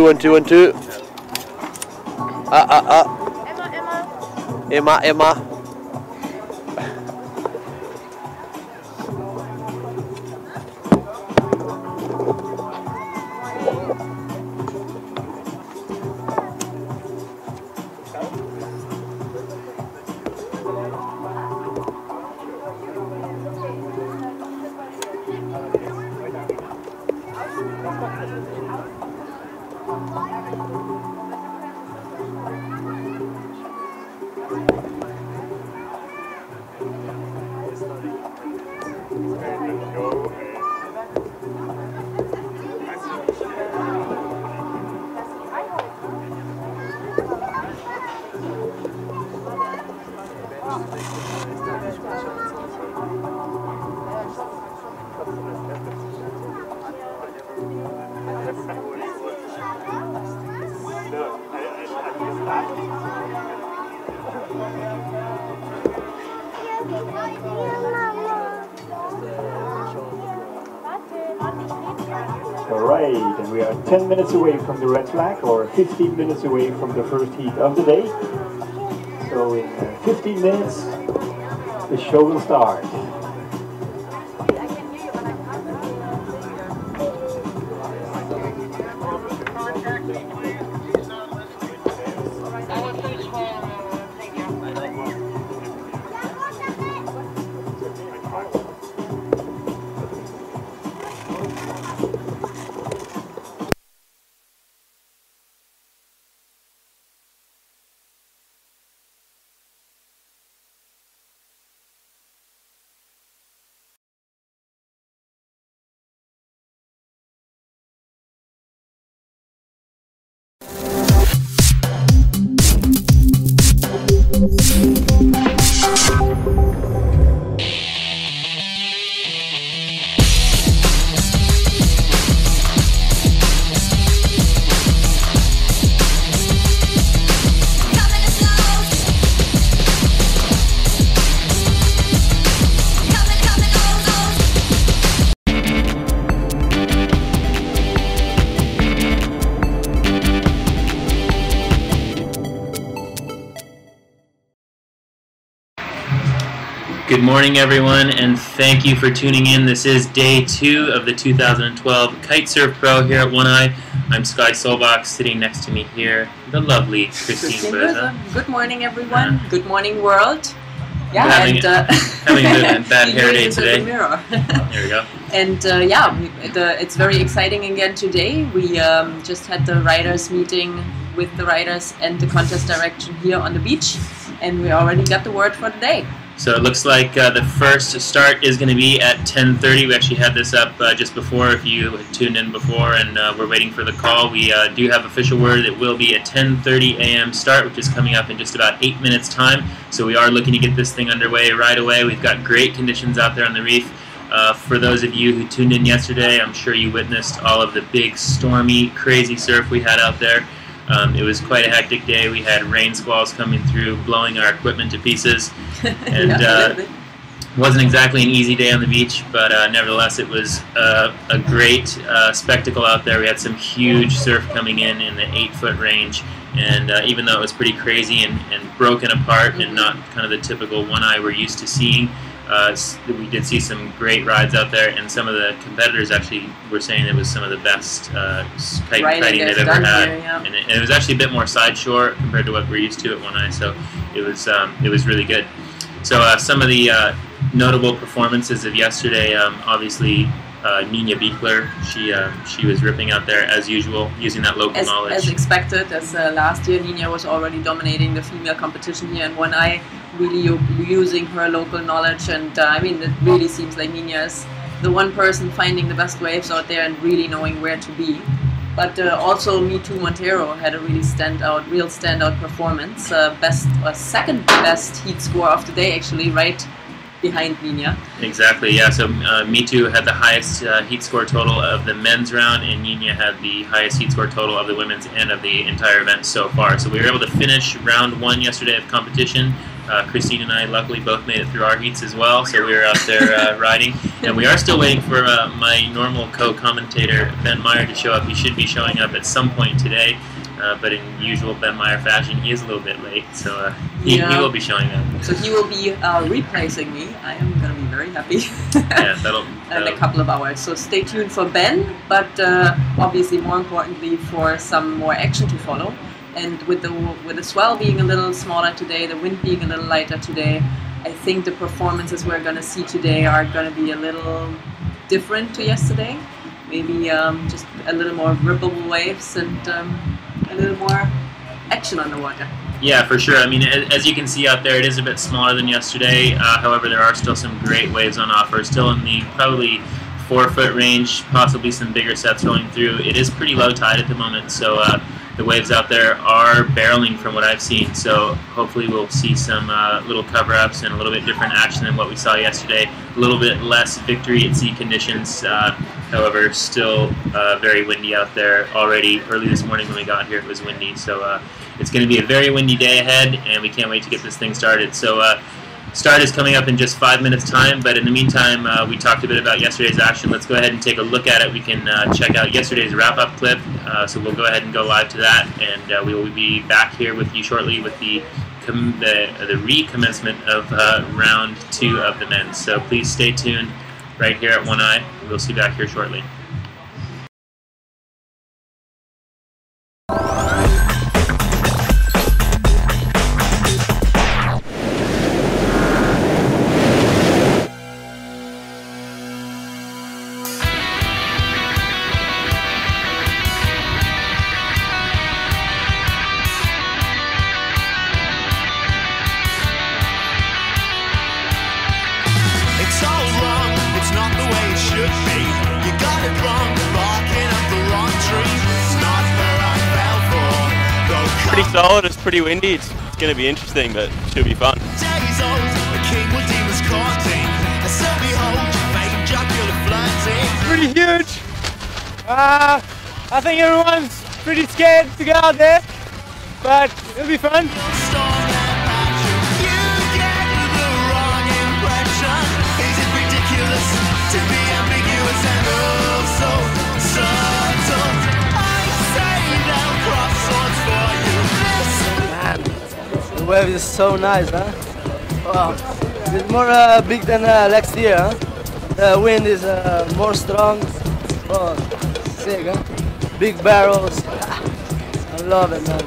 1, 2, 1, 2. Emma. Alright, and we are 10 minutes away from the red flag, or 15 minutes away from the first heat of the day. So in 15 minutes, the show will start. Good morning, everyone, and thank you for tuning in. This is day 2 of the 2012 Kite Surf Pro here at One Eye. I'm Sky Solbach. Sitting next to me here, the lovely Christine Berza. Good morning, everyone. Good morning, world. Yeah, having a bad hair day today. There we go. And it's very exciting again today. We just had the riders meeting with the riders and the contest direction here on the beach, and we already got the word for the day. So it looks like the first start is going to be at 10:30. We actually had this up just before, if you had tuned in before, and we're waiting for the call. We do have official word it will be a 10:30 a.m. start, which is coming up in just about 8 minutes time. So we are looking to get this thing underway right away. We've got great conditions out there on the reef. For those of you who tuned in yesterday, I'm sure you witnessed all of the big, stormy, crazy surf we had out there. It was quite a hectic day. We had rain squalls coming through, blowing our equipment to pieces, and it wasn't exactly an easy day on the beach, but nevertheless it was a great spectacle out there. We had some huge surf coming in the 8-foot range, and even though it was pretty crazy and broken apart and not kind of the typical One Eye we're used to seeing, we did see some great rides out there, and some of the competitors actually were saying it was some of the best kiting they've ever had. Here, yeah. And it was actually a bit more side shore compared to what we're used to at One Eye, so it was really good. So some of the notable performances of yesterday, obviously Nina Biekler, she was ripping out there as usual, using that local knowledge. As expected, as last year Nina was already dominating the female competition here in One Eye, really using her local knowledge, and I mean, it really seems like Nina is the one person finding the best waves out there and really knowing where to be. But also Me Too Montero had a really real standout performance. Second best heat score of the day, actually, right behind Nina. Exactly, yeah. So Me Too had the highest heat score total of the men's round, and Nina had the highest heat score total of the women's and of the entire event so far. So we were able to finish round 1 yesterday of competition Christine and I luckily both made it through our heats as well, so we were out there riding. And we are still waiting for my normal co-commentator, Ben Meyer, to show up. He should be showing up at some point today, but in usual Ben Meyer fashion, he is a little bit late, so he will be showing up. So he will be replacing me. I am going to be very happy. Yeah, that'll in a couple of hours. So stay tuned for Ben, but obviously more importantly for some more action to follow. And with the swell being a little smaller today, the wind being a little lighter today, I think the performances we're going to see today are going to be a little different to yesterday. Maybe just a little more rippable waves and a little more action on the water. Yeah, for sure. I mean, as you can see out there, it is a bit smaller than yesterday. However, there are still some great waves on offer, still in the probably 4-foot range, possibly some bigger sets rolling through. It is pretty low tide at the moment, so the waves out there are barreling from what I've seen. So hopefully we'll see some little cover-ups and a little bit different action than what we saw yesterday. A little bit less victory at sea conditions. However, still very windy out there already. Early this morning when we got here, it was windy. So it's going to be a very windy day ahead, and we can't wait to get this thing started. So start is coming up in just 5 minutes time, but in the meantime, we talked a bit about yesterday's action. Let's go ahead and take a look at it. We can check out yesterday's wrap-up clip, so we'll go ahead and go live to that, and we will be back here with you shortly with the recommencement of round 2 of the men's. So please stay tuned right here at One Eye. We'll see you back here shortly. Pretty solid, it's pretty windy, it's going to be interesting, but it should be fun. Pretty huge. I think everyone's pretty scared to go out there, but it'll be fun. The wave is so nice, huh? Wow, it's more big than last year, huh? The wind is more strong. Oh, sick, huh? Big barrels. I love it, man.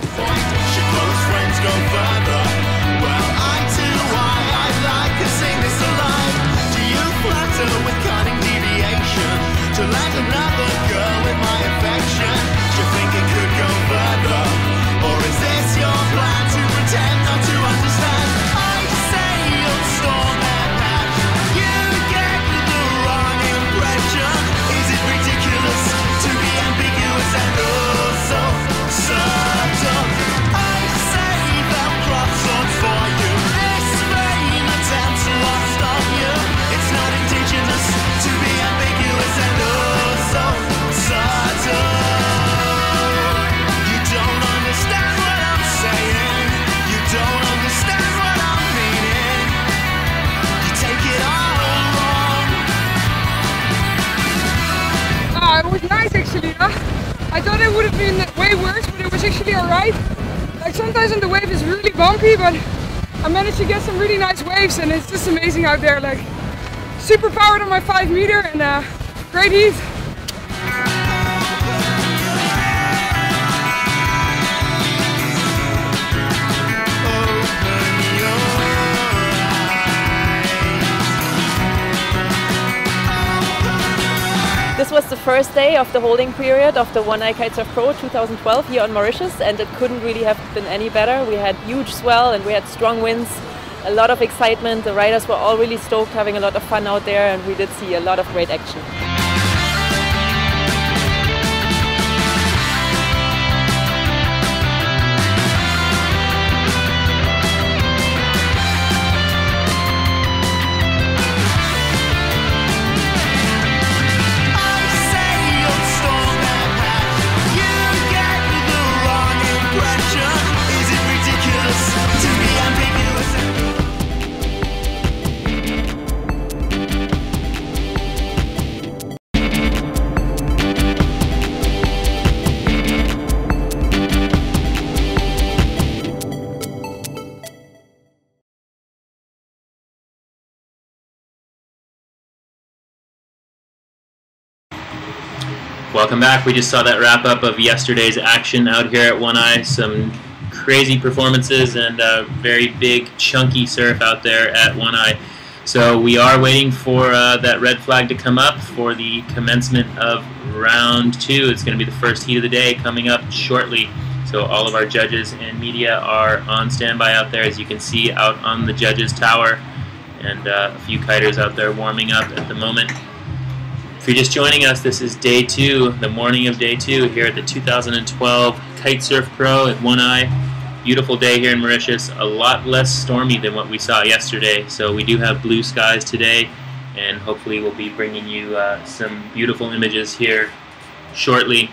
To like another girl with my affection. Do you think it could go further? Or is this your plan to pretend not to understand? I say you'll storm and hatch. You get the wrong impression. Is it ridiculous to be ambiguous and oh so subtle? I say they'll cross swords for you. This vain attempt to stop you. It's not indigenous to be ambiguous and oh so subtle. You don't understand what I'm saying. You don't understand what I'm meaning. You take it all wrong. It was nice actually, huh? I thought it would have been way worse, but it was actually alright. Like sometimes the wave is really bumpy, but I managed to get some really nice waves and it's just amazing out there. Like super powered on my 5 meter and great heat. This was the first day of the holding period of the One Eye Kite Surf Pro 2012 here on Mauritius, and it couldn't really have been any better. We had huge swell and we had strong winds, a lot of excitement. The riders were all really stoked, having a lot of fun out there, and we did see a lot of great action. Is it ridiculous to be ambiguous? Welcome back. We just saw that wrap up of yesterday's action out here at One Eye. Some crazy performances and very big chunky surf out there at One Eye. So we are waiting for that red flag to come up for the commencement of round 2. It's going to be the first heat of the day coming up shortly. So all of our judges and media are on standby out there, as you can see out on the judges tower, and a few kiters out there warming up at the moment. If you're just joining us, this is day 2, the morning of day 2 here at the 2012 Kite Surf Pro at One Eye. Beautiful day here in Mauritius, a lot less stormy than what we saw yesterday. So we do have blue skies today, and hopefully we'll be bringing you some beautiful images here shortly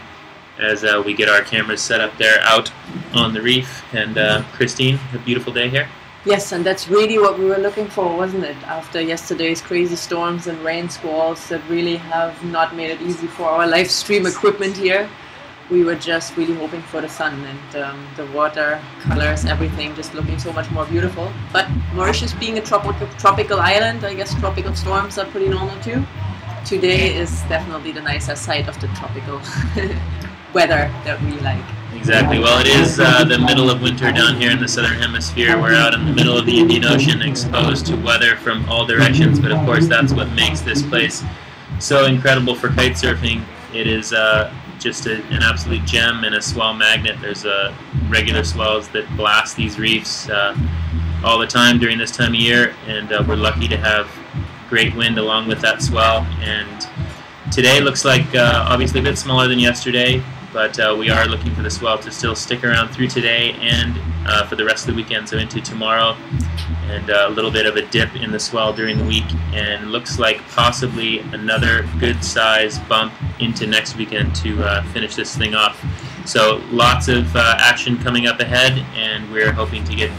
as we get our cameras set up there out on the reef. And Christine, a beautiful day here. Yes, and that's really what we were looking for, wasn't it? After yesterday's crazy storms and rain squalls that really have not made it easy for our live stream equipment here. We were just really hoping for the sun, and the water, colors, everything just looking so much more beautiful. But Mauritius being a tropical island, I guess tropical storms are pretty normal too. Today is definitely the nicer side of the tropical weather that we like. Exactly. Well, it is the middle of winter down here in the southern hemisphere. We're out in the middle of the Indian Ocean, exposed to weather from all directions, but of course that's what makes this place so incredible for kite surfing. It is just an absolute gem and a swell magnet. There's regular swells that blast these reefs all the time during this time of year, and we're lucky to have great wind along with that swell. And today looks like obviously a bit smaller than yesterday, but we are looking for the swell to still stick around through today and for the rest of the weekend, so into tomorrow, and a little bit of a dip in the swell during the week, and looks like possibly another good size bump into next weekend to finish this thing off. So lots of action coming up ahead, and we're hoping to get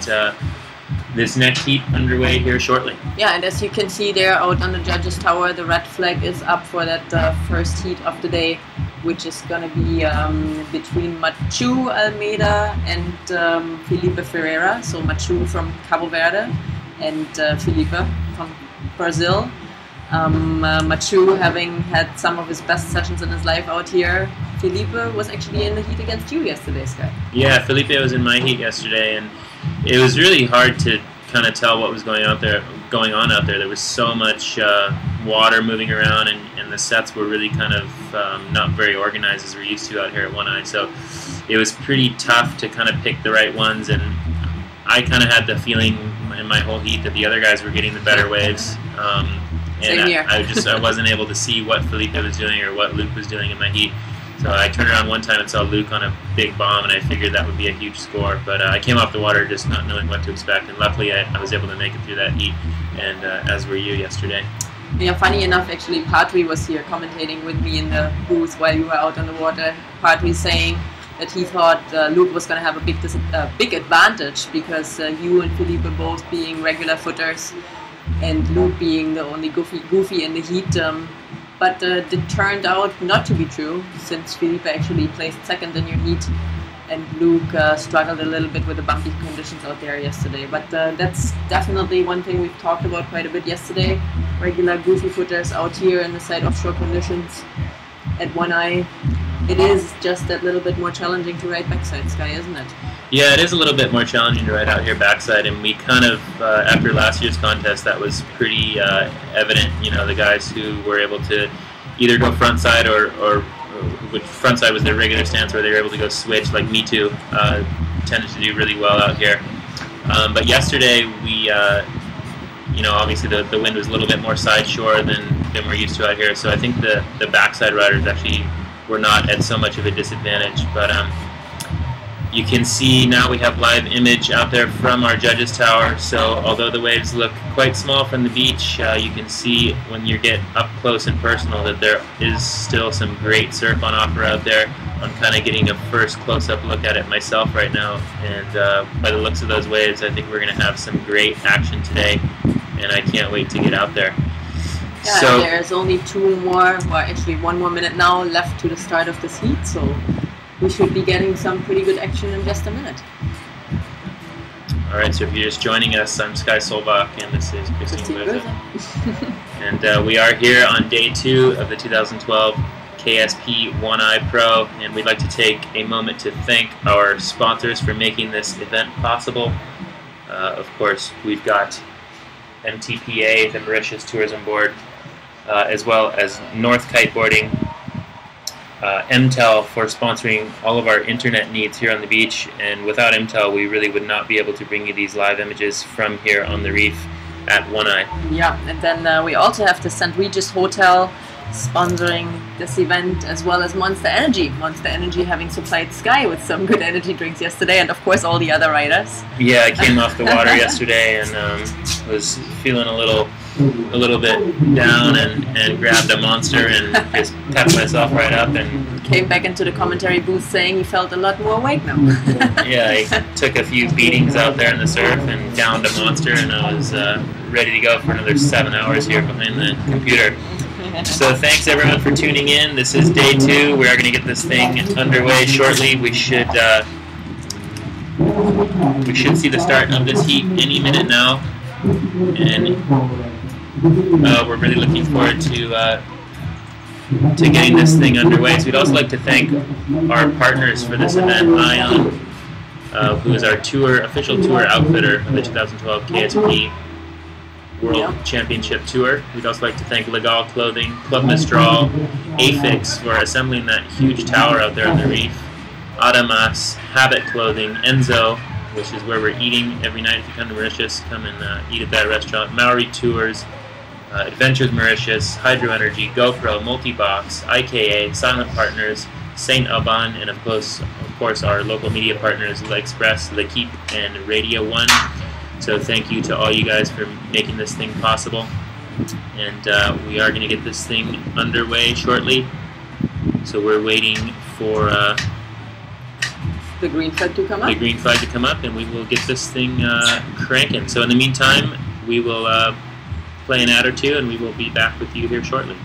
this next heat underway here shortly. Yeah, and as you can see there out on the judges tower, the red flag is up for that first heat of the day, which is going to be between Machu Almeida and Felipe Ferreira. So Machu from Cabo Verde and Felipe from Brazil. Machu having had some of his best sessions in his life out here. Felipe was actually in the heat against you yesterday, Sky. Yeah, Felipe was in my heat yesterday, and it was really hard to kind of tell what was going on out there. There was so much water moving around, and the sets were really kind of not very organized as we're used to out here at One Eye. So it was pretty tough to kind of pick the right ones, and I kind of had the feeling in my whole heat that the other guys were getting the better waves. And I wasn't able to see what Felipe was doing or what Luke was doing in my heat. So I turned around one time and saw Luke on a big bomb, and I figured that would be a huge score. But I came off the water just not knowing what to expect, and luckily I was able to make it through that heat, and as were you yesterday. Yeah, funny enough, actually, Patri was here commentating with me in the booth while you were out on the water. Patri saying that he thought Luke was going to have a big advantage because you and Felipe both being regular footers, and Luke being the only goofy in the heat. But it turned out not to be true, since Felipe actually placed second in your heat, and Luke struggled a little bit with the bumpy conditions out there yesterday. But that's definitely one thing we've talked about quite a bit yesterday. Regular goofy footers out here in the side offshore conditions at One Eye. It is just that little bit more challenging to ride backside, Sky, isn't it? Yeah, it is a little bit more challenging to ride out here backside, and we kind of, after last year's contest, that was pretty evident. You know, the guys who were able to either go frontside or which frontside was their regular stance, where they were able to go switch, like me too, tended to do really well out here. But yesterday, we, you know, obviously the wind was a little bit more side shore than we're used to out here, so I think the backside riders actually were not at so much of a disadvantage. But you can see now we have live image out there from our judges tower, so although the waves look quite small from the beach, you can see when you get up close and personal that there is still some great surf on offer out there. I'm kind of getting a first close-up look at it myself right now, and by the looks of those waves, I think we're going to have some great action today, and I can't wait to get out there. Yeah, so there's only actually 1 more minute now left to the start of this heat, so we should be getting some pretty good action in just a minute. Alright, so if you're just joining us, I'm Sky Solbach, and this is Christine Böse. And we are here on day 2 of the 2012 KSP One Eye Pro, and we'd like to take a moment to thank our sponsors for making this event possible. Of course, we've got MTPA, the Mauritius Tourism Board, as well as North Kiteboarding, MTEL for sponsoring all of our internet needs here on the beach, and without MTEL we really would not be able to bring you these live images from here on the reef at One Eye. Yeah, and then we also have the St. Regis Hotel sponsoring this event, as well as Monster Energy. Monster Energy having supplied Sky with some good energy drinks yesterday, and of course all the other riders. Yeah, I came off the water yesterday and was feeling a little bit down, and grabbed a Monster and just pepped myself right up and came back into the commentary booth saying he felt a lot more awake now. Yeah, I took a few beatings out there in the surf and downed a Monster, and I was ready to go for another 7 hours here behind the computer. So thanks everyone for tuning in. This is day 2. We are going to get this thing underway shortly. We should see the start of this heat any minute now, and we're really looking forward to getting this thing underway. So we'd also like to thank our partners for this event, Ion, who is our official tour outfitter of the 2012 KSP World Championship Tour. We'd also like to thank Legal Clothing, Club Mistral, Afix for assembling that huge tower out there on the reef, Adamas, Habit Clothing, Enzo, which is where we're eating every night. If you come to Mauritius, come and eat at that restaurant, Maori Tours, Adventures Mauritius, Hydro Energy, GoPro, Multibox, IKA, Silent Partners, Saint Alban, and of course our local media partners, L'Express, L'Equipe, and Radio 1. So thank you to all you guys for making this thing possible. And we are going to get this thing underway shortly. So we're waiting for the green flag to come up. The green flag to come up, and we will get this thing cranking. So in the meantime, we will play an ad or two, and we will be back with you here shortly.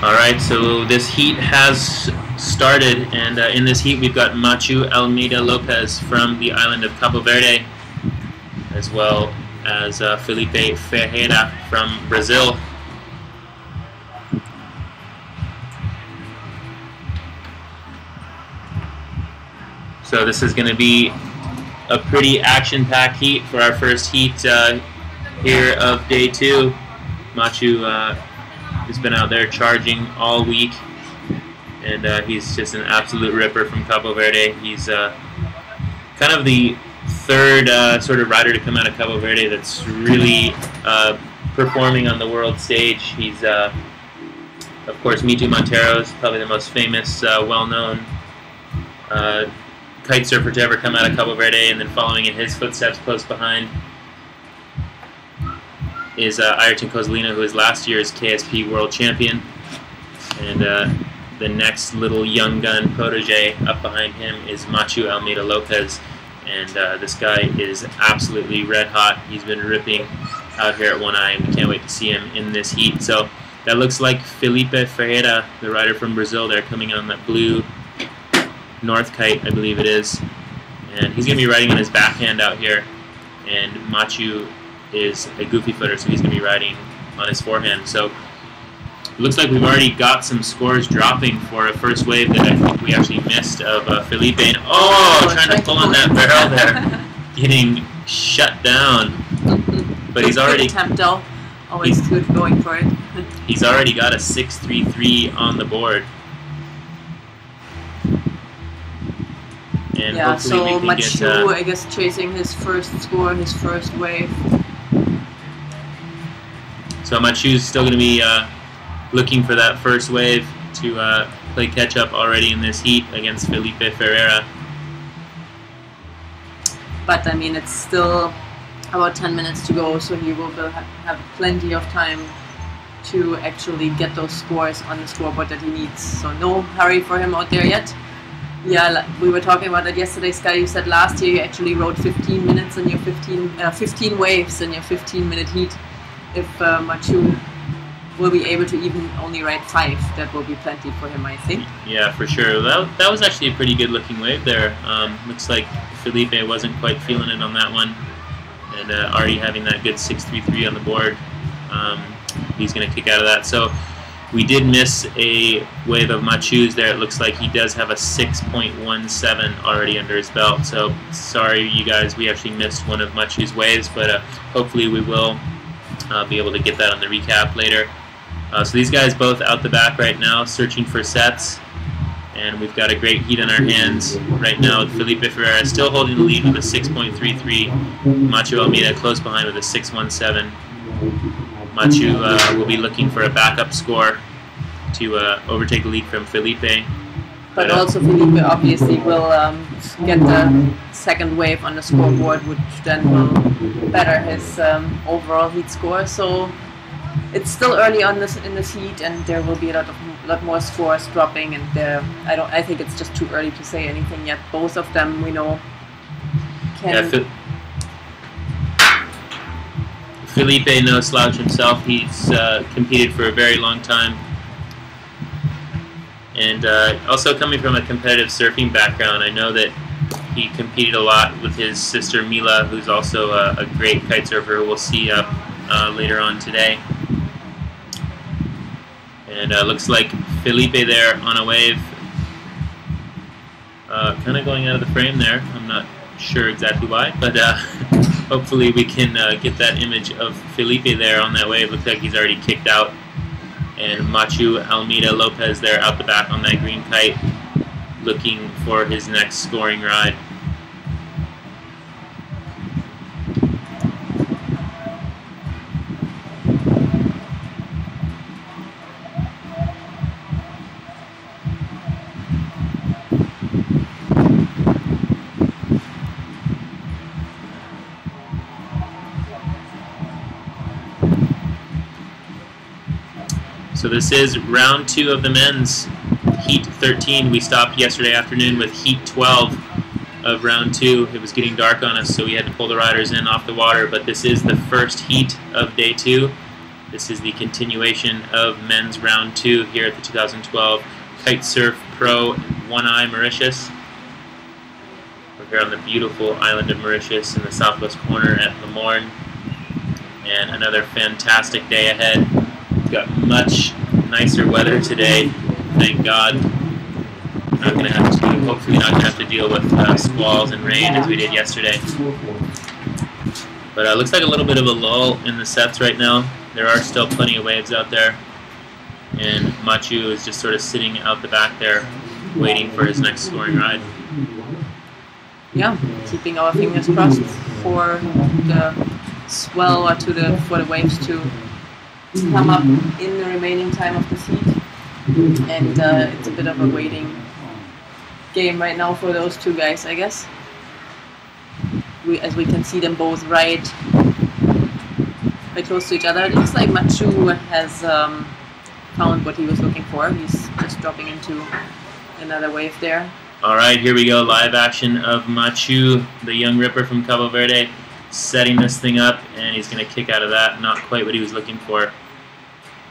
Alright, so this heat has started, and in this heat we've got Machu Almeida Lopez from the island of Cabo Verde, as well as Felipe Ferreira from Brazil. So this is going to be a pretty action-packed heat for our first heat here of day 2. Machu has been out there charging all week, and he's just an absolute ripper from Cabo Verde. He's kind of the third sort of rider to come out of Cabo Verde that's really performing on the world stage. He's, of course, Mitu Montero is probably the most famous, well-known kite surfer to ever come out of Cabo Verde, and then following in his footsteps close behind is Ayrton Kozolina, who is last year's KSP World Champion, and the next little young gun protege up behind him is Machu Almeida Lopez, and this guy is absolutely red hot. He's been ripping out here at One Eye, and we can't wait to see him in this heat. So that looks like Felipe Ferreira, the rider from Brazil there, coming on that blue North Kite, I believe it is, and he's going to be riding on his backhand out here, and Machu is a goofy footer, so he's going to be riding on his forehand. So it looks like we've already got some scores dropping for a first wave that I think we actually missed of Felipe. And trying to pull on that barrel there, getting shut down. But he's already always good going for it. He's already got a 6.33 on the board. And yeah, hopefully so we can Machu, get, I guess, chasing his first score, his first wave. So Machu's still going to be looking for that first wave to play catch-up already in this heat against Felipe Ferreira. But I mean, it's still about 10 minutes to go, so he will have plenty of time to actually get those scores on the scoreboard that he needs. So no hurry for him out there yet. Yeah, we were talking about that yesterday, Sky. You said last year you actually rode 15 minutes in your 15 waves in your 15-minute heat. If Machu will be able to even only ride 5, that will be plenty for him, I think. Yeah, for sure. That was actually a pretty good looking wave there. Looks like Felipe wasn't quite feeling it on that one, and already having that good 6.33 on the board. He's going to kick out of that. So we did miss a wave of Machu's there. It looks like he does have a 6.17 already under his belt. So sorry, you guys, we actually missed one of Machu's waves, but hopefully we will be able to get that on the recap later. So these guys both out the back right now, searching for sets. And we've got a great heat on our hands right now. Felipe Ferreira still holding the lead with a 6.33. Machu Almeida close behind with a 6.17. Machu will be looking for a backup score to overtake the lead from Felipe. But also Felipe obviously will get the second wave on the scoreboard, which then will better his overall heat score. So it's still early on in this heat, and there will be a lot more scores dropping. And I think it's just too early to say anything yet. Both of them we know can. Felipe, no slouch himself. He's competed for a very long time. And also coming from a competitive surfing background, I know that he competed a lot with his sister Mila, who's also a great kite surfer who we'll see up later on today. And looks like Felipe there on a wave. Kind of going out of the frame there. I'm not sure exactly why, but hopefully we can get that image of Felipe there on that wave. Looks like he's already kicked out. And Machu Almeida Lopez there out the back on that green kite, looking for his next scoring ride. So this is round 2 of the men's heat 13. We stopped yesterday afternoon with heat 12 of round 2. It was getting dark on us, so we had to pull the riders in off the water, but this is the first heat of day 2. This is the continuation of men's round 2 here at the 2012 Kite Surf Pro One Eye Mauritius. We're here on the beautiful island of Mauritius in the southwest corner at Lemoorn, and another fantastic day ahead. Got much nicer weather today, thank God. Hopefully not gonna have to deal with squalls and rain as we did yesterday. But it looks like a little bit of a lull in the sets right now. There are still plenty of waves out there, and Machu is just sort of sitting out the back there, waiting for his next scoring ride. Yeah, keeping our fingers crossed for the swell or for the waves to come up in the remaining time of the heat, and it's a bit of a waiting game right now for those two guys, I guess. As we can see them both right close to each other. It looks like Machu has found what he was looking for. He's just dropping into another wave there. All right, here we go. Live action of Machu, the young ripper from Cabo Verde, setting this thing up, and he's going to kick out of that. Not quite what he was looking for.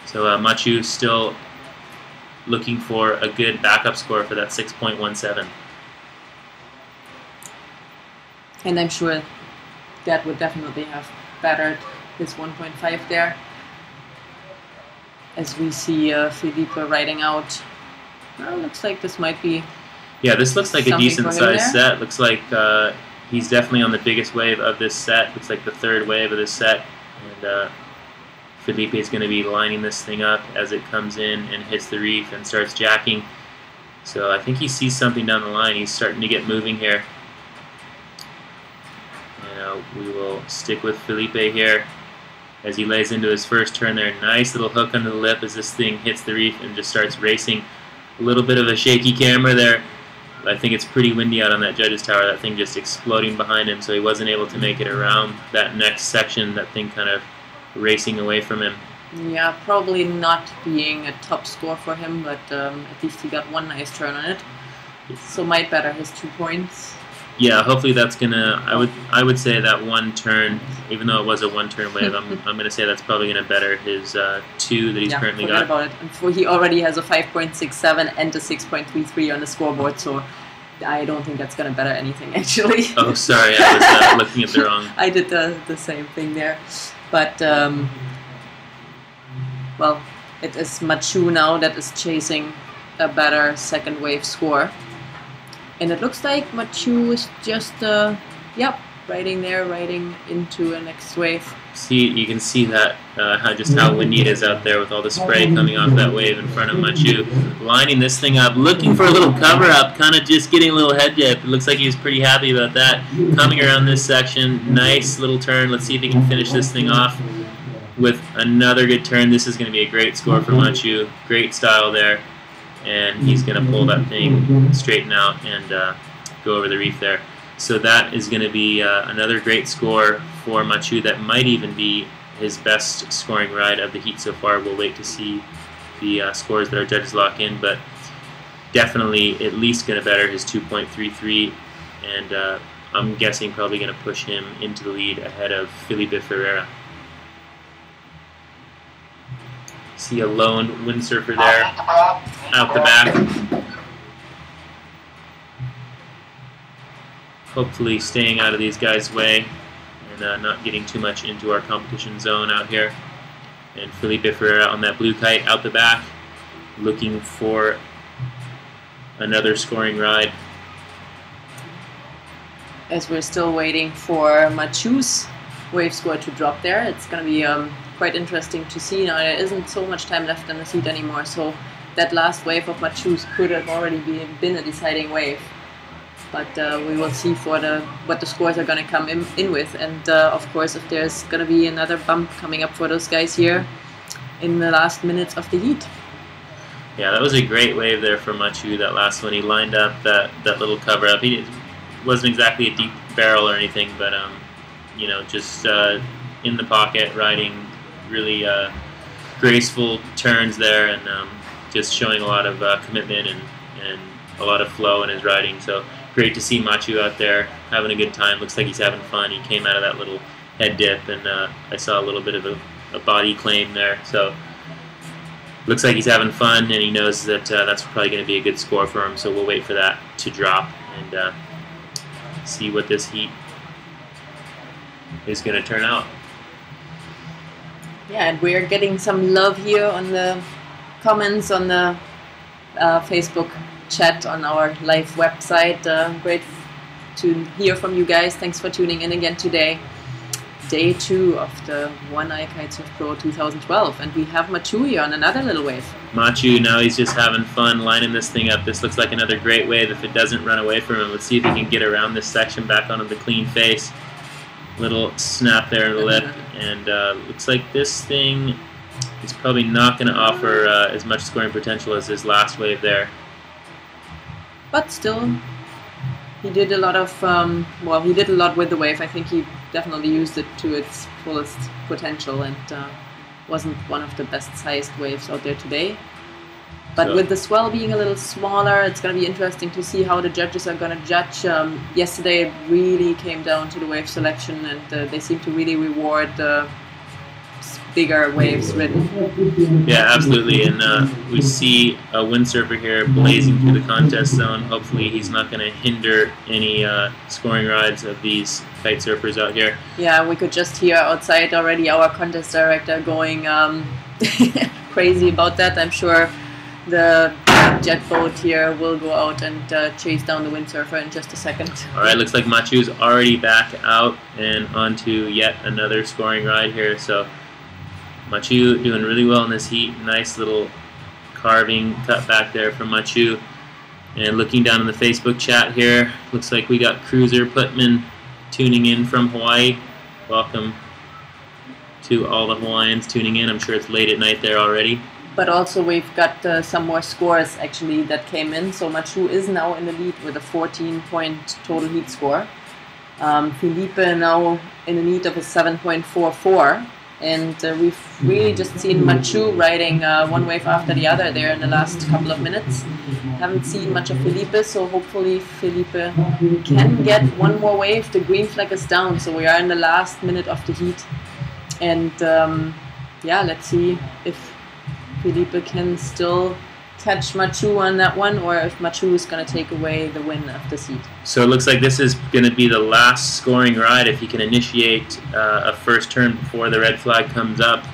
So Machu still looking for a good backup score for that 6.17. And I'm sure that would definitely have bettered his 1.5 there. As we see Felipe riding out. Well, looks like this might be... Yeah, this looks like a decent sized set. Looks like he's definitely on the biggest wave of this set. Looks like the third wave of this set. And Felipe is going to be lining this thing up as it comes in and hits the reef and starts jacking. So I think he sees something down the line. He's starting to get moving here. And we will stick with Felipe here. as he lays into his first turn there. Nice little hook under the lip as this thing hits the reef and just starts racing. A little bit of a shaky camera there. I think it's pretty windy out on that judge's tower. That thing just exploding behind him, so he wasn't able to make it around that next section. That thing kind of racing away from him. Yeah, probably not being a top score for him, but at least he got one nice turn on it. So might better his 2 points. Yeah, hopefully that's gonna. I would say that one turn, even though it was a one-turn wave, I'm gonna say that's probably gonna better his 2 that he's currently got. About it. And he already has a 5.67 and a 6.33 on the scoreboard, so I don't think that's gonna better anything actually. Oh, sorry, I was looking at the wrong. I did the same thing there, but well, it is Machu now that is chasing a better second wave score. And it looks like Machu is just, yep, riding into a next wave. See, you can see that, just how windy it is out there with all the spray coming off that wave in front of Machu. Lining this thing up, looking for a little cover up, kind of just getting a little head dip. It looks like he was pretty happy about that. Coming around this section, nice little turn. Let's see if he can finish this thing off with another good turn. This is going to be a great score for Machu. Great style there. And he's going to pull that thing, straighten out, and go over the reef there. So that is going to be another great score for Machu. That might even be his best scoring ride of the heat so far. We'll wait to see the scores that our judges lock in, but definitely at least going to better his 2.33, and I'm guessing probably going to push him into the lead ahead of Felipe Ferreira. See a lone windsurfer there, out the back. Hopefully staying out of these guys' way and not getting too much into our competition zone out here. And Felipe Ferreira on that blue kite out the back, looking for another scoring ride. As we're still waiting for Machu's wave score to drop there, it's going to be quite interesting to see. Now there isn't so much time left in the seat anymore, so that last wave of Machu's could have already been a deciding wave. But we will see for what the scores are going to come in with, and of course if there's going to be another bump coming up for those guys here in the last minutes of the heat. Yeah, that was a great wave there for Machu, that last one. He lined up that little cover up. He wasn't exactly a deep barrel or anything, but you know, just in the pocket, riding really graceful turns there, and just showing a lot of commitment and a lot of flow in his riding. So great to see Machu out there having a good time. Looks like he's having fun. He came out of that little head dip, and I saw a little bit of a body claim there. So looks like he's having fun, and he knows that that's probably going to be a good score for him. So we'll wait for that to drop and see what this heat is going to turn out. Yeah, and we're getting some love here on the comments on the Facebook chat on our live website. Great to hear from you guys. Thanks for tuning in again today. Day 2 of the Eye Kite Surf Pro 2012, and we have Machu here on another little wave. Machu, now he's just having fun lining this thing up. This looks like another great wave if it doesn't run away from him. Let's see if he can get around this section back onto the clean face. Little snap there in the lip, and looks like this thing is probably not going to offer as much scoring potential as his last wave there. But still, he did a lot of, well, he did a lot with the wave. I think he definitely used it to its fullest potential, and wasn't one of the best sized waves out there today. But so, with the swell being a little smaller, it's going to be interesting to see how the judges are going to judge. Yesterday it really came down to the wave selection, and they seem to really reward bigger waves ridden. Yeah, absolutely. And we see a windsurfer here blazing through the contest zone. Hopefully he's not going to hinder any scoring rides of these kite surfers out here. Yeah, we could just hear outside already our contest director going crazy about that. I'm sure the jet boat here will go out and chase down the windsurfer in just a second. Alright, looks like Machu's already back out and onto yet another scoring ride here. So Machu doing really well in this heat. Nice little carving cut back there from Machu. And looking down in the Facebook chat here, looks like we got Cruiser Putman tuning in from Hawaii. Welcome to all the Hawaiians tuning in. I'm sure it's late at night there already. But also we've got some more scores actually that came in. So Machu is now in the lead with a 14-point total heat score. Felipe now in the lead of a 7.44. And we've really just seen Machu riding one wave after the other there in the last couple of minutes. Haven't seen much of Felipe, so hopefully Felipe can get one more wave. The green flag is down, so we are in the last minute of the heat. And yeah, let's see if Felipe can still catch Machu on that one, or if Machu is going to take away the win of this heat. So it looks like this is going to be the last scoring ride if he can initiate a first turn before the red flag comes up.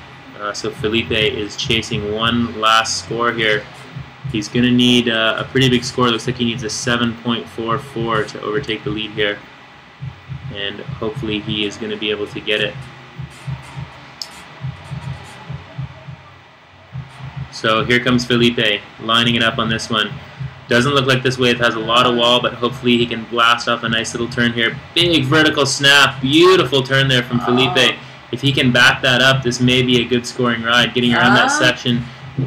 So Felipe is chasing one last score here. He's going to need a pretty big score. Looks like he needs a 7.44 to overtake the lead here. And hopefully he is going to be able to get it. So here comes Felipe, lining it up on this one. Doesn't look like this wave has a lot of wall, but hopefully he can blast off a nice little turn here. Big vertical snap, beautiful turn there from Felipe. If he can back that up, this may be a good scoring ride. Getting around that section,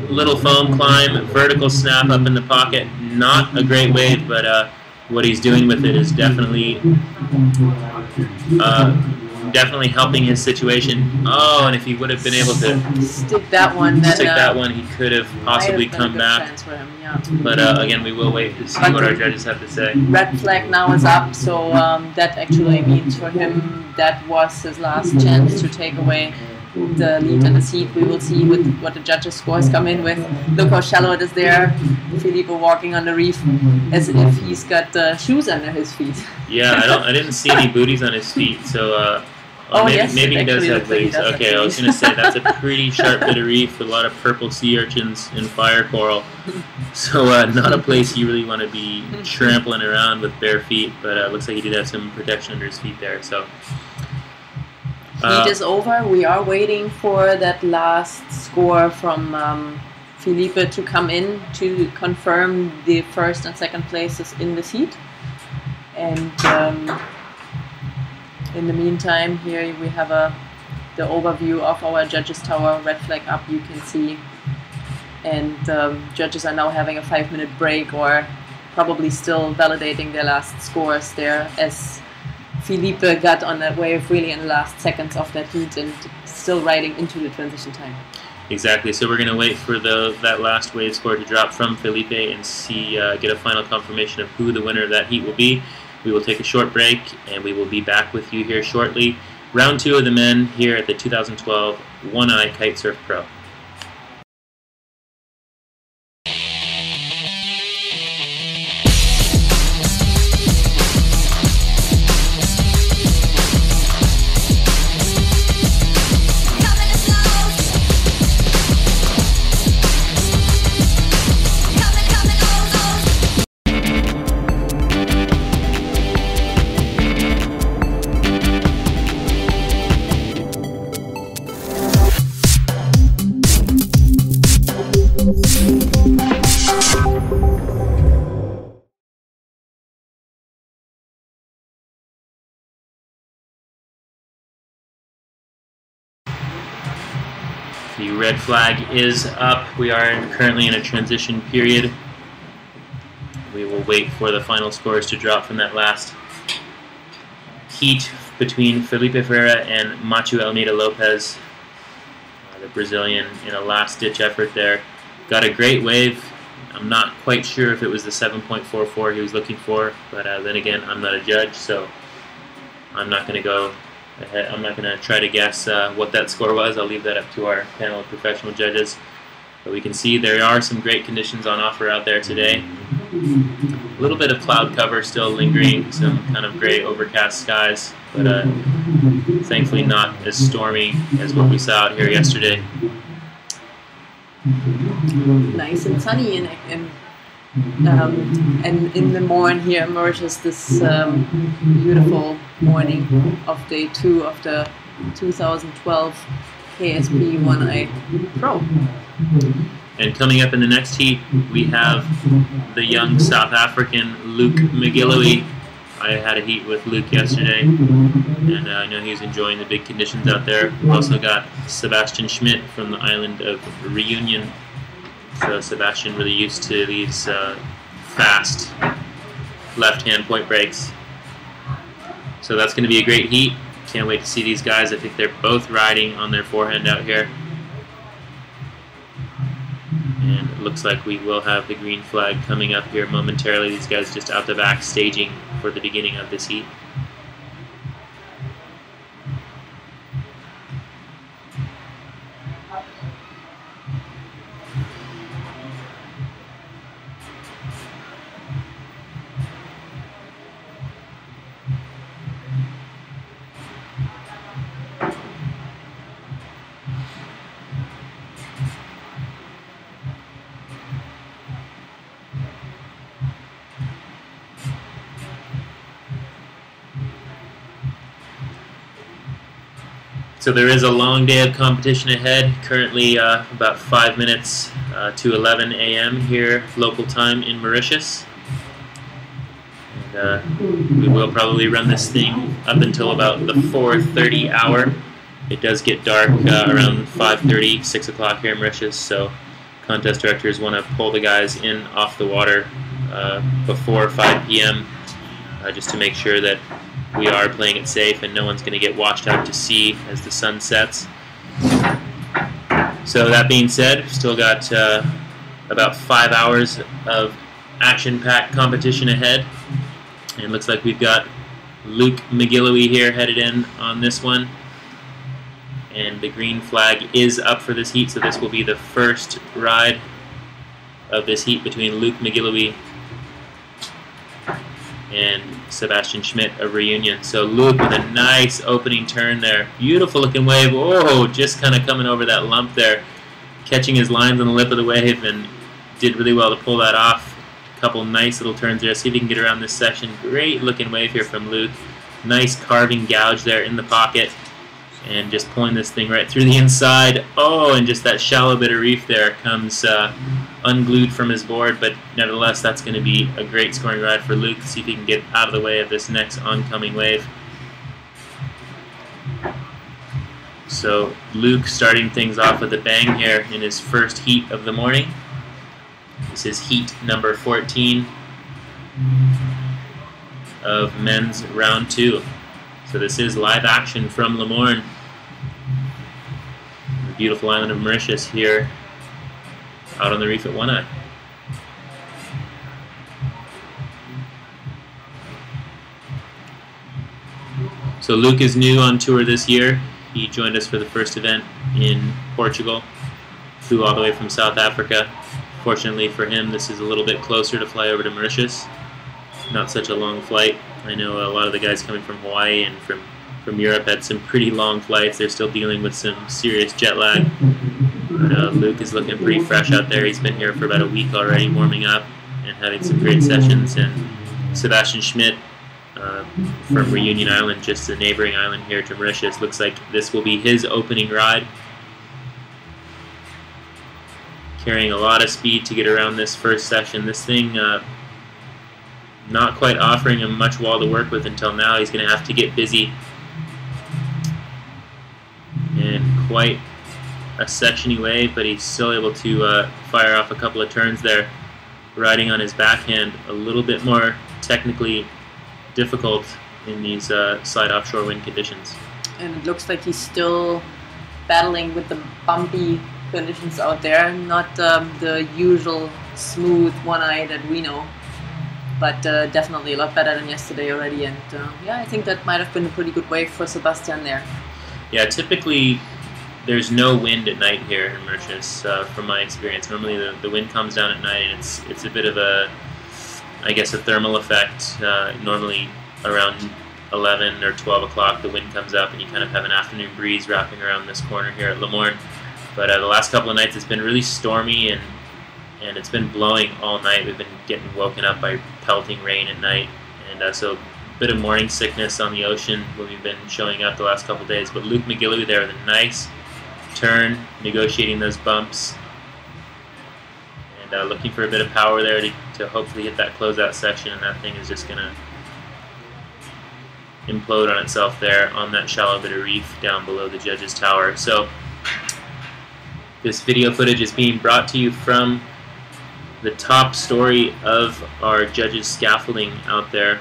little foam climb, vertical snap up in the pocket. Not a great wave, but what he's doing with it is definitely definitely helping his situation. Oh, and if he would have been able to stick that one, then, he could have possibly come back. For him, yeah. But again, we will wait to see what our judges have to say. Red flag now is up, so that actually means for him that was his last chance to take away the lead in the seat. We will see with what the judges' scores come in with. Look how shallow it is there. Felipe walking on the reef as if he's got shoes under his feet. Yeah, I didn't see any booties on his feet, so maybe he does have booties. Okay, I was going to say that's a pretty sharp bit of reef with a lot of purple sea urchins and fire coral. So not a place you really want to be trampling around with bare feet, but it looks like he did have some protection under his feet there. So heat is over. We are waiting for that last score from Felipe to come in to confirm the first and second places in this heat. And in the meantime, here we have the overview of our judges tower. Red flag up, you can see. And judges are now having a 5-minute break, or probably still validating their last scores there, as Felipe got on that wave really in the last seconds of that heat and still riding into the transition time. Exactly. So we're going to wait for that last wave score to drop from Felipe and see get a final confirmation of who the winner of that heat will be. We will take a short break, and we will be back with you here shortly. Round 2 of the men here at the 2012 Eye Kite Surf Pro. The red flag is up. We are currently in a transition period. We will wait for the final scores to drop from that last heat between Felipe Ferreira and Machu Almeida Lopez, the Brazilian, in a last-ditch effort there. Got a great wave. I'm not quite sure if it was the 7.44 he was looking for, but then again, I'm not a judge, so I'm not going to go ahead. I'm not going to try to guess what that score was. I'll leave that up to our panel of professional judges. But we can see there are some great conditions on offer out there today. A little bit of cloud cover still lingering, some kind of gray overcast skies, but thankfully not as stormy as what we saw out here yesterday. Nice and sunny, and in the morning here in Mauritius, this beautiful morning of day 2 of the 2012 KSP Eye Pro. And coming up in the next heat, we have the young South African Luke McGilloway I had a heat with Luke yesterday, and I know he's enjoying the big conditions out there. We've also got Sebastian Schmidt from the island of Reunion. So Sebastian really used to these fast left-hand point breaks. So that's going to be a great heat. Can't wait to see these guys. I think they're both riding on their forehand out here. And it looks like we will have the green flag coming up here momentarily. These guys just out the back staging for the beginning of this heat. So there is a long day of competition ahead. Currently about 5 minutes to 11 a.m. here local time in Mauritius. And we will probably run this thing up until about the 4:30 hour. It does get dark around 5:30, 6 o'clock here in Mauritius, so contest directors want to pull the guys in off the water before 5 p.m. Just to make sure that we are playing it safe and no one's going to get washed out to sea as the sun sets. So that being said, we've still got about 5 hours of action-packed competition ahead. And it looks like we've got Luke McGilloway here headed in on this one. And the green flag is up for this heat, so this will be the first ride of this heat between Luke McGilloway and Sebastian Schmidt of Reunion. So Luke with a nice opening turn there. Beautiful looking wave. Oh, just kind of coming over that lump there. Catching his lines on the lip of the wave, and did really well to pull that off. A couple nice little turns there. See if he can get around this section. Great looking wave here from Luke. Nice carving gouge there in the pocket. And just pulling this thing right through the inside. Oh, and just that shallow bit of reef there comes unglued from his board, but nevertheless that's going to be a great scoring ride for Luke. See if he can get out of the way of this next oncoming wave. So Luke starting things off with a bang here in his first heat of the morning. This is heat number 14 of men's round 2. So this is live action from Le Morne, the beautiful island of Mauritius here out on the reef at One Eye. So Luke is new on tour this year. He joined us for the first event in Portugal, flew all the way from South Africa. Fortunately for him, this is a little bit closer to fly over to Mauritius. Not such a long flight. I know a lot of the guys coming from Hawaii and from Europe had some pretty long flights. They're still dealing with some serious jet lag. But Luke is looking pretty fresh out there. He's been here for about a week already, warming up and having some great sessions. And Sebastian Schmidt from Reunion Island, just a neighboring island here to Mauritius, looks like this will be his opening ride. Carrying a lot of speed to get around this first session. This thing not quite offering him much wall to work with until now. He's going to have to get busy. And quite a sectiony wave, but he's still able to fire off a couple of turns there. Riding on his backhand, a little bit more technically difficult in these side offshore wind conditions. And it looks like he's still battling with the bumpy conditions out there. Not the usual smooth one-eye that we know. But definitely a lot better than yesterday already, and yeah, I think that might have been a pretty good wave for Sebastian there. Yeah, typically there's no wind at night here in Mauritius, from my experience. Normally the wind comes down at night, and it's a bit of a, I guess, a thermal effect. Normally around 11 or 12 o'clock the wind comes up, and you kind of have an afternoon breeze wrapping around this corner here at Le Morne. But the last couple of nights it's been really stormy, and it's been blowing all night. We've been getting woken up by pelting rain at night, and so a bit of morning sickness on the ocean when we've been showing up the last couple of days. But Luke McGilloway there with a nice turn, negotiating those bumps, and looking for a bit of power there to hopefully hit that closeout section, and that thing is just going to implode on itself there on that shallow bit of reef down below the judges' tower. So this video footage is being brought to you from the top story of our judges' scaffolding out there.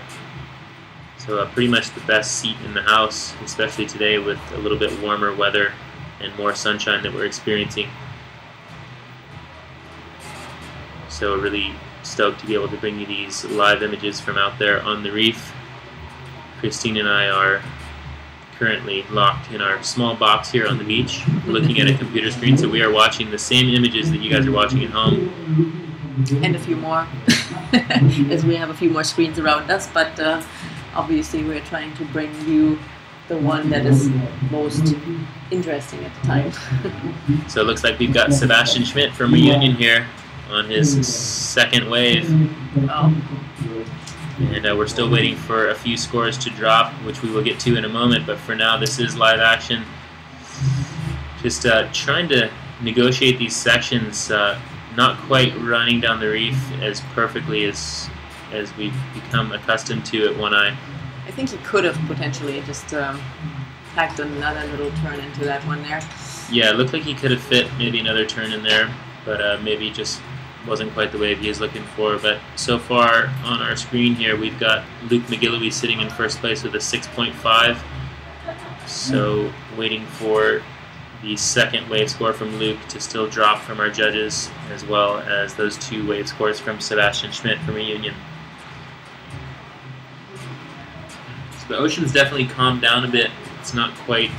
So pretty much the best seat in the house, especially today with a little bit warmer weather and more sunshine that we're experiencing. So really stoked to be able to bring you these live images from out there on the reef. Christine and I are currently locked in our small box here on the beach, looking at a computer screen, so we are watching the same images that you guys are watching at home. And a few more, as we have a few more screens around us, but obviously we're trying to bring you the one that is most interesting at the time. So it looks like we've got Sebastian Schmidt from Reunion here on his second wave. Oh. And we're still waiting for a few scores to drop, which we will get to in a moment, but for now this is live action. Just trying to negotiate these sections, not quite running down the reef as perfectly as we've become accustomed to at One Eye. I think he could have potentially just packed another little turn into that one there. Yeah, it looked like he could have fit maybe another turn in there, but maybe just wasn't quite the wave he is looking for. But so far on our screen here, we've got Luke McGillivray sitting in first place with a 6.5. So waiting for the second wave score from Luke to still drop from our judges, as well as those two wave scores from Sebastian Schmidt from Reunion. So the ocean's definitely calmed down a bit. It's not quite...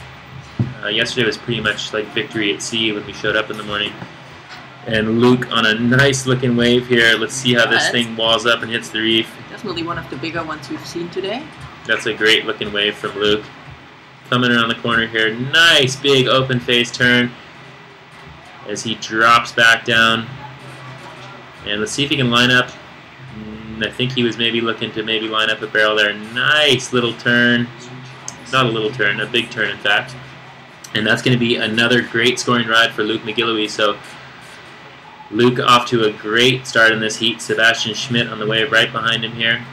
yesterday was pretty much like victory at sea when we showed up in the morning. And Luke on a nice looking wave here. Let's see how this thing walls up and hits the reef. Definitely one of the bigger ones we've seen today. That's a great looking wave from Luke. Coming around the corner here. Nice big open face turn as he drops back down. And let's see if he can line up. I think he was maybe looking to maybe line up a barrel there. Nice little turn. Not a little turn, a big turn in fact. And that's going to be another great scoring ride for Luke McGillivray. So Luke off to a great start in this heat. Sebastian Schmidt on the wave right behind him here.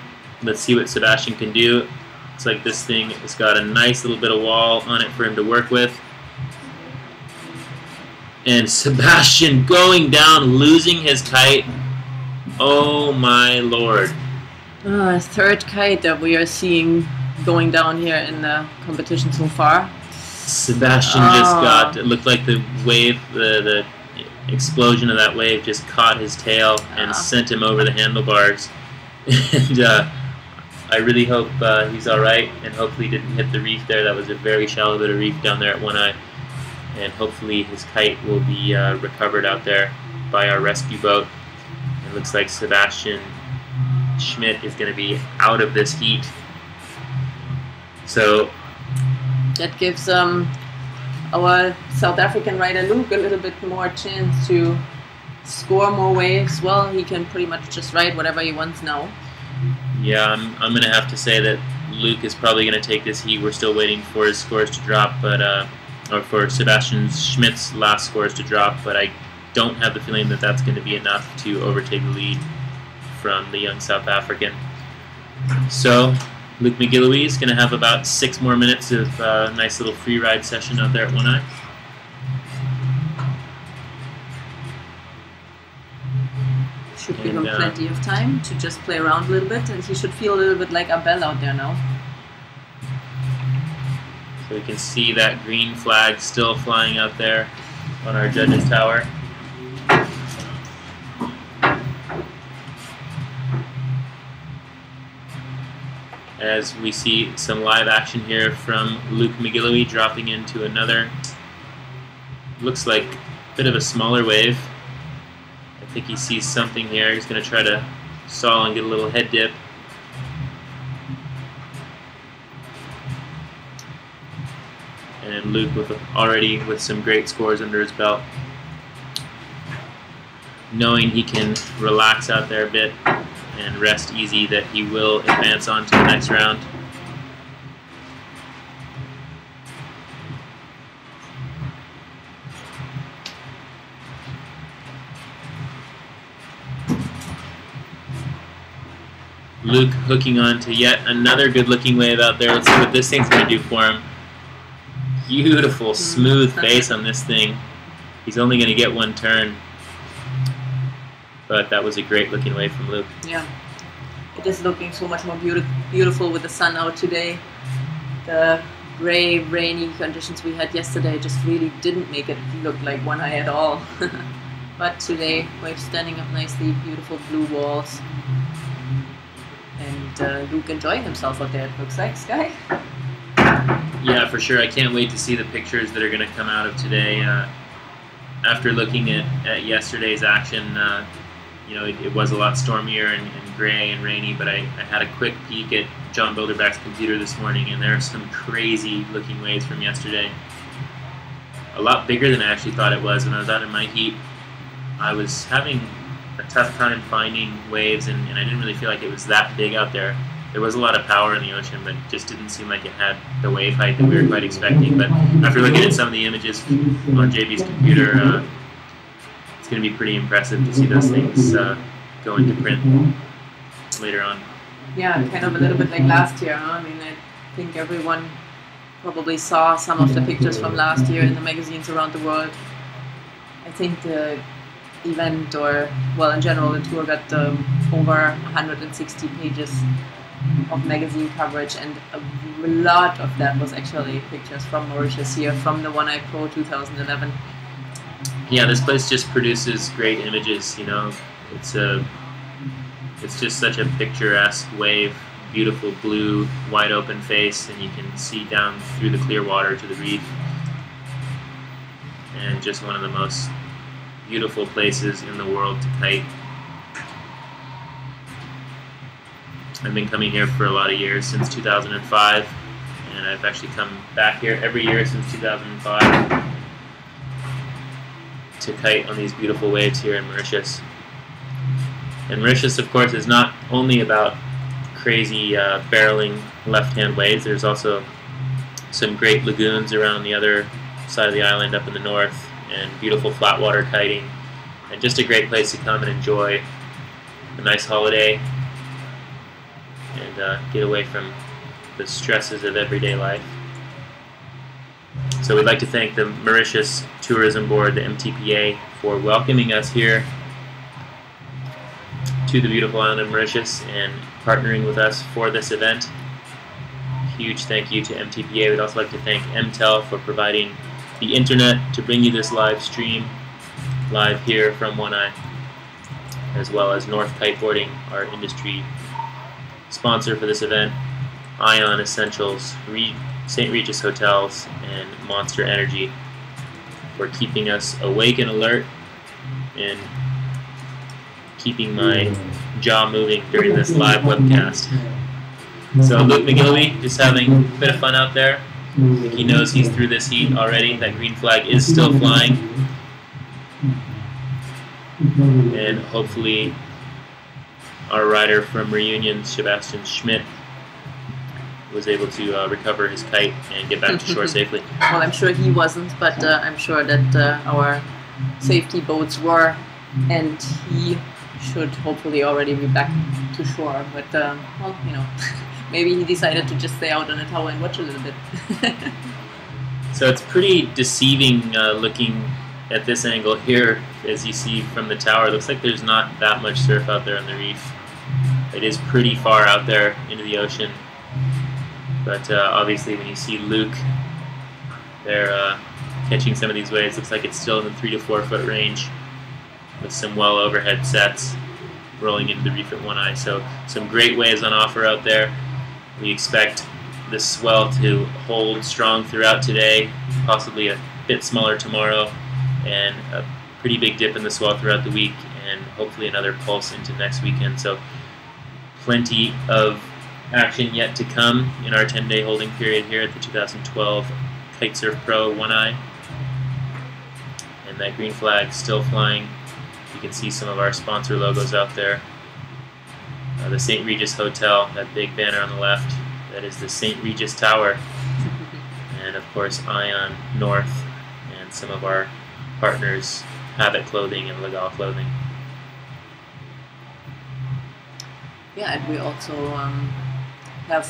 Let's see what Sebastian can do. Looks like this thing has got a nice little bit of wall on it for him to work with. And Sebastian going down, losing his kite. Oh my lord. Third kite that we are seeing going down here in the competition so far. Sebastian just got, it looked like the wave, the explosion of that wave just caught his tail and sent him over the handlebars. And I really hope he's alright, and hopefully didn't hit the reef there. That was a very shallow bit of reef down there at One Eye. And hopefully his kite will be recovered out there by our rescue boat. It looks like Sebastian Schmidt is going to be out of this heat. So that gives our South African rider Luke a little bit more chance to score more waves. Well, he can pretty much just ride whatever he wants now. Yeah, I'm going to have to say that Luke is probably going to take this heat. We're still waiting for his scores to drop, but or for Sebastian Schmidt's last scores to drop, but I don't have the feeling that that's going to be enough to overtake the lead from the young South African. So Luke McGillivray is going to have about 6 more minutes of a nice little free ride session out there at One Eye. Should give him plenty of time to just play around a little bit, and he should feel a little bit like Abel out there now. So we can see that green flag still flying out there on our judges' tower. As we see some live action here from Luke McGillivray dropping into another, looks like a bit of a smaller wave. I think he sees something here. He's going to try to stall and get a little head dip. And Luke already with some great scores under his belt, knowing he can relax out there a bit and rest easy, that he will advance on to the next round. Luke hooking on to yet another good-looking wave out there. Let's see what this thing's going to do for him. Beautiful, smooth face on this thing. He's only going to get one turn. But that was a great-looking wave from Luke. Yeah. It is looking so much more beautiful with the sun out today. The gray, rainy conditions we had yesterday just really didn't make it look like one eye at all. But today, waves standing up nicely, beautiful blue walls. And Luke enjoying himself out there, it looks like. Sky? Yeah, for sure. I can't wait to see the pictures that are going to come out of today. After looking at yesterday's action, you know, it was a lot stormier and gray and rainy, but I had a quick peek at John Bilderback's computer this morning, and there are some crazy looking waves from yesterday. A lot bigger than I actually thought it was. When I was out in my heat, I was having a tough time finding waves, and I didn't really feel like it was that big out there. There was a lot of power in the ocean, but it just didn't seem like it had the wave height that we were quite expecting. But after looking at some of the images on JB's computer, it's going to be pretty impressive to see those things go into print later on. Yeah, kind of a little bit like last year, huh? I mean, I think everyone probably saw some of the pictures from last year in the magazines around the world. I think the event, or, well, in general, the tour got over 160 pages of magazine coverage, and a lot of that was actually pictures from Mauritius here, from the One Eye Pro 2011. Yeah, this place just produces great images, you know. It's just such a picturesque wave, beautiful blue, wide open face, and you can see down through the clear water to the reef. And just one of the most beautiful places in the world to kite. I've been coming here for a lot of years, since 2005, and I've actually come back here every year since 2005 to kite on these beautiful waves here in Mauritius. And Mauritius, of course, is not only about crazy barreling left-hand waves. There's also some great lagoons around the other side of the island up in the north, and beautiful flat water kiting, and just a great place to come and enjoy a nice holiday and get away from the stresses of everyday life. So we'd like to thank the Mauritius Tourism Board, the MTPA, for welcoming us here to the beautiful island of Mauritius and partnering with us for this event. Huge thank you to MTPA. We'd also like to thank MTEL for providing the internet to bring you this live stream live here from One Eye, as well as North Kiteboarding, our industry sponsor for this event, Ion Essentials, St. Regis Hotels, and Monster Energy for keeping us awake and alert and keeping my jaw moving during this live webcast. So Luke McGilvey just having a bit of fun out there. I think he knows he's through this heat already. That green flag is still flying. And hopefully our rider from Reunion, Sebastian Schmidt, was able to recover his kite and get back to shore safely. Well, I'm sure he wasn't, but I'm sure that our safety boats were, and he should hopefully already be back to shore. But, well, you know, maybe he decided to just stay out on the tower and watch a little bit. So it's pretty deceiving looking at this angle here, as you see from the tower. It looks like there's not that much surf out there on the reef. It is pretty far out there into the ocean. But obviously when you see Luke there catching some of these waves, looks like it's still in the 3 to 4 foot range with some well overhead sets rolling into the reef at One Eye. So some great waves on offer out there. We expect the swell to hold strong throughout today, possibly a bit smaller tomorrow, and a pretty big dip in the swell throughout the week, and hopefully another pulse into next weekend. So plenty of action yet to come in our 10-day holding period here at the 2012 Kite Surf Pro One Eye. And that green flag still flying. You can see some of our sponsor logos out there. The St. Regis Hotel, that big banner on the left, that is the St. Regis Tower. And of course Ion North and some of our partners, Habit Clothing and Legal Clothing. yeah, and we also have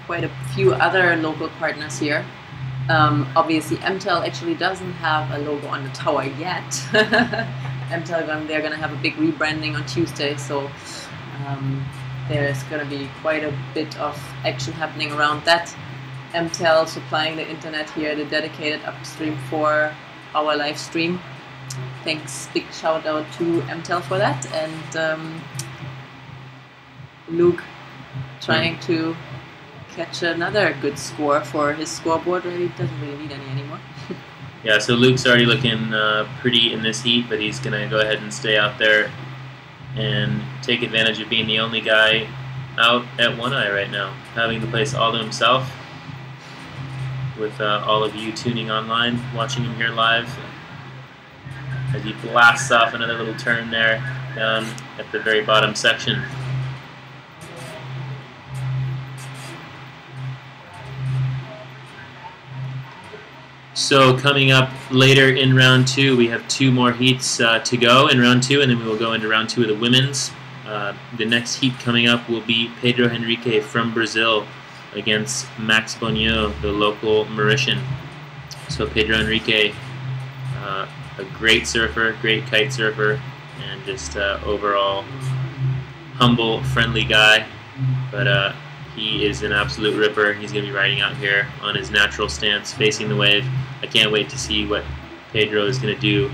quite a few other local partners here. Obviously, MTEL actually doesn't have a logo on the tower yet. MTEL, they're going to have a big rebranding on Tuesday, so there's going to be quite a bit of action happening around that. MTEL supplying the internet here, the dedicated upstream for our live stream. Thanks, big shout out to MTEL for that, and Luke trying to catch another good score for his scoreboard. He doesn't really need any anymore. Yeah, so Luke's already looking pretty in this heat, but he's going to go ahead and stay out there and take advantage of being the only guy out at One Eye right now, having the place all to himself, with all of you tuning online, watching him here live, as he blasts off another little turn there down at the very bottom section. So coming up later in round 2, we have 2 more heats to go in round 2, and then we will go into round 2 of the women's. The next heat coming up will be Pedro Henrique from Brazil against Max Bonneau, the local Mauritian. So Pedro Henrique, a great surfer, great kite surfer, and just overall humble, friendly guy. But he is an absolute ripper. He's going to be riding out here on his natural stance, facing the wave. I can't wait to see what Pedro is going to do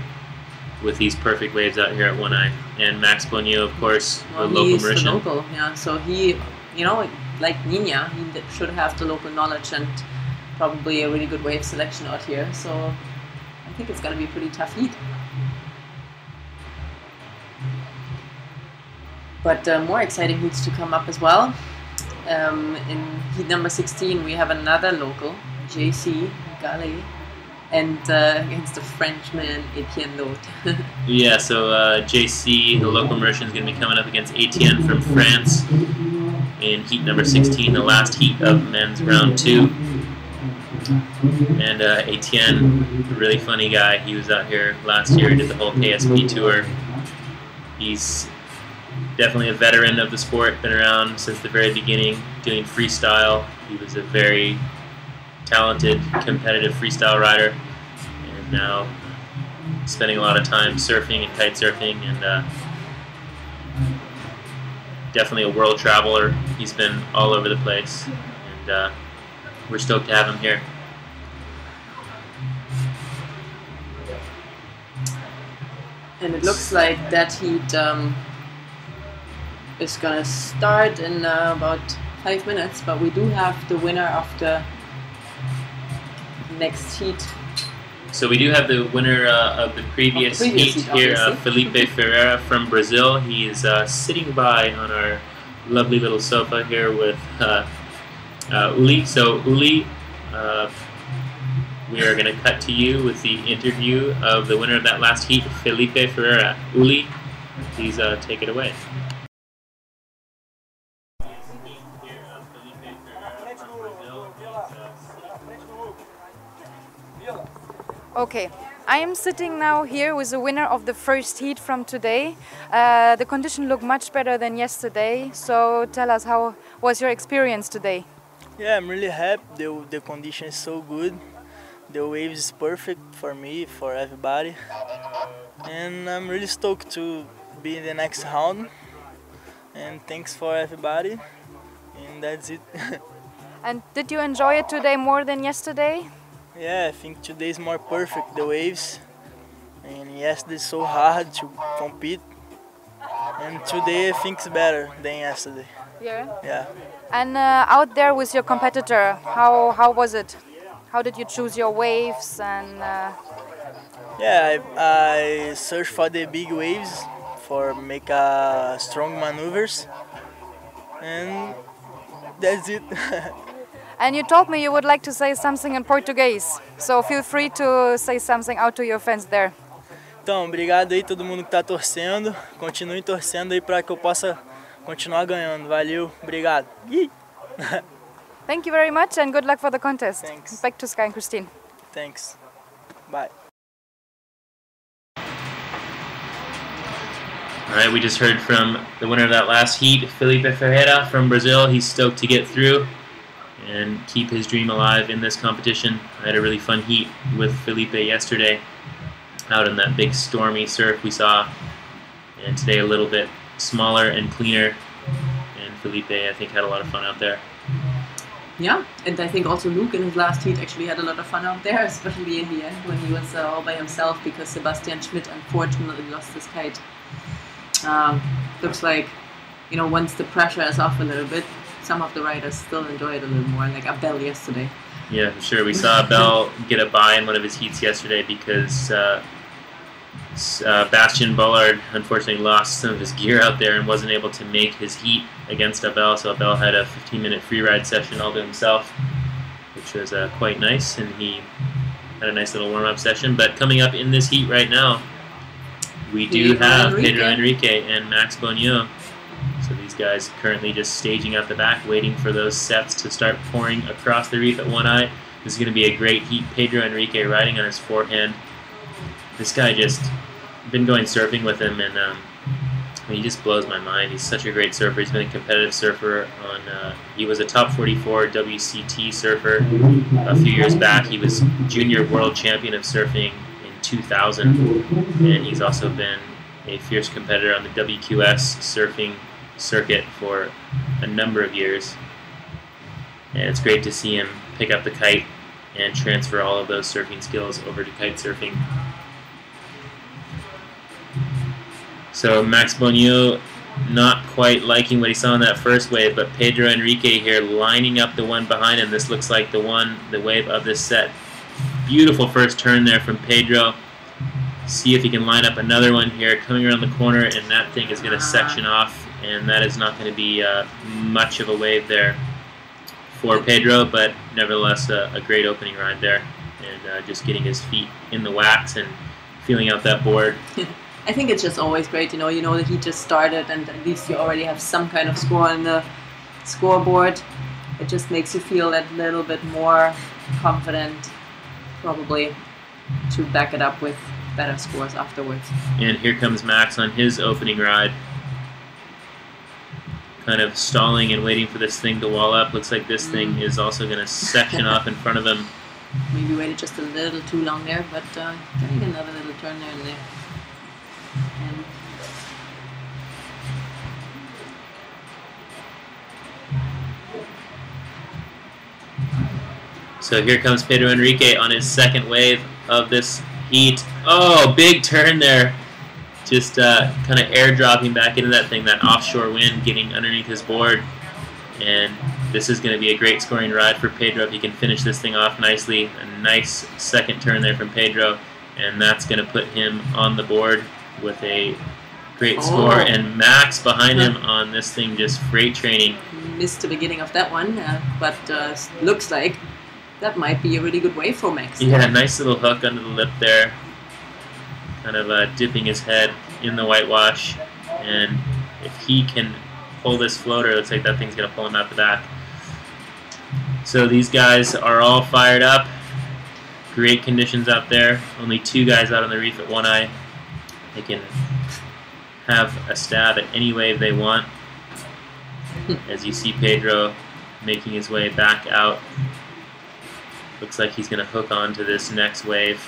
with these perfect waves out here at One Eye. And Max Bonneau, of course, well, the local he's Mauritian. the local, yeah. So he, you know, like Nina, he should have the local knowledge and probably a really good wave selection out here. So I think it's going to be a pretty tough heat. But more exciting heats to come up as well. In heat number 16, we have another local, JC Gallet, and against the Frenchman Etienne Loth. Yeah, so JC, the local Mauritian, is going to be coming up against Etienne from France in heat number 16, the last heat of men's round 2. And Etienne, a really funny guy. He was out here last year, did the whole KSP tour. He's definitely a veteran of the sport, been around since the very beginning, doing freestyle. He was a very talented, competitive freestyle rider, and now spending a lot of time surfing and kite surfing, and definitely a world traveler. He's been all over the place, and we're stoked to have him here. And it looks like that heat is gonna start in about 5 minutes, but we do have the winner of the next heat. So we do have the winner of the previous heat here, Felipe Ferreira from Brazil. He is sitting by on our lovely little sofa here with Uli. So Uli, we are going to cut to you with the interview of the winner of that last heat, Felipe Ferreira. Uli, please take it away. Okay, I am sitting now here with the winner of the first heat from today. The condition looked much better than yesterday, so tell us, how was your experience today? Yeah, I'm really happy. The condition is so good. The wave is perfect for me, for everybody. And I'm really stoked to be in the next round. And thanks for everybody. And that's it. And did you enjoy it today more than yesterday? Yeah, I think today is more perfect, the waves. And yesterday is so hard to compete. And today I think it's better than yesterday. Yeah? Yeah. And out there with your competitor, how was it? How did you choose your waves? And Yeah, I search for the big waves for make strong maneuvers. And that's it. And you told me you would like to say something in Portuguese, so feel free to say something out to your fans there. Então, obrigado aí todo mundo que tá torcendo. Continue torcendo aí para que eu possa continuar ganhando. Valeu, obrigado. Thank you very much and good luck for the contest. Thanks. Back to Sky and Christine. Thanks. Bye. All right, we just heard from the winner of that last heat, Felipe Ferreira from Brazil. He's stoked to get through and keep his dream alive in this competition. I had a really fun heat with Felipe yesterday out in that big stormy surf we saw, and today a little bit smaller and cleaner, and Felipe, I think, had a lot of fun out there. Yeah, and I think also Luke in his last heat actually had a lot of fun out there, especially in the end when he was all by himself because Sebastian Schmidt unfortunately lost his kite. Looks like, you know, once the pressure is off a little bit, some of the riders still enjoy it a little more, like Abel yesterday. Yeah, for sure. We saw Abel get a bye in one of his heats yesterday because Bastien Bullard unfortunately lost some of his gear out there and wasn't able to make his heat against Abel, so Abel had a 15-minute free ride session all to himself, which was quite nice, and he had a nice little warm-up session. But coming up in this heat right now, we do have Pedro Enrique and Max Bonneau. So these guys currently just staging out the back, waiting for those sets to start pouring across the reef at One Eye. This is going to be a great heat. Pedro Enrique riding on his forehand. This guy just, been going surfing with him, and he just blows my mind. He's such a great surfer. He's been a competitive surfer. He was a top 44 WCT surfer a few years back. He was junior world champion of surfing in 2000, and he's also been a fierce competitor on the WQS surfing circuit for a number of years. And it's great to see him pick up the kite and transfer all of those surfing skills over to kite surfing. So Max Bonneau not quite liking what he saw in that first wave, but Pedro Enrique here lining up the one behind him. This looks like the wave of this set. Beautiful first turn there from Pedro. See if he can line up another one here, coming around the corner, and that thing is going to section off, and that is not going to be much of a wave there for Pedro, but nevertheless a great opening ride there, and just getting his feet in the wax and feeling out that board. I think it's just always great, you know that he just started, and at least you already have some kind of score on the scoreboard. It just makes you feel that little bit more confident, probably, to back it up with better scores afterwards. And here comes Max on his opening ride, kind of stalling and waiting for this thing to wall up. Looks like this thing is also going to section off in front of him. Maybe waited just a little too long there, but getting another little turn there and there. And so here comes Pedro Enrique on his second wave of this heat. Oh, big turn there. Just kind of airdropping back into that thing, that offshore wind getting underneath his board. And this is going to be a great scoring ride for Pedro if he can finish this thing off nicely. A nice second turn there from Pedro, and that's going to put him on the board with a great score. And Max behind him on this thing, just freight training. Missed the beginning of that one, but looks like that might be a really good wave for Max. Yeah, nice little hook under the lip there. Kind of dipping his head in the whitewash. And if he can pull this floater, it looks like that thing's going to pull him out the back. So these guys are all fired up. Great conditions out there. Only 2 guys out on the reef at One Eye. They can have a stab at any wave they want. As you see Pedro making his way back out. Looks like he's going to hook onto this next wave.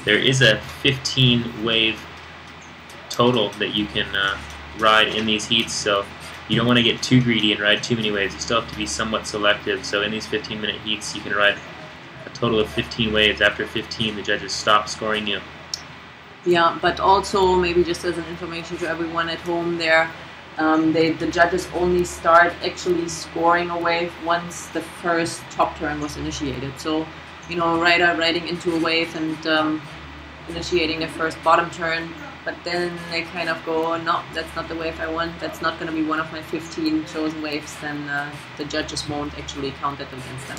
There is a 15 wave total that you can ride in these heats, so you don't want to get too greedy and ride too many waves. You still have to be somewhat selective. So in these 15-minute heats, you can ride a total of 15 waves. After 15, the judges stop scoring you. Yeah, but also maybe just as an information to everyone at home there, the judges only start actually scoring a wave once the first top turn was initiated. So, you know, a rider riding into a wave and initiating the first bottom turn, but then they kind of go, no, that's not the wave I want, that's not going to be one of my 15 chosen waves, then the judges won't actually count that against them.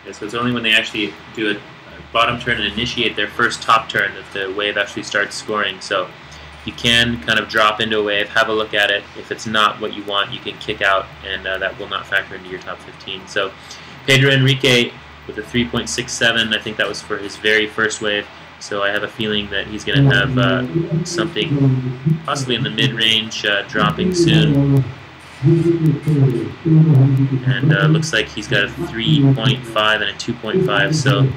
Yeah, so it's only when they actually do a bottom turn and initiate their first top turn that the wave actually starts scoring. So you can kind of drop into a wave, have a look at it. If it's not what you want, you can kick out, and that will not factor into your top 15. So Pedro Enrique with a 3.67, I think that was for his very first wave, So I have a feeling that he's going to have something possibly in the mid-range dropping soon. And looks like he's got a 3.5 and a 2.5. So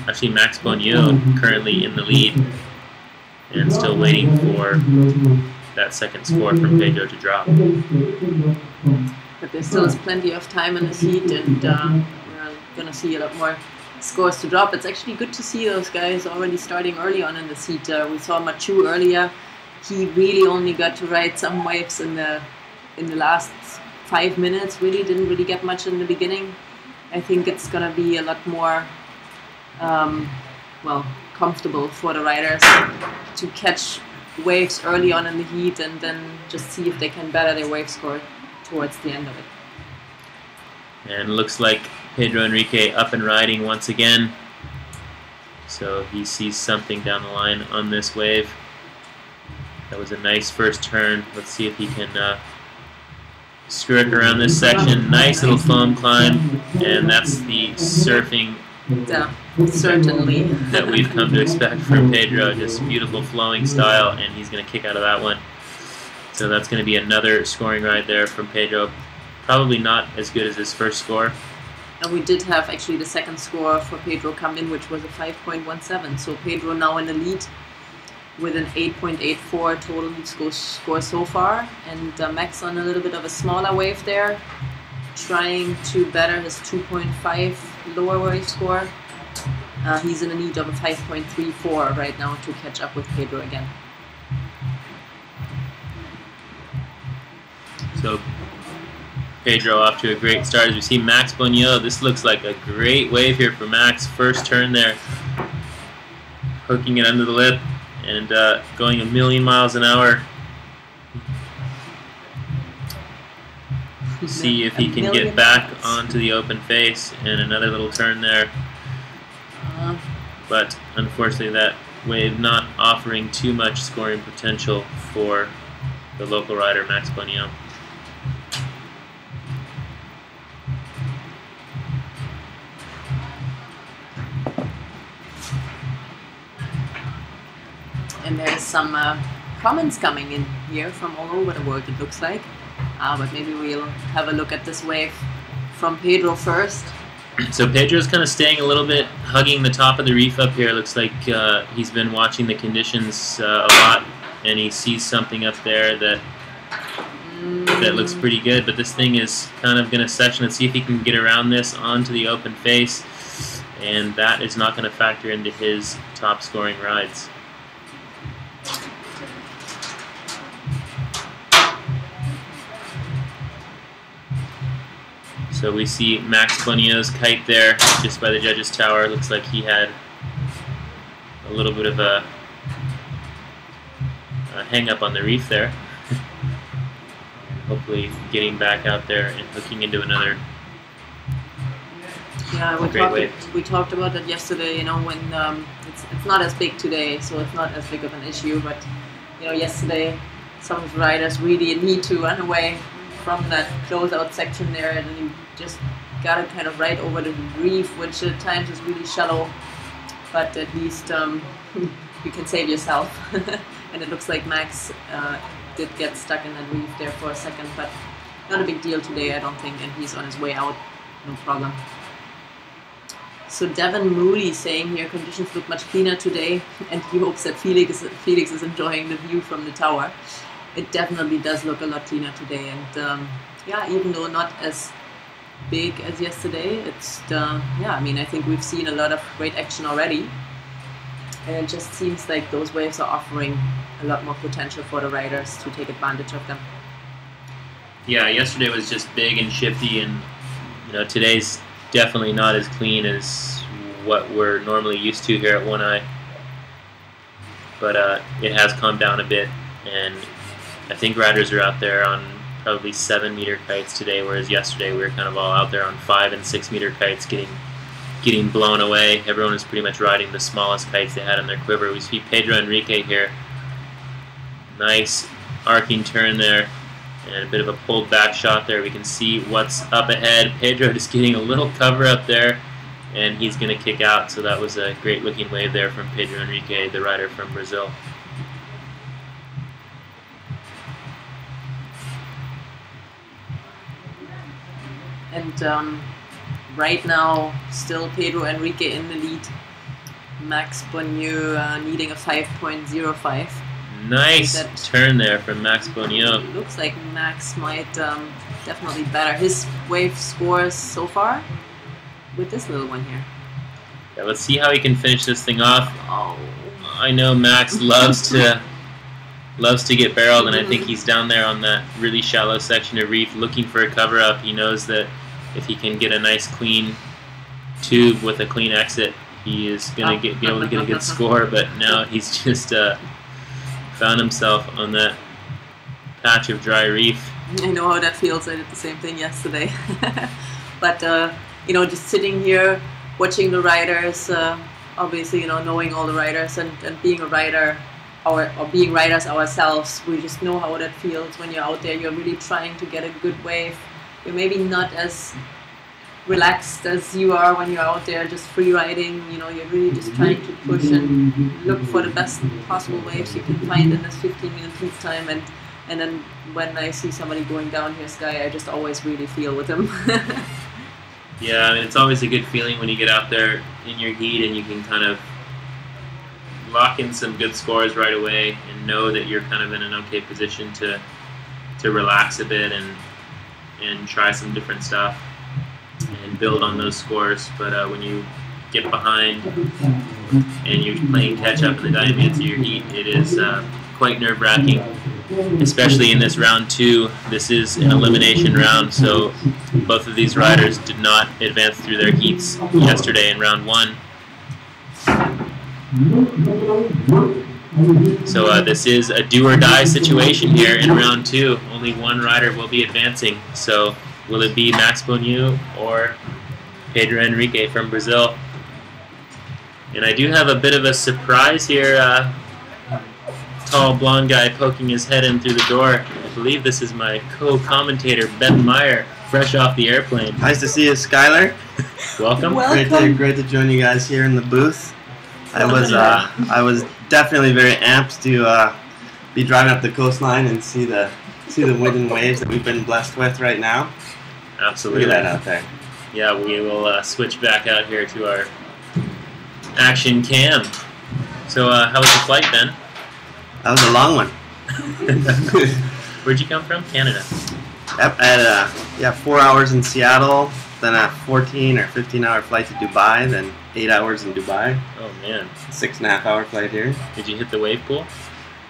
actually Max Bonneau currently in the lead and still waiting for that second score from Pedro to drop. But there still is plenty of time in this heat, and we're going to see a lot more scores to drop. It's actually good to see those guys already starting early on in this heat. We saw Machu earlier. He really only got to ride some waves in the last 5 minutes. Really didn't really get much in the beginning. I think it's going to be a lot more well, comfortable for the riders to catch waves early on in the heat and then just see if they can better their wave score towards the end of it. And looks like Pedro Henrique up and riding once again. So he sees something down the line on this wave. That was a nice first turn. Let's see if he can skirt around this section. Nice little foam climb, and that's the surfing certainly that we've come to expect from Pedro. Just beautiful flowing style, and he's going to kick out of that one. So that's going to be another scoring ride there from Pedro. Probably not as good as his first score. And we did have actually the second score for Pedro come in, which was a 5.17. So Pedro now in the lead with an 8.84 total score so far. And Max on a little bit of a smaller wave there, trying to better his 2.5 lower wave score. He's in the need of a 5.34 right now to catch up with Pedro again. So Pedro off to a great start. As we see Max Bonneau, this looks like a great wave here for Max. First turn there, hooking it under the lip and going a million miles an hour. See if he can get back onto the open face, and another little turn there. But unfortunately that wave not offering too much scoring potential for the local rider Max Bonneau. And there's some comments coming in here from all over the world, it looks like. But maybe we'll have a look at this wave from Pedro first. So Pedro's kind of staying a little bit, hugging the top of the reef up here. Looks like he's been watching the conditions a lot, and he sees something up there that looks pretty good. But this thing is kind of going to section. Let's see if he can get around this onto the open face, and that is not going to factor into his top scoring rides. So we see Max Bonneau's kite there, just by the judges' tower. Looks like he had a little bit of a hang up on the reef there. Hopefully getting back out there and hooking into another great wave. We talked about that yesterday, you know, when it's not as big today, so it's not as big of an issue, but you know, yesterday some of the riders really need to run away from that closeout section there, and then you just got it kind of right over the reef, which at times is really shallow, but at least you can save yourself. And it looks like Max did get stuck in that reef there for a second, but not a big deal today, I don't think, and he's on his way out, no problem. So Devin Moody saying here, conditions look much cleaner today, and he hopes that Felix is enjoying the view from the tower. It definitely does look a lot cleaner today, and yeah, even though not as big as yesterday, it's yeah, I mean, I think we've seen a lot of great action already, and it just seems like those waves are offering a lot more potential for the riders to take advantage of them. Yeah, yesterday was just big and shifty, and you know, today's definitely not as clean as what we're normally used to here at One Eye, but it has calmed down a bit, and I think riders are out there on probably 7-meter kites today, whereas yesterday we were kind of all out there on 5- and 6-meter kites getting blown away. Everyone was pretty much riding the smallest kites they had in their quiver. We see Pedro Henrique here. Nice arcing turn there, and a bit of a pulled back shot there. We can see what's up ahead. Pedro just getting a little cover up there, and he's going to kick out. So that was a great looking wave there from Pedro Henrique, the rider from Brazil. And right now, still Pedro Henrique in the lead. Max Bonnieu needing a 5.05. Nice turn there from Max Bonnieu. Looks like Max might definitely better his wave scores so far with this little one here. Yeah, let's see how he can finish this thing off. Oh. I know Max loves to get barreled, and I think he's down there on that really shallow section of reef looking for a cover up. He knows that if he can get a nice clean tube with a clean exit, he is going to be able to get a good score. But now he's just found himself on that patch of dry reef. I know how that feels. I did the same thing yesterday. But you know, just sitting here watching the riders, obviously, you know, knowing all the riders and being a rider or being riders ourselves, we just know how that feels when you're out there. You're really trying to get a good wave. You're maybe not as relaxed as you are when you're out there just free riding. You know, you're really just trying to push and look for the best possible waves you can find in this 15-minute peak time. And then when I see somebody going down here, Sky, I just always really feel with them. Yeah, I mean, it's always a good feeling when you get out there in your heat and you can kind of lock in some good scores right away and know that you're kind of in an okay position to relax a bit and try some different stuff and build on those scores. But when you get behind and you're playing catch up in the dying minutes of your heat, it is quite nerve-wracking, especially in this round 2. This is an elimination round, so both of these riders did not advance through their heats yesterday in round 1. So this is a do-or-die situation here in round 2. Only one rider will be advancing. So will it be Max Bonnieu or Pedro Henrique from Brazil? And I do have a bit of a surprise here. Tall blonde guy poking his head in through the door. I believe this is my co-commentator Ben Meyer, fresh off the airplane. Nice to see you, Skylar. Welcome. Great to join you guys here in the booth. I was definitely very amped to be driving up the coastline and see the wind and waves that we've been blessed with right now. Absolutely. Look at that out there. Yeah, we will switch back out here to our action cam. So how was the flight, Ben? That was a long one. Where'd you come from? Canada. Yep, I had 4 hours in Seattle, then a 14 or 15-hour flight to Dubai, then 8 hours in Dubai. Oh man. 6.5-hour flight here. Did you hit the wave pool?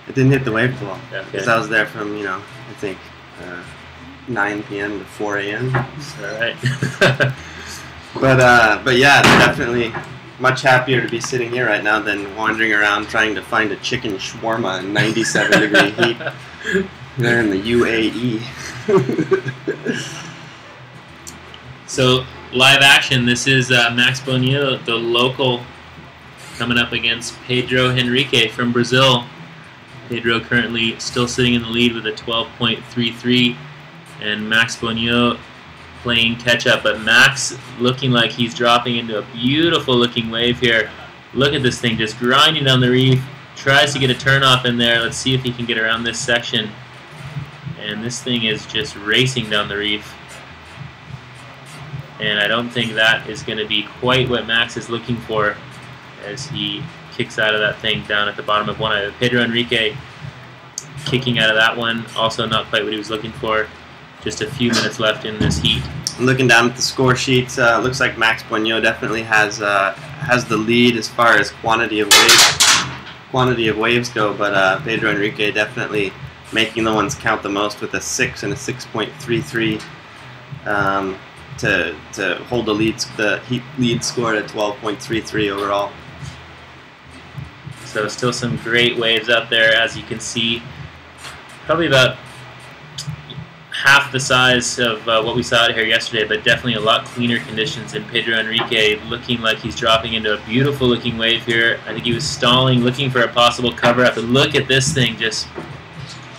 I didn't hit the wave pool Okay. because I was there from, I think 9 p.m. to 4 a.m. All right. But yeah, definitely much happier to be sitting here right now than wandering around trying to find a chicken shawarma in 97-degree heat there in the UAE. So, live action. This is Max Bonnieu, the local, coming up against Pedro Henrique from Brazil. Pedro currently still sitting in the lead with a 12.33, and Max Bonnieu playing catch-up, but Max looking like he's dropping into a beautiful-looking wave here. Look at this thing just grinding down the reef. Tries to get a turn-off in there. Let's see if he can get around this section. And this thing is just racing down the reef. And I don't think that is going to be quite what Max is looking for as he kicks out of that thing down at the bottom of one eye. Pedro Henrique kicking out of that one, also not quite what he was looking for. Just a few minutes left in this heat. Looking down at the score sheets, looks like Max Bonnieu definitely has the lead as far as quantity of waves go, but Pedro Henrique definitely making the ones count the most with a 6 and a 6.33 to hold the heat lead score at 12.33 overall. So still some great waves up there, as you can see. Probably about half the size of what we saw out here yesterday, but definitely a lot cleaner conditions. And Pedro Henrique looking like he's dropping into a beautiful looking wave here. I think he was stalling, looking for a possible cover up, and look at this thing just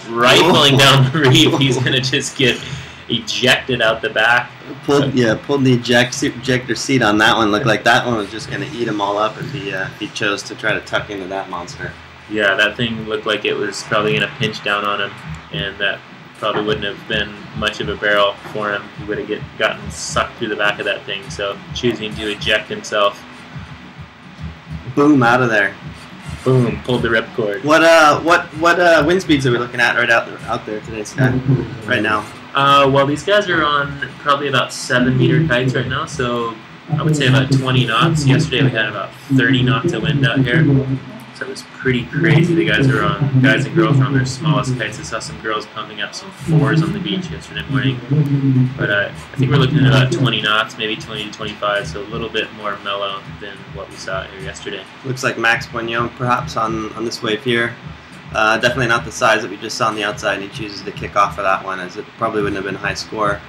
rifling down the reef. He's going to just get ejected out the back. Pulled the ejector seat on that one. Looked like that one was just going to eat him all up if he chose to try to tuck into that monster. Yeah, that thing looked like it was probably going to pinch down on him, and that probably wouldn't have been much of a barrel for him. He would have gotten sucked through the back of that thing. So choosing to eject himself. Boom, out of there. Boom, pulled the ripcord. What wind speeds are we looking at right out there today, Sky? Right now. Well, these guys are on probably about 7-meter kites right now, so I would say about 20 knots. Yesterday we had about 30 knots of wind out here, so it was pretty crazy. The guys and girls were on their smallest kites. I saw some girls pumping up some 4s on the beach yesterday morning, but I think we're looking at about 20 knots, maybe 20 to 25, so a little bit more mellow than what we saw here yesterday. Looks like Max Poignot perhaps on this wave here. Definitely not the size that we just saw on the outside, and he chooses to kick off for that one, as it probably wouldn't have been a high score.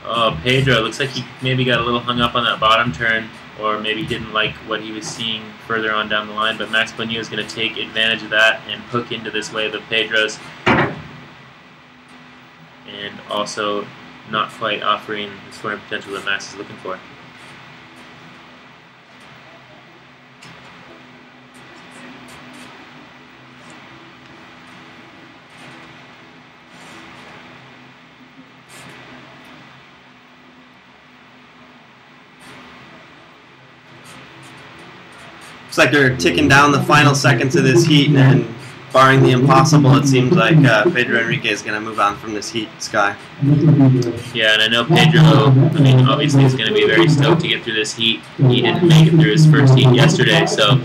Oh, Pedro, looks like he maybe got a little hung up on that bottom turn, or maybe didn't like what he was seeing further on down the line, but Max Poignot is going to take advantage of that and hook into this wave of Pedro's, and also not quite offering the scoring potential that Max is looking for. Looks like they're ticking down the final seconds of this heat, and barring the impossible, it seems like Pedro Enrique is going to move on from this heat, Sky. Yeah, and I know Pedro, I mean, obviously is going to be very stoked to get through this heat. He didn't make it through his first heat yesterday, so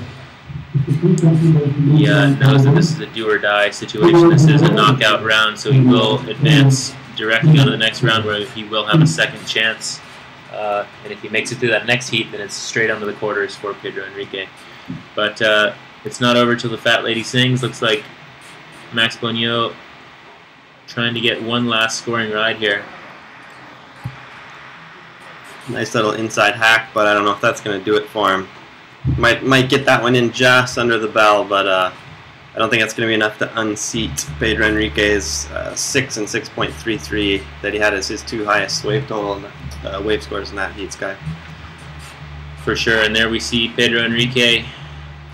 he knows that this is a do-or-die situation. This is a knockout round, so he will advance directly on to the next round where he will have a second chance. And if he makes it through that next heat, then it's straight onto the quarters for Pedro Enrique. But it's not over till the fat lady sings. Looks like Max Poignot trying to get one last scoring ride here. Nice little inside hack, but I don't know if that's going to do it for him. Might get that one in just under the bell, but I don't think that's going to be enough to unseat Pedro Enrique's 6 and 6.33 that he had as his 2 highest wave total wave scores in that heat, Sky. For sure, and there we see Pedro Enrique,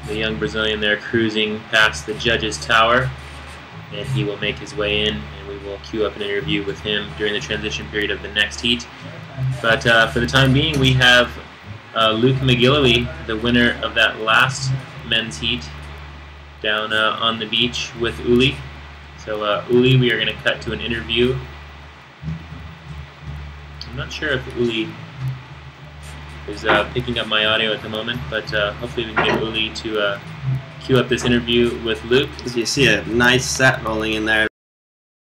the young Brazilian there, cruising past the judges' tower, and he will make his way in, and we will queue up an interview with him during the transition period of the next heat. But for the time being, we have Luke McGillivray, the winner of that last men's heat, down on the beach with Uli. So Uli, we are going to cut to an interview. I'm not sure if Uli is picking up my audio at the moment, but hopefully we can get Uli to queue up this interview with Luke. You see a nice set rolling in there.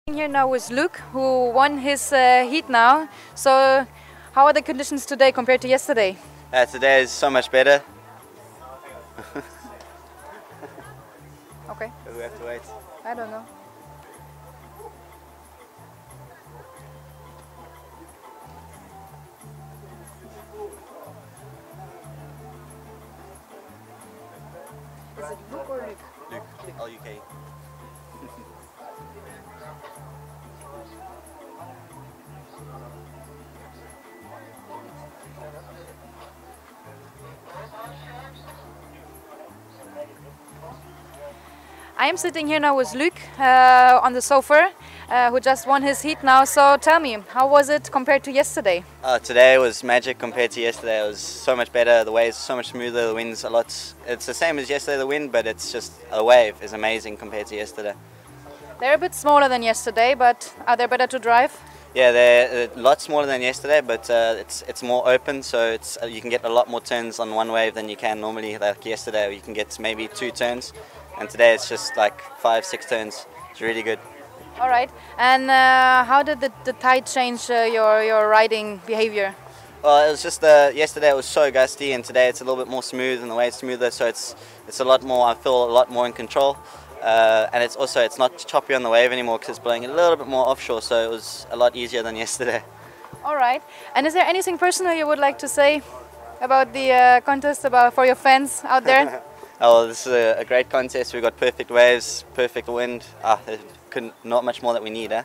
Here now is Luke, who won his heat now. So how are the conditions today compared to yesterday? Today is so much better. Okay. We have to wait. I don't know. Is it Luke or Luke? Luke, L-U-K. I am sitting here now with Luc on the sofa, who just won his heat now. So tell me, how was it compared to yesterday? Today was magic compared to yesterday. It was so much better. The waves so much smoother. The wind's a lot. It's the same as yesterday, the wind, but it's just a wave is amazing compared to yesterday. They're a bit smaller than yesterday, but are they better to drive? Yeah, they're a lot smaller than yesterday, but it's more open, so you can get a lot more turns on one wave than you can normally. Like yesterday, you can get maybe 2 turns. And today it's just like 5-6 turns. It's really good. All right. And how did the tide change your riding behavior? Well, it was just yesterday it was so gusty, and today it's a little bit more smooth and the wave's smoother, so it's a lot more. I feel a lot more in control, and it's not choppy on the wave anymore because it's blowing a little bit more offshore, so it was a lot easier than yesterday. All right. And is there anything personal you would like to say about the contest, for your fans out there? Oh, this is a great contest. We've got perfect waves, perfect wind. Not much more that we need, eh?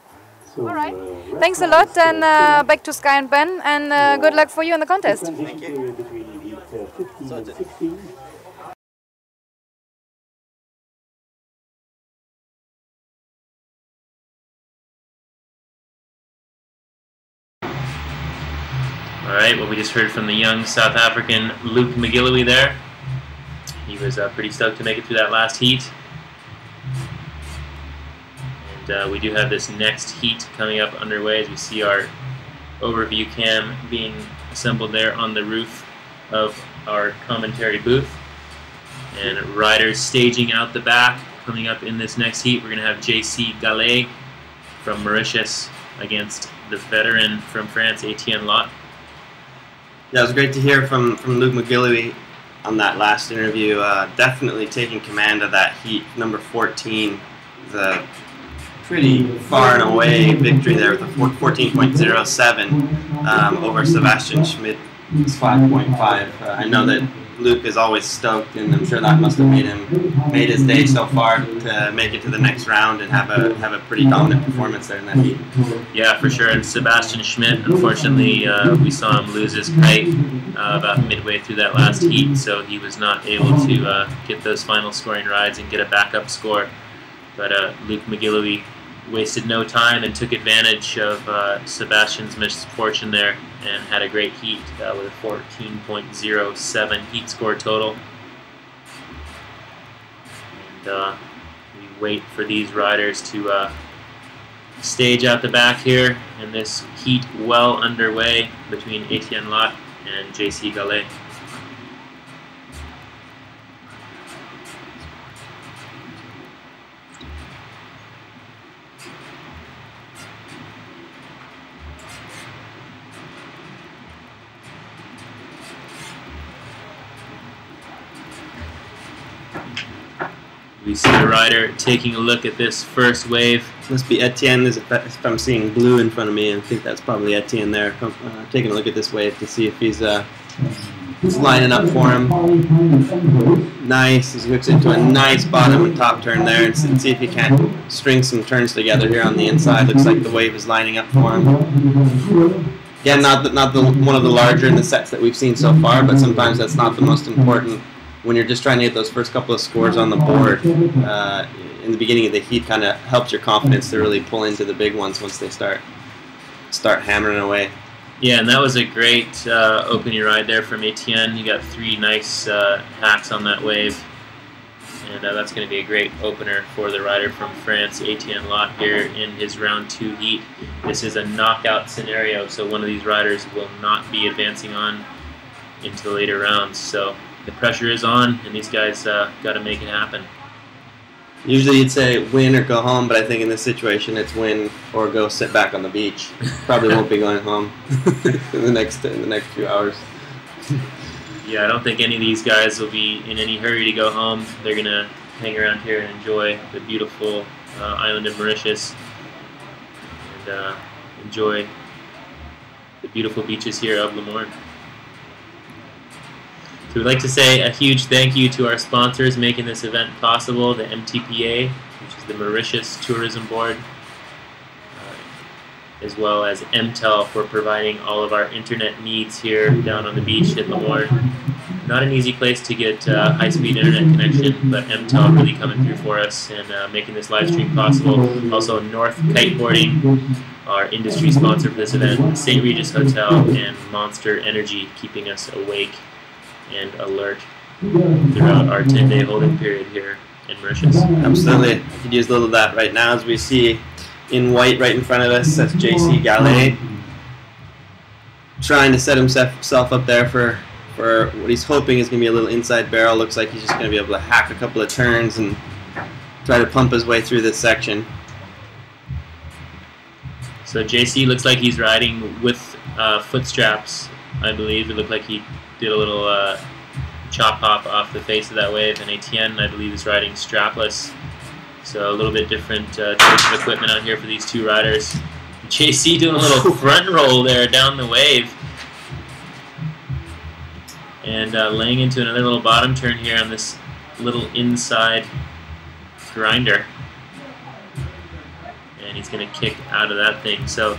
So, All right. Thanks a lot, and back to Sky and Ben, and good luck for you in the contest. Thank you. Between heat 15 and 16. Alright, well, we just heard from the young South African Luke McGillivray there. He was pretty stoked to make it through that last heat. And we do have this next heat coming up underway as we see our overview cam being assembled there on the roof of our commentary booth. And riders staging out the back. Coming up in this next heat, we're going to have JC Gallet from Mauritius against the veteran from France, Etienne Lot. Yeah, it was great to hear from Luke McGillivray on that last interview. Definitely taking command of that heat. Number 14, the pretty far and away victory there with a 14.07 over Sebastian Schmidt's 5.5. I know that Luke is always stoked, and I'm sure that must have made his day so far to make it to the next round and have a pretty dominant performance there in that heat. Yeah, for sure. And Sebastian Schmidt, unfortunately, we saw him lose his kite about midway through that last heat, so he was not able to get those final scoring rides and get a backup score. But Luke McGillivray wasted no time and took advantage of Sebastian's misfortune there and had a great heat with a 14.07 heat score total. And we wait for these riders to stage out the back here, and this heat well underway between Etienne Lot and JC Gallet. We see the rider taking a look at this first wave. Must be Etienne, if I'm seeing blue in front of me. I think that's probably Etienne there. Taking a look at this wave to see if he's lining up for him. Nice, he hooks into a nice bottom and top turn there, and see if he can't string some turns together here on the inside. Looks like the wave is lining up for him. Again, not one of the larger in the sets that we've seen so far, but sometimes that's not the most important. When you're just trying to get those first couple of scores on the board in the beginning of the heat, kind of helps your confidence to really pull into the big ones once they start hammering away. Yeah, and that was a great opening ride there from Etienne. You got 3 nice hacks on that wave, and that's going to be a great opener for the rider from France, Etienne Lot, here in his round 2 heat. This is a knockout scenario, so one of these riders will not be advancing on into the later rounds. So the pressure is on, and these guys got to make it happen. Usually you'd say win or go home, but I think in this situation it's win or go sit back on the beach. Probably won't be going home in the next few hours. Yeah, I don't think any of these guys will be in any hurry to go home. They're going to hang around here and enjoy the beautiful island of Mauritius and enjoy the beautiful beaches here of Lemoine. So we'd like to say a huge thank you to our sponsors making this event possible, the MTPA, which is the Mauritius Tourism Board, as well as MTEL for providing all of our internet needs here down on the beach at Lemoine. Not an easy place to get high-speed internet connection, but MTEL really coming through for us and making this live stream possible. Also North Kiteboarding, our industry sponsor for this event, St. Regis Hotel, and Monster Energy keeping us awake and alert throughout our 10-day holding period here in Mauritius. Absolutely. I could use a little of that right now as we see in white right in front of us. That's JC Gallet trying to set himself up there for what he's hoping is going to be a little inside barrel. Looks like he's just going to be able to hack a couple of turns and try to pump his way through this section. So JC looks like he's riding with foot straps, I believe. It looked like he did a little chop hop off the face of that wave, and Etienne, I believe, is riding strapless. So a little bit different choice of equipment out here for these two riders. JC doing a little front roll there down the wave, and laying into another little bottom turn here on this little inside grinder. and he's going to kick out of that thing. So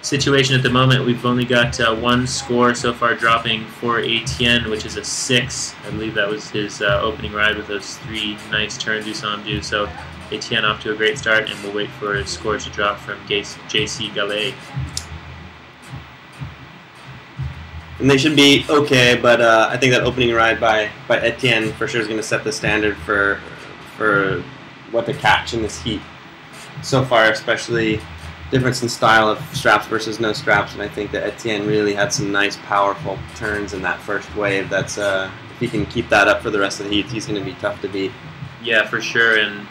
situation at the moment, we've only got one score so far dropping for Etienne, which is a 6. I believe that was his opening ride with those 3 nice turns we saw him do. So Etienne off to a great start, and we'll wait for his score to drop from JC Gallet. And they should be okay, but I think that opening ride by Etienne for sure is going to set the standard for what to catch in this heat so far, especially difference in style of straps versus no straps. And I think that Etienne really had some nice, powerful turns in that first wave. That's if he can keep that up for the rest of the heats, he's going to be tough to beat. Yeah, for sure. And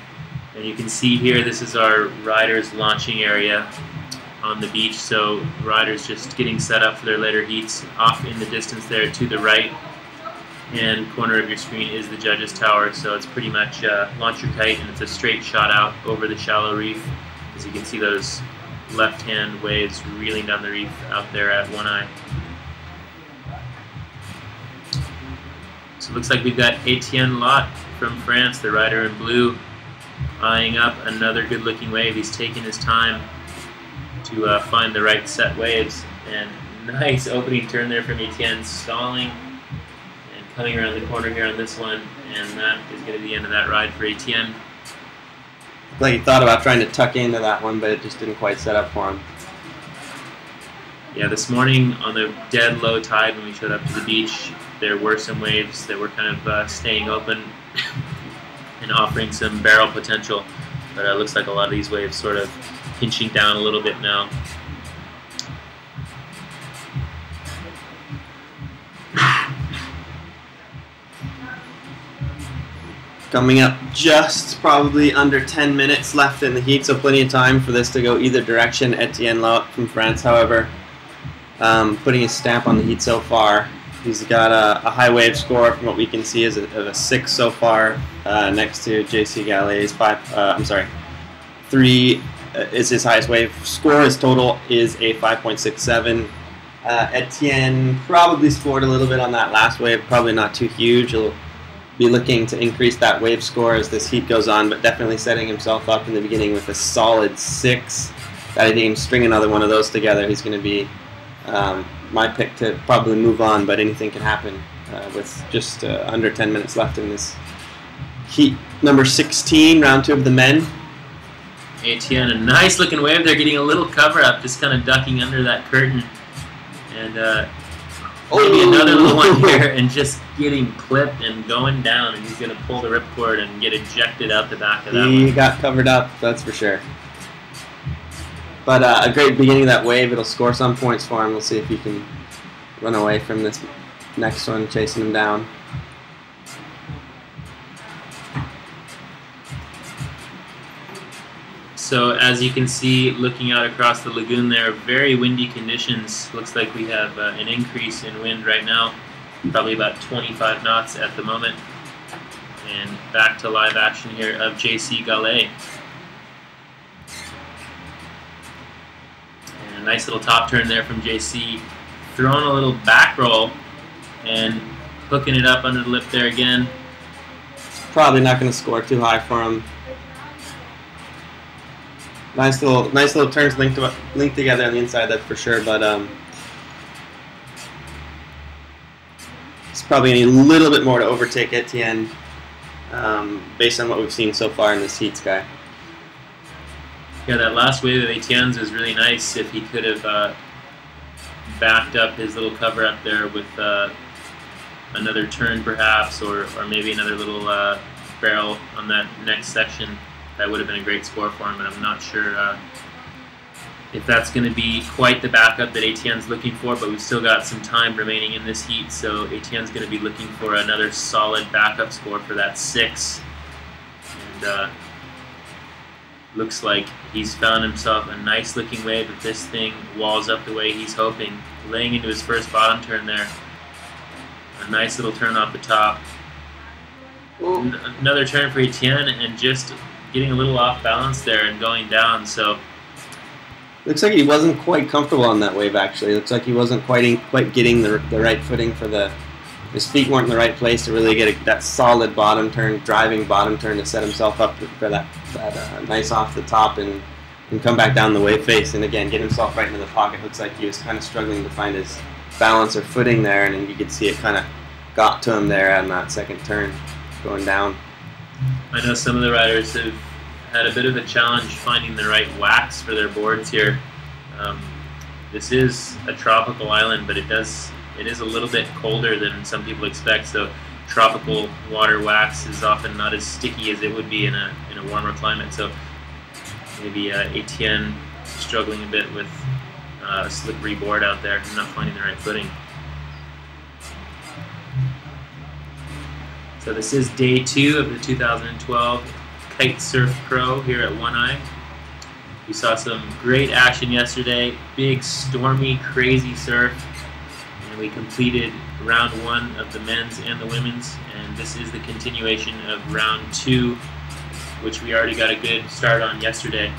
you can see here, this is our riders launching area on the beach, so riders just getting set up for their later heats. Off in the distance there to the right hand corner of your screen is the judges tower, so it's pretty much launch your kite and it's a straight shot out over the shallow reef. As you can see, those left hand waves reeling down the reef out there at One Eye. So it looks like we've got Etienne Lot from France, the rider in blue, eyeing up another good looking wave. He's taking his time to find the right set waves, and nice opening turn there from Etienne, stalling and coming around the corner here on this one, and that is going to be the end of that ride for Etienne. Like he thought about trying to tuck into that one, but it just didn't quite set up for him. Yeah, this morning on the dead low tide when we showed up to the beach, there were some waves that were kind of staying open and offering some barrel potential, but it looks like a lot of these waves sort of pinching down a little bit now. Coming up just probably under 10 minutes left in the heat, so plenty of time for this to go either direction. Etienne Lot from France, however, putting his stamp on the heat so far. He's got a high wave score from what we can see is a 6 so far, next to JC Gallet's 3 is his highest wave score. His total is a 5.67. Etienne probably scored a little bit on that last wave, probably not too huge. He'll be looking to increase that wave score as this heat goes on, but definitely setting himself up in the beginning with a solid 6. That I think him string another one of those together, he's going to be my pick to probably move on, but anything can happen with just under 10 minutes left in this heat number 16, round 2 of the men. Etienne, a nice looking wave there, getting a little cover up, just kind of ducking under that curtain, and maybe another little one here, and just getting clipped and going down, and he's going to pull the ripcord and get ejected out the back of that one. He got covered up, that's for sure. But a great beginning of that wave. It'll score some points for him. We'll see if he can run away from this next one, chasing him down. So as you can see, looking out across the lagoon there, very windy conditions. Looks like we have an increase in wind right now, probably about 25 knots at the moment. And back to live action here of JC Gallet. And a nice little top turn there from JC, throwing a little back roll and hooking it up under the lip there again. It's probably not going to score too high for him. Nice little turns linked together on the inside, that's for sure. But it's probably going to need a little bit more to overtake Etienne, based on what we've seen so far in this heat, Sky. Yeah, that last wave of Etienne's was really nice. If he could have backed up his little cover up there with another turn, perhaps, or maybe another little barrel on that next section, that would have been a great score for him, but I'm not sure if that's going to be quite the backup that Etienne's looking for, but we've still got some time remaining in this heat, so Etienne's going to be looking for another solid backup score for that 6. And looks like he's found himself a nice looking wave if this thing walls up the way he's hoping. Laying into his first bottom turn there. A nice little turn off the top. Another turn for Etienne, and just getting a little off balance there and going down. So looks like he wasn't quite comfortable on that wave, actually. Looks like he wasn't quite getting the right footing for his feet weren't in the right place to really get that solid bottom turn, driving bottom turn to set himself up for that nice off the top and and come back down the wave face, and again get himself right into the pocket. Looks like he was kind of struggling to find his balance or footing there, and then you could see it kind of got to him there on that second turn going down. I know some of the riders have had a bit of a challenge finding the right wax for their boards here. This is a tropical island, but it is a little bit colder than some people expect, so tropical water wax is often not as sticky as it would be in a warmer climate. So maybe Etienne struggling a bit with a slippery board out there and not finding the right footing. So this is day 2 of the 2012 Kite Surf Pro here at One Eye. We saw some great action yesterday, big stormy crazy surf, and we completed round 1 of the men's and the women's, and this is the continuation of round 2, which we already got a good start on yesterday.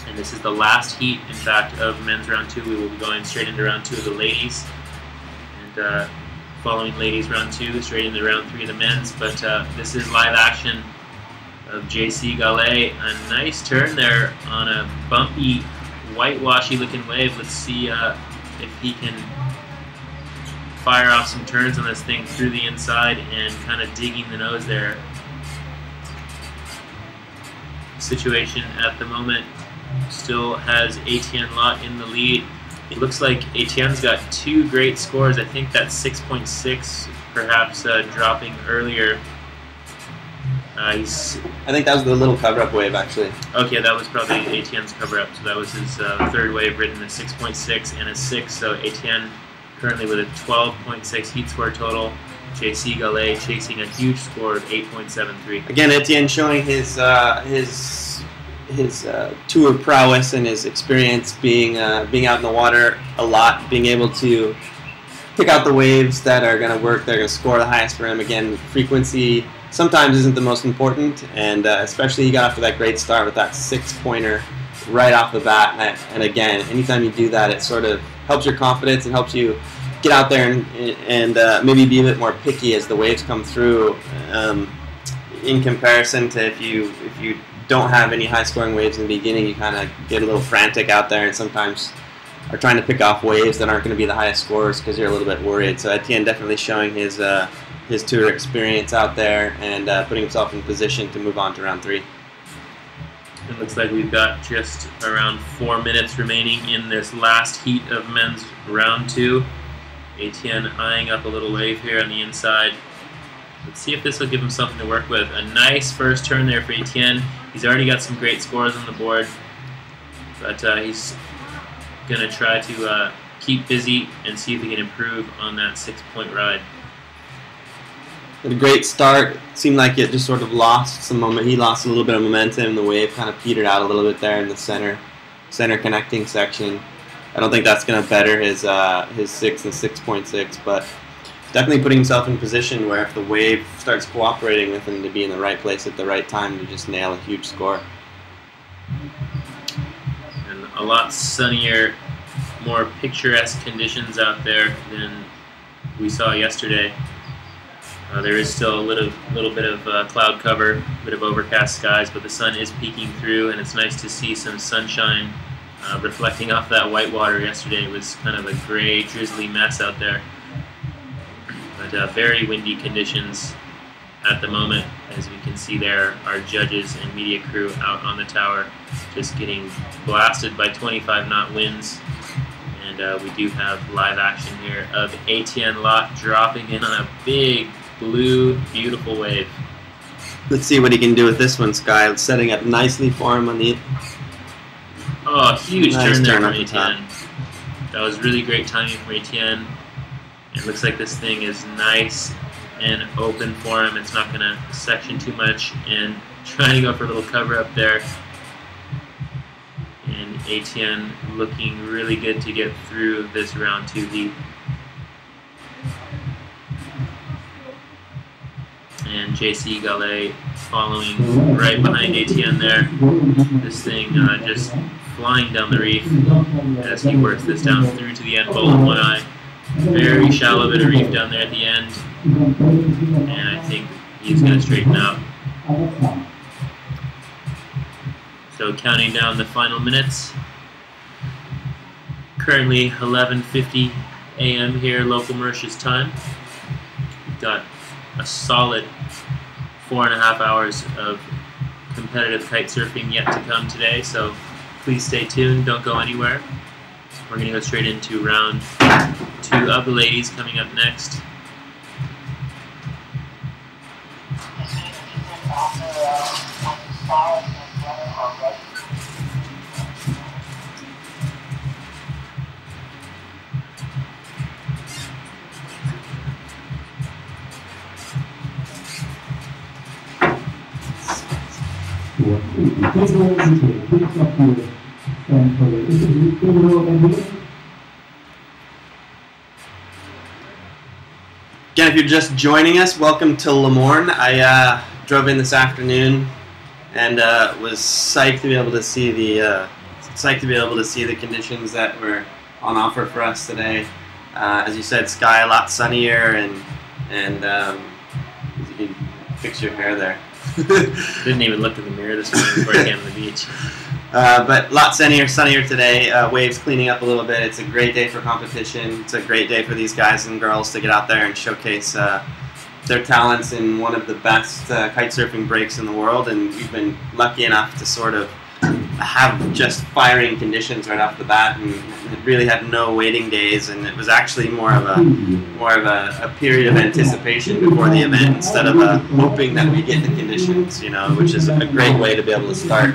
And this is the last heat, in fact, of men's round 2. We will be going straight into round 2 of the ladies, and following ladies round 2, straight into round 3 of the men's. But this is live action of JC Gallet. A nice turn there on a bumpy, whitewashy looking wave. Let's see if he can fire off some turns on this thing through the inside and kind of digging the nose there. Situation at the moment still has Etienne Lot in the lead. It looks like Etienne's got 2 great scores. I think that's 6.6 perhaps dropping earlier. I think that was the little cover-up wave, actually. Okay, that was probably Etienne's cover-up. So that was his 3rd wave, ridden a 6.6 and a 6. So Etienne currently with a 12.6 heat score total. JC Gallet chasing a huge score of 8.73. Again, Etienne showing his tour prowess and his experience being out in the water a lot, being able to pick out the waves that are going to work, they're going to score the highest for him. Again, frequency sometimes isn't the most important, and especially he got off to that great start with that 6-pointer right off the bat. And again, anytime you do that, it sort of helps your confidence and helps you get out there and maybe be a bit more picky as the waves come through, in comparison to if you don't have any high-scoring waves in the beginning, you kind of get a little frantic out there and sometimes are trying to pick off waves that aren't going to be the highest scores because you're a little bit worried. So Etienne definitely showing his tour experience out there and putting himself in position to move on to round 3. It looks like we've got just around 4 minutes remaining in this last heat of men's round 2. Etienne eyeing up a little wave here on the inside. Let's see if this will give him something to work with. A nice first turn there for Etienne. He's already got some great scores on the board, but he's going to try to keep busy and see if he can improve on that 6-point ride. Had a great start. Seemed like it just sort of lost some moment. He lost a little bit of momentum. The wave kind of petered out a little bit there in the center connecting section. I don't think that's going to better his 6 and 6.6, but definitely putting himself in position where if the wave starts cooperating with him, to be in the right place at the right time to just nail a huge score. And a lot sunnier, more picturesque conditions out there than we saw yesterday. There is still a little bit of cloud cover, a bit of overcast skies, but the sun is peeking through, and it's nice to see some sunshine reflecting off that white water. Yesterday it was kind of a gray, drizzly mess out there. But very windy conditions at the moment. As we can see there, our judges and media crew out on the tower just getting blasted by 25-knot winds. And we do have live action here of Etienne Lot dropping in on a big, blue, beautiful wave. Let's see what he can do with this one, Sky. It's setting up nicely for him on the... Oh, huge nice turn there turn from Etienne. That was really great timing from Etienne. It looks like this thing is nice and open for him. It's not going to section too much, and trying to go for a little cover up there. And Etienne looking really good to get through this round 2 heat. And JC Gallet following right behind Etienne there. This thing just flying down the reef as he works this down through to the end bowl of One Eye. Very shallow bit of reef down there at the end, and I think he's going to straighten out. So counting down the final minutes. Currently 11:50 a.m. here, local Mauritius time. We've got a solid 4.5 hours of competitive kite surfing yet to come today, so please stay tuned, don't go anywhere. We're going to go straight into round 2 of the ladies coming up next. Again, if you're just joining us, welcome to Le Morne. I drove in this afternoon and was psyched to be able to see the conditions that were on offer for us today. As you said, sky a lot sunnier, and you can fix your hair there. Didn't even look in the mirror this morning before I came to the beach. But a lot sunnier today. Waves cleaning up a little bit. It's a great day for competition. It's a great day for these guys and girls to get out there and showcase their talents in one of the best kite surfing breaks in the world. And we've been lucky enough to sort of have just firing conditions right off the bat, and it really had no waiting days. And it was actually more of a period of anticipation before the event instead of hoping that we get the conditions, you know, which is a great way to be able to start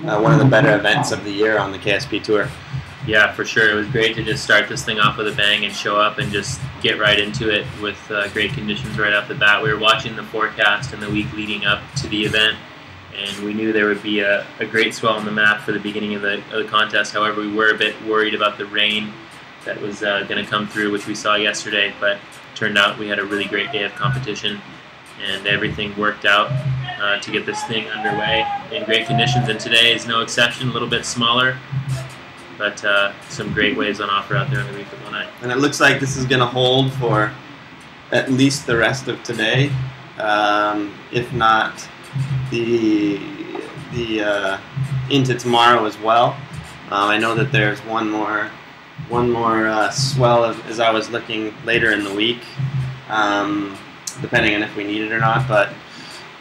one of the better events of the year on the KSP Tour. Yeah, for sure. It was great to just start this thing off with a bang and show up and just get right into it with great conditions right off the bat. We were watching the forecast in the week leading up to the event, and we knew there would be a great swell on the map for the beginning of the contest. However, we were a bit worried about the rain that was going to come through, which we saw yesterday, but turned out we had a really great day of competition, and everything worked out to get this thing underway in great conditions. And today is no exception, a little bit smaller, but some great waves on offer out there on the reef at One Eye. And it looks like this is going to hold for at least the rest of today, if not the into tomorrow as well. I know that there's one more swell as I was looking later in the week, depending on if we need it or not. But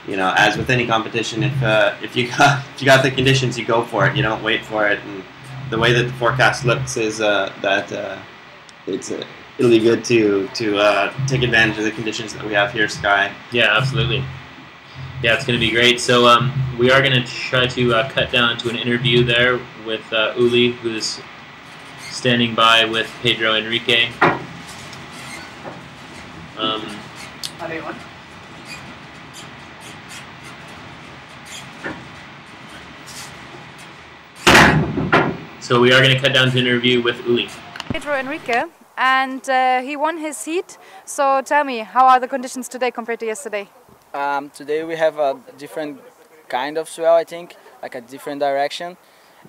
you know, as with any competition, if you got the conditions, you go for it. You don't wait for it. And the way that the forecast looks is that it'll be good to take advantage of the conditions that we have here, Sky. Yeah, absolutely. Yeah, it's going to be great. So we are going to try to cut down to an interview there with Uli, who's standing by with Pedro Enrique. So we are going to cut down to an interview with Uli. Pedro Enrique, and he won his heat. So tell me, how are the conditions today compared to yesterday? Today we have a different kind of swell, I think, like a different direction,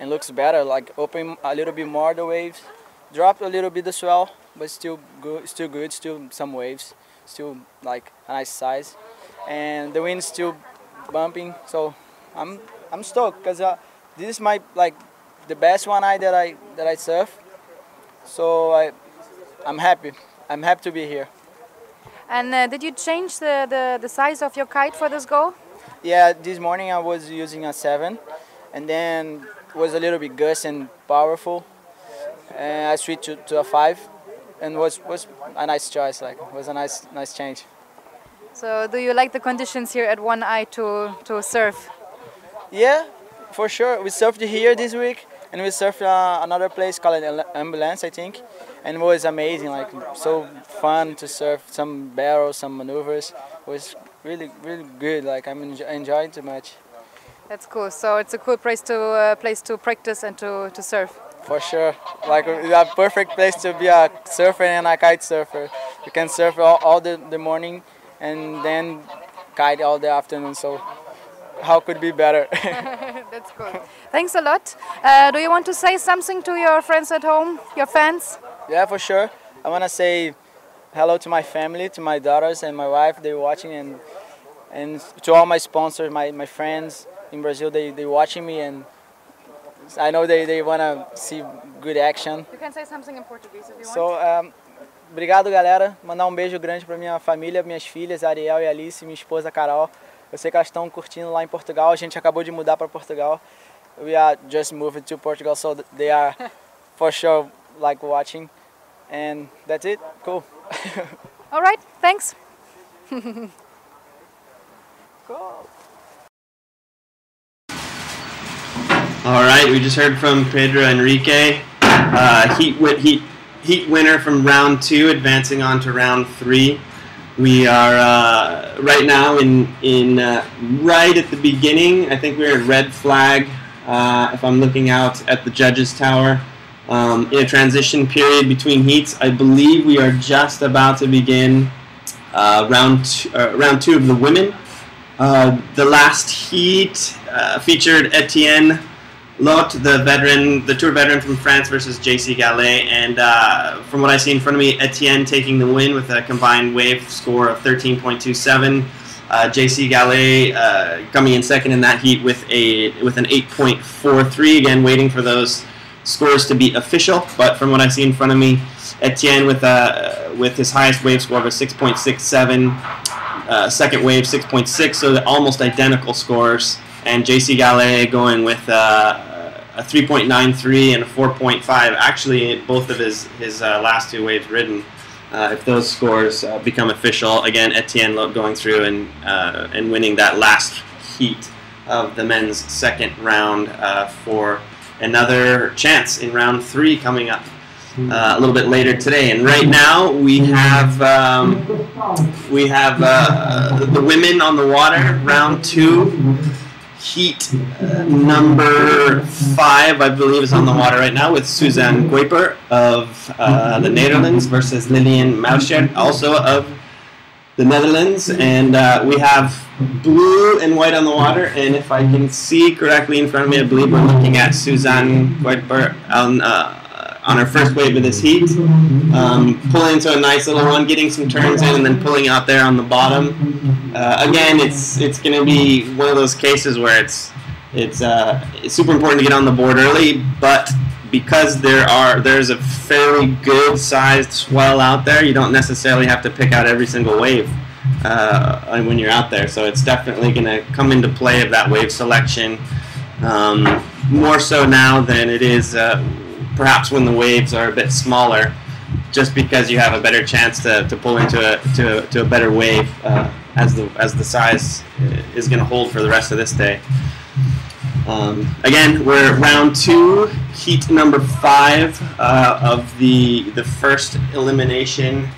and looks better, like open a little bit more the waves, dropped a little bit the swell, but still good, still some waves, still like a nice size, and the wind's still bumping, so I'm stoked because this is my the best One Eye that I surf, so I'm happy to be here. And did you change the size of your kite for this go? Yeah, this morning I was using a 7, and then it was a little bit gusty and powerful, and I switched to a 5, and was a nice choice. Like, it was a nice change. So, do you like the conditions here at One Eye to surf? Yeah, for sure. We surfed here this week, and we surfed another place called Ambulance, I think. And it was amazing, like so fun to surf, some barrels, some maneuvers. It was really, really good, like I'm enjoying too much. That's cool, so it's a cool place to practice and to surf. For sure, like a perfect place to be a surfer and a kite surfer. You can surf all the morning and then kite all the afternoon, so how could it be better? That's cool. Thanks a lot. Do you want to say something to your friends at home, your fans? Yeah, for sure. I want to say hello to my family, to my daughters and my wife. They're watching, and to all my sponsors, my friends in Brazil. They're watching me, and I know they want to see good action. You can say something in Portuguese if you So, want. obrigado, galera. Mandar beijo grande para minha família, minhas filhas, Ariel e Alice, minha esposa Carol. Eu sei que elas estão curtindo lá em Portugal. A gente acabou de mudar para Portugal. We are just moving to Portugal, so they are for sure like watching. And that's it. Cool. All right, thanks. Cool. All right, we just heard from Pedro Enrique, heat winner from round 2, advancing on to round 3. We are right now in right at the beginning. I think we're at red flag. If I'm looking out at the judges' tower, in a transition period between heats, I believe we are just about to begin round 2 of the women. The last heat featured Etienne Lot, the tour veteran from France, versus JC Gallet, and from what I see in front of me, Etienne taking the win with a combined wave score of 13.27. JC Gallet coming in second in that heat with an 8.43. Again, waiting for those scores to be official, but from what I see in front of me, Etienne with his highest wave score of a 6.67, second wave 6.6, so almost identical scores. And JC Gallet going with a 3.93 and a 4.5. Actually, both of his last 2 waves ridden. If those scores become official, again, Etienne going through and winning that last heat of the men's second round for another chance in round 3 coming up a little bit later today. And right now we have the women on the water, round 2. Heat number 5, I believe, is on the water right now with Suzanne Kuiper of the Netherlands versus Lilian Mauschert, also of the Netherlands. And we have blue and white on the water. And if I can see correctly in front of me, I believe we're looking at Suzanne Kuiper on her first wave of this heat, pulling into a nice little one, getting some turns in, and then pulling out there on the bottom. Again, it's going to be one of those cases where it's super important to get on the board early, but because there's a fairly good sized swell out there, you don't necessarily have to pick out every single wave when you're out there. So it's definitely going to come into play of that wave selection more so now than it is perhaps when the waves are a bit smaller, just because you have a better chance to pull into a better wave as the size is going to hold for the rest of this day. Again, we're round 2, heat number 5 of the first elimination.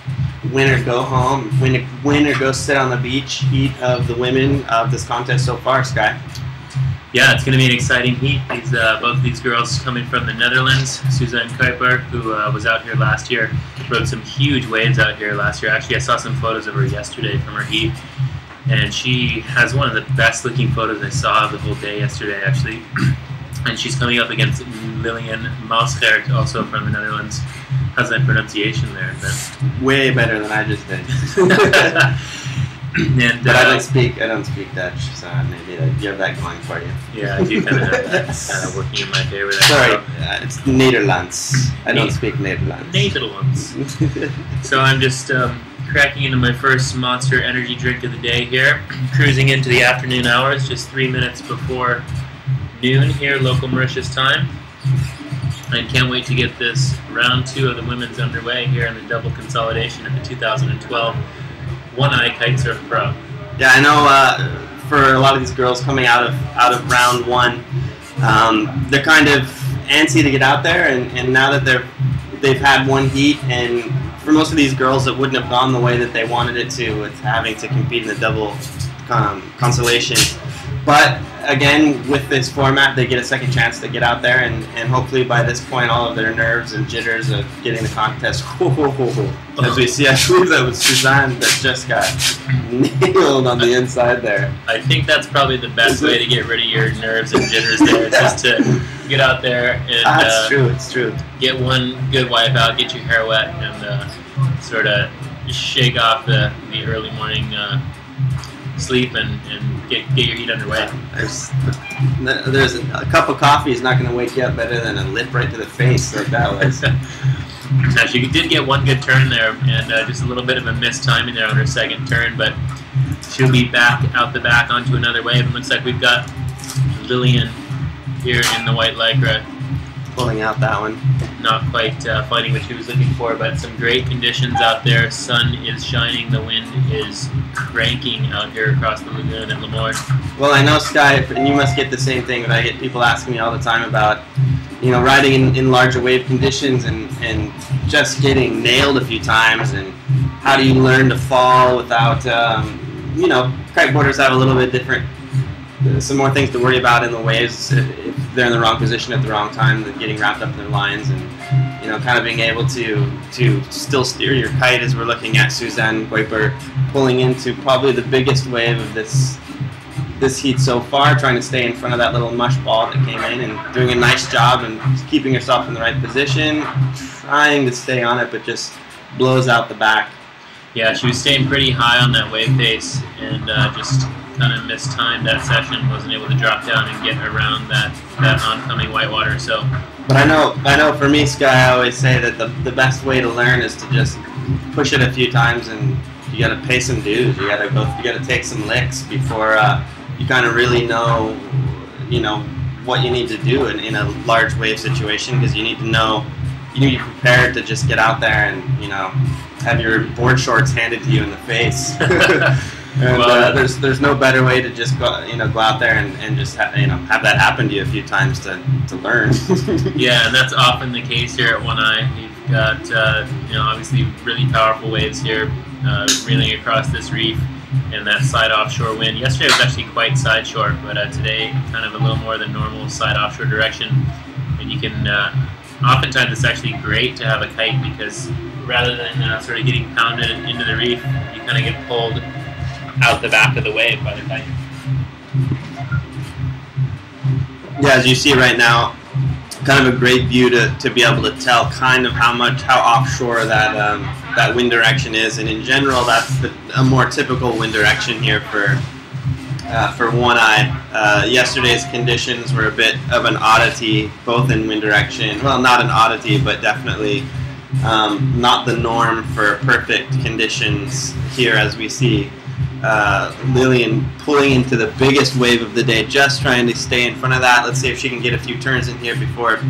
Winner go home, winner go sit on the beach heat of the women of this contest so far. Sky. Yeah, it's going to be an exciting heat. Both these girls coming from the Netherlands. Suzanne Kuiper, who was out here last year, rode some huge waves out here last year. Actually, I saw some photos of her yesterday from her heat, and she has one of the best looking photos I saw of the whole day yesterday, actually. And she's coming up against Lilian Mauschert, also from the Netherlands. How's that pronunciation there, Ben? Way better than I just did. And, but I don't speak Dutch, so maybe you have that going for you. Yeah, I do kind of have that working in my favor there. Sorry, it's Netherlands. I don't speak Netherlands. Netherlands. So I'm just cracking into my first Monster energy drink of the day here, cruising into the afternoon hours, just 3 minutes before noon here, local Mauritius time. I can't wait to get this round 2 of the women's underway here in the double consolidation of the 2012 Eye Kite Surf Pro. Yeah, I know for a lot of these girls coming out of round 1, they're kind of antsy to get out there, and now that they've had one heat, and for most of these girls it wouldn't have gone the way that they wanted it to, with having to compete in the double consolation. But again, with this format, they get a second chance to get out there, and hopefully by this point, all of their nerves and jitters of getting the contest, as we see, I believe that was Suzanne that just got nailed on the inside there. I think that's probably the best way to get rid of your nerves and jitters there, just to get out there and it's true. Get one good wipe out, get your hair wet, and sort of shake off the early morning sleep and get your heat underway. There's a cup of coffee is not going to wake you up better than a lip right to the face like that was. Now, she did get one good turn there, and just a little bit of a missed timing there on her second turn, but she'll be back out the back onto another wave. It looks like we've got Lillian here in the white lycra. Pulling out that one. Not quite finding what she was looking for, but some great conditions out there. Sun is shining, the wind is cranking out here across the lagoon at Lemoyne. Well, I know, Sky, and you must get the same thing, but I get people asking me all the time about, you know, riding in larger wave conditions and just getting nailed a few times, and how do you learn to fall without, you know, kiteboarders have a little bit different, some more things to worry about in the waves if they're in the wrong position at the wrong time, than getting wrapped up in their lines, and, you know, kind of being able to still steer your kite, as we're looking at Suzanne Kuiper pulling into probably the biggest wave of this heat so far, trying to stay in front of that little mush ball that came in, and doing a nice job and keeping herself in the right position, trying to stay on it, but just blows out the back. Yeah, she was staying pretty high on that wave pace, and just kind of mistimed that session, wasn't able to drop down and get around that oncoming whitewater. So, but I know for me, Sky, I always say that the best way to learn is to just push it a few times, and you got to pay some dues. You got to take some licks before you kind of really know, you know, what you need to do in a large wave situation, because you need to know, you need to be prepared to just get out there and, you know, have your board shorts handed to you in the face. And well, there's no better way to just go out there and just have that happen to you a few times to learn. Yeah, and that's often the case here at One Eye. You've got you know, obviously really powerful waves here, reeling across this reef, and that side offshore wind. Yesterday was actually quite side shore, but today kind of a little more than normal side offshore direction. And you can oftentimes it's actually great to have a kite, because rather than sort of getting pounded into the reef, you kind of get pulled out the back of the wave by the kite. Yeah, as you see right now, kind of a great view to be able to tell kind of how offshore that wind direction is, and in general, that's a more typical wind direction here for One Eye. Yesterday's conditions were a bit of an oddity, both in wind direction. Well, not an oddity, but definitely not the norm for perfect conditions here, as we see Lillian pulling into the biggest wave of the day, just trying to stay in front of that. Let's see if she can get a few turns in here before it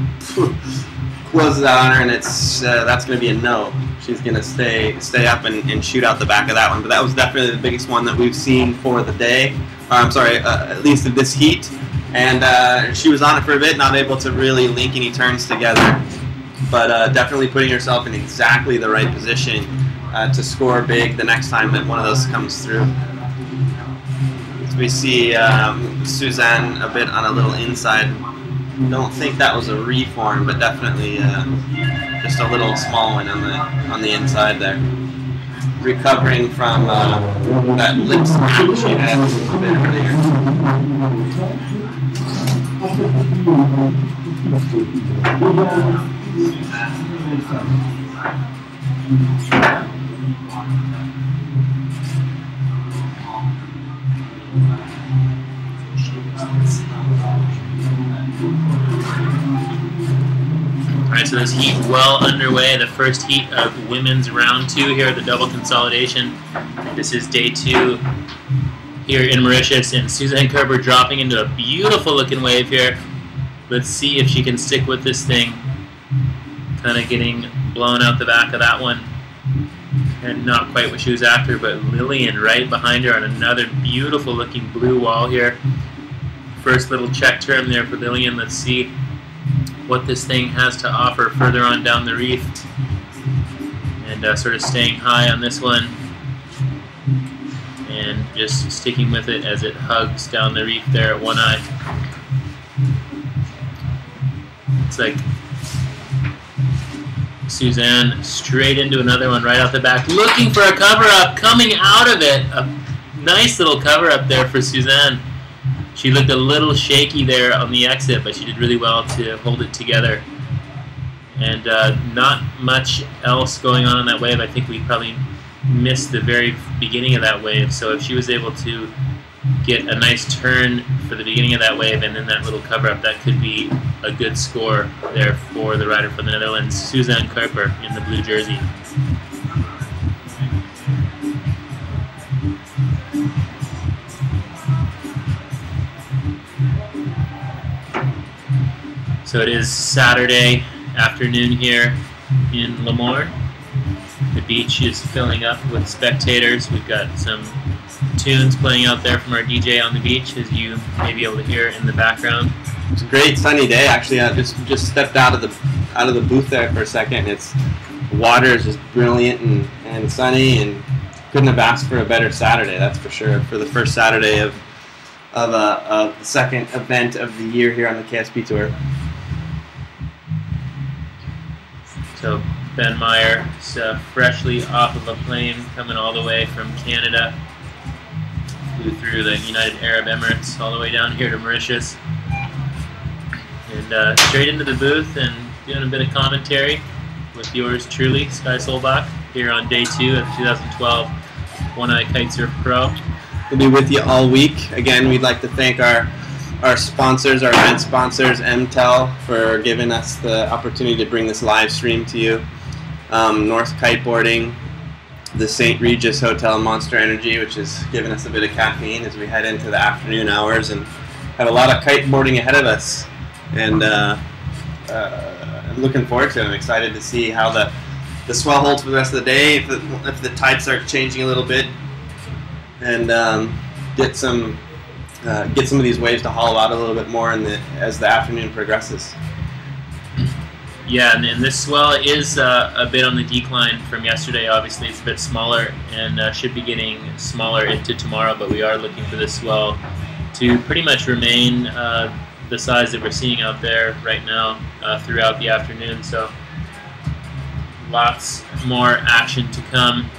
closes out on her, and it's that's going to be a no. She's going to stay up and shoot out the back of that one. But that was definitely the biggest one that we've seen for the day. I'm sorry, at least of this heat. And she was on it for a bit, not able to really link any turns together, but definitely putting herself in exactly the right position to score big the next time that one of those comes through. So we see Suzanne a bit on a little inside. Don't think that was a reform, but definitely just a little small one on the inside there. Recovering from that lip snap she had a bit earlier. Alright, so this heat well underway, the first heat of women's round 2 here at the double consolidation. This is day 2 here in Mauritius, and Suzanne Kerber dropping into a beautiful looking wave here. Let's see if she can stick with this thing. Kind of getting blown out the back of that one, and not quite what she was after, but Lillian right behind her on another beautiful looking blue wall here. First little check turn there for Lillian. Let's see what this thing has to offer further on down the reef, and sort of staying high on this one and just sticking with it as it hugs down the reef there at One Eye. It's like Suzanne straight into another one right off the back, looking for a cover-up, coming out of it. A nice little cover-up there for Suzanne. She looked a little shaky there on the exit, but she did really well to hold it together. And not much else going on that wave. I think we probably missed the very beginning of that wave. So if she was able to get a nice turn for the beginning of that wave and then that little cover up, that could be a good score there for the rider from the Netherlands, Suzanne Kuiper in the blue jersey. So it is Saturday afternoon here in Le Morne. The beach is filling up with spectators. We've got some tunes playing out there from our DJ on the beach, as you may be able to hear in the background. It's a great sunny day. Actually, I just stepped out of the booth there for a second. The water is just brilliant and sunny, and couldn't have asked for a better Saturday. That's for sure. For the first Saturday of the second event of the year here on the KSP Tour. So Ben Meyer is freshly off of a plane coming all the way from Canada. Flew through the United Arab Emirates all the way down here to Mauritius. And straight into the booth and doing a bit of commentary with yours truly, Sky Solbach, here on day 2 of 2012 One Eye Kite Surf Pro. We'll be with you all week. Again, we'd like to thank our sponsors, our event sponsors, MTEL, for giving us the opportunity to bring this live stream to you. North Kiteboarding, the St. Regis Hotel, Monster Energy, which has given us a bit of caffeine as we head into the afternoon hours and have a lot of kiteboarding ahead of us. And I'm looking forward to it. I'm excited to see how the swell holds for the rest of the day, if the tide starts changing a little bit, and get some of these waves to hollow out a little bit more as the afternoon progresses. Yeah, and this swell is a bit on the decline from yesterday. Obviously, it's a bit smaller and should be getting smaller into tomorrow, but we are looking for this swell to pretty much remain the size that we're seeing out there right now throughout the afternoon. So lots more action to come.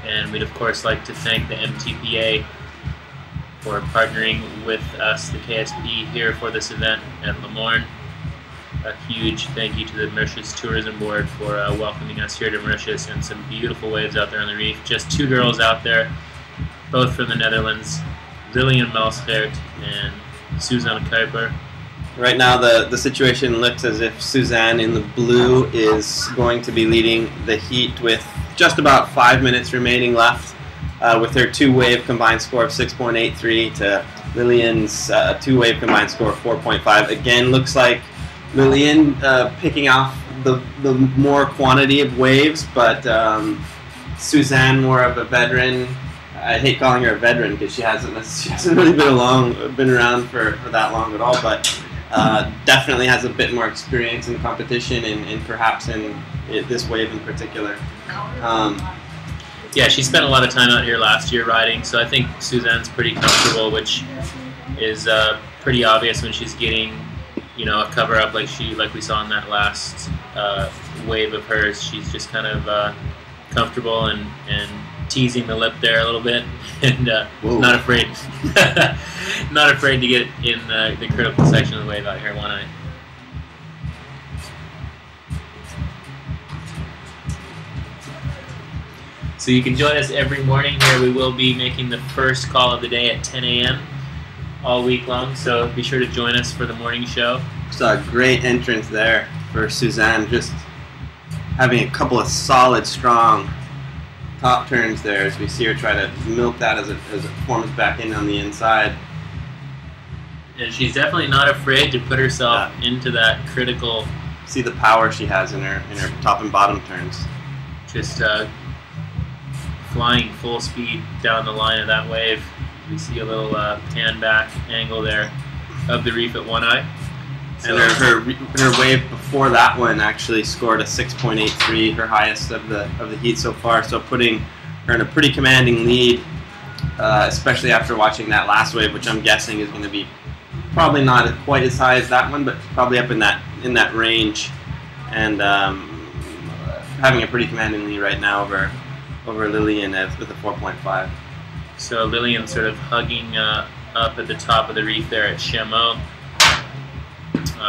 And we'd, of course, like to thank the MTPA for partnering with us, the KSP, here for this event at Le Morne. A huge thank you to the Mauritius Tourism Board for welcoming us here to Mauritius, and some beautiful waves out there on the reef. Just 2 girls out there, both from the Netherlands, Lillian Malsgaard and Suzanne Kuiper. Right now the situation looks as if Suzanne in the blue is going to be leading the heat with just about 5 minutes remaining left, with her 2-wave combined score of 6.83 to Lillian's 2-wave combined score of 4.5. Again, looks like Lillian picking off the more quantity of waves, but Suzanne more of a veteran. I hate calling her a veteran because she hasn't really been around for that long at all, but definitely has a bit more experience in competition and perhaps in this wave in particular. Yeah, she spent a lot of time out here last year riding, so I think Suzanne's pretty comfortable, which is pretty obvious when she's getting, you know, a cover up like we saw in that last wave of hers. She's just kind of comfortable and teasing the lip there a little bit, and not afraid not afraid to get in the critical section of the wave out here, One Eye. So you can join us every morning here. We will be making the first call of the day at 10 a.m. all week long, so be sure to join us for the morning show. Saw a great entrance there for Suzanne, just having a couple of solid, strong top turns there as we see her try to milk that as it forms back in on the inside. And she's definitely not afraid to put herself into that critical. See the power she has in her top and bottom turns. Just flying full speed down the line of that wave. We see a little pan back angle there of the reef at One Eye. So, and her wave before that one actually scored a 6.83, her highest of the heat so far. So putting her in a pretty commanding lead, especially after watching that last wave, which I'm guessing is going to be probably not quite as high as that one, but probably up in that range, and having a pretty commanding lead right now over Lillian with a 4.5. So Lillian sort of hugging up at the top of the reef there at Chameau.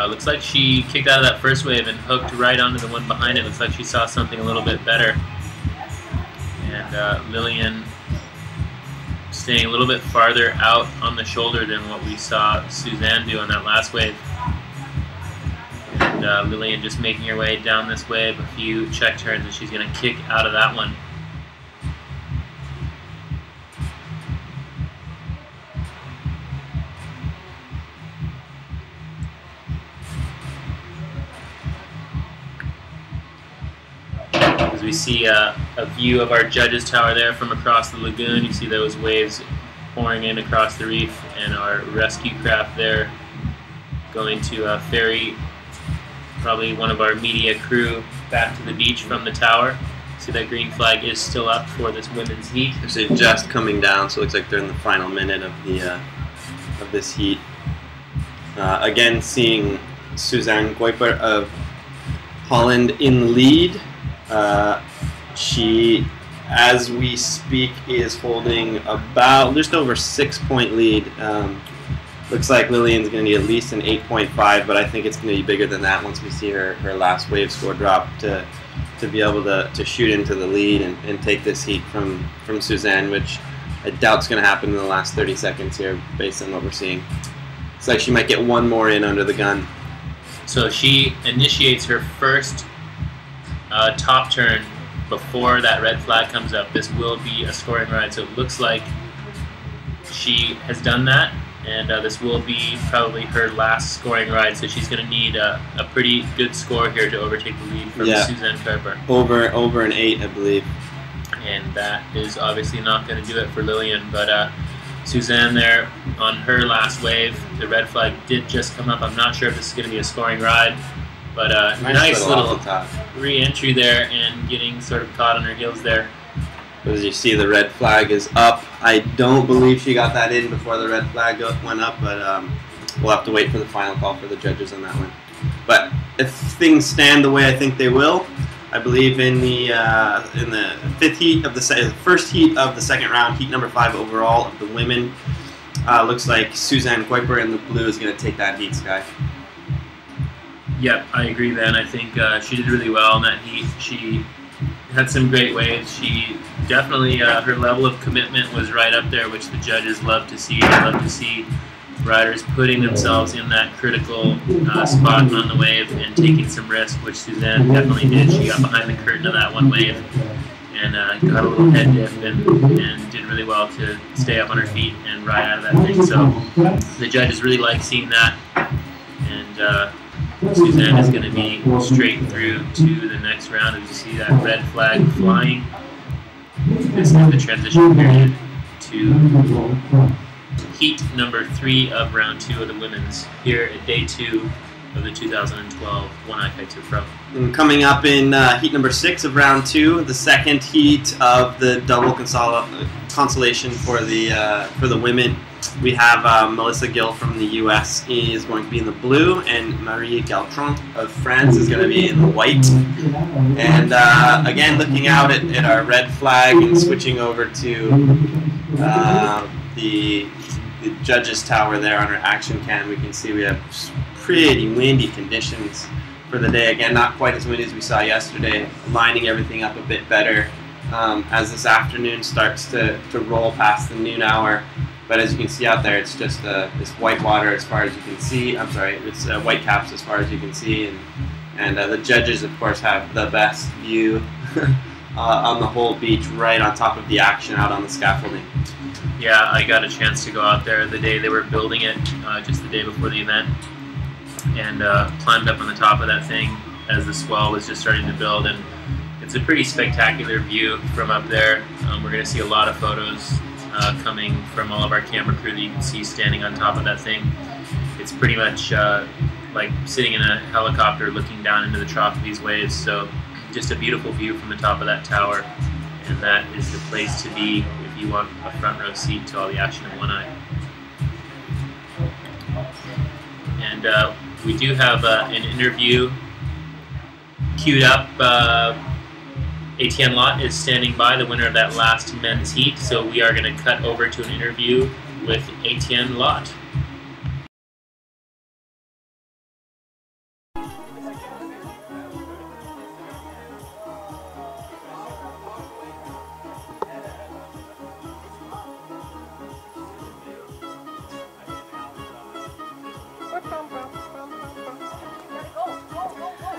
Looks like she kicked out of that first wave and hooked right onto the one behind it. Looks like she saw something a little bit better. and Lillian staying a little bit farther out on the shoulder than what we saw Suzanne do on that last wave. And Lillian just making her way down this wave, a few check turns, and she's going to kick out of that one. As we see a view of our judges' tower there from across the lagoon, you see those waves pouring in across the reef, and our rescue craft there going to ferry probably one of our media crew back to the beach from the tower. See that green flag is still up for this women's heat. They're just coming down, so it looks like they're in the final minute of the of this heat. Again, seeing Suzanne Kuiper of Holland in the lead. She, as we speak, is holding about just over 6-point lead. Looks like Lillian's going to need at least an 8.5, but I think it's going to be bigger than that once we see her last wave score drop to be able to shoot into the lead and take this heat from Suzanne, which I doubt is going to happen in the last 30 seconds here based on what we're seeing. It's like she might get one more in under the gun. So she initiates her first top turn before that red flag comes up. This will be a scoring ride, so it looks like she has done that, and this will be probably her last scoring ride, so she's going to need a pretty good score here to overtake the lead from Suzanne Kuiper. Over an 8, I believe. And that is obviously not going to do it for Lillian, but Suzanne there on her last wave, the red flag did just come up. I'm not sure if this is going to be a scoring ride, but nice little re-entry there and getting sort of caught on her heels there. As you see, the red flag is up. I don't believe she got that in before the red flag went up, but we'll have to wait for the final call for the judges on that one. But if things stand the way I think they will, I believe in the fifth heat of the first heat of the second round, heat number 5 overall of the women, looks like Suzanne Kuiper in the blue is going to take that heat, Sky. Yep, I agree, Ben. I think she did really well in that heat. She had some great waves. She definitely, her level of commitment was right up there, which the judges love to see. They love to see riders putting themselves in that critical spot on the wave and taking some risk, which Suzanne definitely did. She got behind the curtain of that one wave and got a little head dip and did really well to stay up on her feet and ride out of that thing. So the judges really like seeing that, and Suzanne is going to be straight through to the next round. As you see that red flag flying, this is the transition period to heat number 3 of round 2 of the women's here at day 2 of the 2012 Eye Kite Surf Pro. And coming up in heat number 6 of round 2, the second heat of the double consolation for the women. We have Melissa Gill from the US is going to be in the blue, and Marie Galtron of France is going to be in the white. And again, looking out at our red flag and switching over to the judges' tower there on our action cam, we can see we have pretty windy conditions for the day. Again, not quite as windy as we saw yesterday, lining everything up a bit better as this afternoon starts to roll past the noon hour. But as you can see out there, it's just this white water as far as you can see. I'm sorry, it's white caps as far as you can see. And the judges, of course, have the best view on the whole beach, right on top of the action out on the scaffolding. Yeah, I got a chance to go out there the day they were building it, just the day before the event, and climbed up on the top of that thing as the swell was just starting to build. And it's a pretty spectacular view from up there. We're going to see a lot of photos coming from all of our camera crew that you can see standing on top of that thing. It's pretty much like sitting in a helicopter looking down into the trough of these waves. So just a beautiful view from the top of that tower, and that is the place to be if you want a front row seat to all the action in one eye. And we do have an interview queued up. Etienne Lott is standing by, the winner of that last men's heat, so we are going to cut over to an interview with Etienne Lott.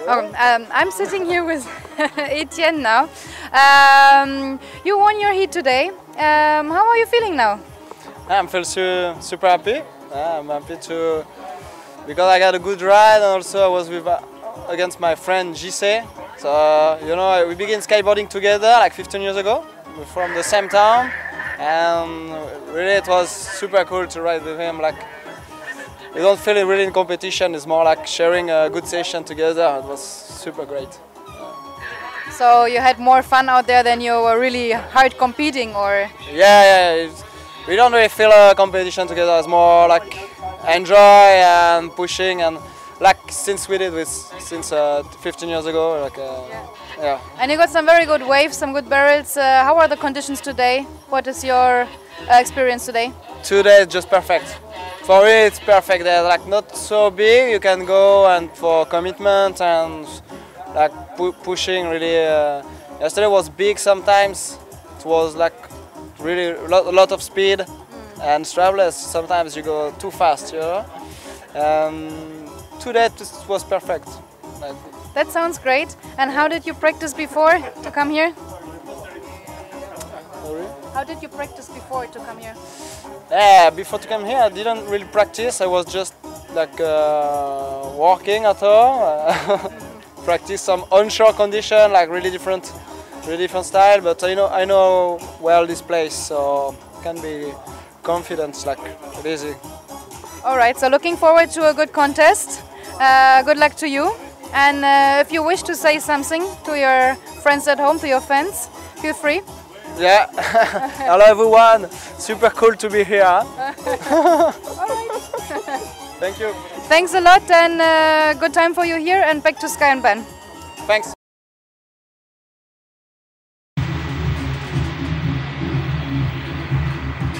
I'm sitting here with Etienne now. You won your heat today. How are you feeling now? I'm feeling super happy. I'm happy to because I got a good ride, and also I was with against my friend JC. So you know, we began skateboarding together like 15 years ago. We're from the same town, and really it was super cool to ride with him. Like, you don't feel it really in competition, it's more like sharing a good session together. It was super great. So you had more fun out there than you were really hard competing, or? Yeah, we don't really feel a competition together, it's more like enjoy and pushing, and like since we did since 15 years ago, like yeah. And you got some very good waves, some good barrels. How are the conditions today? What is your experience today? Today is just perfect. For me, it's perfect. They're like not so big. You can go and for commitment and like pushing really. Yesterday was big. Sometimes it was like really a lot of speed and strapless. Sometimes you go too fast, you know. Today it was perfect. Like, that sounds great. And how did you practice before to come here? Sorry? How did you practice before to come here? Yeah, before to come here, I didn't really practice. I was just like walking at home, practice some onshore condition, like really different style. But I know well this place, so can be confident, like easy. All right. So looking forward to a good contest. Good luck to you. And if you wish to say something to your friends at home, to your fans, feel free. Yeah, hello everyone, super cool to be here. Thank you. Thanks a lot, and good time for you here, and back to Sky and Ben. Thanks.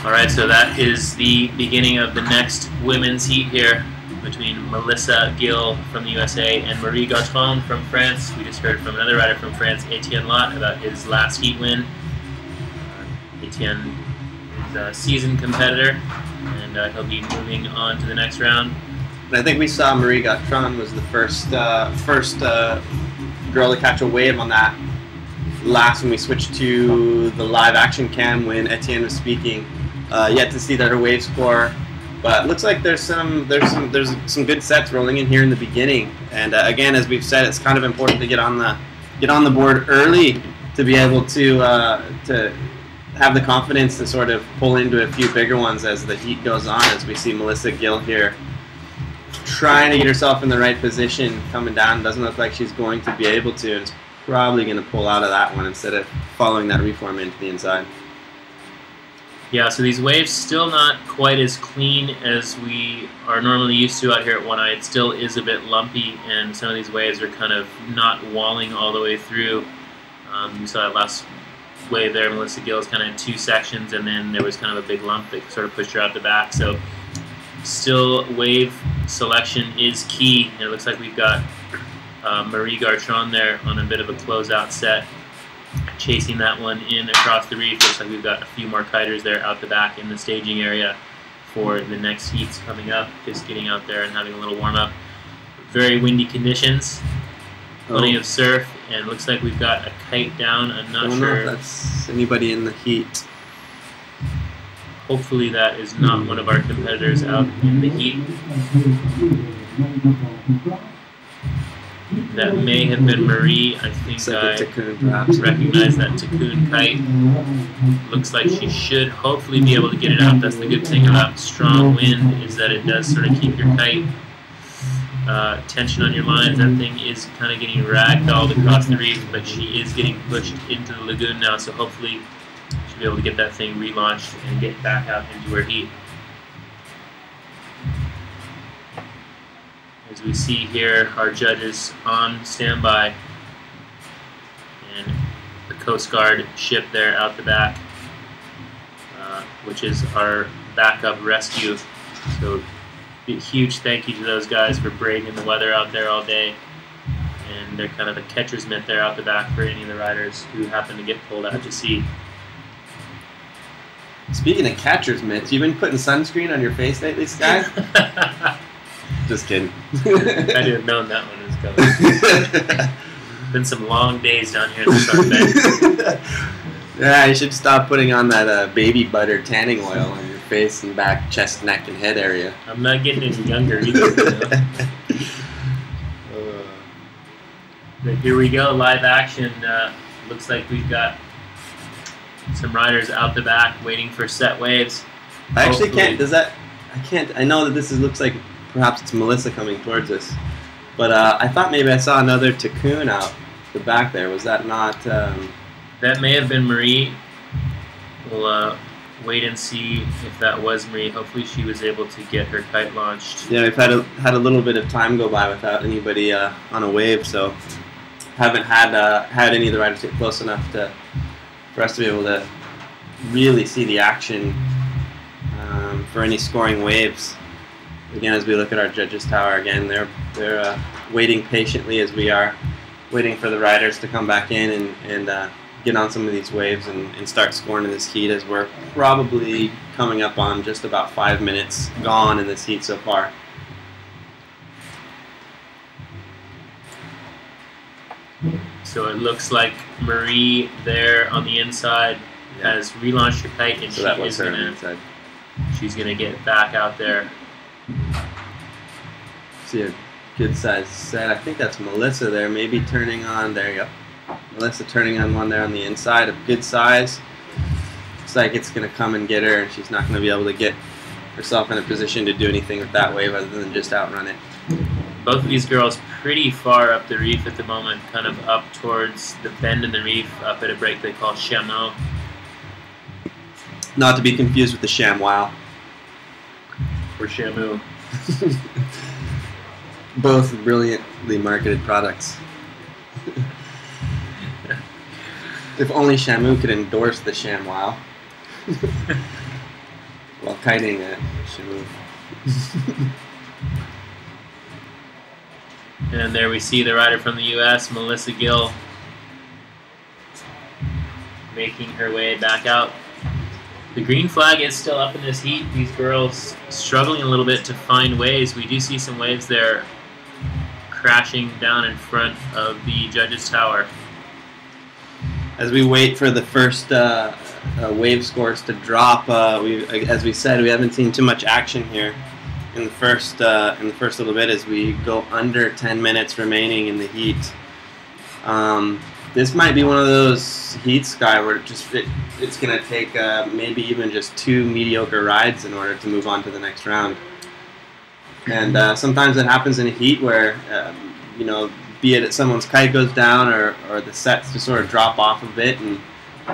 Alright, so that is the beginning of the next women's heat here between Melissa Gill from the USA and Marie Gautron from France. We just heard from another rider from France, Etienne Lot, about his last heat win. Etienne is a seasoned competitor, and he'll be moving on to the next round. And I think we saw Marie Gautron was the first girl to catch a wave on that last when we switched to the live action cam when Etienne was speaking. Yet to see that her wave score, but it looks like there's some good sets rolling in here in the beginning. And again, as we've said, it's kind of important to get on the board early to be able to have the confidence to sort of pull into a few bigger ones as the heat goes on, as we see Melissa Gill here trying to get herself in the right position coming down. Doesn't look like she's going to be able to, and is probably going to pull out of that one instead of following that reform into the inside. Yeah, so these waves still not quite as clean as we are normally used to out here at One Eye. It still is a bit lumpy, and some of these waves are kind of not walling all the way through. You saw that last wave there, Melissa Gill is kind of in two sections, and then there was kind of a big lump that sort of pushed her out the back. So still wave selection is key, and it looks like we've got Marie Gautron there on a bit of a closeout set, chasing that one in across the reef. Looks like we've got a few more kiters there out the back in the staging area for the next heats coming up, just getting out there and having a little warm up. Very windy conditions, plenty of surf, and it looks like we've got a kite down. I'm not sure if that's anybody in the heat. Hopefully that is not one of our competitors out in the heat. That may have been Marie. I think I recognize that Tikkun kite. Looks like she should hopefully be able to get it out. That's the good thing about strong wind, is that it does sort of keep your kite tension on your lines. That thing is kind of getting ragdolled across the reef, but she is getting pushed into the lagoon now, so hopefully she'll be able to get that thing relaunched and get back out into her heat. As we see here, our judges on standby, and the Coast Guard ship there out the back, which is our backup rescue. So a huge thank you to those guys for braving the weather out there all day, and they're kind of the catcher's mitt there out the back for any of the riders who happen to get pulled out to sea. Speaking of catcher's mitts, you've been putting sunscreen on your face lately, Sky? Just kidding. I'd have known that one was colors. Been some long days down here at the sun bed. Yeah, you should stop putting on that baby butter tanning oil on your face and back, chest, neck, and head area. I'm not getting any younger either. But here we go, live action. Looks like we've got some riders out the back waiting for set waves. I actually can't. I know that looks like perhaps it's Melissa coming towards us, but I thought maybe I saw another Takun out the back there. Was that not? That may have been Marie. We'll wait and see if that was Marie. Hopefully she was able to get her kite launched. Yeah, we've had a little bit of time go by without anybody on a wave, so haven't had any of the riders get close enough for us to be able to really see the action for any scoring waves. Again, as we look at our judges' tower again, they're waiting patiently as we are waiting for the riders to come back in and get on some of these waves and start scoring in this heat, as we're probably coming up on just about 5 minutes gone in this heat so far. So it looks like Marie there on the inside has relaunched her kite, and so she's gonna get back out there. See a good size set. I think that's Melissa there, maybe turning on. There you go. Melissa turning on one there on the inside of good size. Looks like it's gonna come and get her, and she's not gonna be able to get herself in a position to do anything with that wave other than just outrun it. Both of these girls pretty far up the reef at the moment, kind of up towards the bend in the reef, up at a break they call chameau. Not to be confused with the ShamWow. Or Shamu. Both brilliantly marketed products. If only Shamu could endorse the ShamWow. While kiting at Shamu. And there we see the rider from the U.S., Melissa Gill, making her way back out. The green flag is still up in this heat. These girls struggling a little bit to find waves. We do see some waves there crashing down in front of the judges' tower. As we wait for the first wave scores to drop, as we said, we haven't seen too much action here in the first little bit as we go under 10 minutes remaining in the heat. This might be one of those heats, Sky, where it's going to take maybe even just 2 mediocre rides in order to move on to the next round. And sometimes it happens in a heat where, you know, be it someone's kite goes down or the sets just sort of drop off a bit, and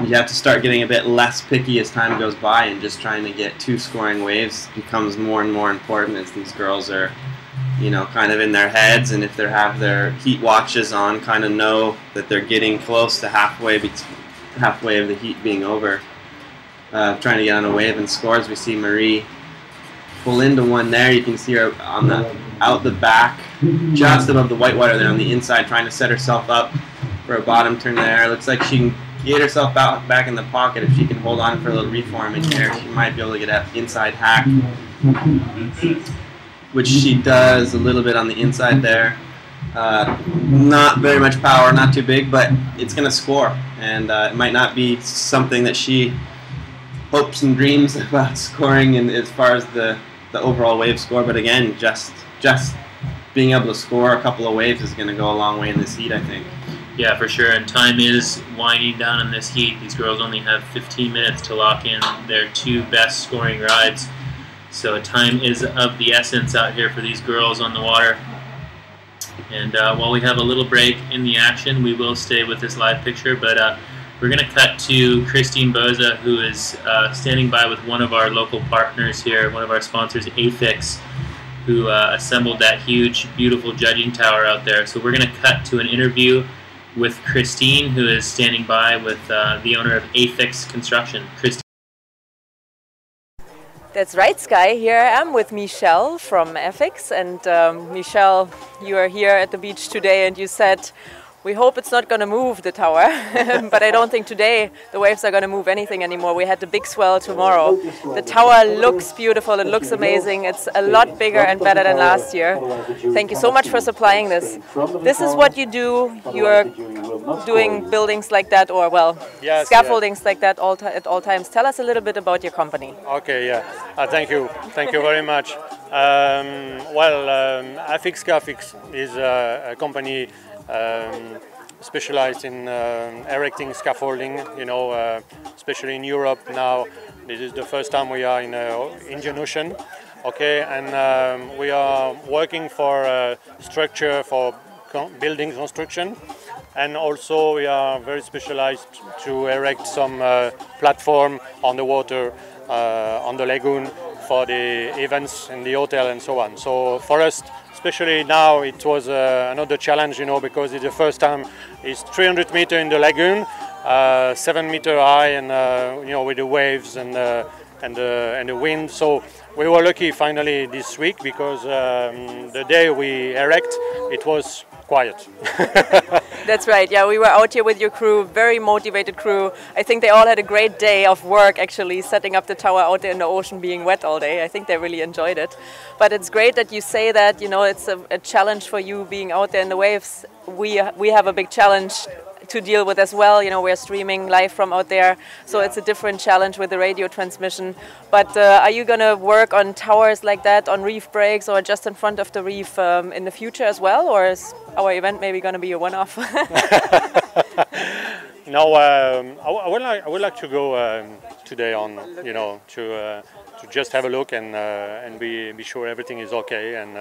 you have to start getting a bit less picky as time goes by, and just trying to get 2 scoring waves becomes more and more important as these girls are, you know, kind of in their heads, and if they have their heat watches on, kind of know that they're getting close to halfway of the heat being over. Trying to get on a wave and score. As we see Marie pull into one there, you can see her on out the back, just above the whitewater there on the inside, trying to set herself up for a bottom turn there. Looks like she can get herself back in the pocket if she can hold on for a little reforming here. She might be able to get an inside hack, which she does a little bit on the inside there. Not very much power, not too big, but it's going to score. And it might not be something that she hopes and dreams about scoring in, as far as the overall wave score. But again, just being able to score a couple of waves is going to go a long way in this heat, I think. Yeah, for sure. And time is winding down in this heat. These girls only have 15 minutes to lock in their 2 best scoring rides. So time is of the essence out here for these girls on the water. And while we have a little break in the action, we will stay with this live picture. But we're going to cut to Christine Boza, who is standing by with one of our local partners here, one of our sponsors, AFIX, who assembled that huge, beautiful judging tower out there. So we're going to cut to an interview with Christine, who is standing by with the owner of AFIX Construction. Christine. That's right, Sky. Here I am with Michelle from AFIX. And Michelle, you are here at the beach today, and you said We hope it's not going to move the tower, but I don't think today the waves are going to move anything anymore. We had the big swell tomorrow. The tower looks beautiful, it looks amazing. It's a lot bigger and better than last year. Thank you so much for supplying this. This is what you do. You're doing buildings like that, or well, yes, scaffoldings like that at all times. Tell us a little bit about your company. Okay, yeah. Thank you very much. Afix Graphics is a company specialized in erecting scaffolding, you know, especially in Europe now. This is the first time we are in the Indian Ocean, okay, and we are working for structure for building construction, and also we are very specialized to erect some platform on the water, on the lagoon, for the events in the hotel and so on. So for us, especially now, it was another challenge, you know, because it's the first time. It's 300 meters in the lagoon, 7 meters high, and you know, with the waves and the wind. So we were lucky finally this week, because the day we erect, it was quiet. That's right, yeah, we were out here with your crew, very motivated crew. I think they all had a great day of work, actually, setting up the tower out there in the ocean, being wet all day. I think they really enjoyed it. But it's great that you say that, you know, it's a challenge for you being out there in the waves. We have a big challenge to deal with as well. You know, we're streaming live from out there, so it's a different challenge with the radio transmission. But are you going to work on towers like that, on reef breaks, or just in front of the reef in the future as well, or is our event maybe going to be a one-off? No, I would like to go today on, you know, to just have a look and be sure everything is okay and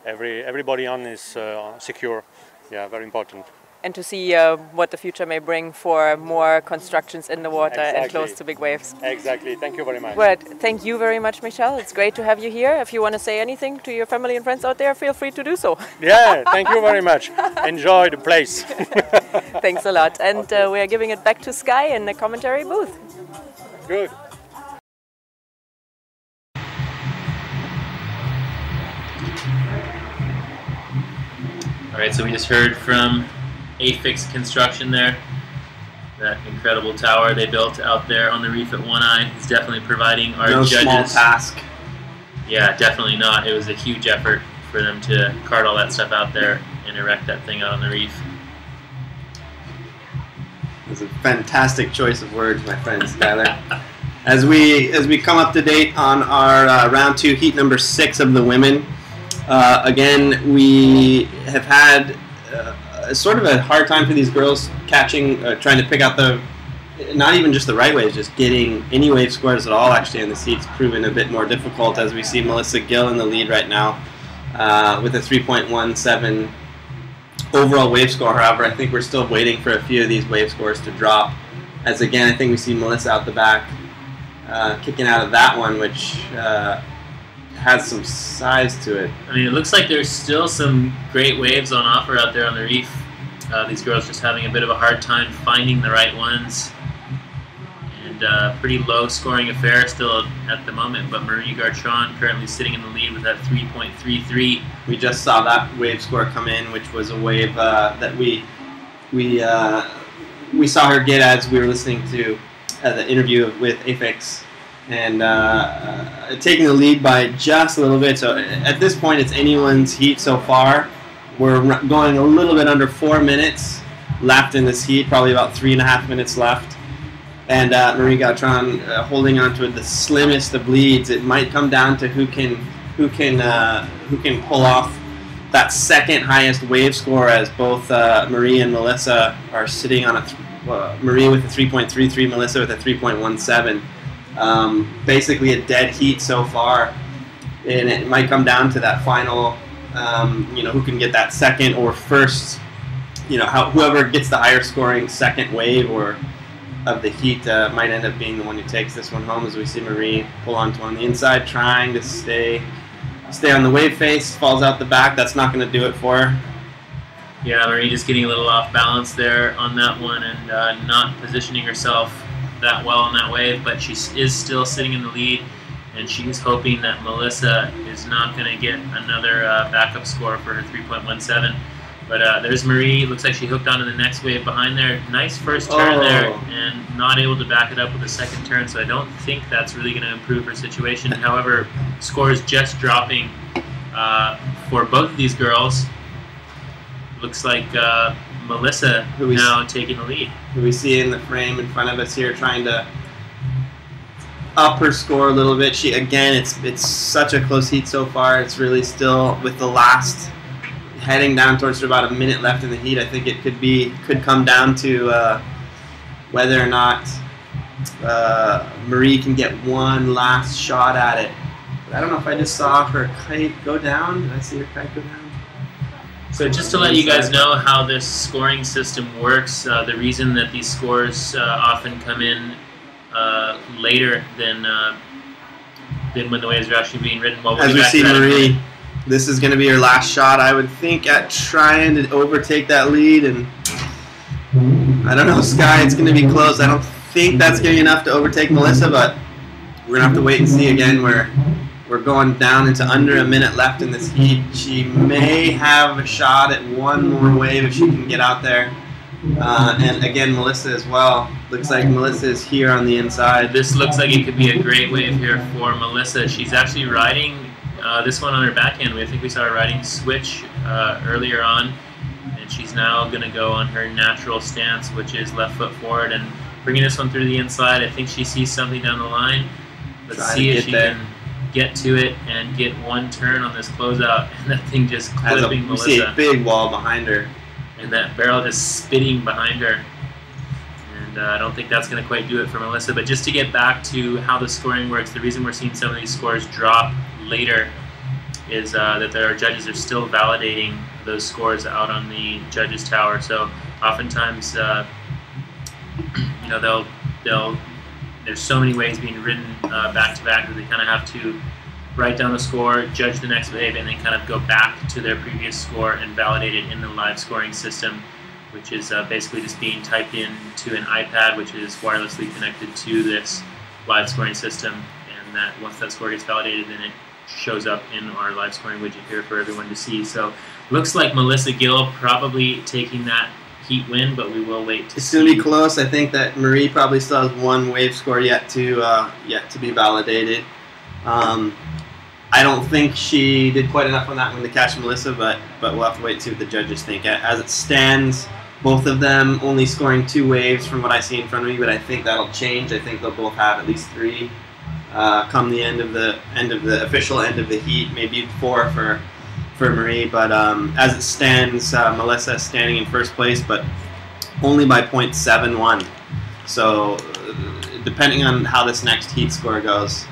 everybody on is secure. Yeah, very important. And to see what the future may bring for more constructions in the water and close to big waves. Exactly. Thank you very much. But thank you very much, Michel. It's great to have you here. If you want to say anything to your family and friends out there, feel free to do so. Yeah, thank you very much. Enjoy the place. Thanks a lot. And we are giving it back to Sky in the commentary booth. Good. All right, so we just heard from Afix Construction there. That incredible tower they built out there on the reef at One Eye is definitely providing our judges. No small task. Yeah, definitely not. It was a huge effort for them to cart all that stuff out there and erect that thing out on the reef. It was a fantastic choice of words, my friend Skylar. As we come up to date on our round 2 heat number 6 of the women, again we have had sort of a hard time for these girls catching, trying to pick out the, not even just the right waves, just getting any wave scores at all. Actually, in the heat's proven a bit more difficult, as we see Melissa Gill in the lead right now with a 3.17 overall wave score. However, I think we're still waiting for a few of these wave scores to drop, as again I think we see Melissa out the back kicking out of that one, which has some size to it. I mean, it looks like there's still some great waves on offer out there on the reef. These girls just having a bit of a hard time finding the right ones. And pretty low scoring affair still at the moment, but Marie Gartron currently sitting in the lead with that 3.33. We just saw that wave score come in, which was a wave that we saw her get as we were listening to the interview with Afix. And taking the lead by just a little bit. So at this point, it's anyone's heat so far. We're going a little bit under 4 minutes left in this heat, probably about 3.5 minutes left. And Marie Gautran holding on to the slimmest of leads. It might come down to who can pull off that second highest wave score, as both Marie and Melissa are sitting on Marie with a 3.33, Melissa with a 3.17. Basically a dead heat so far, and it might come down to that final, you know, who can get that second or first, you know, whoever gets the higher scoring second wave or of the heat might end up being the one who takes this one home, as we see Marie pull onto on the inside, trying to stay on the wave face, falls out the back. That's not going to do it for her. Yeah, Marie just getting a little off balance there on that one and not positioning herself that well on that wave, but she is still sitting in the lead, and she's hoping that Melissa is not going to get another backup score for her 3.17. But there's Marie. Looks like she hooked onto the next wave behind there. Nice first turn there, and not able to back it up with a second turn. So I don't think that's really going to improve her situation. However, scores just dropping for both of these girls. Looks like Melissa now taking the lead. Who we see in the frame in front of us here, trying to up her score a little bit. She again, it's such a close heat so far. It's really still with the last heading down towards about a minute left in the heat. I think it could come down to whether or not Marie can get one last shot at it. But I don't know if I just saw her kite go down. Did I see her kite go down? So just to let you guys know how this scoring system works, the reason that these scores often come in later than when the waves are actually being ridden. Well, as we see Marie, this is going to be her last shot, I would think, at trying to overtake that lead. And I don't know, Sky, it's going to be close. I don't think that's going to be enough to overtake Melissa, but we're going to have to wait and see again. We're going down into under a minute left in this heat. She may have a shot at one more wave if she can get out there. And again, Melissa as well. Looks like Melissa is here on the inside. This looks like it could be a great wave here for Melissa. She's actually riding this one on her backhand. I think we saw her riding switch earlier on, and she's now going to go on her natural stance, which is left foot forward, and bringing this one through the inside. I think she sees something down the line. Let's see if she can get to it and get one turn on this closeout, and that thing just clipping Melissa. We see a big wall behind her. And that barrel just spitting behind her. And I don't think that's going to quite do it for Melissa. But just to get back to how the scoring works, the reason we're seeing some of these scores drop later is that our judges are still validating those scores out on the judges' tower. So oftentimes, you know, there's so many waves being ridden back to back that they kind of have to write down the score, judge the next wave, and then kind of go back to their previous score and validate it in the live scoring system, which is basically just being typed into an iPad, which is wirelessly connected to this live scoring system. And that once that score gets validated, then it shows up in our live scoring widget here for everyone to see. So looks like Melissa Gill probably taking that heat win, but we will wait to see. It's going to be close. I think that Marie probably still has one wave score yet to be validated. I don't think she did quite enough on that one to catch Melissa, but we'll have to wait and see what the judges think. As it stands, both of them only scoring 2 waves from what I see in front of me, but I think that'll change. I think they'll both have at least 3 come the end of the official end of the heat, maybe 4 for Marie. But as it stands, Melissa is standing in first place, but only by 0.71. So depending on how this next heat score goes,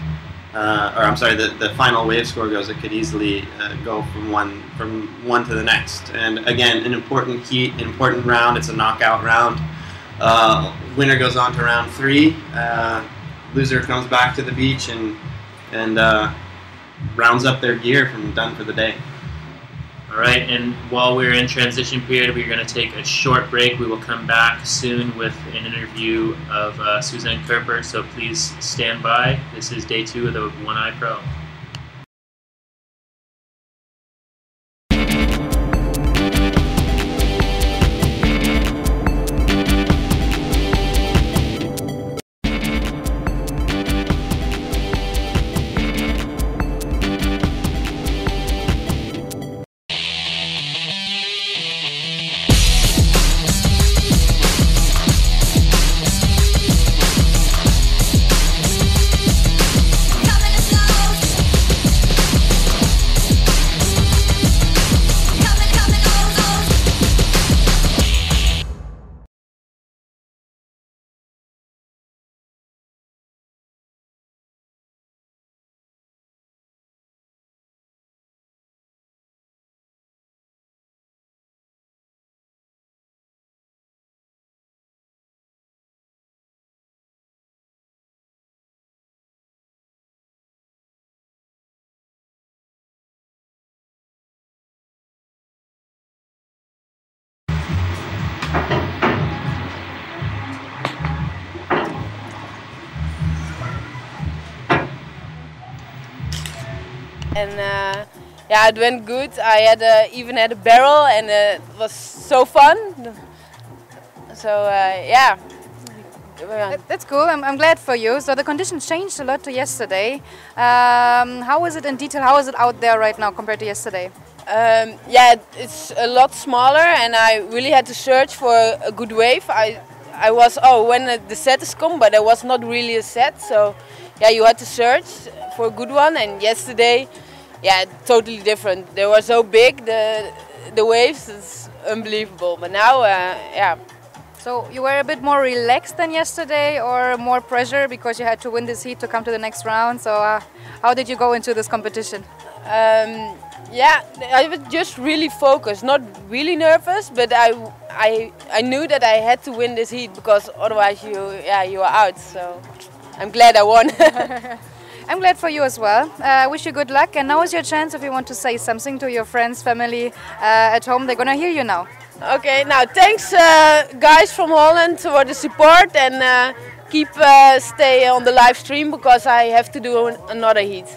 or I'm sorry, the final wave score goes, it could easily go from one to the next. And again, an important heat, an important round. It's a knockout round. Winner goes on to round 3. Loser comes back to the beach and rounds up their gear from done for the day. All right, and while we're in transition period, we're going to take a short break. We will come back soon with an interview of Suzanne Kerper, so please stand by. This is day 2 of the One Eye Pro. And yeah, it went good. I had even had a barrel, and it was so fun. So yeah. That's cool. I'm glad for you. So the conditions changed a lot to yesterday. How is it in detail? How is it out there right now compared to yesterday? Yeah, it's a lot smaller, and I really had to search for a good wave. I was when the set is come, but there was not really a set. So yeah, you had to search for a good one. And yesterday, yeah, totally different. They were so big, the waves. It's unbelievable. But now, yeah. So you were a bit more relaxed than yesterday, or more pressure because you had to win this heat to come to the next round? So how did you go into this competition? Yeah, I was just really focused, not really nervous, but I knew that I had to win this heat because otherwise you are out. So I'm glad I won. I'm glad for you as well. I wish you good luck. And now is your chance if you want to say something to your friends, family at home. They're gonna hear you now. Okay, now thanks guys from Holland for the support, and keep stay on the live stream because I have to do another heat.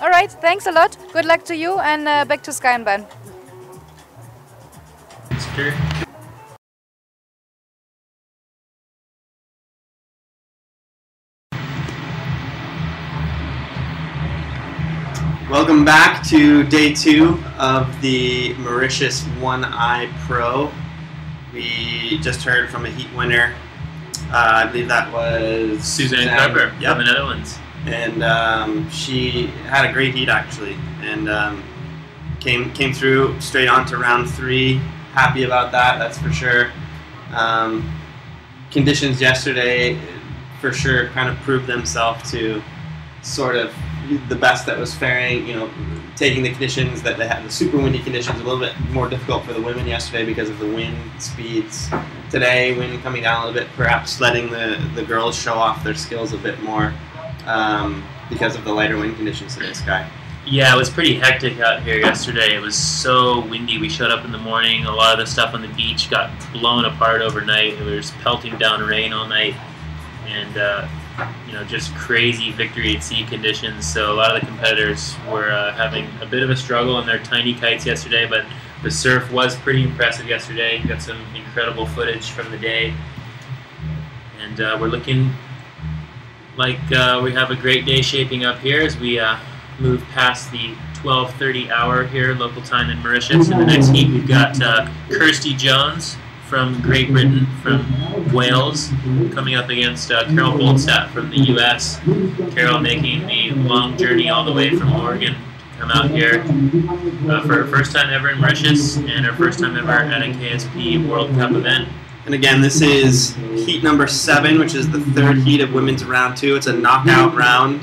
All right, thanks a lot. Good luck to you, and back to Sky and Ben. Welcome back to day 2 of the Mauritius One Eye Pro. We just heard from a heat winner. I believe that was Suzanne Carper yep. from the Netherlands. And she had a great heat actually, and came through straight on to round 3. Happy about that, that's for sure. Conditions yesterday for sure kind of proved themselves to sort of the best that was faring, you know, taking the conditions that they had, the super windy conditions, a little bit more difficult for the women yesterday because of the wind speeds. Today, wind coming down a little bit, perhaps letting the girls show off their skills a bit more because of the lighter wind conditions today, Sky. Yeah, it was pretty hectic out here yesterday. It was so windy. We showed up in the morning. A lot of the stuff on the beach got blown apart overnight. It was pelting down rain all night, and you know, just crazy victory at sea conditions. So a lot of the competitors were having a bit of a struggle in their tiny kites yesterday, but the surf was pretty impressive yesterday. Got some incredible footage from the day, and we're looking like we have a great day shaping up here as we move past the 12:30 hour here local time in Mauritius. In the next heat, we've got Kirsty Jones from Great Britain, from Wales, coming up against Carol Goldstadt from the US. Carol making the long journey all the way from Oregon to come out here for her first time ever in Mauritius and her first time ever at a KSP World Cup event. And again, this is heat number 7, which is the 3rd heat of women's round 2. It's a knockout round.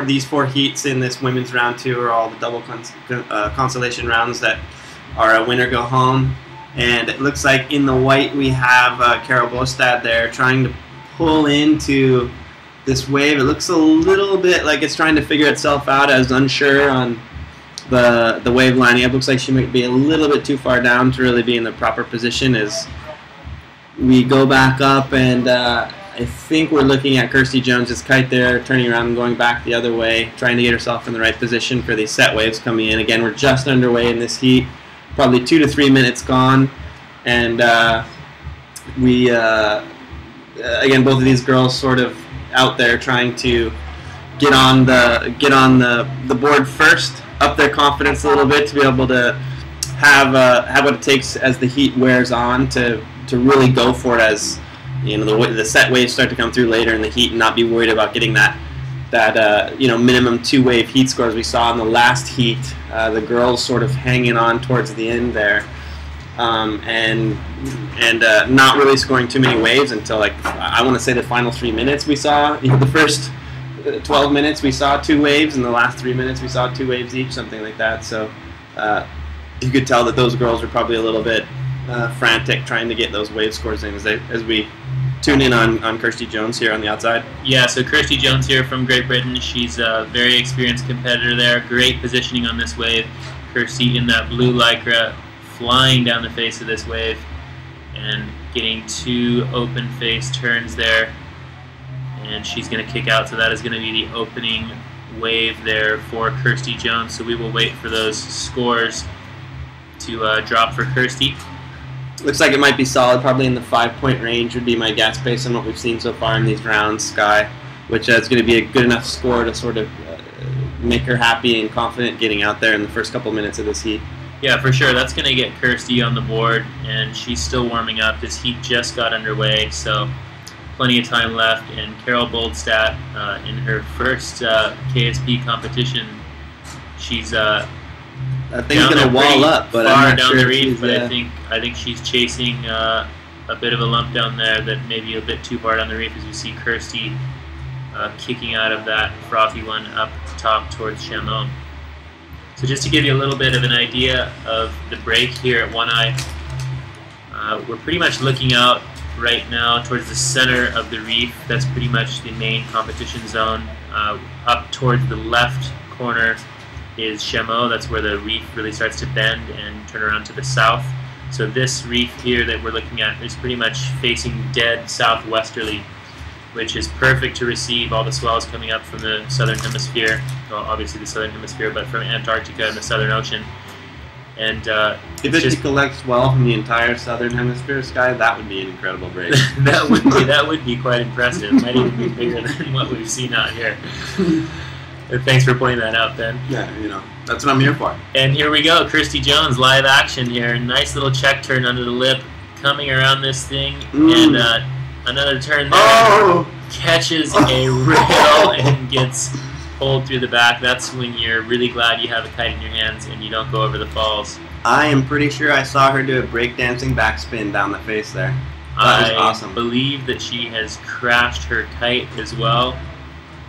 These 4 heats in this women's round 2 are all the double consolation rounds that are a winner go home. And it looks like in the white we have Carol Goldstadt there trying to pull into this wave. It looks a little bit like it's trying to figure itself out, as unsure on the wave lining up. Looks like she might be a little bit too far down to really be in the proper position as we go back up, and I think we're looking at Kirsty Jones's kite there, turning around and going back the other way, trying to get herself in the right position for these set waves coming in. Again, we're just underway in this heat, probably 2 to 3 minutes gone, and again, both of these girls sort of out there trying to get on the board first, up their confidence a little bit to be able to have what it takes as the heat wears on to really go for it, as you know, the set waves start to come through later in the heat, and not be worried about getting that you know, minimum 2-wave heat scores we saw in the last heat. The girls sort of hanging on towards the end there, and not really scoring too many waves until, like, I want to say the final 3 minutes we saw. You know, the first 12 minutes we saw 2 waves, and the last 3 minutes we saw 2 waves each, something like that. So you could tell that those girls were probably a little bit frantic trying to get those wave scores in as we tune in on Kirsty Jones here on the outside. Yeah, so Kirsty Jones here from Great Britain. She's a very experienced competitor there. Great positioning on this wave. Kirsty in that blue lycra, flying down the face of this wave and getting 2 open face turns there. And she's going to kick out, so that is going to be the opening wave there for Kirsty Jones, so we will wait for those scores to drop for Kirsty. Looks like it might be solid, probably in the 5-point range would be my guess based on what we've seen so far in these rounds, Sky, which is going to be a good enough score to sort of make her happy and confident getting out there in the first couple minutes of this heat. Yeah, for sure. That's going to get Kirsty on the board, and she's still warming up. This heat just got underway, so plenty of time left. And Carol Boldstadt, in her first KSP competition, she's I think it's going to wall up, but far I'm not down sure the reef. she's, But I think she's chasing a bit of a lump down there that may be a bit too far down the reef, as you see Kirsty kicking out of that frothy one up top towards Chameau. So just to give you a little bit of an idea of the break here at One Eye, we're pretty much looking out right now towards the center of the reef. That's pretty much the main competition zone. Up towards the left corner is Chameau. That's where the reef really starts to bend and turn around to the south. So this reef here that we're looking at is pretty much facing dead southwesterly, which is perfect to receive all the swells coming up from the southern hemisphere. Well, obviously the southern hemisphere, but from Antarctica and the Southern Ocean. And if it could collect swell from the entire southern hemisphere, Sky, that would be an incredible break. that would be quite impressive. Might even be bigger than what we've seen out here. Thanks for pointing that out, Ben. Yeah, you know, that's what I'm here for. And here we go, Kirsty Jones, live action here. Nice little check turn under the lip, coming around this thing, and another turn there. Catches a rail and gets pulled through the back. That's when you're really glad you have a kite in your hands and you don't go over the falls. I am pretty sure I saw her do a breakdancing backspin down the face there. That was awesome. I believe that she has crashed her kite as well.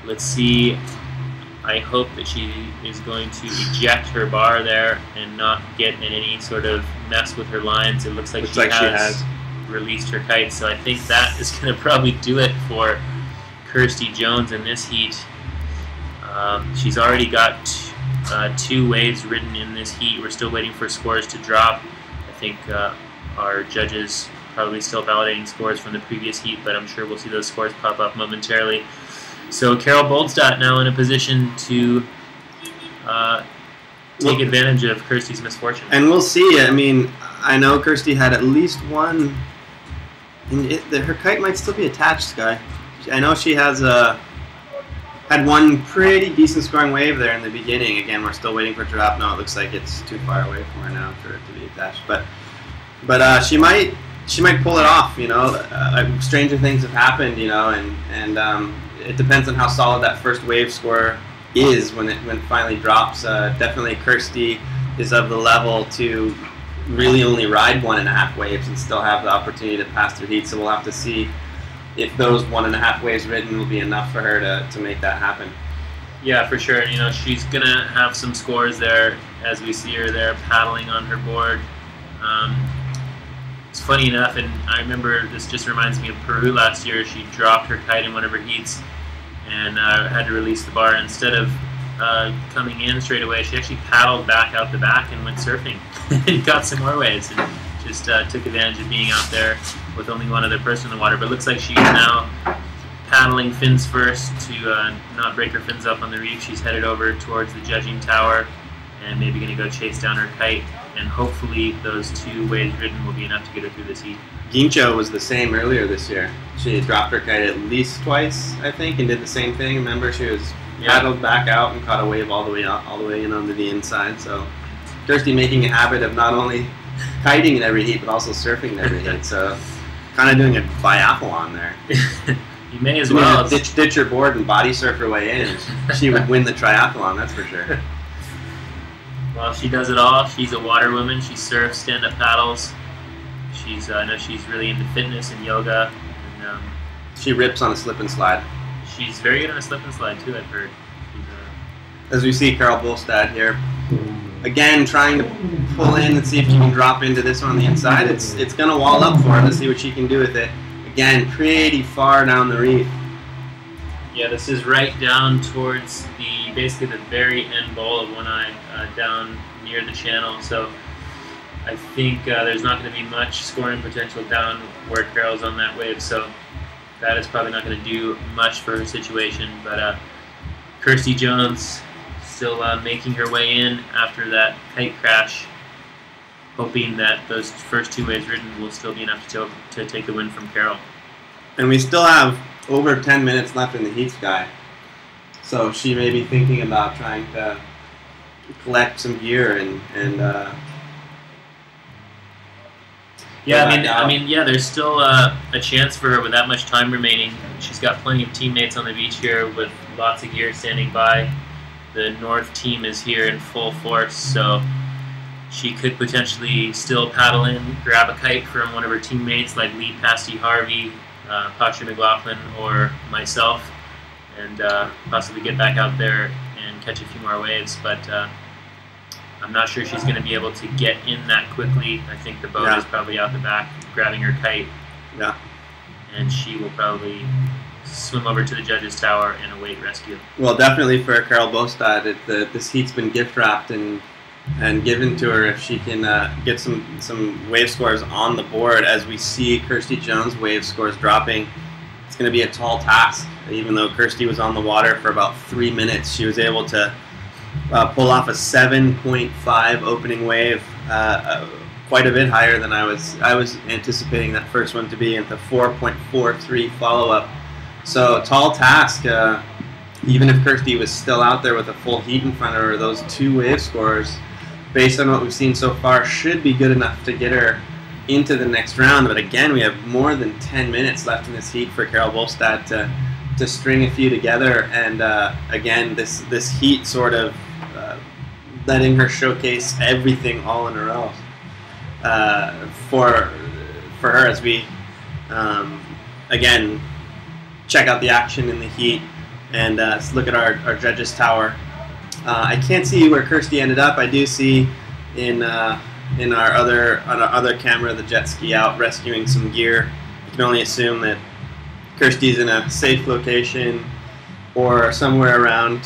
Let's see. I hope that she is going to eject her bar there and not get in any sort of mess with her lines. It looks like she has released her kite, so I think that is going to probably do it for Kirsty Jones in this heat. She's already got 2 waves ridden in this heat. We're still waiting for scores to drop. I think our judges probably still validating scores from the previous heat, but I'm sure we'll see those scores pop up momentarily. So Carol Boldstadt now in a position to take advantage of Kirsty's misfortune. And we'll see. I mean, I know Kirsty had at least one. And her kite might still be attached, Sky. I know she has had one pretty decent scoring wave there in the beginning. Again, we're still waiting for it to drop. No, it looks like it's too far away from her now for it to be attached. But she might pull it off. You know, stranger things have happened. You know, and it depends on how solid that first wave score is when it finally drops. Definitely, Kirsty is of the level to really only ride 1.5 waves and still have the opportunity to pass through heat. So we'll have to see if those 1.5 waves ridden will be enough for her to make that happen. Yeah, for sure. You know, she's gonna have some scores there as we see her there paddling on her board. It's funny enough, and I remember this just reminds me of Peru last year. She dropped her kite in one of her heats and had to release the bar. Instead of coming in straight away, she actually paddled back out the back and went surfing and got some more waves and just took advantage of being out there with only one other person in the water. But it looks like she's now paddling fins first to not break her fins up on the reef. She's headed over towards the judging tower and maybe going to go chase down her kite, and hopefully those 2 waves ridden will be enough to get her through this heat. Gincho was the same earlier this year. She dropped her kite at least twice, I think, and did the same thing. Remember, she was paddled back out and caught a wave all the way in onto the inside. So Kirsty making a habit of not only kiting in every heat, but also surfing in every heat. So kind of doing a biathlon there. You may as well. Ditch her board and body surf her way in. She would win the triathlon, that's for sure. Well, she does it all. She's a water woman. She surfs, stand-up paddles. I know she's really into fitness and yoga. And, she rips on a slip and slide. She's very good on a slip and slide too, I've heard. As we see Carol Boldstadt here, again trying to pull in and see if she can drop into this one on the inside. It's going to wall up for her. Let's see what she can do with it. Again, pretty far down the reef. Yeah, this is right down towards basically the very end bowl of One Eye, down near the channel. So I think there's not going to be much scoring potential down where Carol's on that wave. So that is probably not going to do much for her situation. But Kirsty Jones still making her way in after that kite crash, hoping that those first 2 waves ridden will still be enough to take the win from Carol. And we still have over 10 minutes left in the heat, Sky. So she may be thinking about trying to collect some gear and yeah, I mean, yeah. There's still a chance for her with that much time remaining. She's got plenty of teammates on the beach here with lots of gear standing by. The North team is here in full force, so she could potentially still paddle in, grab a kite from one of her teammates like Lee Pasty Harvey, Patrick McLaughlin, or myself, and possibly get back out there and catch a few more waves. But I'm not sure she's going to be able to get in that quickly. I think the boat is probably out the back grabbing her kite. Yeah. And she will probably swim over to the judges' tower and await rescue. Well, definitely for Carol Bostad, this heat's been gift wrapped and given to her if she can get some wave scores on the board. As we see Kirsty Jones' wave scores dropping, it's going to be a tall task. Even though Kirsty was on the water for about 3 minutes, she was able to pull off a 7.5 opening wave, quite a bit higher than I was anticipating that first one to be, into 4.43 follow-up. So tall task. Even if Kirsty was still out there with a full heat in front of her, those 2 wave scores, based on what we've seen so far, should be good enough to get her into the next round. But again, we have more than 10 minutes left in this heat for Carol Bostad to string a few together. And again, this heat sort of letting her showcase everything all in a row for her as we again check out the action in the heat and look at our judges' tower. I can't see where Kirsty ended up. I do see in our other camera the jet ski out rescuing some gear. You can only assume that Kirsty's in a safe location or somewhere around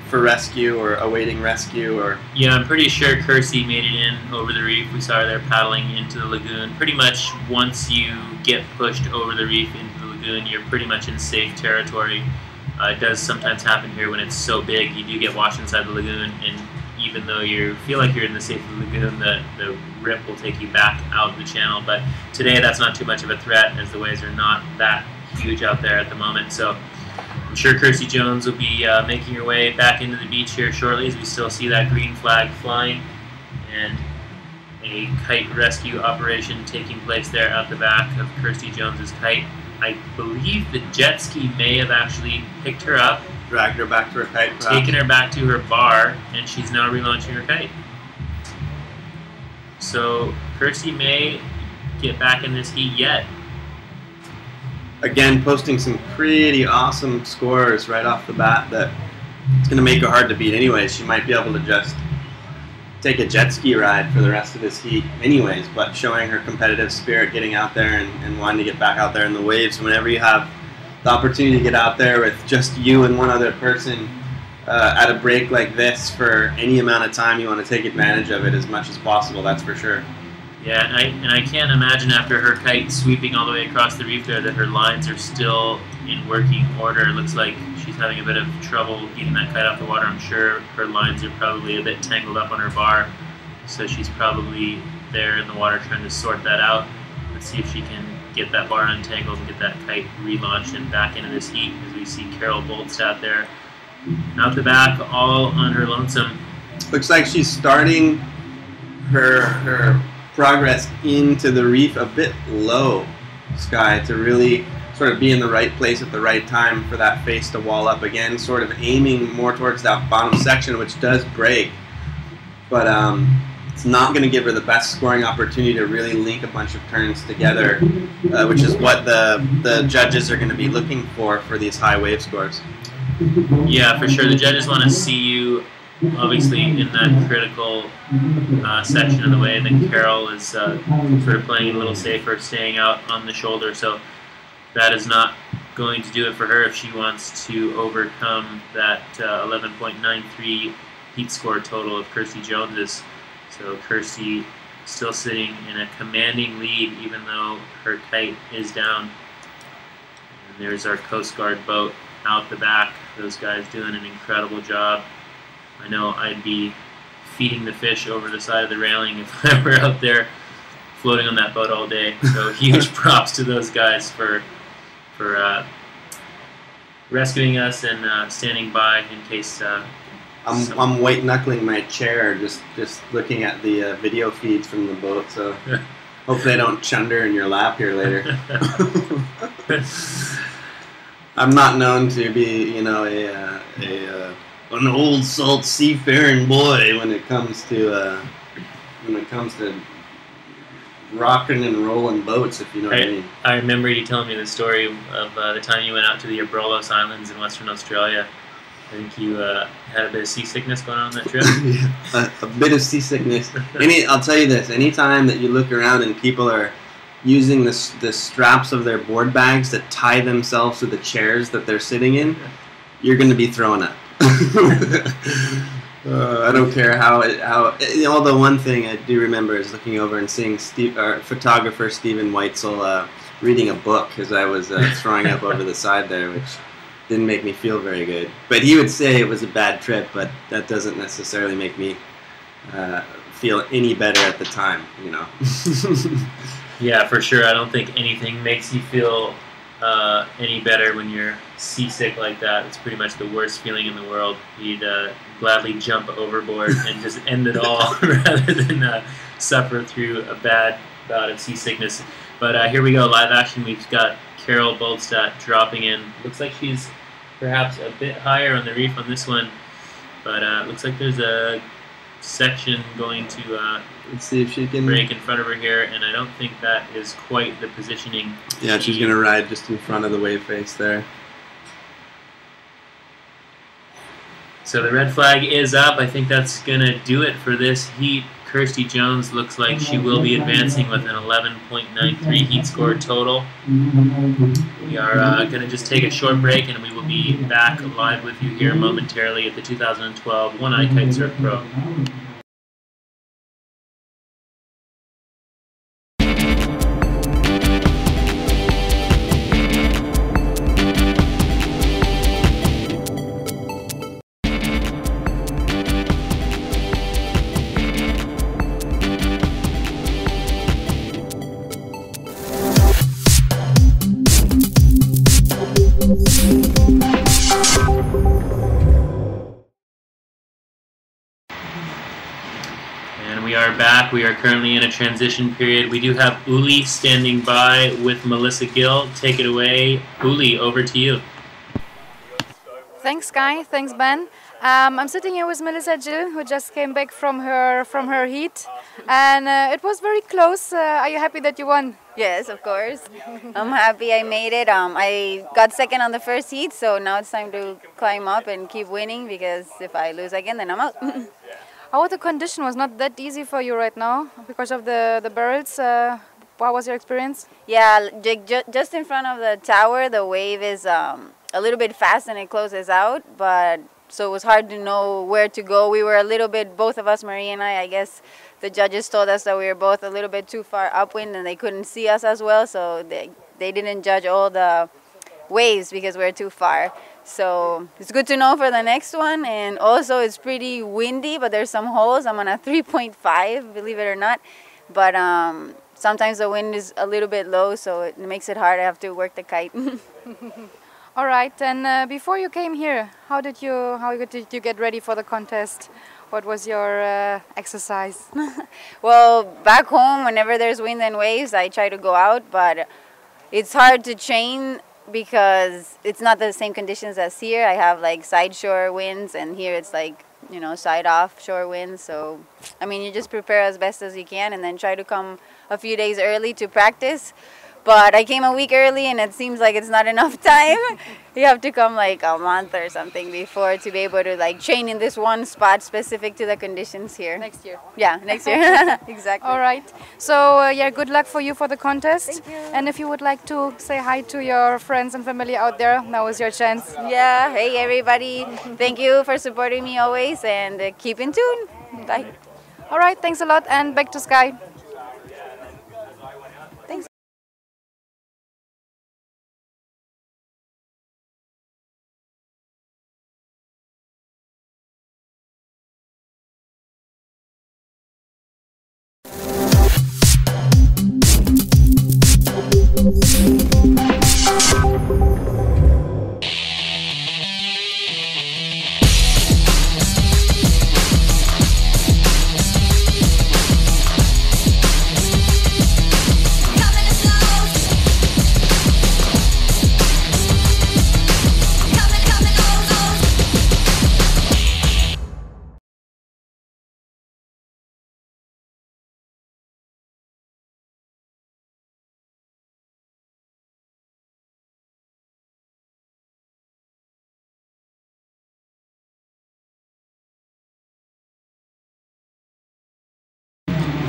for rescue or awaiting rescue. Or yeah, I'm pretty sure Kirsty made it in over the reef. We saw her there paddling into the lagoon. Pretty much once you get pushed over the reef into the lagoon, you're pretty much in safe territory. It does sometimes happen here when it's so big, you do get washed inside the lagoon, and even though you feel like you're in the safe lagoon, the rip will take you back out of the channel. But today that's not too much of a threat, as the waves are not that huge out there at the moment. So I'm sure Kirsty Jones will be making her way back into the beach here shortly, as we still see that green flag flying and a kite rescue operation taking place there at the back of Kirsty Jones's kite. I believe the jet ski may have actually picked her up, dragged her back to her kite, taken her back to her bar, and she's now relaunching her kite. So Kirsty may get back in this heat yet. Again, posting some pretty awesome scores right off the bat that it's going to make her hard to beat anyways. She might be able to just take a jet ski ride for the rest of this heat anyways, but showing her competitive spirit, getting out there and wanting to get back out there in the waves. Whenever you have the opportunity to get out there with just you and one other person at a break like this for any amount of time, you want to take advantage of it as much as possible, that's for sure. Yeah, and I can't imagine after her kite sweeping all the way across the reef there that her lines are still in working order. It looks like she's having a bit of trouble getting that kite off the water. I'm sure her lines are probably a bit tangled up on her bar, so she's probably there in the water trying to sort that out. Let's see if she can get that bar untangled and get that kite relaunched and back into this heat, as we see Carol Boltstad there out the back, all on her lonesome. Looks like she's starting her progress into the reef a bit low, Sky, to really sort of be in the right place at the right time for that face to wall up again, sort of aiming more towards that bottom section, which does break, but it's not going to give her the best scoring opportunity to really link a bunch of turns together, which is what the judges are going to be looking for these high wave scores. Yeah, for sure. The judges want to see you obviously in that critical section of the wave, and Carol is sort of playing a little safer, staying out on the shoulder, so that is not going to do it for her if she wants to overcome that 11.93 heat score total of Kirsty Jones's. So Kirsty still sitting in a commanding lead even though her kite is down. And there's our Coast Guard boat out the back. Those guys doing an incredible job. I know I'd be feeding the fish over the side of the railing if I were out there floating on that boat all day. So huge props to those guys for rescuing us and standing by in case. I'm white knuckling my chair just looking at the video feeds from the boat. So hopefully I don't chunder in your lap here later. I'm not known to be, you know, an old salt seafaring boy when it comes to rocking and rolling boats, if you know what I mean. I remember you telling me the story of the time you went out to the Abrolhos Islands in Western Australia. I think you had a bit of seasickness going on that trip. Yeah, a bit of seasickness. I'll tell you this: anytime that you look around and people are using the straps of their board bags to tie themselves to the chairs that they're sitting in, you're going to be throwing up. I don't care how. Although one thing I do remember is looking over and seeing photographer Stephen Weitzel reading a book as I was throwing up over the side there, which didn't make me feel very good. But he would say it was a bad trip, but that doesn't necessarily make me feel any better at the time, you know. Yeah, for sure. I don't think anything makes you feel any better when you're seasick like that. It's pretty much the worst feeling in the world. You'd gladly jump overboard and just end it all rather than suffer through a bad bout of seasickness. But here we go, live action. We've got Carol Boldstadt dropping in. Looks like she's perhaps a bit higher on the reef on this one, but looks like there's a section going to let's see if she can break in front of her here, and I don't think that is quite the positioning. Yeah, she's going to ride just in front of the wave face there. So the red flag is up. I think that's going to do it for this heat. Kirsty Jones looks like she will be advancing with an 11.93 heat score total. We are going to just take a short break, and we will be back live with you here momentarily at the 2012 Eye Kite Surf Pro. Back. We are currently in a transition period. We do have Uli standing by with Melissa Gill. Take it away. Uli, over to you. Thanks, Guy. Thanks, Ben. I'm sitting here with Melissa Gill, who just came back from her heat, and it was very close. Are you happy that you won? Yes, of course. I'm happy I made it. I got second on the first heat, so now it's time to climb up and keep winning, because if I lose again, then I'm out. How was the condition? Was not that easy for you right now because of the barrels? What was your experience? Yeah, just in front of the tower, the wave is a little bit fast and it closes out, but so it was hard to know where to go. We were a little bit, both of us, Marie and I guess the judges told us that we were both a little bit too far upwind and they couldn't see us as well, so they didn't judge all the waves because we're too far. So it's good to know for the next one, and also it's pretty windy, but there's some holes. I'm on a 3.5, believe it or not, but sometimes the wind is a little bit low, so it makes it hard. I have to work the kite. All right, and before you came here, how did you get ready for the contest? What was your exercise? Well, back home, whenever there's wind and waves, I try to go out, but it's hard to train because it's not the same conditions as here. I have like side shore winds, and here it's like, you know, side offshore winds. So, I mean, you just prepare as best as you can and then try to come a few days early to practice. But I came a week early and it seems like it's not enough time. You have to come like a month or something before to be able to like train in this one spot specific to the conditions here. Next year. Yeah, next year. Exactly. All right. So yeah, good luck for you for the contest. Thank you. And if you would like to say hi to your friends and family out there, now is your chance. Yeah. Hey everybody. Thank you for supporting me always, and keep in tune. Bye. All right. Thanks a lot, and back to Sky.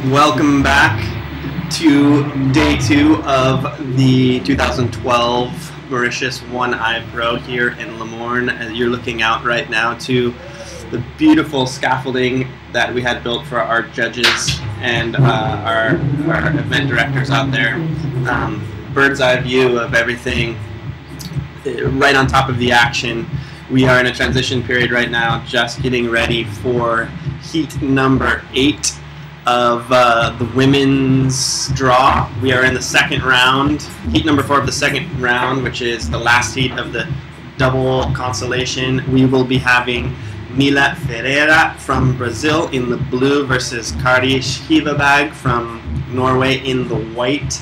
Welcome back to day 2 of the 2012 Mauritius One Eye Pro here in Lemourne. As you're looking out right now to the beautiful scaffolding that we had built for our judges and our event directors out there. Bird's eye view of everything right on top of the action. We are in a transition period right now, just getting ready for heat number 8 of the women's draw. We are in the second round, heat number 4 of the second round, which is the last heat of the double consolation. We will be having Mila Ferreira from Brazil in the blue versus Kari Skivebag from Norway in the white.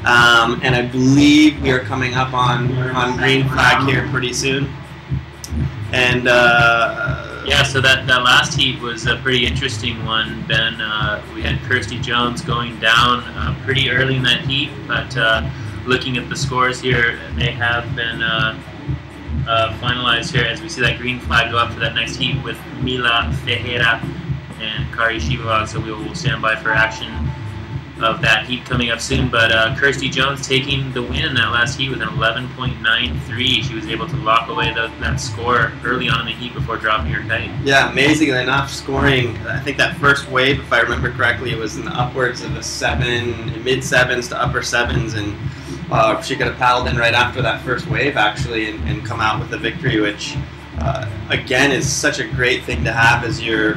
And I believe we are coming up on green flag here pretty soon. And yeah, so that last heat was a pretty interesting one, Ben. We had Kirsty Jones going down pretty early in that heat, but looking at the scores here, they have been finalized here as we see that green flag go up for that next heat with Mila Ferreira and Kari Skivebag, so we will stand by for action of that heat coming up soon. But Kirsty Jones taking the win in that last heat with an 11.93. She was able to lock away that score early on in the heat before dropping her kite. Yeah, amazingly enough, scoring, I think that first wave, if I remember correctly, it was in the upwards of the mid sevens to upper sevens, and she could have paddled in right after that first wave actually and come out with a victory, which again is such a great thing to have as you're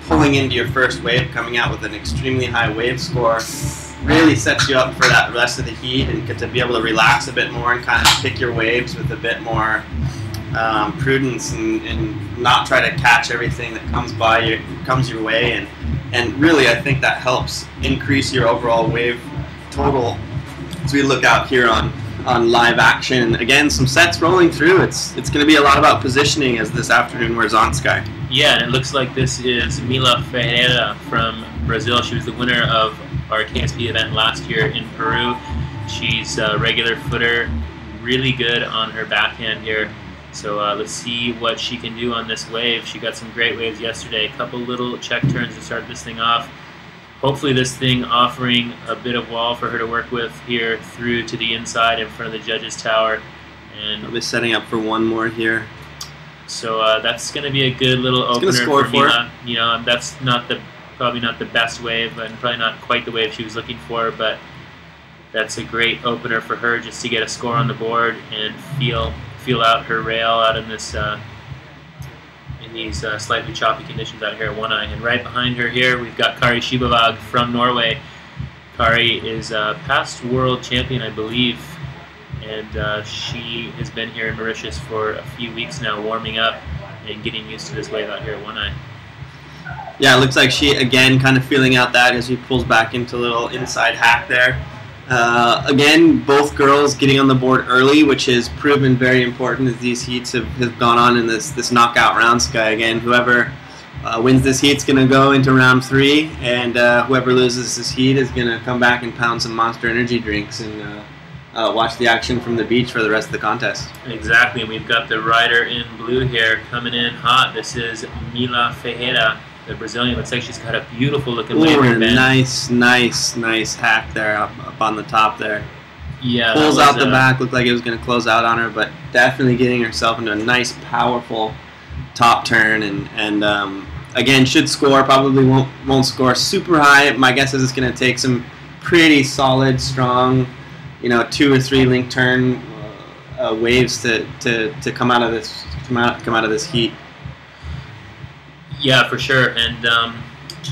pulling into your first wave. Coming out with an extremely high wave score really sets you up for that rest of the heat and get to be able to relax a bit more and kind of pick your waves with a bit more prudence and not try to catch everything that comes your way, and really I think that helps increase your overall wave total as we look out here on live action. Again, some sets rolling through. It's going to be a lot about positioning as this afternoon wears on, Sky. Yeah, and it looks like this is Mila Ferreira from Brazil. She was the winner of our KSP event last year in Peru. She's a regular footer, really good on her backhand here. So let's see what she can do on this wave. She got some great waves yesterday, a couple little check turns to start this thing off. Hopefully this thing offering a bit of wall for her to work with here through to the inside in front of the judges' tower. And I'll be setting up for one more here. So that's going to be a good little opener for Mila. You know, that's probably not the best wave, and probably not quite the wave she was looking for, but that's a great opener for her just to get a score on the board and feel out her rail out in this in these slightly choppy conditions out here at One Eye. And right behind her here, we've got Kari Skivebag from Norway. Kari is a past world champion, I believe, and she has been here in Mauritius for a few weeks now, warming up and getting used to this wave out here at One Eye. Yeah, it looks like she, again, kind of feeling out that as she pulls back into a little inside hack there. Again, both girls getting on the board early, which has proven very important as these heats have gone on in this knockout round, Sky. Again, whoever wins this heat is going to go into round 3, and whoever loses this heat is going to come back and pound some Monster Energy drinks and watch the action from the beach for the rest of the contest. Exactly, and we've got the rider in blue here coming in hot. This is Mila Ferreira, the Brazilian. Looks like she's got a beautiful looking wave. Nice hack there up on the top there. Yeah, pulls out the back, looked like it was going to close out on her, but definitely getting herself into a nice, powerful top turn, and again, should score. Probably won't score super high. My guess is it's going to take some pretty solid, strong, 2 or 3 link turn waves to come out of this heat. Yeah, for sure. And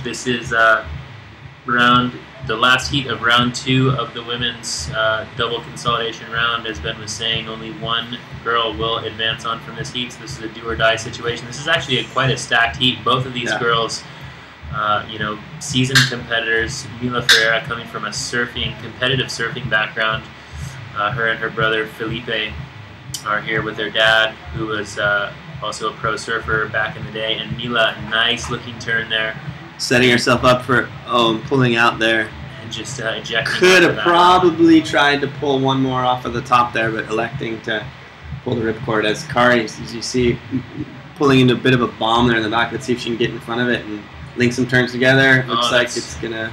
this is the last heat of round 2 of the women's double consolidation round. As Ben was saying, only one girl will advance on from this heat, so this is a do or die situation. This is actually quite a stacked heat. Both of these girls, seasoned competitors. Mila Ferreira coming from a competitive surfing background. Her and her brother Felipe are here with their dad, who was also a pro surfer back in the day. And Mila, nice looking turn there. Setting herself up for pulling out there. And just ejecting. Could have probably tried to pull one more off of the top there, but electing to pull the ripcord as Kari, as you see, pulling into a bit of a bomb there in the back. Let's see if she can get in front of it and link some turns together. Looks like that's- it's gonna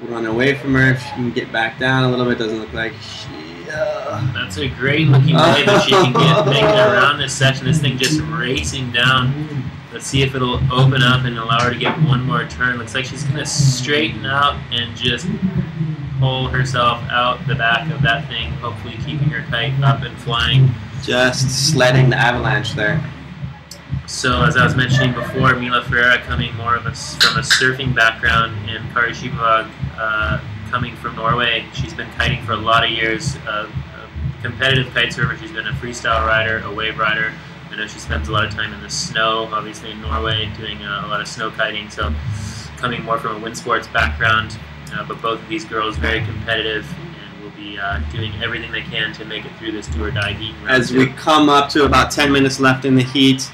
run away from her. If she can get back down a little bit, doesn't look like she. That's a great looking wave if she can get making it around this section. This thing just racing down. Let's see if it'll open up and allow her to get one more turn. Looks like she's gonna straighten out and just pull herself out the back of that thing, hopefully keeping her kite up and flying. Just sledding the avalanche there. So as I was mentioning before, Mila Ferreira coming more of from a surfing background, and Kari Skibavag coming from Norway. She's been kiting for a lot of years. A competitive kite surfer. She's been a freestyle rider, a wave rider. I know she spends a lot of time in the snow, obviously in Norway, doing a lot of snow kiting. So coming more from a wind sports background, but both of these girls very competitive and will be doing everything they can to make it through this do or die heat. As we come up to about 10 minutes left in the heat,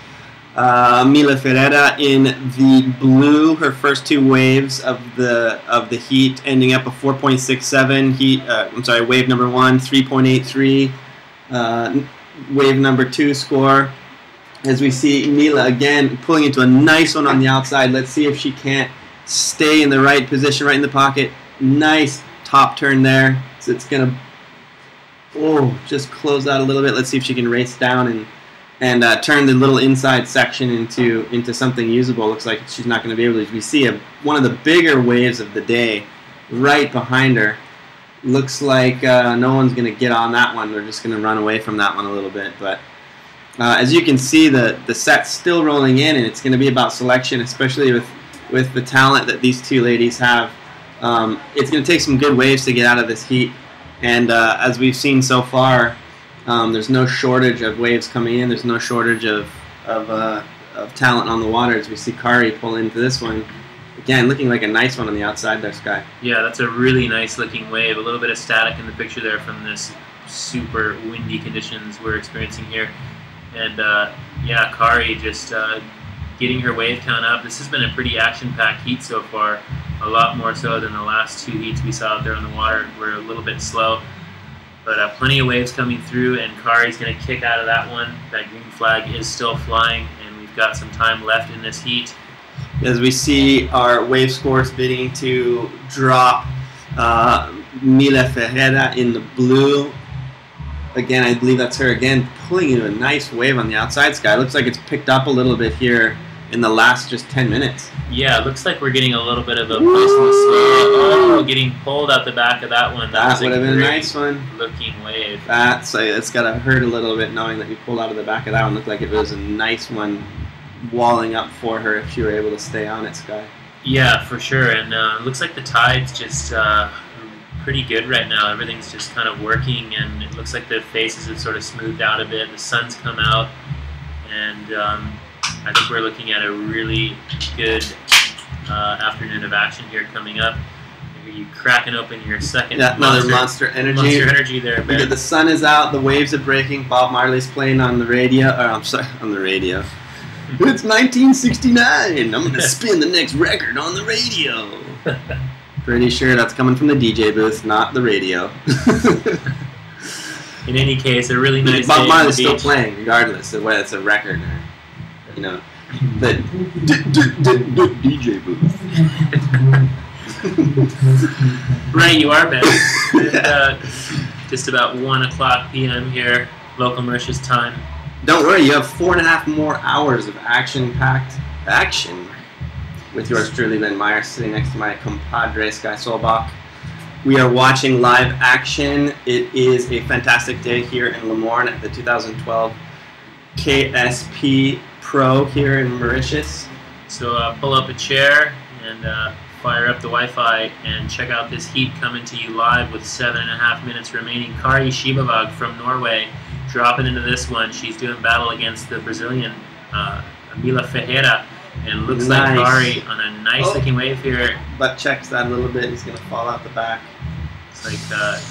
Mila Ferreira in the blue, her first two waves of the heat, ending up a 4.67 heat. I'm sorry, wave number 1, 3.83. Wave number 2 score. As we see Mila again pulling into a nice one on the outside. Let's see if she can't stay in the right position, right in the pocket. Nice top turn there. So it's gonna just close out a little bit. Let's see if she can race down and turn the little inside section into something usable. Looks like she's not going to be able to. We see one of the bigger waves of the day right behind her. Looks like no one's going to get on that one. They're just going to run away from that one a little bit. But as you can see, the set's still rolling in, and it's going to be about selection, especially with the talent that these two ladies have. It's going to take some good waves to get out of this heat. And as we've seen so far, there's no shortage of waves coming in. There's no shortage of talent on the water. As we see Kari pull into this one. Again, looking like a nice one on the outside there, Sky. Yeah, that's a really nice looking wave. A little bit of static in the picture there from this super windy conditions we're experiencing here. And yeah, Kari just getting her wave count up. This has been a pretty action-packed heat so far. A lot more so than the last two heats we saw out there on the water. We're a little bit slow. But plenty of waves coming through, and Kari's going to kick out of that one. That green flag is still flying, and we've got some time left in this heat. As we see our wave scores beginning to drop, Mila Ferreira in the blue. Again, I believe that's her again, pulling into a nice wave on the outside, Sky. Looks like it's picked up a little bit here in the last just 10 minutes. Yeah, it looks like we're getting a little bit of a place in the slow. Oh, getting pulled out the back of that one. That would have been a nice one. Looking wave. It's got to hurt a little bit knowing that we pulled out of the back of that one. Looked like it was a nice one walling up for her if she were able to stay on it, Sky. Yeah, for sure. And it looks like the tide's just pretty good right now. Everything's just kind of working, and it looks like the faces have sort of smoothed out a bit. The sun's come out, and I think we're looking at a really good afternoon of action here coming up. You cracking open your second another Monster Energy. Monster Energy there, Ben. The sun is out, the waves are breaking. Bob Marley's playing on the radio. I'm sorry, on the radio. It's 1969. I'm gonna spin the next record on the radio. Pretty sure that's coming from the DJ booth, not the radio. In any case, a really nice Bob day Marley's on the still beach. playing, regardless of whether it's a record or, you know, the DJ booth. Right, you are, Ben. Just about 1:00 p.m. here, local Mauritius time. Don't worry, you have 4.5 more hours of action-packed action with yours truly, Ben Meyer, sitting next to my compadre, Sky Solbach. We are watching live action. It is a fantastic day here in Lemoine at the 2012 KSP Pro here in Mauritius. So pull up a chair and fire up the Wi-Fi and check out this heat coming to you live with 7.5 minutes remaining. Kari Skibavag from Norway dropping into this one. She's doing battle against the Brazilian Mila Ferreira, and looks like Kari on a nice looking wave here. Butt checks that a little bit. He's going to fall out the back. It's like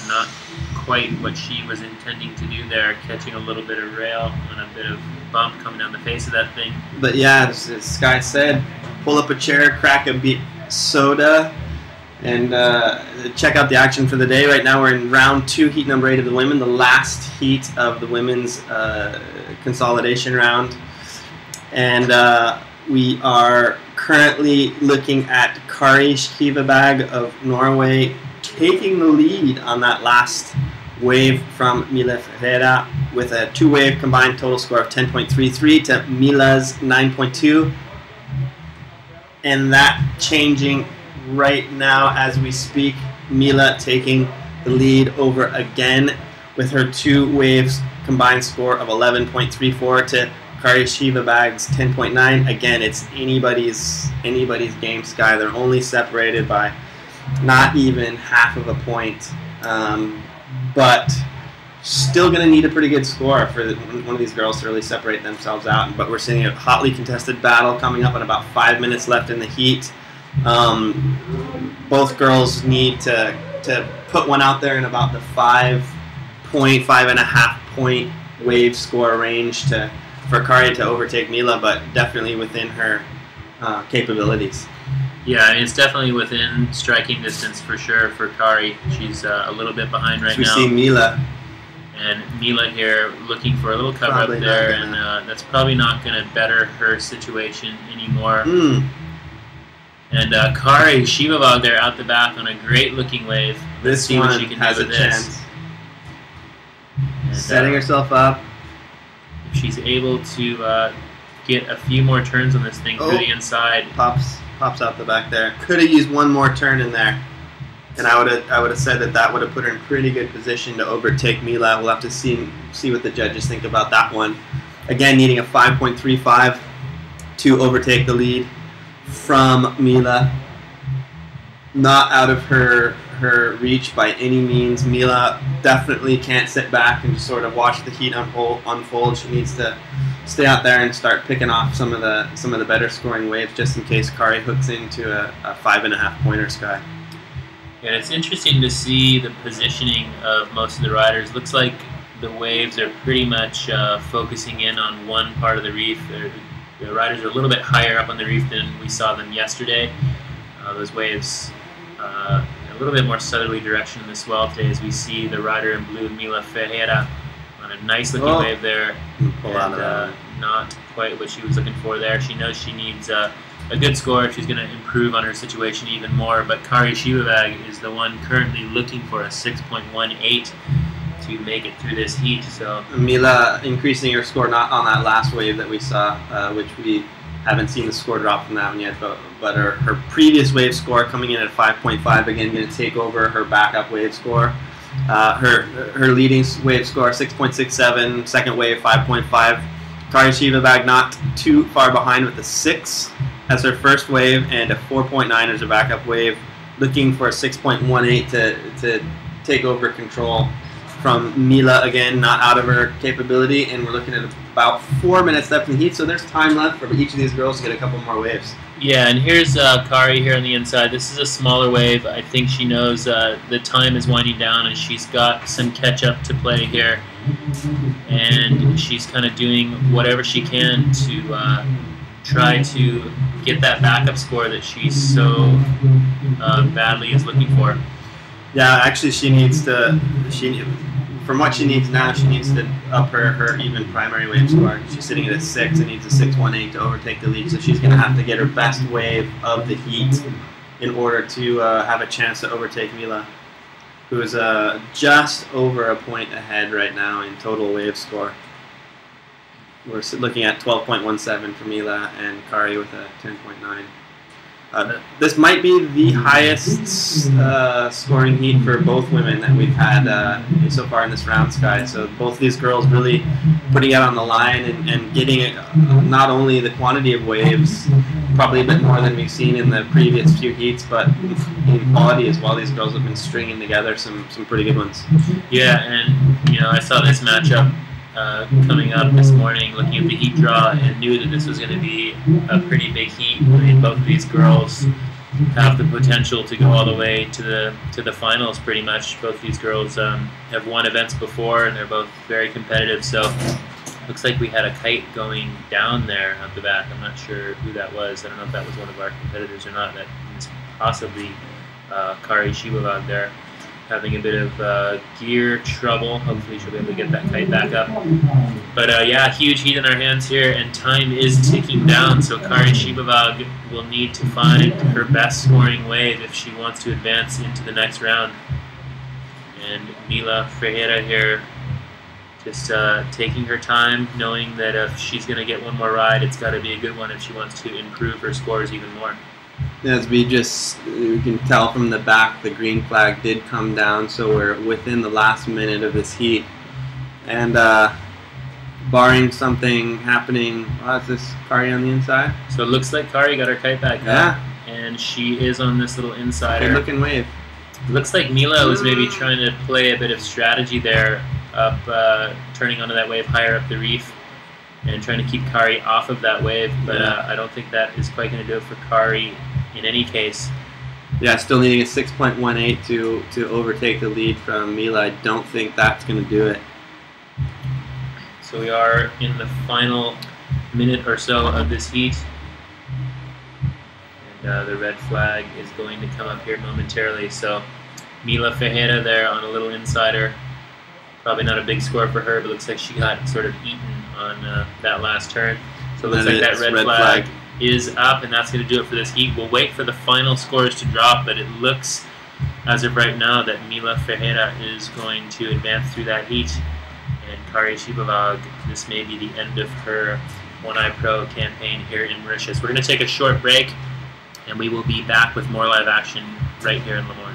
not quite what she was intending to do there, catching a little bit of rail and a bit of bump coming down the face of that thing. But yeah, as Sky said, pull up a chair, crack a soda, and check out the action for the day. Right now we're in round 2, heat number 8 of the women, the last heat of the women's consolidation round. And we are currently looking at Kari Skivebag of Norway taking the lead on that last wave from Mila Ferreira with a 2-wave combined total score of 10.33 to Mila's 9.2. And that changing right now as we speak. Mila taking the lead over again with her 2 waves combined score of 11.34 to Kari Skivebag's 10.9. Again, it's anybody's game, Sky. They're only separated by not even half of a point, but still going to need a pretty good score for one of these girls to really separate themselves out. But we're seeing a hotly contested battle coming up, and about 5 minutes left in the heat. Both girls need to put one out there in about the 5.5 point wave score range for Kari to overtake Mila, but definitely within her capabilities. Yeah, it's definitely within striking distance for sure for Kari. She's a little bit behind right now. We see Mila. And Mila here looking for a little cover up there, and that's probably not going to better her situation anymore. And Kari Skivebag there out the back on a great looking wave. Let's see what she can do with this. And, setting herself up. If she's able to get a few more turns on this thing through the inside. Pops out the back there. Could have used one more turn in there, and I would have said that would have put her in pretty good position to overtake Mila. We'll have to see what the judges think about that one. Again, needing a 5.35 to overtake the lead from Mila. Not out of her reach by any means. Mila definitely can't sit back and just sort of watch the heat unfold. She needs to stay out there and start picking off some of the better scoring waves, just in case Kari hooks into a 5.5 pointer, Sky. And it's interesting to see the positioning of most of the riders. Looks like the waves are pretty much focusing in on one part of the reef. The riders are a little bit higher up on the reef than we saw them yesterday. Those waves a little bit more southerly direction in the swell today, as we see the rider in blue, Mila Ferreira, on a nice looking wave there. Not quite what she was looking for there. She knows she needs a good score if she's going to improve on her situation even more, but Kari Skivebag is the one currently looking for a 6.18 to make it through this heat. So Mila increasing her score, not on that last wave that we saw, which we haven't seen the score drop from that one yet, but her previous wave score coming in at 5.5, again going to take over her backup wave score. Her leading wave score 6.67, second wave 5.5. Kari Skivebag not too far behind with a 6 as her first wave and a 4.9 as her backup wave, looking for a 6.18 to take over control from Mila, again not out of her capability, and we're looking at about 4 minutes left in the heat, so there's time left for each of these girls to get a couple more waves. Yeah, and here's Kari here on the inside. This is a smaller wave. I think she knows the time is winding down and she's got some catch up to play here, and she's kind of doing whatever she can to try to get that backup score that she so badly is looking for. Yeah, actually from what she needs now, she needs to up her even primary wave score. She's sitting at a 6 and needs a 6.18 to overtake the lead, so she's going to have to get her best wave of the heat in order to have a chance to overtake Mila, who is just over a point ahead right now in total wave score. We're looking at 12.17 for Mila and Kari with a 10.9. This might be the highest scoring heat for both women that we've had so far in this round, Sky. So both these girls really putting it on the line and getting not only the quantity of waves, probably a bit more than we've seen in the previous few heats, but in quality as well. These girls have been stringing together some pretty good ones. Yeah, and I saw this matchup coming up this morning, looking at the heat draw, and knew that this was going to be a pretty big heat. I mean, both of these girls have the potential to go all the way to the finals pretty much. Both these girls have won events before, and they're both very competitive. So looks like we had a kite going down there at the back. I'm not sure who that was. I don't know if that was one of our competitors or not. That is possibly Kari Skivebag there. having a bit of gear trouble. Hopefully she'll be able to get that kite back up. But yeah, huge heat in our hands here, and time is ticking down, so Kari Shibavag will need to find her best scoring wave if she wants to advance into the next round. And Mila Ferreira here just taking her time, knowing that if she's going to get one more ride, it's got to be a good one if she wants to improve her scores even more. As we can tell from the back, the green flag did come down, so we're within the last minute of this heat. And barring something happening, is this Kari on the inside? So it looks like Kari got her kite back up, and she is on this little insider. Good looking wave. It looks like Mila was maybe trying to play a bit of strategy there, up turning onto that wave higher up the reef and trying to keep Kari off of that wave, but I don't think that is quite going to do it for Kari in any case. Yeah, still needing a 6.18 to overtake the lead from Mila. I don't think that's going to do it. So we are in the final minute or so of this heat. And the red flag is going to come up here momentarily. So Mila Ferreira there on a little insider. Probably not a big score for her, but looks like she got sort of eaten on that last turn. So it looks like that red flag is up, and that's going to do it for this heat. We'll wait for the final scores to drop, but it looks as of right now that Mila Ferreira is going to advance through that heat. And Kari Shibavag, this may be the end of her One Eye Pro campaign here in Mauritius. We're going to take a short break, and we will be back with more live action right here in Lemoyne.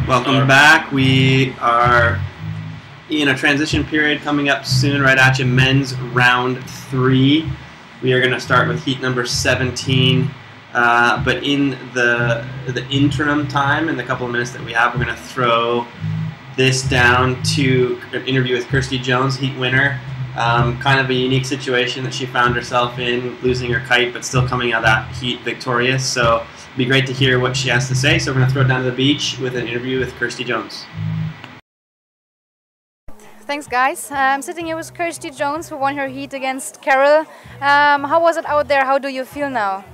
Welcome back. We are in a transition period coming up soon, right at you. Men's round 3. We are going to start with heat number 17. But in the interim time, in the couple of minutes that we have, we're going to throw this down to an interview with Kirsty Jones, heat winner. Kind of a unique situation that she found herself in, losing her kite, but still coming out of that heat victorious. So it'd be great to hear what she has to say. So we're going to throw it down to the beach with an interview with Kirsty Jones. Thanks, guys. I'm sitting here with Kirsty Jones, who won her heat against Carol. How was it out there? How do you feel now?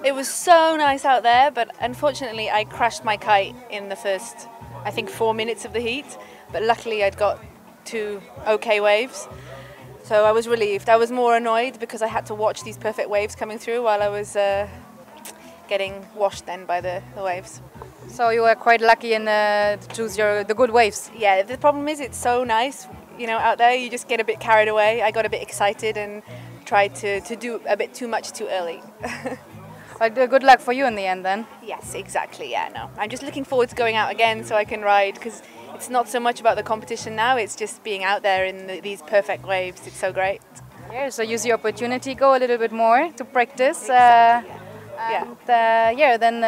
It was so nice out there, but unfortunately I crashed my kite in the first, I think, 4 minutes of the heat. But luckily I'd got 2 okay waves. So I was relieved. I was more annoyed because I had to watch these perfect waves coming through while I was getting washed then by the waves. So you were quite lucky in to choose the good waves. Yeah, the problem is it's so nice, you know, out there. You just get a bit carried away. I got a bit excited and tried to do a bit too much too early. But good luck for you in the end then. Yes, exactly. Yeah, no. I'm just looking forward to going out again so I can ride, because it's not so much about the competition now. It's just being out there in these perfect waves. It's so great. Yeah, so use the opportunity, go a little bit more to practice. Then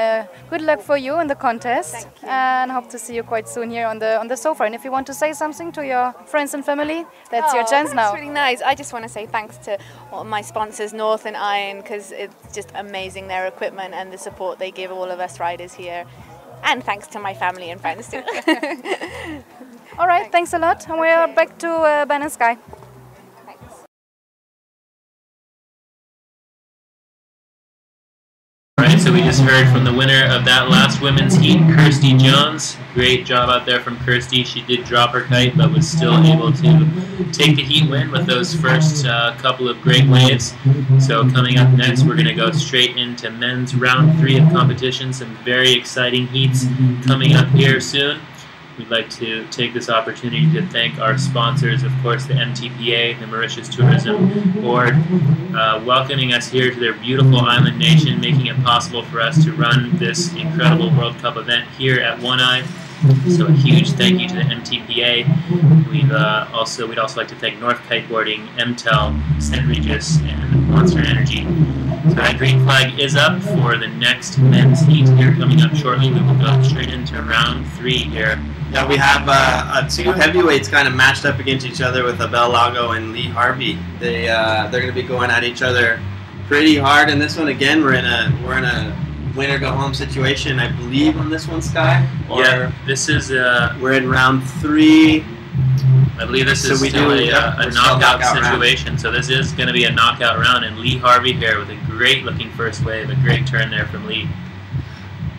good luck for you in the contest, and hope to see you quite soon here on the sofa. And if you want to say something to your friends and family, that's your chance now. That's really nice. I just want to say thanks to all my sponsors, North and Iron, because it's just amazing, their equipment and the support they give all of us riders here. And thanks to my family and friends too. All right, thanks a lot. And we are back to Ben and Sky. Alright, so we just heard from the winner of that last women's heat, Kirsty Jones. Great job out there from Kirsty. She did drop her kite, but was still able to take the heat win with those first couple of great waves. So coming up next, we're going to go straight into men's round 3 of competition. Some very exciting heats coming up here soon. We'd like to take this opportunity to thank our sponsors, of course, the MTPA, the Mauritius Tourism Board, welcoming us here to their beautiful island nation, making it possible for us to run this incredible World Cup event here at One Eye. So a huge thank you to the MTPA. We'd also like to thank North Kiteboarding, MTEL, St. Regis, and Monster Energy. So that green flag is up for the next men's heat here coming up shortly. We will go straight into round 3 here. Yeah, we have two heavyweights kind of matched up against each other with Abel Lago and Lee Harvey. They're going to be going at each other pretty hard in this one. Again, we're in a winner go home situation, I believe, on this one, Sky. Or yeah, this is we're in round 3. I believe this is still a knockout situation. Round. So this is going to be a knockout round, and Lee Harvey here with a great looking first wave, a great turn there from Lee.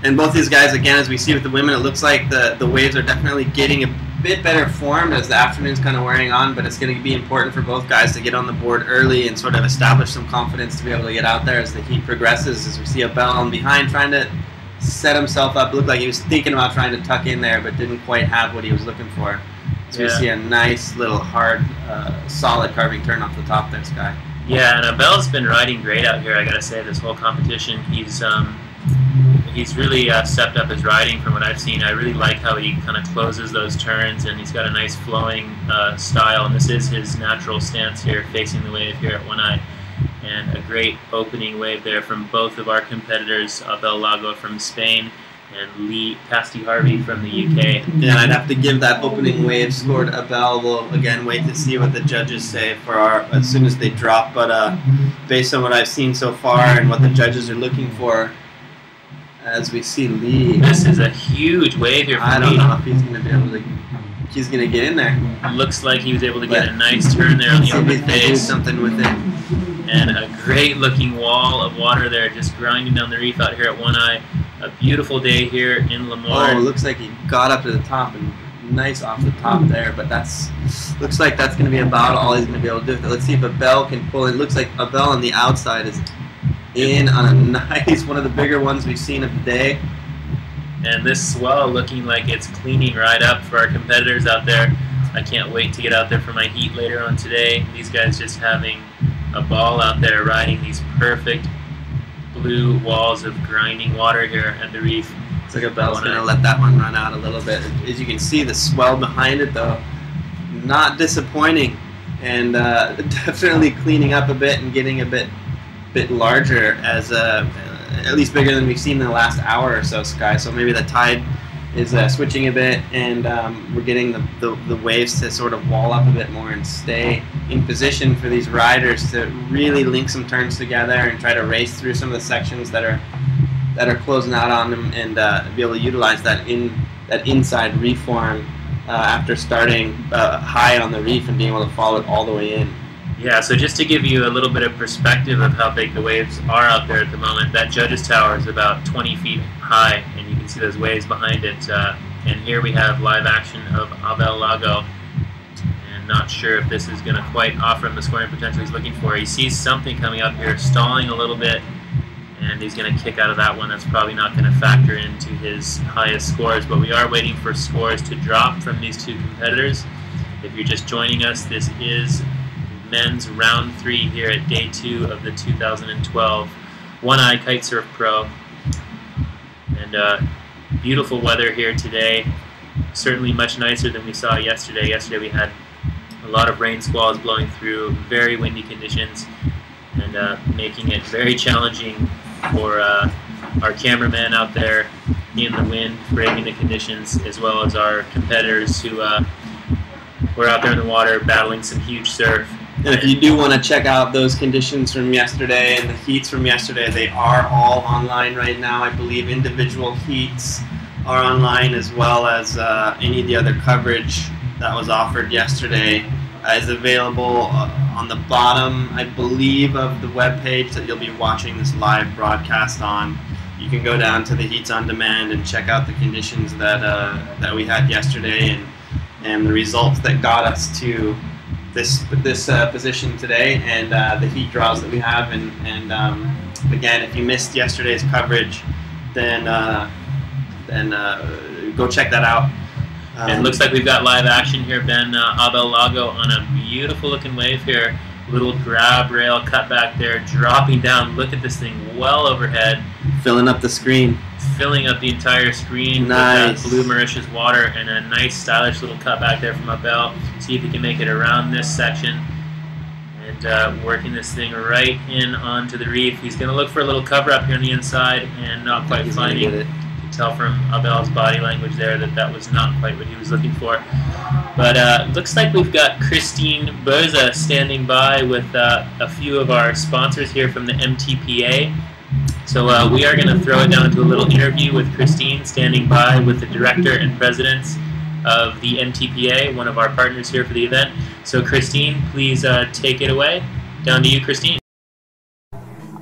And both these guys, again, as we see with the women, it looks like the waves are definitely getting a bit better formed as the afternoon's kind of wearing on, but it's going to be important for both guys to get on the board early and sort of establish some confidence to be able to get out there as the heat progresses. As we see Abel on behind trying to set himself up. It looked like he was thinking about trying to tuck in there, but didn't quite have what he was looking for. So we see a nice little hard, solid carving turn off the top there, Sky. Yeah, and Abel's been riding great out here, I gotta say, this whole competition. He's really stepped up his riding from what I've seen. I really like how he kind of closes those turns, and he's got a nice flowing style, and this is his natural stance here, facing the wave here at One Eye. And a great opening wave there from both of our competitors, Abel Lago from Spain and Lee Pasty Harvey from the UK. Yeah, and I'd have to give that opening wave score to Abel. We'll again wait to see what the judges say for as soon as they drop, but based on what I've seen so far and what the judges are looking for, as we see Lee. This is a huge wave here from Lee. I don't know if he's going to be able to. He's going to get in there. Looks like he was able to get a nice turn there on the open face. Do something with it. And a great looking wall of water there, just grinding down the reef out here at One Eye. A beautiful day here in Lemoore. Oh, it looks like he got up to the top and nice off the top there, but looks like that's going to be about all he's going to be able to do. Let's see if Abel can pull. It looks like Abel on the outside is in on a nice, one of the bigger ones we've seen of the day. And this swell looking like it's cleaning right up for our competitors out there. I can't wait to get out there for my heat later on today. These guys just having a ball out there riding these perfect blue walls of grinding water here at the reef. Looks like Abel's going to let that one run out a little bit. As you can see, the swell behind it, though, not disappointing, and definitely cleaning up a bit and getting a bit larger, as at least bigger than we've seen in the last hour or so, Sky. So maybe the tide is switching a bit, and we're getting the waves to sort of wall up a bit more and stay in position for these riders to really link some turns together and try to race through some of the sections that are closing out on them, and be able to utilize that inside reef form after starting high on the reef and being able to follow it all the way in. Yeah, so just to give you a little bit of perspective of how big the waves are out there at the moment, that judges tower is about 20 feet high, and you can see those waves behind it. And here we have live action of Abel Lago. And not sure if this is going to quite offer him the scoring potential he's looking for. He sees something coming up here, stalling a little bit, and he's going to kick out of that one. That's probably not going to factor into his highest scores, but we are waiting for scores to drop from these two competitors. If you're just joining us, this is men's round 3 here at day 2 of the 2012 Eye Kite Surf Pro. And beautiful weather here today, certainly much nicer than we saw yesterday. Yesterday we had a lot of rain squalls blowing through, very windy conditions, and making it very challenging for our cameraman out there in the wind, braving the conditions, as well as our competitors who were out there in the water battling some huge surf. And if you do want to check out those conditions from yesterday and the heats from yesterday, they are all online right now. I believe individual heats are online, as well as any of the other coverage that was offered yesterday is available on the bottom, I believe, of the web page that you'll be watching this live broadcast on. You can go down to the Heats on Demand and check out the conditions that we had yesterday and the results that got us to this position today, and the heat draws that we have. And again, if you missed yesterday's coverage, then go check that out. It looks like we've got live action here, Ben. Abel Lago on a beautiful looking wave here. Little grab rail cut back there, dropping down. Look at this thing well overhead. Filling up the screen. Filling up the entire screen. Nice. With that blue Mauritius water, and a nice stylish little cut back there from Abel. See if he can make it around this section. And working this thing right in onto the reef. He's going to look for a little cover up here on the inside and not quite finding it. You can tell from Abel's body language there that that was not quite what he was looking for. But looks like we've got Christine Beuza standing by with a few of our sponsors here from the MTPA. So we are going to throw it down to a little interview with Christine, standing by with the director and presidents of the MTPA, one of our partners here for the event. So Christine, please take it away. Down to you, Christine.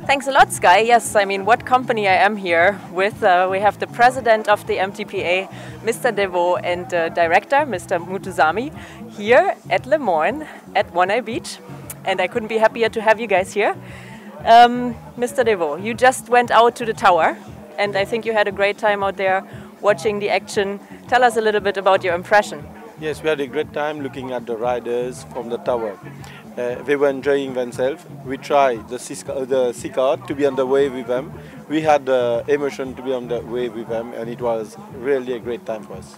Thanks a lot, Sky. Yes, I mean, what company I am here with. We have the president of the MTPA, Mr. Devo, and director, Mr. Mutuzami, here at Le Moyne at One Eye Beach. And I couldn't be happier to have you guys here. Mr. Devo, you just went out to the tower, and I think you had a great time out there watching the action. Tell us a little bit about your impression. Yes, we had a great time looking at the riders from the tower. They were enjoying themselves. We tried the sea card to be on the wave with them. We had the emotion to be on the wave with them, and it was really a great time for us.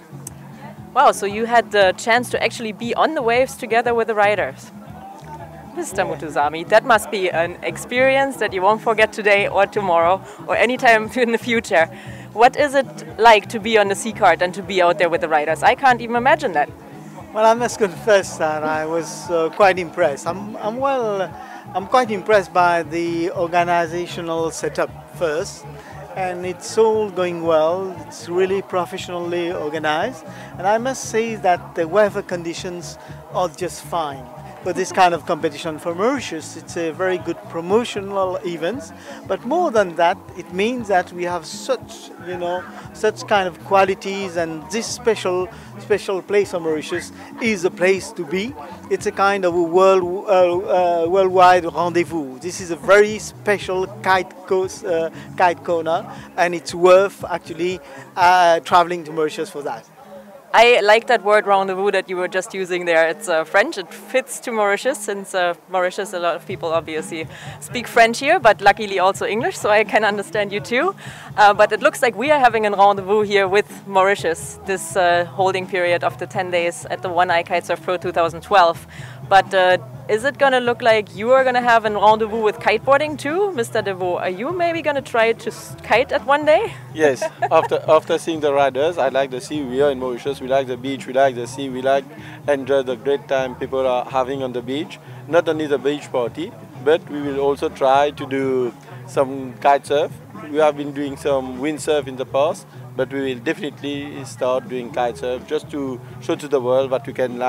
Wow, so you had the chance to actually be on the waves together with the riders. Mr. Mutuzami, that must be an experience that you won't forget today or tomorrow or anytime in the future. What is it like to be on the sea cart and to be out there with the riders? I can't even imagine that. Well, I must confess that I was quite impressed. I'm quite impressed by the organizational setup first, and it's all going well. It's really professionally organized, and I must say that the weather conditions are just fine. For this kind of competition for Mauritius, it's a very good promotional event. But more than that, it means that we have such kind of qualities, and this special place of Mauritius is a place to be. It's a kind of a worldwide rendezvous. This is a very special kite corner, and it's worth actually traveling to Mauritius for that. I like that word rendezvous that you were just using there. It's French. It fits to Mauritius, since Mauritius, a lot of people obviously speak French here, but luckily also English, so I can understand you too. But it looks like we are having a rendezvous here with Mauritius, this holding period of the 10 days at the Eye Kite Surf Pro 2012. But is it going to look like you are going to have a rendezvous with kiteboarding too? Mr. Devo, are you maybe going to try to kite at one day? Yes, after seeing the riders, I like the sea. We are in Mauritius, we like the beach, we like the sea, we like enjoy the great time people are having on the beach. Not only the beach party, but we will also try to do some kite surf. We have been doing some windsurf in the past, but we will definitely start doing kite surf just to show to the world that we can,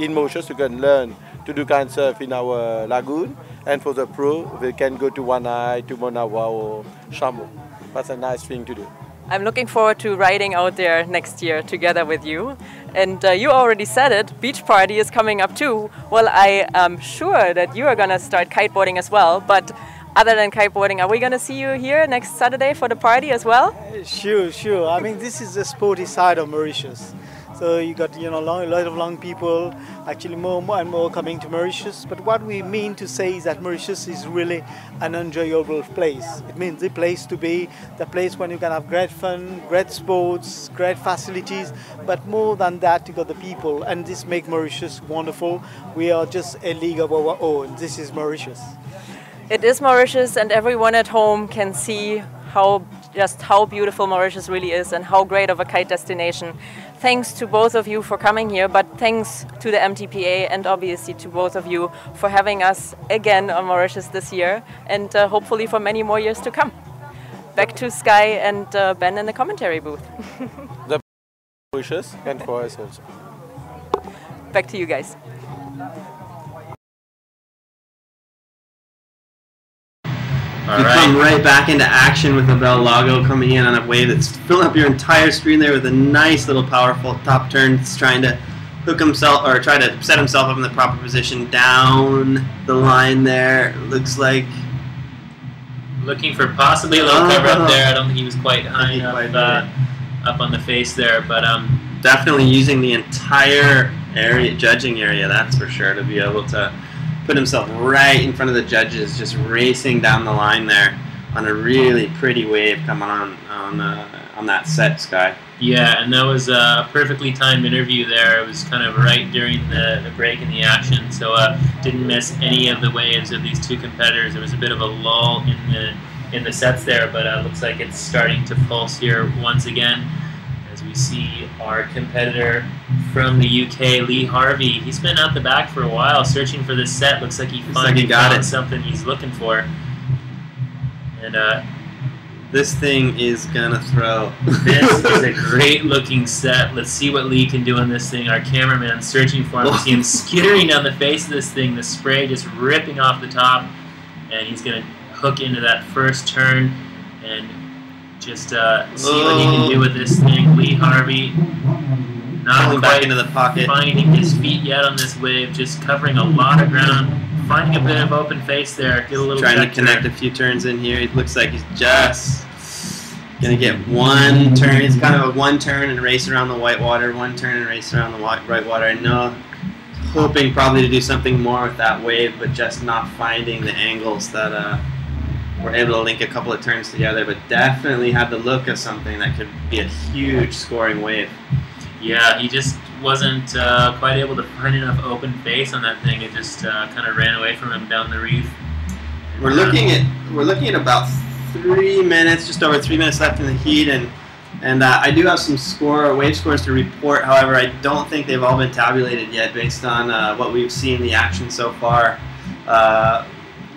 in Mauritius, you can learn to do kite surf in our lagoon, and for the pro, they can go to One Eye, to Monawa or Chameau. That's a nice thing to do. I'm looking forward to riding out there next year together with you. And you already said it, beach party is coming up too. Well, I am sure that you are going to start kiteboarding as well, but other than kiteboarding, are we going to see you here next Saturday for the party as well? Sure, sure. I mean, this is the sporty side of Mauritius. So you got, you know, a lot of young people, actually more and more coming to Mauritius. But what we mean to say is that Mauritius is really an enjoyable place. It means the place to be, the place when you can have great fun, great sports, great facilities. But more than that, you got the people, and this makes Mauritius wonderful. We are just a league of our own. This is Mauritius. It is Mauritius, and everyone at home can see just how beautiful Mauritius really is and how great of a kite destination. Thanks to both of you for coming here, but thanks to the MTPA and obviously to both of you for having us again on Mauritius this year, and hopefully for many more years to come. Back to Sky and Ben in the commentary booth. The Mauritius and for us also. Back to you guys. You come right back into action with Abel Lago coming in on a wave that's filling up your entire screen there with a nice little powerful top turn. It's trying to hook himself or try to set himself up in the proper position down the line there. Looks like looking for possibly a little cover up there. I don't think he was quite high enough up on the face there, but definitely using the entire area, judging area, that's for sure, to be able to put himself right in front of the judges, just racing down the line there on a really pretty wave coming on that set, Sky. Yeah, and that was a perfectly timed interview there. It was kind of right during the break in the action, so didn't miss any of the waves of these two competitors. There was a bit of a lull in the sets there, but looks like it's starting to pulse here once again. As we see our competitor from the UK, Lee Harvey. He's been out the back for a while, searching for this set. Looks like he finally found something he's looking for. And this thing is gonna throw. This is a great looking set. Let's see what Lee can do on this thing. Our cameraman's searching for him. We see him skittering down the face of this thing, the spray just ripping off the top, and he's gonna hook into that first turn and just see what he can do with this thing. Lee Harvey not back into the pocket, finding his feet yet on this wave, just covering a lot of ground, finding a bit of open face there. Get a little trying to connect a few turns in here. It looks like he's just gonna get one turn. It's kind of a one turn and race around the white water, one turn and race around the white water. I know, hoping probably to do something more with that wave, but just not finding the angles that we're able to link a couple of turns together, but definitely had the look of something that could be a huge scoring wave. Yeah, he just wasn't quite able to find enough open face on that thing. It just kind of ran away from him down the reef. We're looking at about 3 minutes, just over 3 minutes left in the heat, and I do have some wave scores to report. However, I don't think they've all been tabulated yet based on what we've seen in the action so far.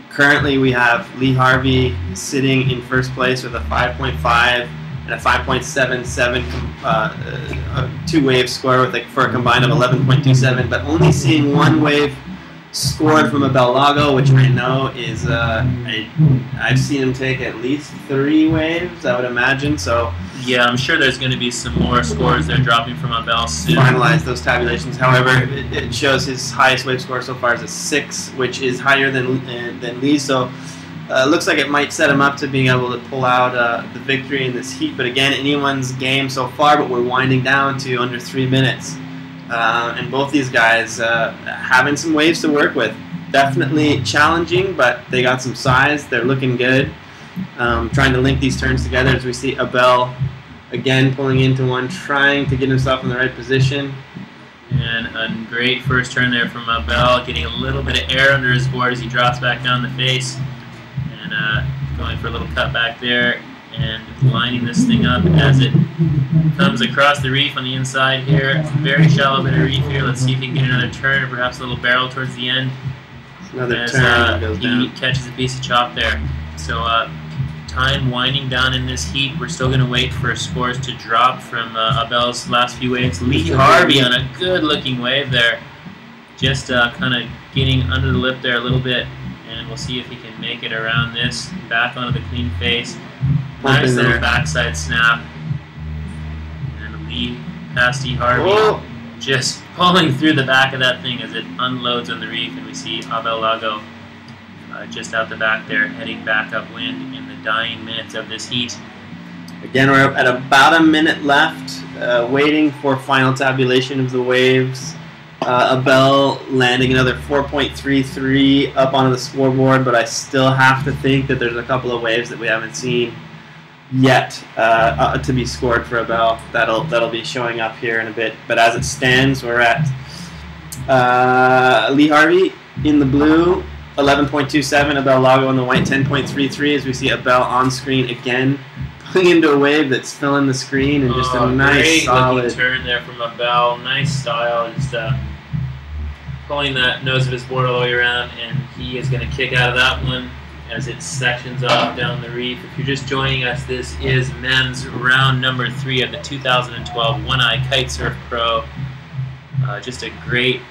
Currently, we have Lee Harvey sitting in first place with a 5.5 and a 5.77 two-wave score for a combined of 11.27, but only seeing one wave scored from Abel Lago, which I know is I've seen him take at least 3 waves, I would imagine. So yeah, I'm sure there's going to be some more scores they're dropping from Abel soon. Finalize those tabulations. However, it shows his highest wave score so far is a 6, which is higher than Lee. So looks like it might set him up to being able to pull out the victory in this heat. But again, anyone's game so far. But we're winding down to under 3 minutes. And both these guys having some waves to work with. Definitely challenging, but they got some size. They're looking good. Trying to link these turns together as we see Abel again pulling into one, trying to get himself in the right position. And a great first turn there from Abel, getting a little bit of air under his board as he drops back down the face. And going for a little cut back there and lining this thing up as it comes across the reef on the inside here. Very shallow bit of reef here. Let's see if he can get another turn or perhaps a little barrel towards the end. Another turn goes down. He catches a piece of chop there. So time winding down in this heat. We're still going to wait for scores to drop from Abel's last few waves. Lee Harvey on a good looking wave there. Just kind of getting under the lip there a little bit. And we'll see if he can make it around this, back onto the clean face. Nice little backside snap. And Lee past E. Harvey just pulling through the back of that thing as it unloads on the reef, and we see Abel Lago just out the back there, heading back upwind in the dying minutes of this heat. Again, we're at about a minute left, waiting for final tabulation of the waves. Abel landing another 4.33 up onto the scoreboard, but I still have to think that there's a couple of waves that we haven't seen yet to be scored for Abel. That'll be showing up here in a bit. But as it stands, we're at Lee Harvey in the blue, 11.27. Abel Lago in the white, 10.33. As we see Abel on screen again, pulling into a wave that's filling the screen, and just a nice great solid looking turn there from Abel. Nice style, just pulling that nose of his board all the way around, and he is going to kick out of that one as it sections off down the reef. If you're just joining us, this is men's round number 3 of the 2012 One Eye Kite Surf Pro. Just a great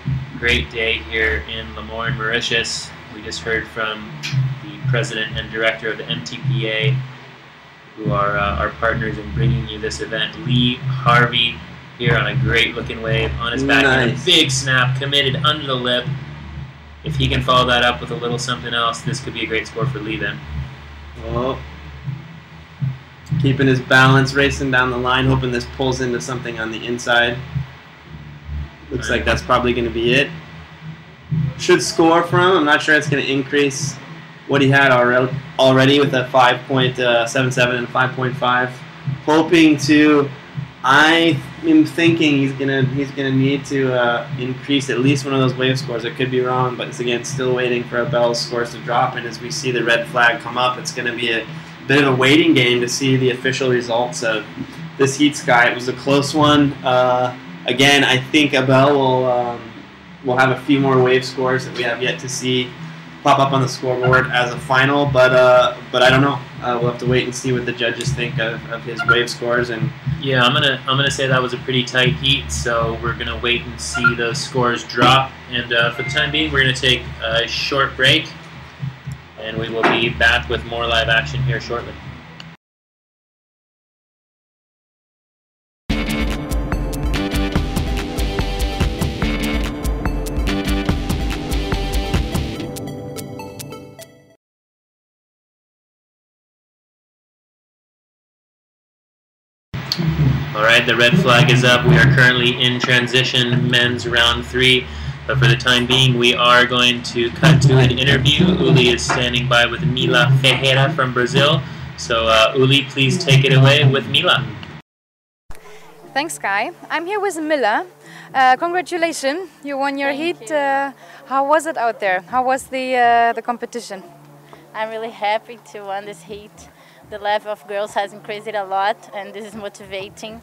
day here in Lemoyne, Mauritius. We just heard from the president and director of the MTPA, who are our partners in bringing you this event, Lee Harvey, here on a great looking wave on his back. And a big snap, committed under the lip. If he can follow that up with a little something else, this could be a great score for Lee then. Oh. Keeping his balance, racing down the line, hoping this pulls into something on the inside. Looks like that's probably going to be it. Should score for him. I'm not sure it's going to increase what he had already with a 5.77 and 5.5. Hoping to, I am thinking he's gonna need to increase at least one of those wave scores. I could be wrong, but it's again still waiting for Abel's scores to drop. And as we see the red flag come up, it's going to be a bit of a waiting game to see the official results of this heat sky. It was a close one. Again, I think Abel will have a few more wave scores that we have yet to see pop up on the scoreboard as a final, but I don't know. We'll have to wait and see what the judges think of his wave scores. And yeah, I'm gonna say that was a pretty tight heat, so we're gonna wait and see those scores drop. And for the time being, we're gonna take a short break, and we will be back with more live action here shortly. Alright, the red flag is up. We are currently in transition, men's round 3. But for the time being, we are going to cut to an interview. Uli is standing by with Mila Ferreira from Brazil. So Uli, please take it away with Mila. Thanks, Kai. I'm here with Mila. Congratulations, you won your heat. How was it out there? How was the competition? I'm really happy to win this heat. The level of girls has increased a lot, and this is motivating.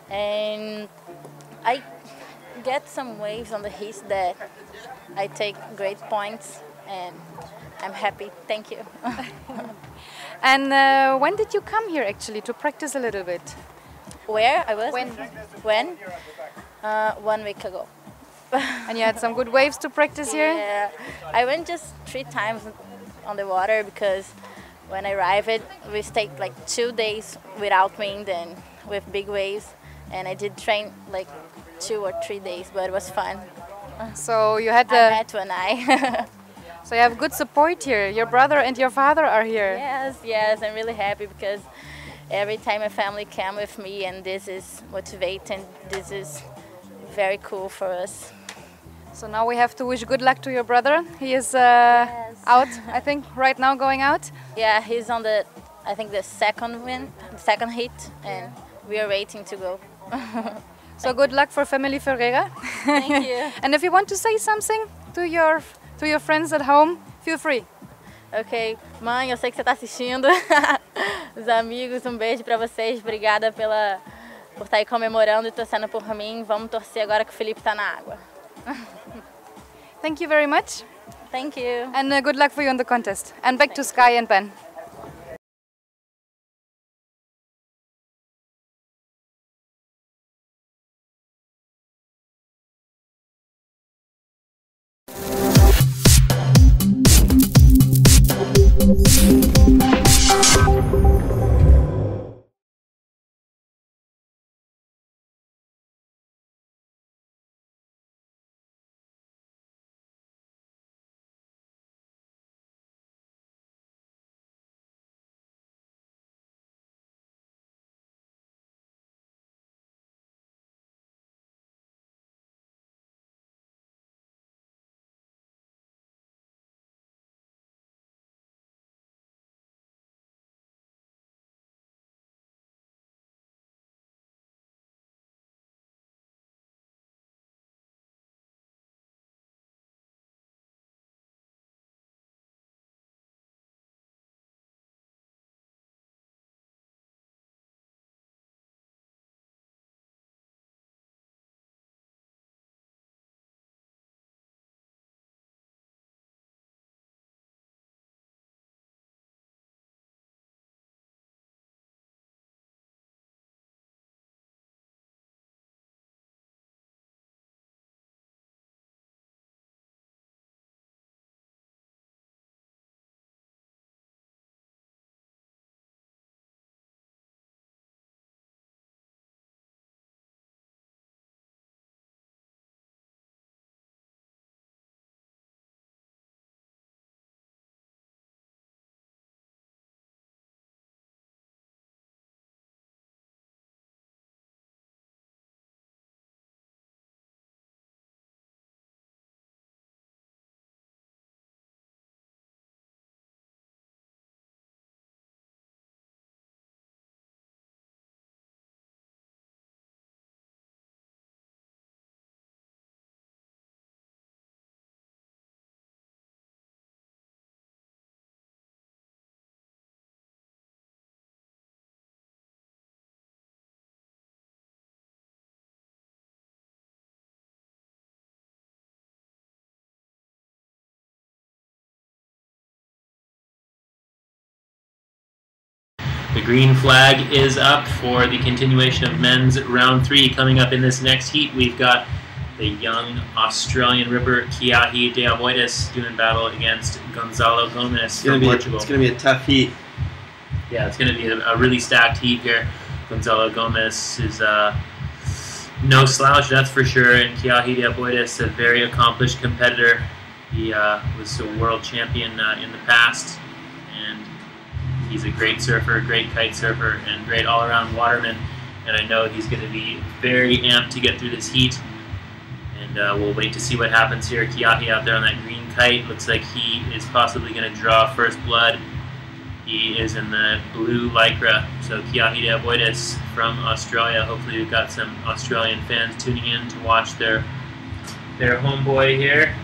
And I get some waves on the heat that I take great points, and I'm happy. Thank you. And when did you come here actually to practice a little bit? Where I was? When? 1 week ago. And you had some good waves to practice here? Yeah, I went just 3 times on the water because when I arrived, we stayed like 2 days without wind and with big waves, and I did train like 2 or 3 days, but it was fun. So you had I met one eye. So you have good support here. Your brother and your father are here. Yes, I'm really happy because every time my family came with me, and this is motivating. This is very cool for us. So now we have to wish good luck to your brother. He is out, I think, right now going out. Yeah, he's on the, I think, the second hit, and we are waiting to go. So good luck for family Ferreira. Thank you. And if you want to say something to your friends at home, feel free. Ok, mãe, eu sei que você está assistindo. Os amigos, beijo para vocês. Obrigada por estar aí comemorando e torcendo por mim. Vamos torcer agora que o Felipe está na água. Thank you very much. Thank you. And good luck for you in the contest. And back to Sky and Ben. The green flag is up for the continuation of men's round 3. Coming up in this next heat, we've got the young Australian ripper Kiahi de Avoidis doing battle against Gonzalo Gomez from Portugal. It's going to be a tough heat. Yeah, it's going to be a really stacked heat here. Gonzalo Gomez is no slouch, that's for sure, and Kiahi de Avoidis, a very accomplished competitor. He was a world champion in the past, and he's a great surfer, great kite surfer, and great all-around waterman. And I know he's going to be very amped to get through this heat. And we'll wait to see what happens here. Kiahi out there on that green kite. Looks like he is possibly going to draw first blood. He is in the blue lycra. So Kiahi de Avoidis from Australia. Hopefully we've got some Australian fans tuning in to watch their homeboy here.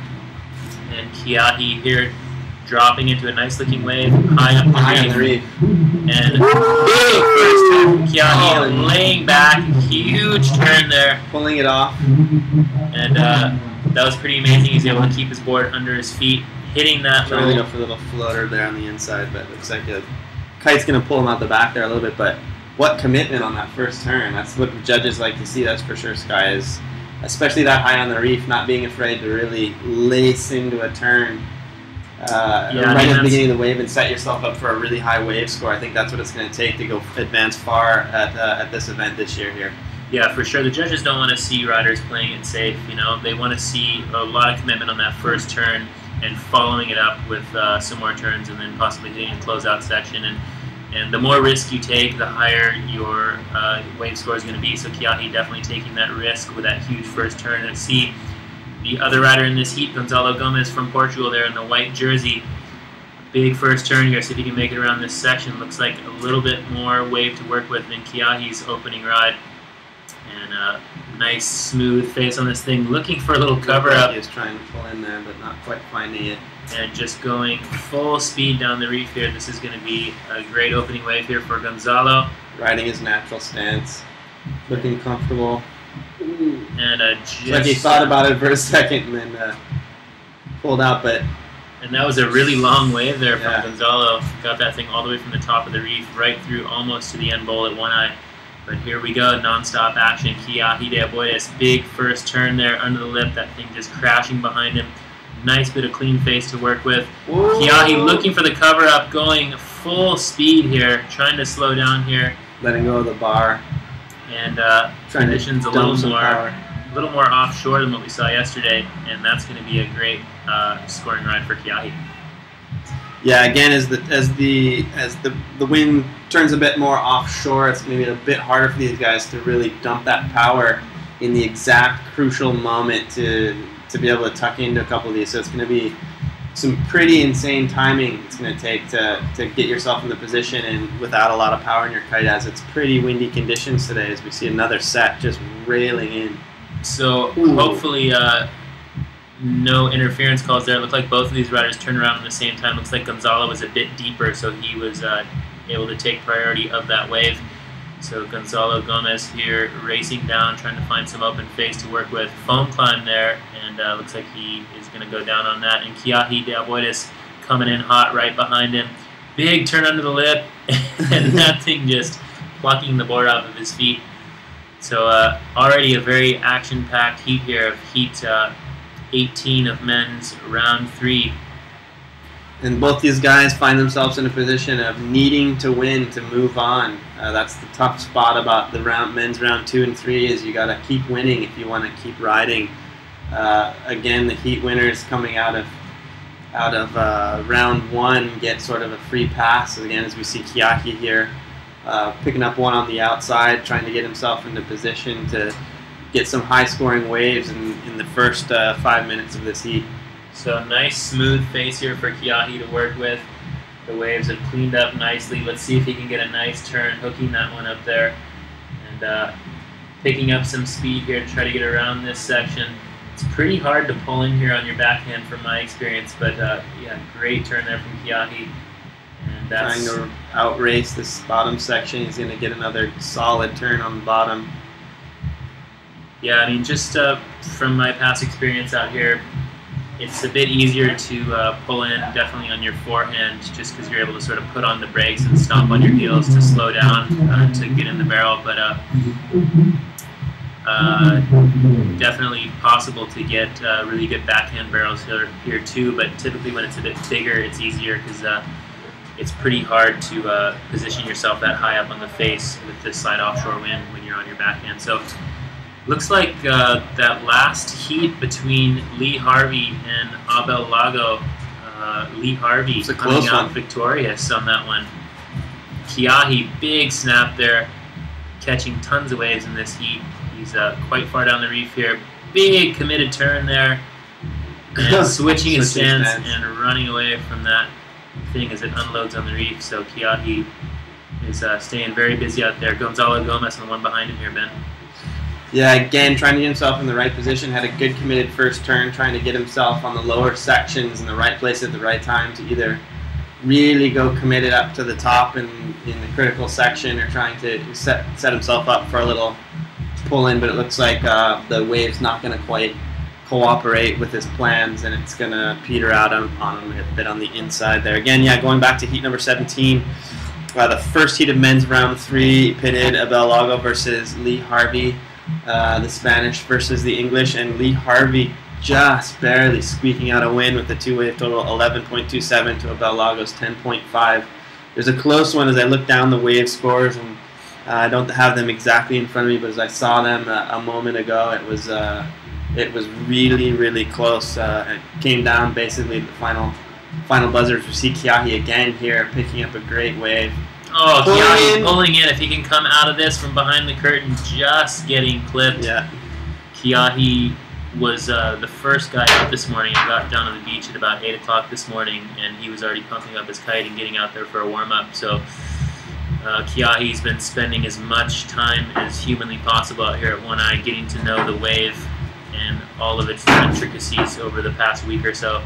And Kiahi here dropping into a nice looking wave high up the reef. And big first turn from Kiahi, laying back, huge turn there. Pulling it off. And that was pretty amazing. He's able to keep his board under his feet, hitting that Trying to go for a little floater there on the inside, but it looks like a kite's going to pull him out the back there a little bit. But what commitment on that first turn. That's what the judges like to see, that's for sure, Sky, is especially that high on the reef, not being afraid to really lace into a turn right at the beginning of the wave and set yourself up for a really high wave score. I think that's what it's going to take to go advance far at this event this year here. Yeah, for sure. The judges don't want to see riders playing it safe. You know, they want to see a lot of commitment on that first turn and following it up with some more turns and then possibly hitting a closeout section. And the more risk you take, the higher your wave score is going to be. So Kiahi definitely taking that risk with that huge first turn. And see the other rider in this heat, Gonzalo Gomez from Portugal there in the white jersey. Big first turn here. See if he can make it around this section. Looks like a little bit more wave to work with than Kiahi's opening ride. And a nice smooth face on this thing. Looking for a little cover up. He is trying to pull in there, but not quite finding it. And just going full speed down the reef here. This is going to be a great opening wave here for Gonzalo. Riding his natural stance. Looking comfortable. And just like he thought about it for a second and then pulled out, but... And that was a really long wave there from Gonzalo. Got that thing all the way from the top of the reef right through almost to the end bowl at One Eye. But here we go, non-stop action. Kiahi de Avoidis, big first turn there under the lip. That thing just crashing behind him. Nice bit of clean face to work with. Whoa. Kiahi looking for the cover up, going full speed here, trying to slow down here. Letting go of the bar. And conditions a little more offshore than what we saw yesterday, and that's going to be a great scoring ride for Kiahi. Yeah, again, as the wind turns a bit more offshore, it's going to be a bit harder for these guys to really dump that power in the exact crucial moment to be able to tuck into a couple of these. So it's going to be some pretty insane timing it's going to take to get yourself in the position and without a lot of power in your kite, as it's pretty windy conditions today as we see another set just railing in. So hopefully no interference calls there. It looked like both of these riders turned around at the same time. Looks like Gonzalo was a bit deeper, so he was able to take priority of that wave. So Gonzalo Gomez here racing down, trying to find some open face to work with. Foam climb there, and looks like he is going to go down on that. And Kiahi de Avoidis coming in hot right behind him. Big turn under the lip, and that thing just plucking the board off of his feet. So already a very action-packed heat here of heat 18 of men's round 3. And both these guys find themselves in a position of needing to win to move on. That's the tough spot about the men's round 2 and 3 is you got to keep winning if you want to keep riding. Again, the heat winners coming out of round 1 get sort of a free pass. Again, as we see Kiahi here picking up one on the outside, trying to get himself into position to get some high-scoring waves in the first 5 minutes of this heat. So nice smooth face here for Kiahi to work with. The waves have cleaned up nicely. Let's see if he can get a nice turn, hooking that one up there. And picking up some speed here to try to get around this section. It's pretty hard to pull in here on your backhand from my experience, but yeah, great turn there from Kiahi. And that's trying to outrace this bottom section. He's going to get another solid turn on the bottom. Yeah, I mean, just from my past experience out here, it's a bit easier to pull in definitely on your forehand, just because you're able to sort of put on the brakes and stomp on your heels to slow down to get in the barrel. But definitely possible to get really good backhand barrels here too. But typically when it's a bit bigger, it's easier because it's pretty hard to position yourself that high up on the face with this side offshore wind when you're on your backhand. So looks like that last heat between Lee Harvey and Abel Lago, Lee Harvey coming out victorious on that one. Kiahi, big snap there, catching tons of waves in this heat. He's quite far down the reef here. Big committed turn there, and switching his stance and running away from that thing as it unloads on the reef. So Kiahi is staying very busy out there. Gonzalo Gomez and the one behind him here, Ben. Yeah, again, trying to get himself in the right position. Had a good committed first turn, trying to get himself on the lower sections in the right place at the right time to either really go committed up to the top in the critical section, or trying to set himself up for a little pull in. But it looks like the wave's not going to quite cooperate with his plans, and it's going to peter out on him a bit on the inside there. Again, yeah, going back to heat number 17. The first heat of men's round 3 pitted Abel Lago versus Lee Harvey. The Spanish versus the English, and Lee Harvey just barely squeaking out a win with the two-wave total 11.27 to Abel Lago's 10.5. There's a close one as I look down the wave scores, and I don't have them exactly in front of me, but as I saw them a moment ago, it was really, really close. It came down basically the final buzzers. We see Kiahi again here picking up a great wave. Oh, Kiahi pulling in. If he can come out of this from behind the curtain, just getting clipped. Yeah. Kiahi was the first guy up this morning. He got down on the beach at about 8 o'clock this morning, and he was already pumping up his kite and getting out there for a warm-up. So Kiahi's been spending as much time as humanly possible out here at One Eye, getting to know the wave and all of its intricacies over the past week or so.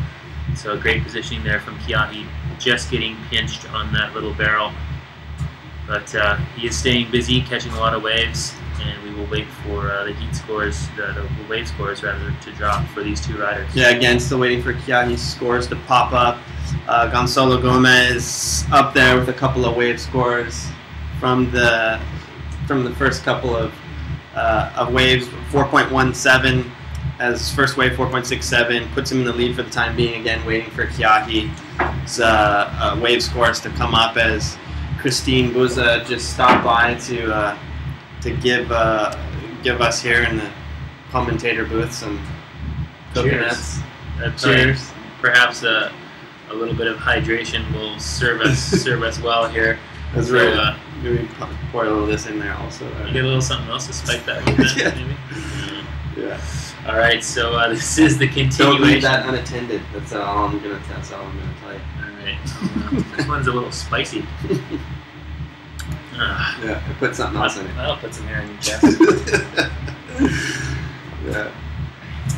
So great positioning there from Kiahi, just getting pinched on that little barrel. But he is staying busy, catching a lot of waves, and we will wait for the heat scores, the wave scores rather, to drop for these two riders. Yeah, again, still waiting for Kiahi's scores to pop up. Gonzalo Gomez up there with a couple of wave scores from the first couple of waves. 4.17 as first wave, 4.67 puts him in the lead for the time being. Again, waiting for Kiahi's wave scores to come up as Christine Buza just stopped by to give us here in the commentator booth some coconuts. Cheers. Perhaps a little bit of hydration will serve us well here. That's so, right. Maybe pour a little of this in there also. You get a little something else to spike that with, yeah. Maybe? Yeah. All right, so this is the continuation. Don't leave that unattended. That's all I'm gonna tell you. All right. This one's a little spicy. Yeah, I put something else in it. I'll put some air in your chest. Yeah.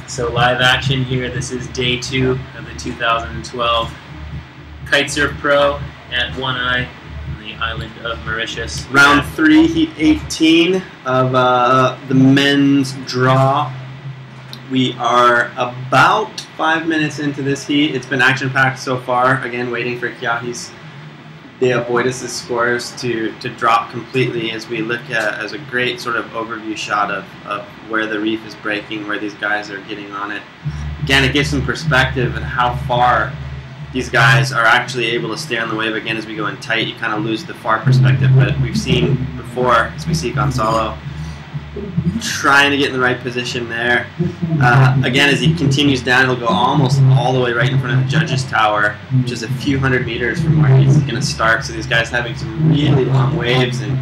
So live action here. This is day 2 of the 2012 Kite Surf Pro at One Eye on the island of Mauritius. Round 3, heat 18 of the men's draw. We are about 5 minutes into this heat. It's been action-packed so far. Again, waiting for Kiahi's Boydis' scores to drop completely as we look at as a great sort of overview shot of where the reef is breaking, where these guys are getting on it. Again, it gives some perspective on how far these guys are actually able to stay on the wave. Again, as we go in tight, you kind of lose the far perspective, but we've seen before, as we see Gonzalo trying to get in the right position there. Again, as he continues down, he'll go almost all the way right in front of the judges' tower, which is a few hundred meters from where he's going to start. So these guys having some really long waves and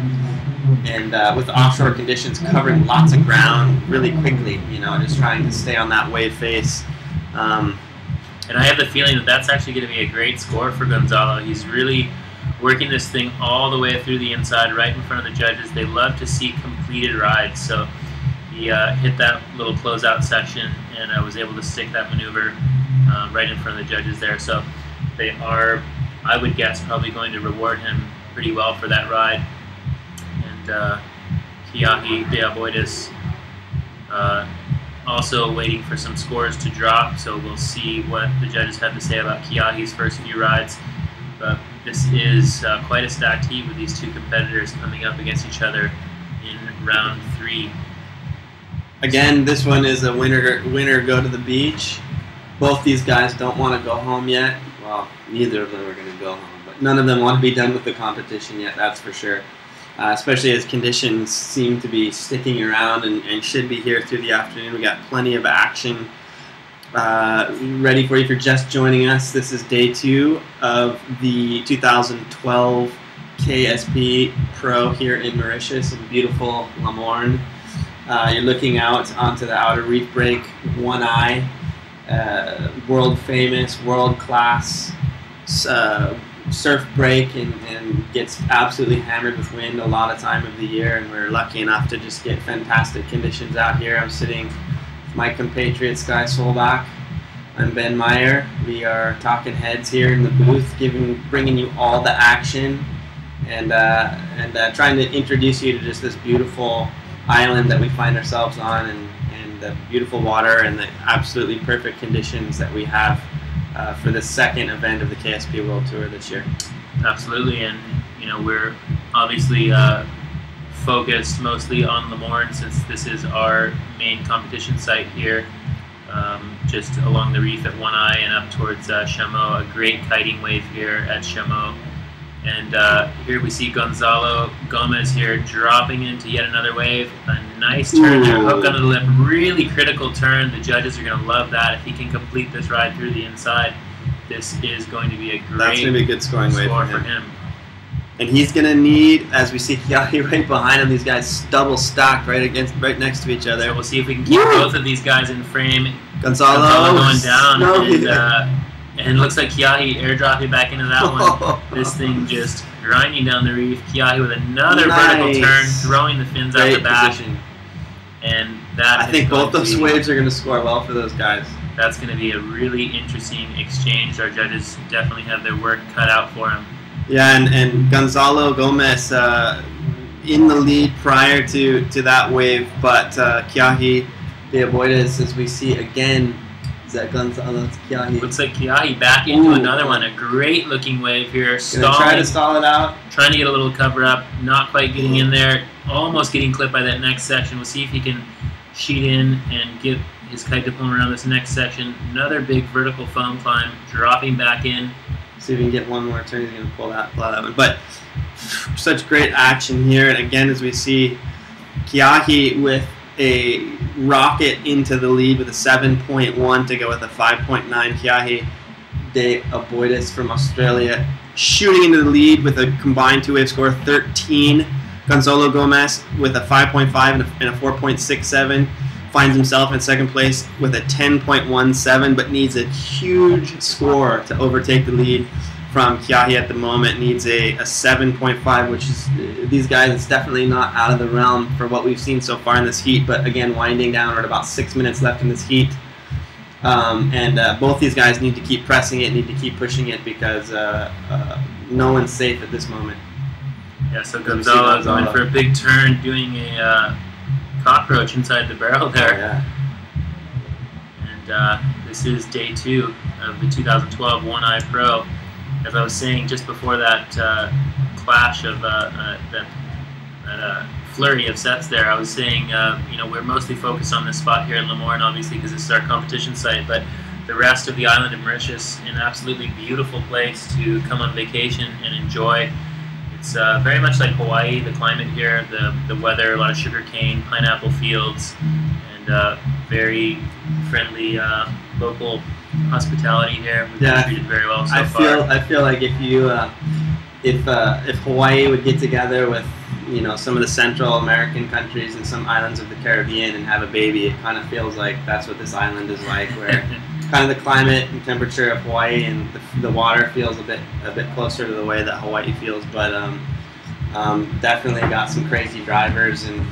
with offshore conditions covering lots of ground really quickly, you know, just trying to stay on that wave face. And I have the feeling that that's actually going to be a great score for Gonzalo. He's really working this thing all the way through the inside, right in front of the judges. They love to see completed rides, so he hit that little closeout section, and I was able to stick that maneuver right in front of the judges there. So they are, I would guess, probably going to reward him pretty well for that ride. And Kiahi Boydis also waiting for some scores to drop, so we'll see what the judges have to say about Kiahi's first few rides. But this is quite a stacked heat with these two competitors coming up against each other in round 3. Again, this one is a winner go to the beach. Both these guys don't want to go home yet. Well, neither of them are going to go home, but none of them want to be done with the competition yet, that's for sure. Especially as conditions seem to be sticking around and should be here through the afternoon. We got plenty of action ready for you if you're just joining us. This is day 2 of the 2012 KSP Pro here in Mauritius in beautiful Le Morne. You're looking out onto the outer reef break, One Eye, world famous, world class surf break, and gets absolutely hammered with wind a lot of time of the year, and we're lucky enough to just get fantastic conditions out here. I'm sitting with my compatriot Sky Solbach. I'm Ben Meyer. We are talking heads here in the booth, bringing you all the action, and trying to introduce you to just this beautiful island that we find ourselves on, and the beautiful water and the absolutely perfect conditions that we have for the second event of the KSP World Tour this year. Absolutely, and you know, we're obviously focused mostly on Le Morne since this is our main competition site here, just along the reef at One Eye and up towards Chameau. A great kiting wave here at Chameau. And here we see Gonzalo Gomez here dropping into yet another wave. A nice turn there, hook under the lip, really critical turn. The judges are going to love that. If he can complete this ride through the inside, this is going to be a great That's going to be a good scoring wave for him. And he's going to need, as we see Kiahi right behind him, these guys double stacked right next to each other. So we'll see if we can keep both of these guys in frame. Gonzalo going down. And it looks like Kiahi airdropping back into that one. This thing just grinding down the reef. Kiahi with another vertical turn, throwing the fins out the back. Position. And that I think both those waves are going to score well for those guys. That's going to be a really interesting exchange. Our judges definitely have their work cut out for them. Yeah, and Gonzalo Gomez in the lead prior to that wave, but Kiahi de Aboides, as we see again. Is that Gonzalo? Kiahi. Looks like Kiahi back into another one. A great looking wave here. Gonna try to stall it out. Trying to get a little cover up. Not quite getting in there. Almost getting clipped by that next section. We'll see if he can sheet in and get his kite diplomat around this next section. Another big vertical foam climb. Dropping back in. See if we can get one more turn. He's going to pull that one. But such great action here. And again, as we see Kiahi with a rocket into the lead with a 7.1 to go with a 5.9. Kiahi de Aboides from Australia shooting into the lead with a combined two-wave score of 13. Gonzalo Gomez with a 5.5 and a 4.67 finds himself in second place with a 10.17, but needs a huge score to overtake the lead from Kiahi at the moment. Needs a 7.5, which is, these guys, it's definitely not out of the realm for what we've seen so far in this heat, but again, winding down. We're at about 6 minutes left in this heat. Both these guys need to keep pressing it, need to keep pushing it, because no one's safe at this moment. Yeah, so Gonzalo going for a big turn, doing a cockroach inside the barrel there. Oh, yeah. And this is day 2 of the 2012 One Eye Pro. As I was saying just before that clash of that flurry of sets there, I was saying, you know, we're mostly focused on this spot here in Le Morne, obviously, because this is our competition site, but the rest of the island of Mauritius, an absolutely beautiful place to come on vacation and enjoy. It's very much like Hawaii, the climate here, the weather, a lot of sugar cane, pineapple fields, and very friendly local hospitality here. We've been treated very well so far. I feel like if you if Hawaii would get together with, you know, some of the Central American countries and some islands of the Caribbean and have a baby, it kind of feels like that's what this island is like, where kind of the climate and temperature of Hawaii and the water feels a bit closer to the way that Hawaii feels, but definitely got some crazy drivers and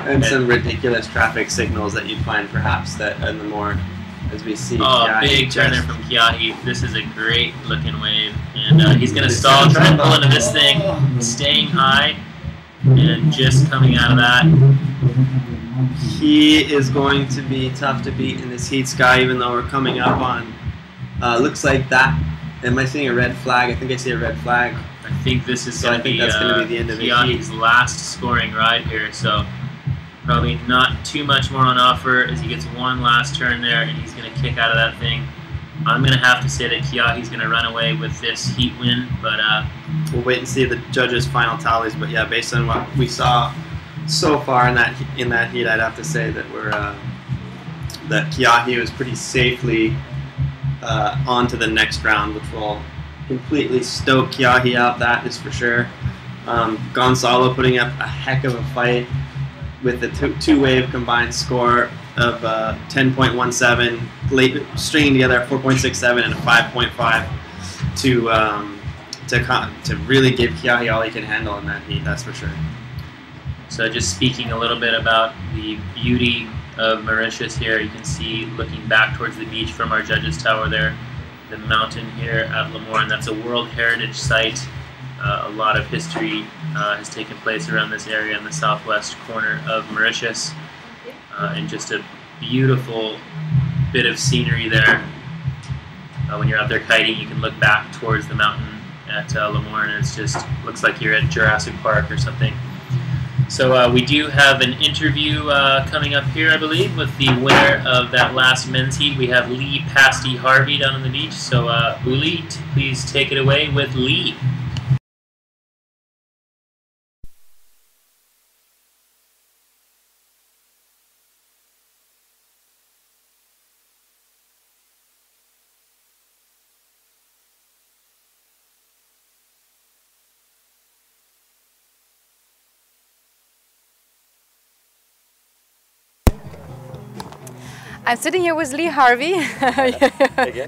and some ridiculous traffic signals that you'd find perhaps that in the more, as we see. Oh, big turn there from Kiahi. This is a great looking wave, and he's going to stall, try and pull into this thing, staying high, And just coming out of that, he is going to be tough to beat in this heat, Sky, even though we're coming up on, looks like that. Am I seeing a red flag? I think I see a red flag. I think this is going to be, that's going to be the end of Kiahi's last scoring ride here, so probably not too much more on offer as he gets one last turn there and he's going to kick out of that thing. I'm going to have to say that Kiahi's going to run away with this heat win, but we'll wait and see the judges' final tallies. But yeah, based on what we saw so far in that heat, I'd have to say that that Kiahi was pretty safely on to the next round, which will completely stoke Kiahi out. That is for sure. Gonzalo putting up a heck of a fight with the two-wave combined score of 10.17, stringing together a 4.67 and a 5.5 to really give Kiahi all he can handle in that heat. That's for sure. So just speaking a little bit about the beauty of Mauritius here, you can see looking back towards the beach from our judges' tower there, the mountain here at Lemoine. That's a World Heritage Site. A lot of history has taken place around this area in the southwest corner of Mauritius. And just a beautiful bit of scenery there. When you're out there kiting, you can look back towards the mountain at Lemoine, and it's just looks like you're at Jurassic Park or something. So we do have an interview coming up here, I believe, with the winner of that last men's heat. We have Lee Pasty Harvey down on the beach. So Uli, please take it away with Lee. I'm sitting here with Lee Harvey.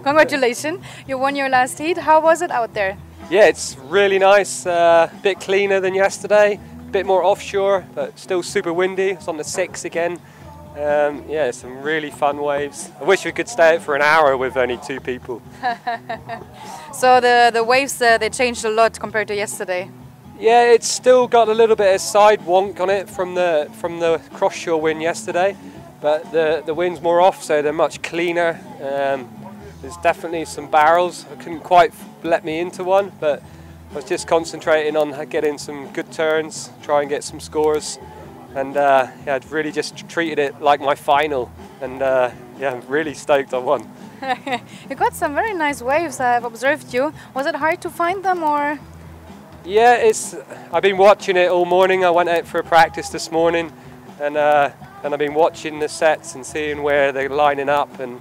Congratulations, you won your last heat. How was it out there? Yeah, it's really nice, a bit cleaner than yesterday, a bit more offshore, but still super windy. It's on the 6 again. Yeah, some really fun waves. I wish we could stay out for an hour with only 2 people. So the waves, they changed a lot compared to yesterday. Yeah, it's still got a little bit of side wonk on it from the cross-shore wind yesterday. But the wind's more off, so they're much cleaner. There's definitely some barrels. I couldn't quite let me into one, but I was just concentrating on getting some good turns, try and get some scores. And yeah, I'd really just treated it like my final. And yeah, I'm really stoked I won. You got some very nice waves, I've observed you. Was it hard to find them, or? Yeah, I've been watching it all morning. I went out for a practice this morning, and I've been watching the sets and seeing where they're lining up, and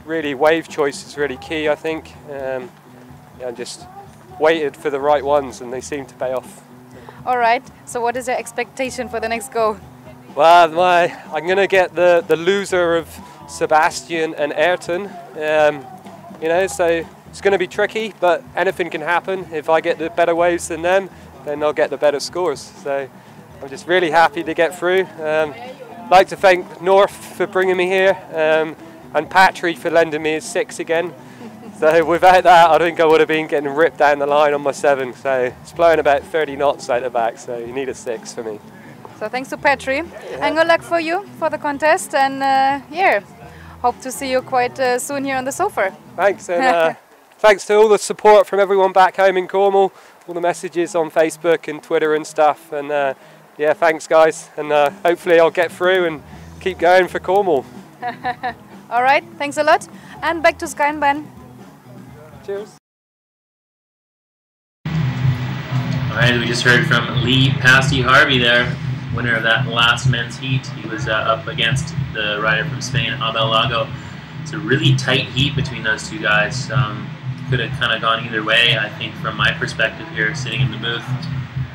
really wave choice is really key, I think. Yeah, I just waited for the right ones and they seem to pay off. All right, so what is your expectation for the next go? Well, I'm going to get the loser of Sebastian and Ayrton, so it's going to be tricky, but anything can happen. If I get the better waves than them, then I'll get the better scores. So I'm just really happy to get through. I'd like to thank North for bringing me here, and Patry for lending me his 6 again. So without that, I think I would have been getting ripped down the line on my 7. So it's blowing about 30 knots out the back, so you need a 6 for me. So thanks to Patry, and good luck for you for the contest, and yeah, hope to see you quite soon here on the sofa. Thanks, and thanks to all the support from everyone back home in Cornwall, all the messages on Facebook and Twitter and stuff, and yeah, thanks guys, and hopefully I'll get through and keep going for Cornwall. All right, thanks a lot, and back to Sky and Ben. Cheers. All right, we just heard from Lee Pasty Harvey there, winner of that last men's heat. He was up against the rider from Spain, Abel Lago. It's a really tight heat between those two guys. Could have kind of gone either way, I think, from my perspective here, sitting in the booth.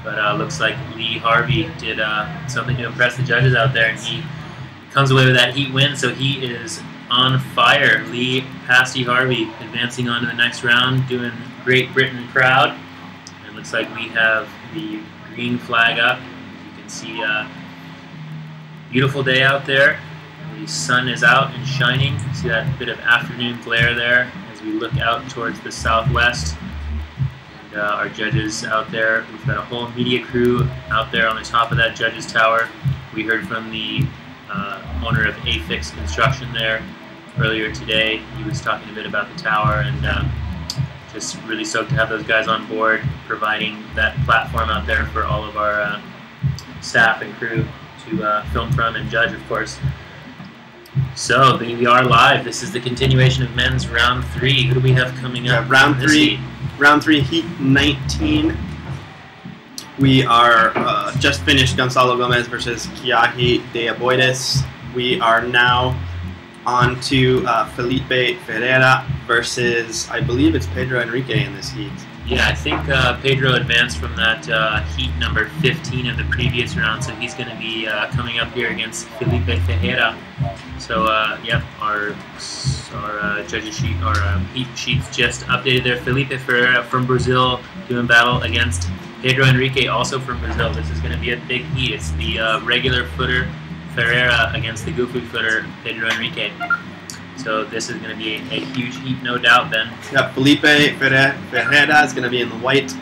But looks like Lee Harvey did something to impress the judges out there, and he comes away with that heat win, so he is on fire. Lee Pasty Harvey advancing on to the next round, doing Great Britain proud. And looks like we have the green flag up. You can see beautiful day out there. The sun is out and shining. You see that bit of afternoon glare there as we look out towards the southwest. and our judges out there. We've got a whole media crew out there on the top of that judges tower. We heard from the owner of Afix Construction there earlier today. He was talking a bit about the tower, and just really stoked to have those guys on board, providing that platform out there for all of our staff and crew to film from and judge, of course. So we are live. This is the continuation of men's round 3. Who do we have coming up? Round 3, heat 19. We are just finished Gonzalo Gomez versus Kiahi de Aboides. We are now on to Felipe Ferreira versus, I believe it's Pedro Enrique in this heat. Yeah, I think Pedro advanced from that heat number 15 of the previous round, so he's going to be coming up here against Felipe Ferreira. So, yep, our judges sheet, our heat sheets just updated there. Felipe Ferreira from Brazil doing battle against Pedro Enrique, also from Brazil. This is going to be a big heat. It's the regular footer Ferreira against the goofy footer Pedro Enrique. So this is going to be a huge heat, no doubt, then. Yep, Felipe Ferreira is going to be in the white.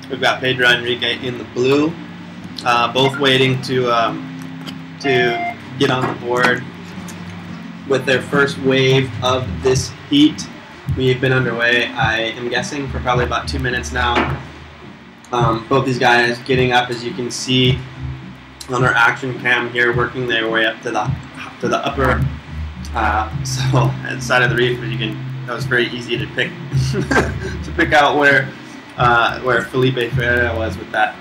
We've got Pedro Enrique in the blue. Both waiting to get on the board with their first wave of this heat. We've been underway, I am guessing, for probably about 2 minutes now. Both these guys getting up, as you can see on our action cam here, working their way up to the upper side of the reef. But that was very easy to pick to pick out where Felipe Ferreira was with that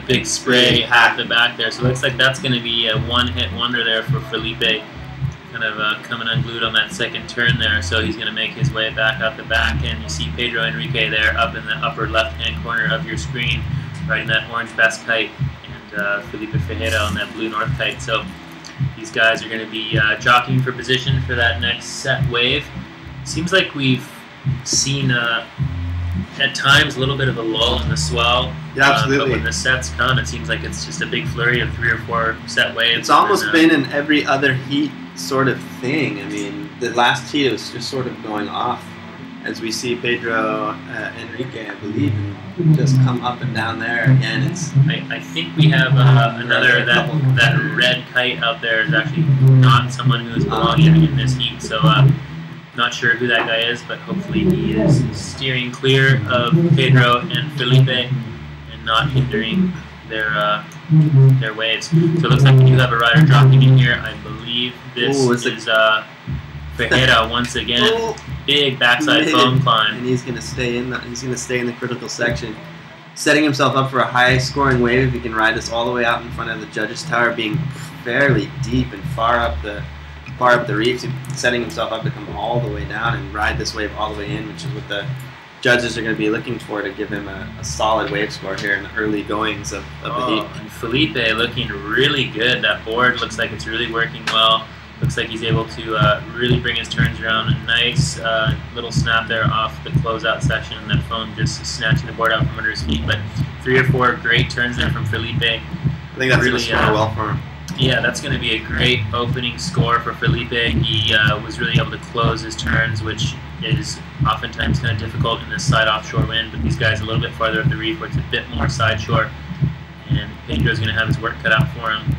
big spray at the back there. So it looks like that's going to be a one-hit wonder there for Felipe, kind of coming unglued on that second turn there. So he's going to make his way back up the back, and you see Pedro Enrique there up in the upper left-hand corner of your screen, riding that orange best kite, and Felipe Ferreira on that blue north kite. So these guys are going to be jockeying for position for that next set wave. Seems like we've seen at times a little bit of a lull in the swell. Yeah, absolutely. But when the sets come, it seems like it's just a big flurry of 3 or 4 set waves. It's almost been in every other heat sort of thing. I mean, the last heat was just sort of going off, as we see Pedro Enrique, I believe, and just come up and down there again. I think we have another, that red kite out there is actually not someone who is belonging in this heat, so not sure who that guy is, but hopefully he is steering clear of Pedro and Felipe and not hindering their waves. So it looks like we do have a rider dropping in here. I believe this is Ferreira once again. Big backside foam climb, and he's going to stay in the critical section, setting himself up for a high-scoring wave. If he can ride this all the way out in front of the judges' tower, being fairly deep and far up the reef, setting himself up to come all the way down and ride this wave all the way in, which is what the judges are going to be looking for to give him a solid wave score here in the early goings of the heat. And Felipe looking really good. That board looks like it's really working well. Looks like he's able to really bring his turns around. A nice little snap there off the closeout section, and that foam just snatching the board out from under his feet. But 3 or 4 great turns there from Felipe. I think that's really score well for him. Yeah, that's going to be a great opening score for Felipe. He was really able to close his turns, which is oftentimes kind of difficult in this side offshore wind. But these guys a little bit farther up the reef where it's a bit more side shore, and Pedro's going to have his work cut out for him.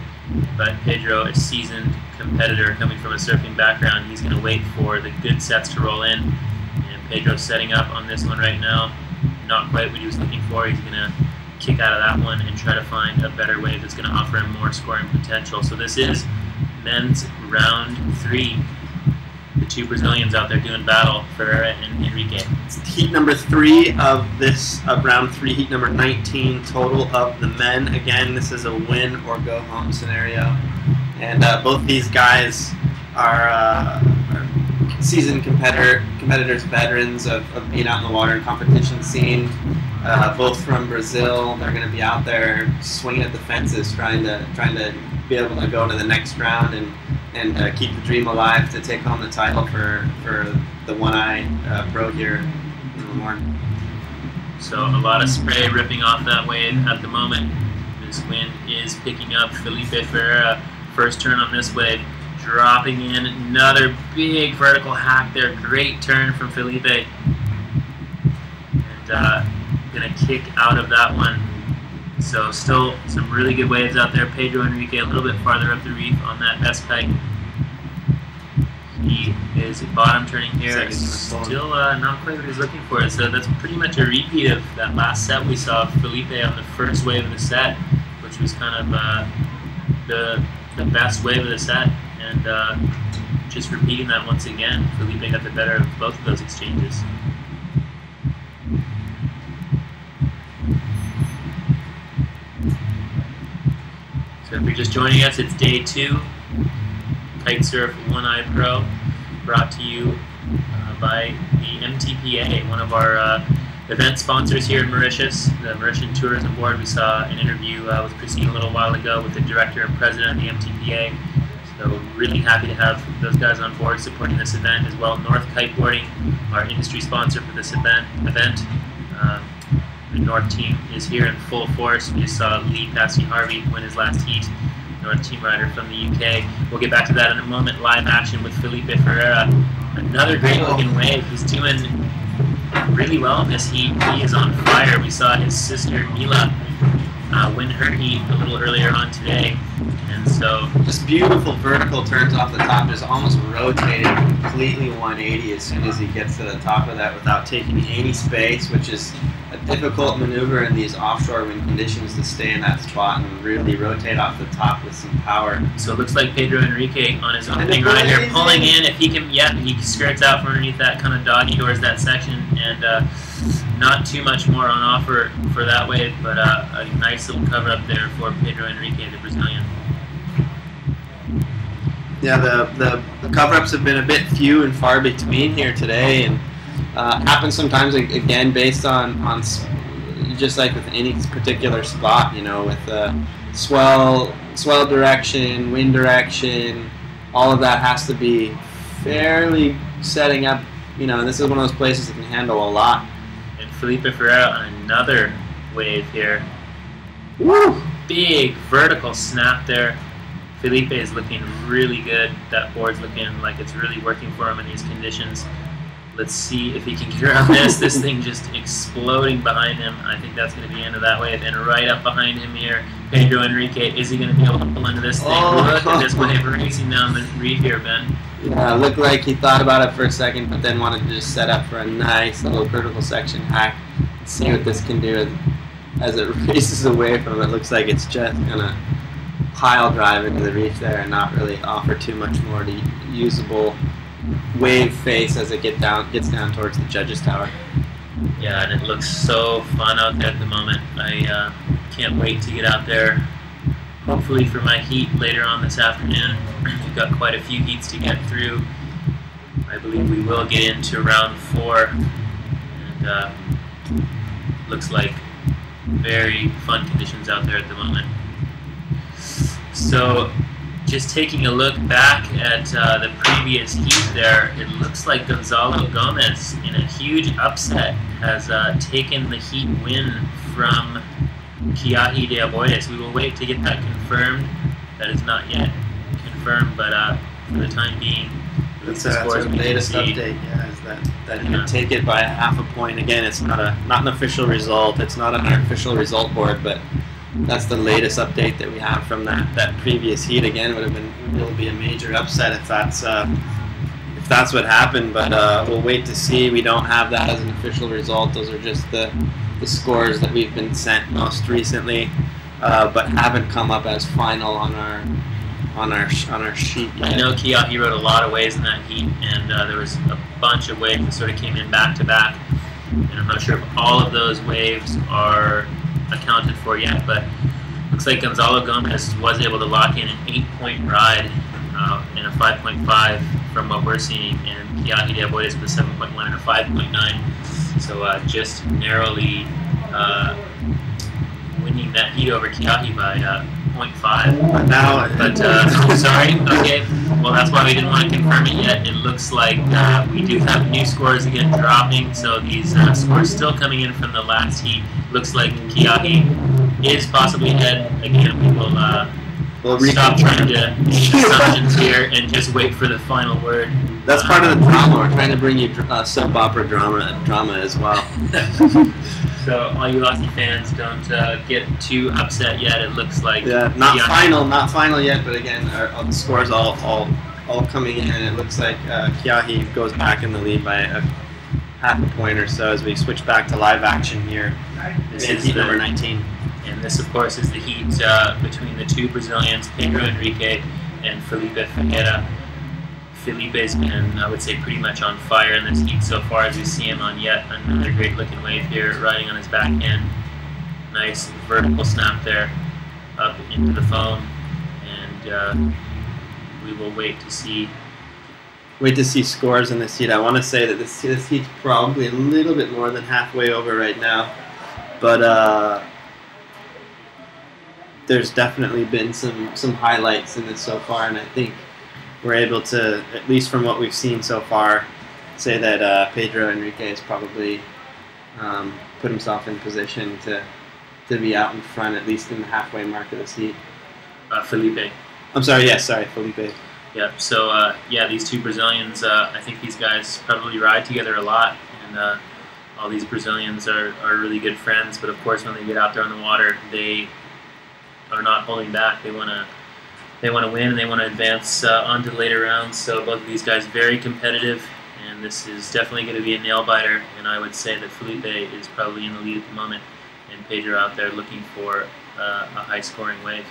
But Pedro, a seasoned competitor coming from a surfing background, he's going to wait for the good sets to roll in. And Pedro's setting up on this one right now. Not quite what he was looking for. He's going to kick out of that one and try to find a better wave that's going to offer him more scoring potential. So this is men's round 3. The 2 Brazilians out there doing battle, Ferreira and Enrique. It's heat number 3 of round 3, heat number 19 total of the men. Again, this is a win or go home scenario. And both these guys are seasoned competitors, veterans of being out in the water and competition scene. Both from Brazil. They're going to be out there swinging at the fences, trying to be able to go to the next round and keep the dream alive to take home the title for the One-Eye Pro here in Lemoore. So a lot of spray ripping off that wave at the moment. This wind is picking up. Felipe Ferreira, first turn on this wave, dropping in another big vertical hack there. Great turn from Felipe. And going to kick out of that one. So still some really good waves out there. Pedro Enrique a little bit farther up the reef on that S kite. He is bottom turning here. Still not quite what he's looking for. So that's pretty much a repeat of that last set we saw of Felipe on the first wave of the set, which was kind of the best wave of the set. And just repeating that once again, Felipe got the better of both of those exchanges. So if you're just joining us, it's day 2, Kite Surf One-Eye Pro, brought to you by the MTPA, one of our event sponsors here in Mauritius, the Mauritian Tourism Board. We saw an interview with Christine a little while ago with the director and president of the MTPA. So really happy to have those guys on board supporting this event as well. North Kiteboarding, our industry sponsor for this event. The North team is here in full force. We just saw Lee Passy Harvey win his last heat, North team rider from the UK. We'll get back to that in a moment. Live action with Felipe Ferreira. Another great looking wave. He's doing really well in this heat. He is on fire. We saw his sister Mila win her heat a little earlier on today. And so just beautiful vertical turns off the top, just almost rotated completely 180 as soon as he gets to the top of that without taking any space, which is a difficult maneuver in these offshore wind conditions, to stay in that spot and really rotate off the top with some power. So it looks like Pedro Enrique on his opening ride here, pulling in. If he can, yeah, he skirts out from underneath that kind of doggy doors that section, and not too much more on offer for that wave, but a nice little cover up there for Pedro Enrique, the Brazilian. Yeah, the cover-ups have been a bit few and far between here today, and happens sometimes again based on just like with any particular spot, you know, with swell direction, wind direction, all of that has to be fairly setting up, you know, and this is one of those places that can handle a lot. And Felipe Ferreira on another wave here. Woo! Big vertical snap there. Felipe is looking really good. That board's looking like it's really working for him in these conditions. Let's see if he can get around this. This thing just exploding behind him. I think that's going to be the end of that wave. And right up behind him here, Pedro Enrique. Is he going to be able to pull into this thing? Oh. Look at this wave racing down the reef here, Ben. Yeah, it looked like he thought about it for a second, but then wanted to just set up for a nice little vertical section hack. Let's see what this can do as it races away from it. It looks like it's just going to pile drive into the reef there and not really offer too much more to usable wave face as it gets down towards the judges tower. Yeah, and it looks so fun out there at the moment. I can't wait to get out there, hopefully for my heat later on this afternoon. We've got quite a few heats to get through. I believe we will get into round 4, and looks like very fun conditions out there at the moment. So just taking a look back at the previous heat there, it looks like Gonzalo Gomez, in a huge upset, has taken the heat win from Kiahi de Aboides. We will wait to get that confirmed. That is not yet confirmed, but for the time being, that's our latest update. Yeah, is that he can take it by half a point. Again, it's not an official result. It's not on our official result board, but that's the latest update that we have from that previous heat. Again, it'll be a major upset if that's what happened. But we'll wait to see. We don't have that as an official result. Those are just the scores that we've been sent most recently, but haven't come up as final on our sheet yet. I know Kiahi rode a lot of waves in that heat, and there was a bunch of waves that sort of came in back to back. And I'm not sure if all of those waves are accounted for yet, but looks like Gonzalo Gomez was able to lock in an 8-point ride in a 5.5 from what we're seeing, and Kiahi de Aboides with a 7.1 and a 5.9. So just narrowly winning that heat over Kiahi by 0.5. But now, sorry. Okay. Well, that's why we didn't want to confirm it yet. It looks like we do have new scores again dropping. So these scores still coming in from the last heat. Looks like Kiahi is possibly ahead. Again, we will Well, stop trying to make assumptions here and just wait for the final word. That's part of the drama. We're trying to bring you soap opera drama as well. So all you Aussie fans, don't get too upset yet. It looks like not final yet. But again, the scores all coming in, and it looks like Kiahi goes back in the lead by a half a point or so as we switch back to live action here. This is heat number 19. And this, of course, is the heat between the two Brazilians, Pedro Henrique and Felipe Ferreira. Felipe's been, I would say, pretty much on fire in this heat so far, as we see him on yet another great-looking wave here, riding on his backhand. Nice vertical snap there, up into the foam, and we will wait to see scores in this heat. I want to say that this heat's probably a little bit more than halfway over right now, but there's definitely been some highlights in this so far, and I think we're able to, at least from what we've seen so far, say that Pedro Henrique has probably put himself in position to be out in front, at least in the halfway mark of this heat. Felipe. I'm sorry, yes, sorry, Felipe. Yeah, so yeah, these two Brazilians, I think these guys probably ride together a lot, and all these Brazilians are really good friends, but of course when they get out there on the water, they are not holding back. They want to win, and they want to advance on to the later rounds. So both of these guys very competitive, and this is definitely going to be a nail biter. And I would say that Felipe is probably in the lead at the moment, and Pedro out there looking for a high-scoring wave.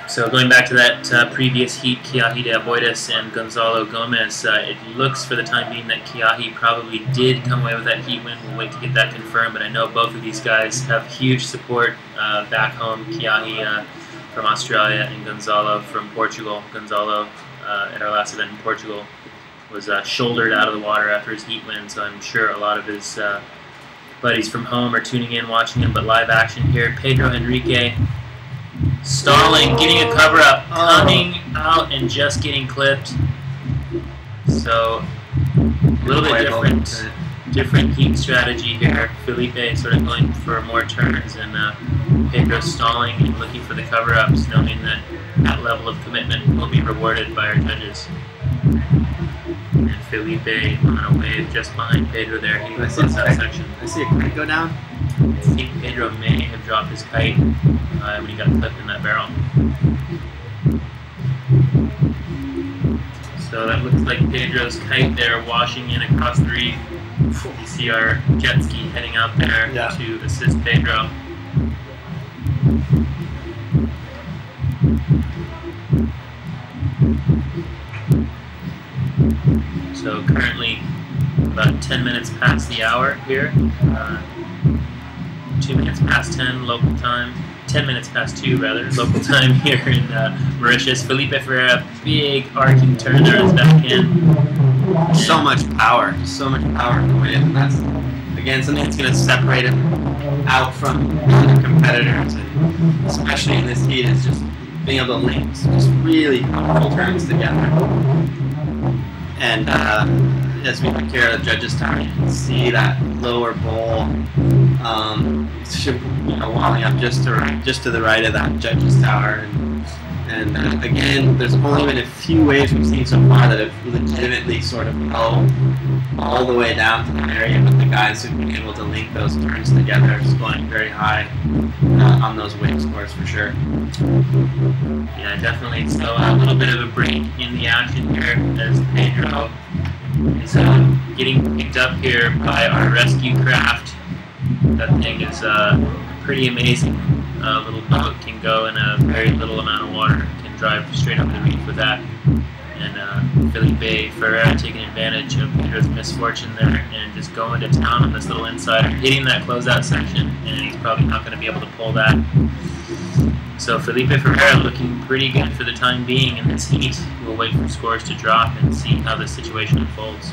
So going back to that previous heat, Kiahi de Aboides and Gonzalo Gomez, it looks for the time being that Kiahi probably did come away with that heat win. We'll wait to get that confirmed, but I know both of these guys have huge support back home. Kiahi from Australia and Gonzalo from Portugal. Gonzalo, at our last event in Portugal, was shouldered out of the water after his heat win, so I'm sure a lot of his buddies from home are tuning in, watching him. But live action here, Pedro Henrique stalling, getting a cover up, coming out and just getting clipped. So a little bit different heat strategy here. Felipe sort of going for more turns, and Pedro stalling and looking for the cover ups, knowing that that level of commitment will be rewarded by our judges. And Felipe on a wave just behind Pedro there. He was in that section. I see a kite go down. I think Pedro may have dropped his kite when he got clipped in that barrel. So that looks like Pedro's kite there washing in across the reef. You see our jet ski heading out there to assist Pedro. So currently about 10 minutes past the hour here. 2 minutes past 10 local time. 10 minutes past 2 rather, local time here in Mauritius. Felipe Ferreira, big arcing turn there on his back end. So much power in the wave, and that's again something that's going to separate him out from other competitors, and especially in this heat is just being able to link just really powerful turns together. And as we look here at the judges' tower, you can see that lower bowl walling up just to the right of that judges' tower. And again, there's only been a few waves we've seen so far that have legitimately sort of held all the way down to the area, but the guys who've been able to link those turns together are scoring very high on those wave scores for sure. Yeah, definitely. So a little bit of a break in the action here as Pedro is getting picked up here by our rescue craft. That thing is pretty amazing. A little boat can go in a very little amount of water, can drive straight over the reef with that. And Felipe Ferreira taking advantage of Pedro's misfortune there and just going to town on this little insider, hitting that closeout section, and he's probably not going to be able to pull that. So Felipe Ferreira looking pretty good for the time being in this heat. We'll wait for scores to drop and see how this situation unfolds.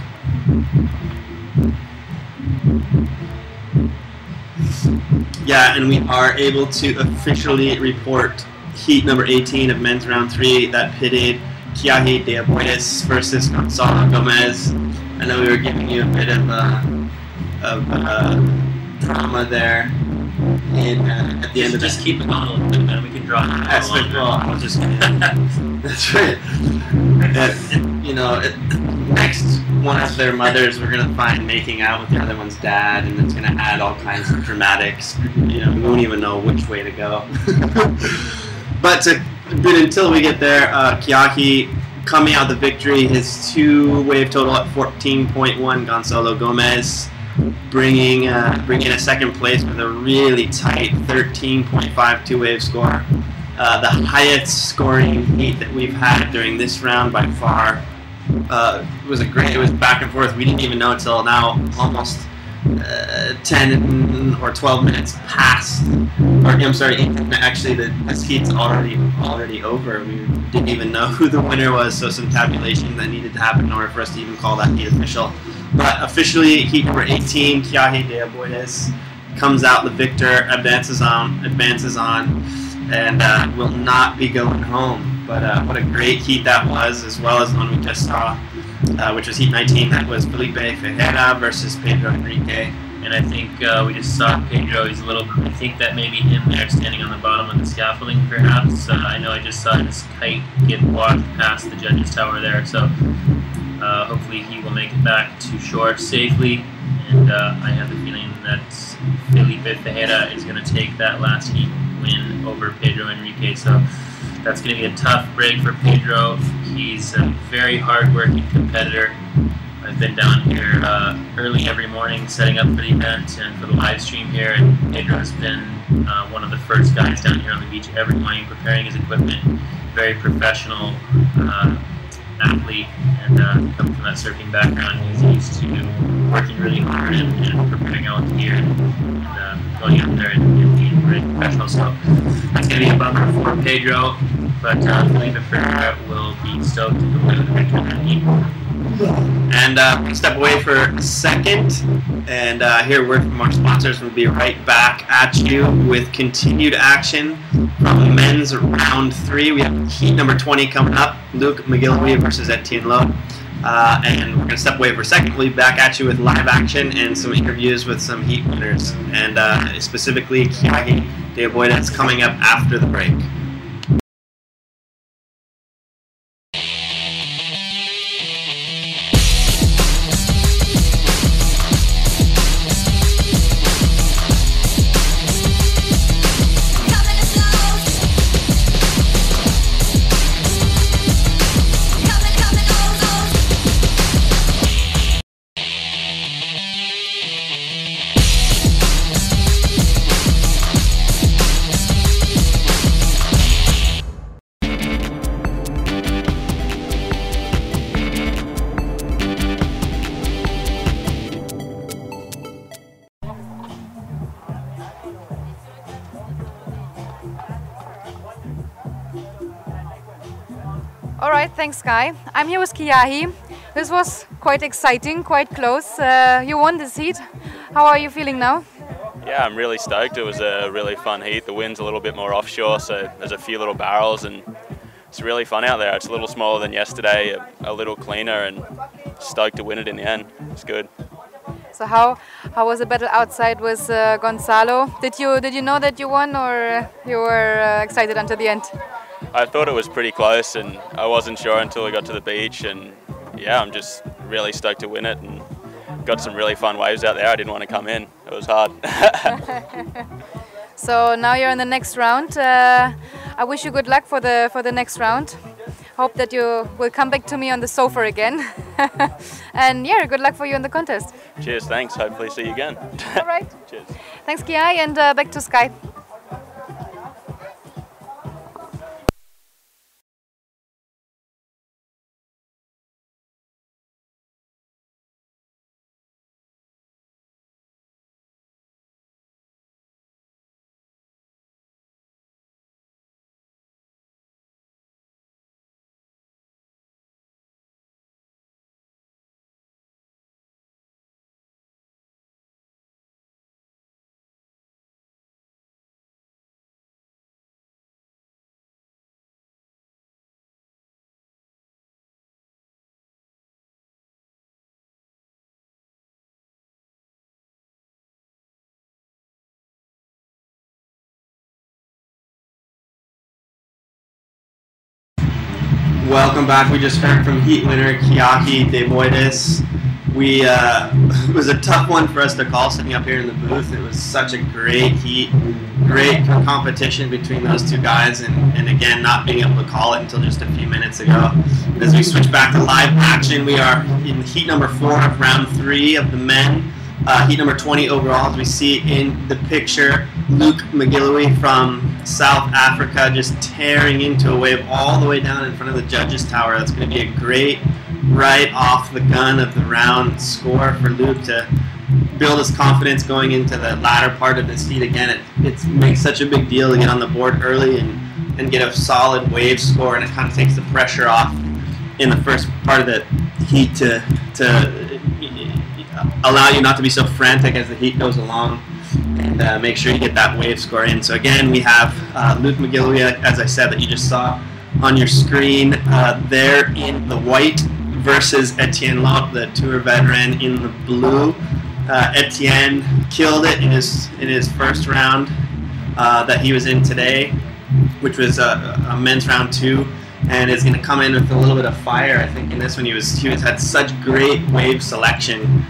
Yeah, and we are able to officially report heat number 18 of men's round 3 that pitted Kiahi de Aboides versus Gonzalo Gomez. I know we were giving you a bit of drama there at the end of Just keep it on a little bit, then we can draw. That's right. Well, I'll just. That's right. Next one of their mothers, we're gonna find making out with the other one's dad, and it's gonna add all kinds of dramatics. We won't even know which way to go. But until we get there, Kiahi coming out the victory, his 2-wave total at 14.1. Gonzalo Gomez bringing in a second place with a really tight 13.5 2-wave score. The highest scoring heat that we've had during this round by far. It was back and forth. We didn't even know until now, almost 10 or 12 minutes past. Actually, this heat's already over. We didn't even know who the winner was, so some tabulation that needed to happen in order for us to even call that heat official. But officially, heat number 18, Kiahi de Aboides comes out the victor, advances on, and will not be going home. But what a great heat that was, as well as the one we just saw, which was heat 19. That was Felipe Ferreira versus Pedro Enrique. And I think we just saw Pedro. He's a little. I think that maybe him there standing on the bottom of the scaffolding, perhaps. I know I just saw his kite get washed past the judges' tower there. So hopefully he will make it back to shore safely. And I have the feeling that Felipe Ferreira is going to take that last heat win over Pedro Enrique. So that's going to be a tough break for Pedro. He's a very hard-working competitor. I've been down here early every morning setting up for the event and for the live stream here, and Pedro's been one of the first guys down here on the beach every morning preparing his equipment. Very professional athlete, and coming from that surfing background, he's used to working really hard and preparing all the gear and going out there and being very professional. So that's going to be a bummer for Pedro, but Felipe Ferreira will be stoked to win the victory in that heat. And we'll step away for a second and hear a word from our sponsors. We'll be right back at you with continued action from men's round 3. We have heat number 20 coming up, Luke McGillivray versus Etienne Lowe. And we're going to step away for a second. We'll be back at you with live action and some interviews with some heat winners, and specifically Kiahi de Aboides coming up after the break. Alright, thanks Guy. I'm here with Kiahi. This was quite exciting, quite close. You won this heat. How are you feeling now? Yeah, I'm really stoked. It was a really fun heat. The wind's a little bit more offshore, so there's a few little barrels and it's really fun out there. It's a little smaller than yesterday, a little cleaner, and stoked to win it in the end. It's good. So how was the battle outside with Gonzalo? Did you know that you won, or you were excited until the end? I thought it was pretty close, and I wasn't sure until I got to the beach, and yeah, I'm just really stoked to win it, and got some really fun waves out there. I didn't want to come in. It was hard. So now you're in the next round. I wish you good luck for the next round. Hope that you will come back to me on the sofa again. And yeah, good luck for you in the contest. Cheers, thanks. Hopefully see you again. All right. Cheers. Thanks, Kiai, and back to Sky. Welcome back. We just heard from heat winner Kiaki Devoidis. It was a tough one for us to call sitting up here in the booth. It was such a great heat, great competition between those two guys, and again, not being able to call it until just a few minutes ago. As we switch back to live action, we are in heat number 4 of round 3 of the men. Heat number 20 overall, as we see in the picture, Luke McGillivray from South Africa just tearing into a wave all the way down in front of the judges' tower. That's going to be a great right off the gun of the round score for Luke to build his confidence going into the latter part of this heat. Again, it makes such a big deal to get on the board early and get a solid wave score, and it kind of takes the pressure off in the first part of the heat to allow you not to be so frantic as the heat goes along, and make sure you get that wave score in. So again, we have Luke McGillivray, as I said, that you just saw on your screen there in the white versus Etienne Lop, the tour veteran, in the blue. Etienne killed it in his first round that he was in today, which was a men's round 2, and is going to come in with a little bit of fire. I think in this one he had such great wave selection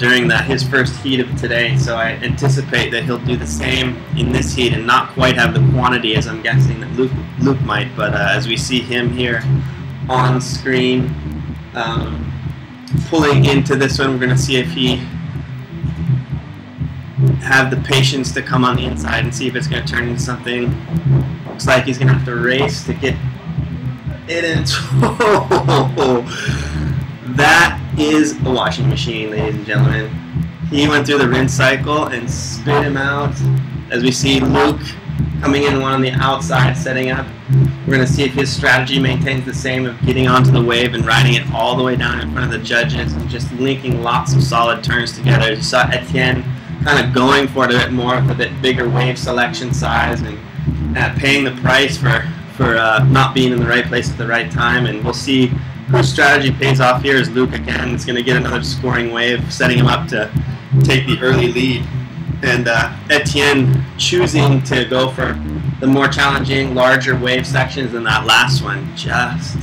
during his first heat of today, so I anticipate that he'll do the same in this heat and not quite have the quantity as I'm guessing that Luke might, but as we see him here on screen pulling into this one, we're going to see if he have the patience to come on the inside and see if it's going to turn into something. Looks like he's going to have to race to get it in. That is a washing machine, ladies and gentlemen. He went through the rinse cycle and spit him out. As we see Luke coming in one on the outside, setting up. We're going to see if his strategy maintains the same of getting onto the wave and riding it all the way down in front of the judges and just linking lots of solid turns together. You saw Etienne kind of going for it a bit more with a bit bigger wave selection size and paying the price for not being in the right place at the right time. And we'll see whose strategy pays off here as Luke again is going to get another scoring wave, setting him up to take the early lead. And Etienne choosing to go for the more challenging, larger wave sections than that last one, just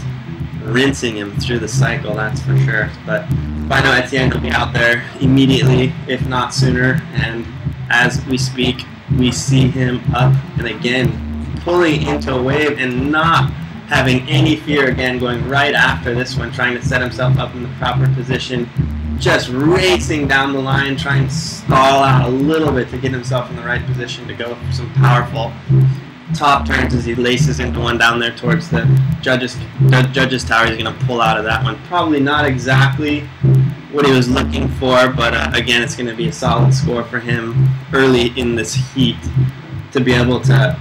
rinsing him through the cycle, that's for sure. But I know Etienne will be out there immediately, if not sooner, and as we speak, we see him up and again pulling into a wave and not having any fear, again going right after this one, trying to set himself up in the proper position, just racing down the line, trying to stall out a little bit to get himself in the right position to go for some powerful top turns as he laces into one down there towards the judges tower. He's going to pull out of that one. Probably not exactly what he was looking for, but again, it's going to be a solid score for him early in this heat to be able to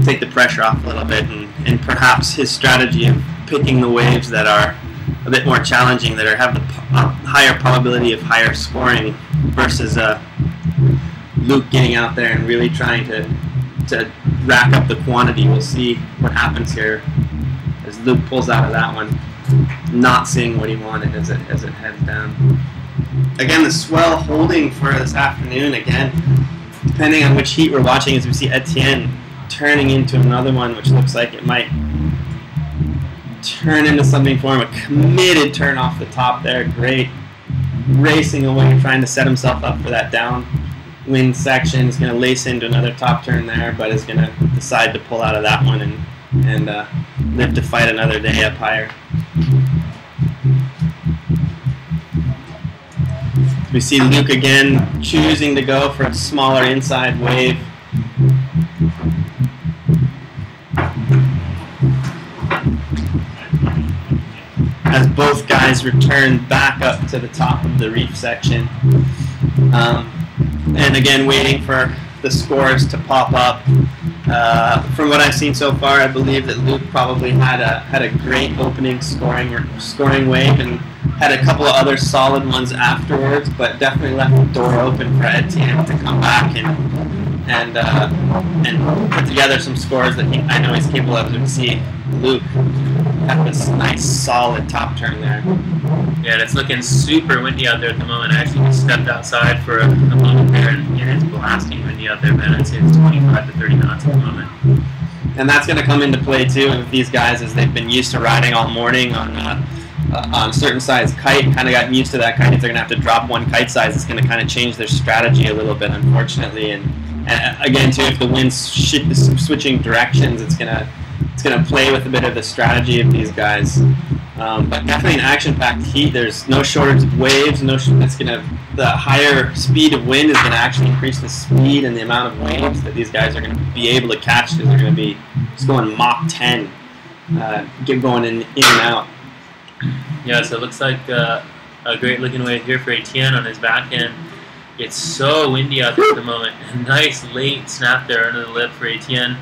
take the pressure off a little bit, and perhaps his strategy of picking the waves that are a bit more challenging, that have the higher probability of higher scoring, versus Luke getting out there and really trying to rack up the quantity. We'll see what happens here as Luke pulls out of that one, not seeing what he wanted as it heads down. Again, the swell holding for this afternoon, again, depending on which heat we're watching, as we see Etienne turning into another one, which looks like it might turn into something for him. A committed turn off the top there. Great racing away, trying to set himself up for that downwind section. He's going to lace into another top turn there, but is going to decide to pull out of that one and live to fight another day up higher. We see Luke again choosing to go for a smaller inside wave. As both guys return back up to the top of the reef section. And again, waiting for the scores to pop up. From what I've seen so far, I believe that Luke probably had a great opening scoring wave and had a couple of other solid ones afterwards, but definitely left the door open for Etienne to come back and put together some scores that I know he's capable of. To see Luke have this nice solid top turn there. Yeah, and it's looking super windy out there at the moment. I actually just stepped outside for a moment there, and it's blasting windy out there, man. I'd say it's 25 to 30 knots at the moment. And that's going to come into play too with these guys, as they've been used to riding all morning on certain size kite, kind of gotten used to that kite. If they're going to have to drop one kite size, it's going to kind of change their strategy a little bit, unfortunately. And again, too, if the wind's switching directions, it's going to play with a bit of the strategy of these guys. But definitely an action-packed heat. There's no shortage of waves. The higher speed of wind is going to actually increase the speed and the amount of waves that these guys are going to be able to catch, because they're going to be just going Mach 10, going in and out. Yeah, so it looks like a great looking wave here for Etienne on his backhand. It's so windy out there at the moment. A nice late snap there under the lip for Etienne.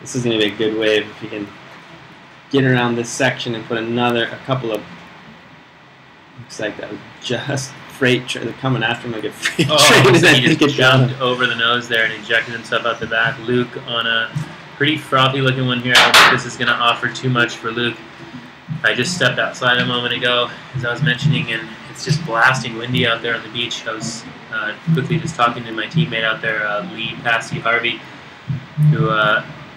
This is going to be a good wave if you can get around this section and put a couple of, looks like that was just freight train coming after him like a freight train. So he just jumped over the nose there and ejected himself out the back. Luke on a pretty frothy looking one here. I don't think this is going to offer too much for Luke. I just stepped outside a moment ago, as I was mentioning, and it's just blasting windy out there on the beach. I was quickly just talking to my teammate out there, Lee Passy Harvey, who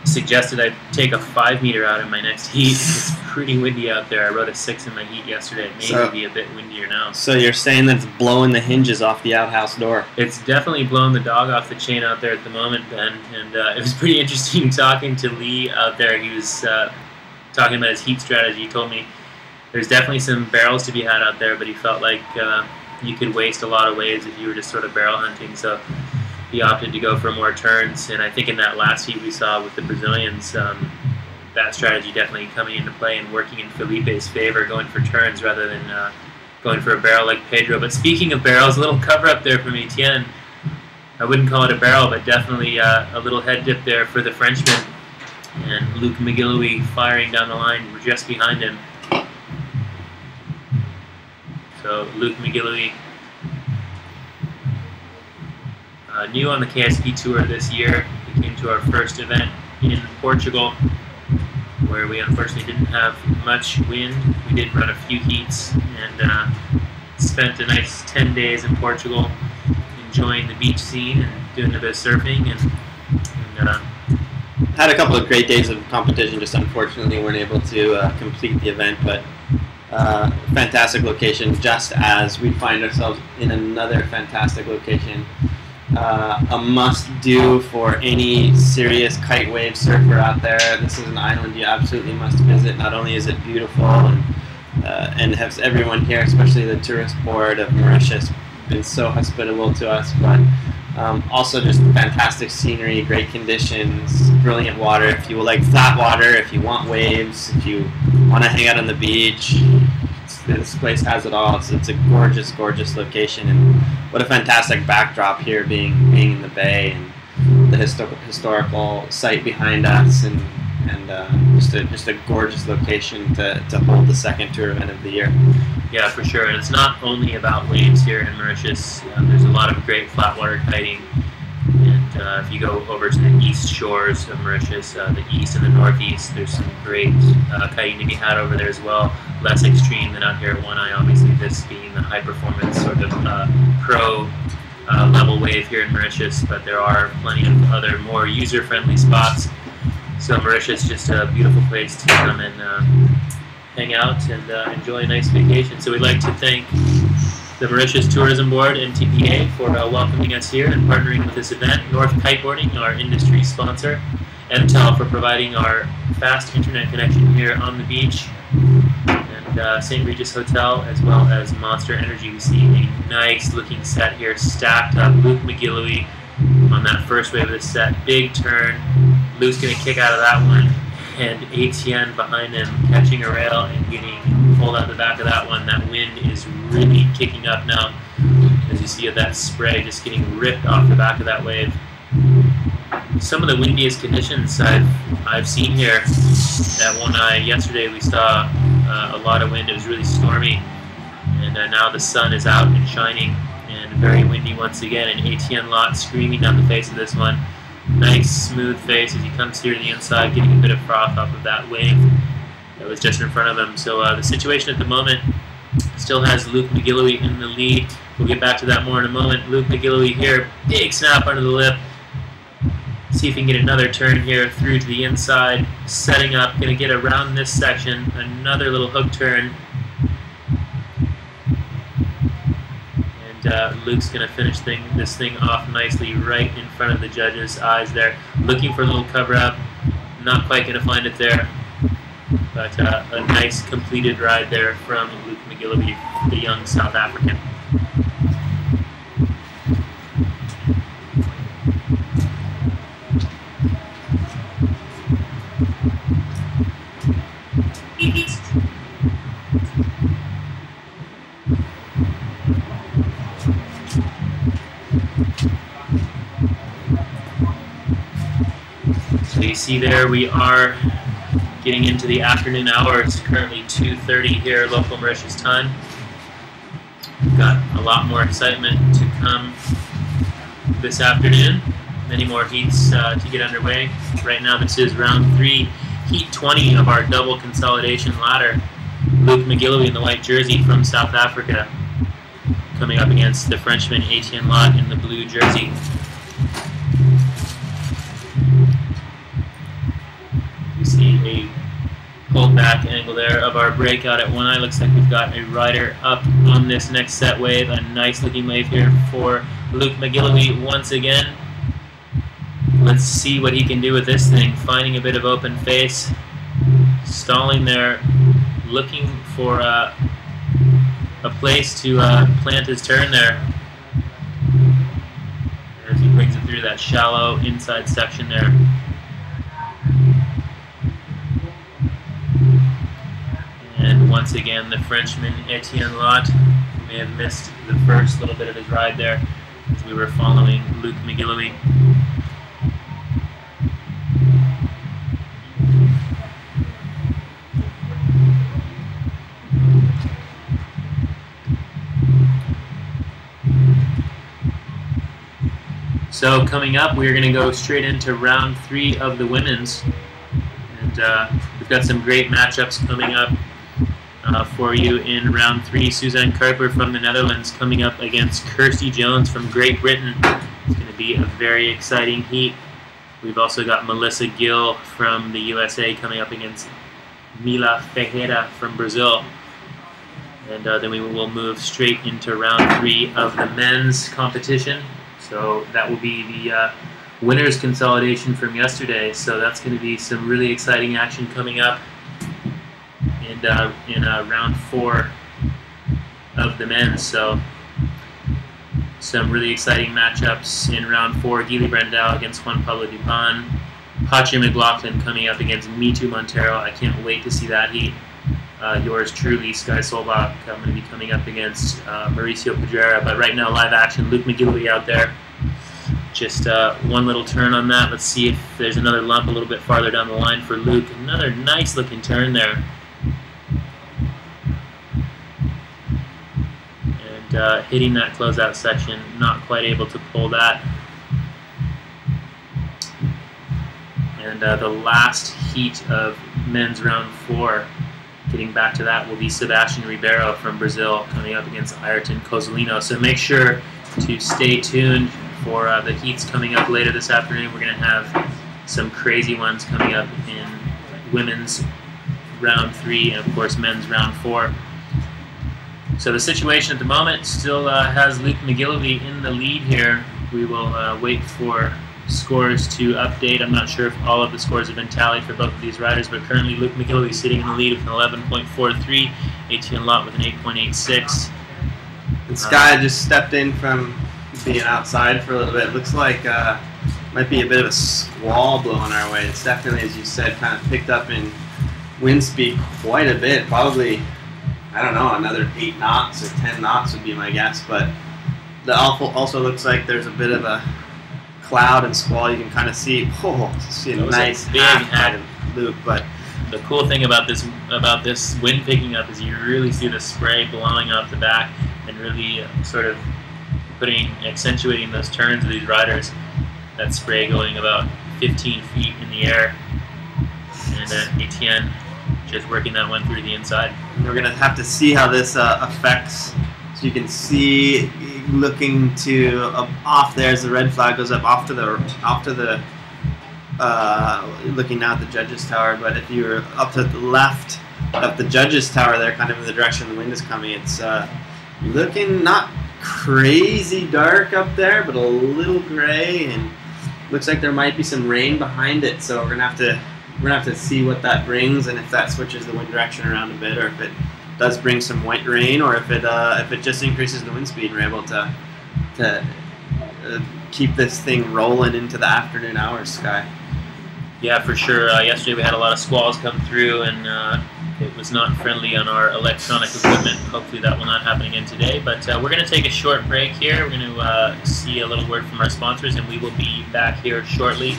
suggested I take a 5 meter out in my next heat. It's pretty windy out there. I rode a 6 in my heat yesterday. It may be a bit windier now. So you're saying that it's blowing the hinges off the outhouse door? It's definitely blowing the dog off the chain out there at the moment, Ben. And it was pretty interesting talking to Lee out there. He was talking about his heat strategy. He told me there's definitely some barrels to be had out there, but he felt like you could waste a lot of waves if you were just sort of barrel hunting. So he opted to go for more turns, and I think in that last heat we saw with the Brazilians, that strategy definitely coming into play and working in Felipe's favor, going for turns rather than going for a barrel like Pedro. But speaking of barrels, a little cover up there from Etienne. I wouldn't call it a barrel, but definitely a little head dip there for the Frenchman. And Luke McGilloway firing down the line just behind him. So Luke McGilloway, new on the KSP Tour this year. We came to our first event in Portugal, where we unfortunately didn't have much wind. We did run a few heats and spent a nice 10 days in Portugal enjoying the beach scene and doing a bit of surfing. And had a couple of great days of competition, just unfortunately weren't able to complete the event, but fantastic location, just as we find ourselves in another fantastic location. A must-do for any serious kite wave surfer out there. This is an island you absolutely must visit. Not only is it beautiful and has everyone here, especially the tourist board of Mauritius, been so hospitable to us, but also just fantastic scenery, great conditions, brilliant water. If you like flat water, if you want waves, if you want to hang out on the beach, this place has it all. It's a gorgeous, gorgeous location, and what a fantastic backdrop here, being in the bay and the historical site behind us, and just a gorgeous location to hold the second tour event of the year. Yeah, for sure. And it's not only about waves here in Mauritius. There's a lot of great flatwater kiting. And if you go over to the east shores of Mauritius, the east and the northeast, there's some great kiting to be had over there as well. Less extreme than out here at One Eye, obviously, this being the high performance sort of pro level wave here in Mauritius, but there are plenty of other more user-friendly spots. So Mauritius is just a beautiful place to come and hang out and enjoy a nice vacation. So we'd like to thank the Mauritius Tourism Board, NTPA, for welcoming us here and partnering with this event, North Kiteboarding, our industry sponsor, MTEL for providing our fast internet connection here on the beach, and St. Regis Hotel, as well as Monster Energy. We see a nice looking set here, stacked up. Luke McGilloway on that first wave of the set, big turn. Luke's going to kick out of that one, and Etienne behind him catching a rail and getting pulled out the back of that one. That wind is really kicking up now, as you see that spray just getting ripped off the back of that wave. Some of the windiest conditions I've seen here at One Eye. Yesterday we saw a lot of wind. It was really stormy, and now the sun is out and shining and very windy once again, and Etienne Lott screaming down the face of this one. Nice smooth face as he comes here to the inside, getting a bit of froth off of that wave that was just in front of him. So the situation at the moment still has Luke McGilloway in the lead. We'll get back to that more in a moment. Luke McGilloway here, big snap under the lip. See if he can get another turn here through to the inside, setting up, going to get around this section, another little hook turn. And Luke's going to finish this thing off nicely right in front of the judges' eyes there. Looking for a little cover up, not quite going to find it there. But a nice completed ride there from Luke McGillivray, the young South African. So you see there we are getting into the afternoon hour. It's currently 2:30 here local Mauritius time. We've got a lot more excitement to come this afternoon. Many more heats to get underway. Right now this is round 3, heat 20 of our double consolidation ladder. Luke McGillivray in the white jersey from South Africa coming up against the Frenchman Etienne Lot in the blue jersey. You see a pulled back angle there of our breakout at one eye. Looks like we've got a rider up on this next set wave. A nice looking wave here for Luke McGillivray once again. Let's see what he can do with this thing. Finding a bit of open face. Stalling there. Looking for a place to plant his turn there. As he brings it through that shallow inside section there. And once again, the Frenchman Etienne Lot may have missed the first little bit of his ride there as we were following Luke McGillivray. So coming up, we're going to go straight into round 3 of the women's. And we've got some great matchups coming up for you in round 3. Suzanne Kuiper from the Netherlands coming up against Kirsty Jones from Great Britain. It's going to be a very exciting heat. We've also got Melissa Gill from the USA coming up against Mila Ferreira from Brazil. And then we will move straight into round 3 of the men's competition. So that will be the winners consolidation from yesterday. So that's going to be some really exciting action coming up in round 4 of the men's. So some really exciting matchups in round 4. Gili Brandao against Juan Pablo Dupan. Pache McLaughlin coming up against Mitu Montero. I can't wait to see that heat. Yours truly, Sky Solbach, I'm going to be coming up against Mauricio Pedrera. But right now, live action, Luke McGillivray out there. Just one little turn on that. Let's see if there's another lump a little bit farther down the line for Luke. Another nice looking turn there. And hitting that closeout section, not quite able to pull that. And the last heat of men's round 4, getting back to that, will be Sebastian Ribeiro from Brazil coming up against Ayrton Cozzolino. So make sure to stay tuned for the heats coming up later this afternoon. We're going to have some crazy ones coming up in women's round 3 and of course men's round 4. So the situation at the moment still has Luke McGillivray in the lead here. We will wait for scores to update. I'm not sure if all of the scores have been tallied for both of these riders, but currently Luke McGillivray sitting in the lead with an 11.43, Etienne Lot with an 8.86. And Sky just stepped in from being outside for a little bit. Looks like might be a bit of a squall blowing our way. It's definitely, as you said, kind of picked up in wind speed quite a bit. Probably, I don't know, another 8 knots or 10 knots would be my guess. But the also looks like there's a bit of a cloud and squall. You can kind of see, see a nice big half of Luke. But the cool thing about this wind picking up is you really see the spray blowing off the back and really sort of accentuating those turns of these riders. That spray going about 15 feet in the air, and Etienne just working that one through the inside. We're gonna have to see how this affects. So you can see, looking to off there as the red flag goes up off to the looking now at the judges' tower, but if you were up to the left of the judges' tower there, kind of in the direction the wind is coming, it's looking not crazy dark up there, but a little gray, and looks like there might be some rain behind it. So we're gonna have to see what that brings, and if that switches the wind direction around a bit, or if it does bring some white rain, or if it just increases the wind speed and we're able to keep this thing rolling into the afternoon hours, Sky. Yeah, for sure. Yesterday we had a lot of squalls come through, and it was not friendly on our electronic equipment. Hopefully that will not happen again today. But we're going to take a short break here. We're going to see a little word from our sponsors, and we will be back here shortly,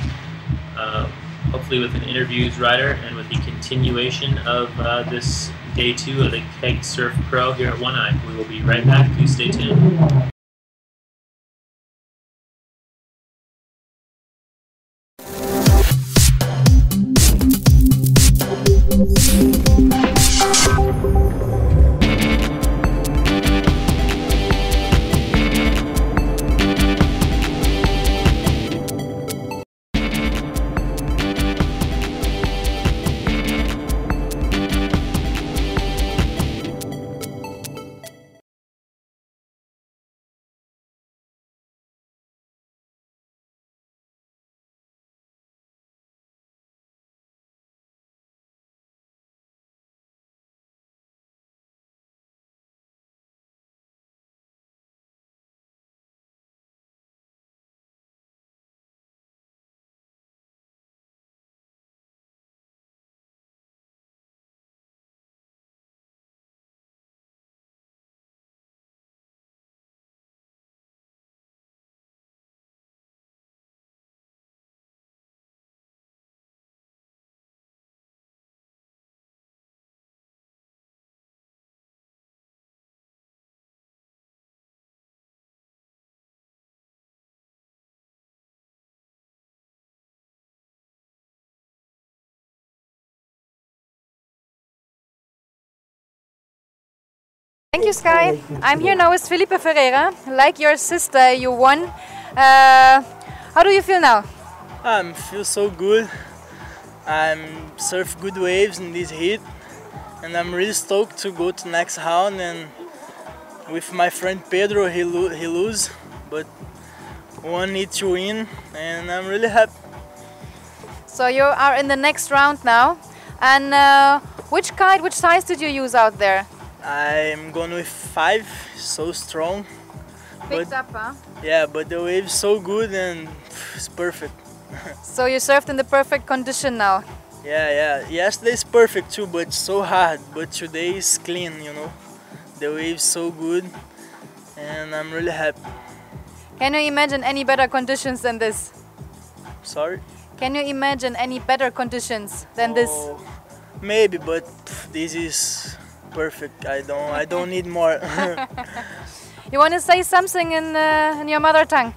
hopefully with an interviews rider and with the continuation of this day 2 of the Kite Surf Pro here at One Eye. We will be right back. Please stay tuned. Thank you, Sky. I'm here now with Felipe Ferreira. Like your sister, you won. How do you feel now? I feel so good. I'm surf good waves in this heat, and I'm really stoked to go to next round. And with my friend Pedro, he lose, but one need to win, and I'm really happy. So you are in the next round now. And which kite, which size did you use out there? I'm going with 5, so strong. Picked up, huh? Yeah, but the wave's so good and it's perfect. So you surfed in the perfect condition now? Yeah. Yesterday's perfect too, but so hard. But today is clean, you know. The wave's so good and I'm really happy. Can you imagine any better conditions than this? Sorry? Can you imagine any better conditions than this? Maybe, but this is perfect. I don't need more. You want to say something in your mother tongue?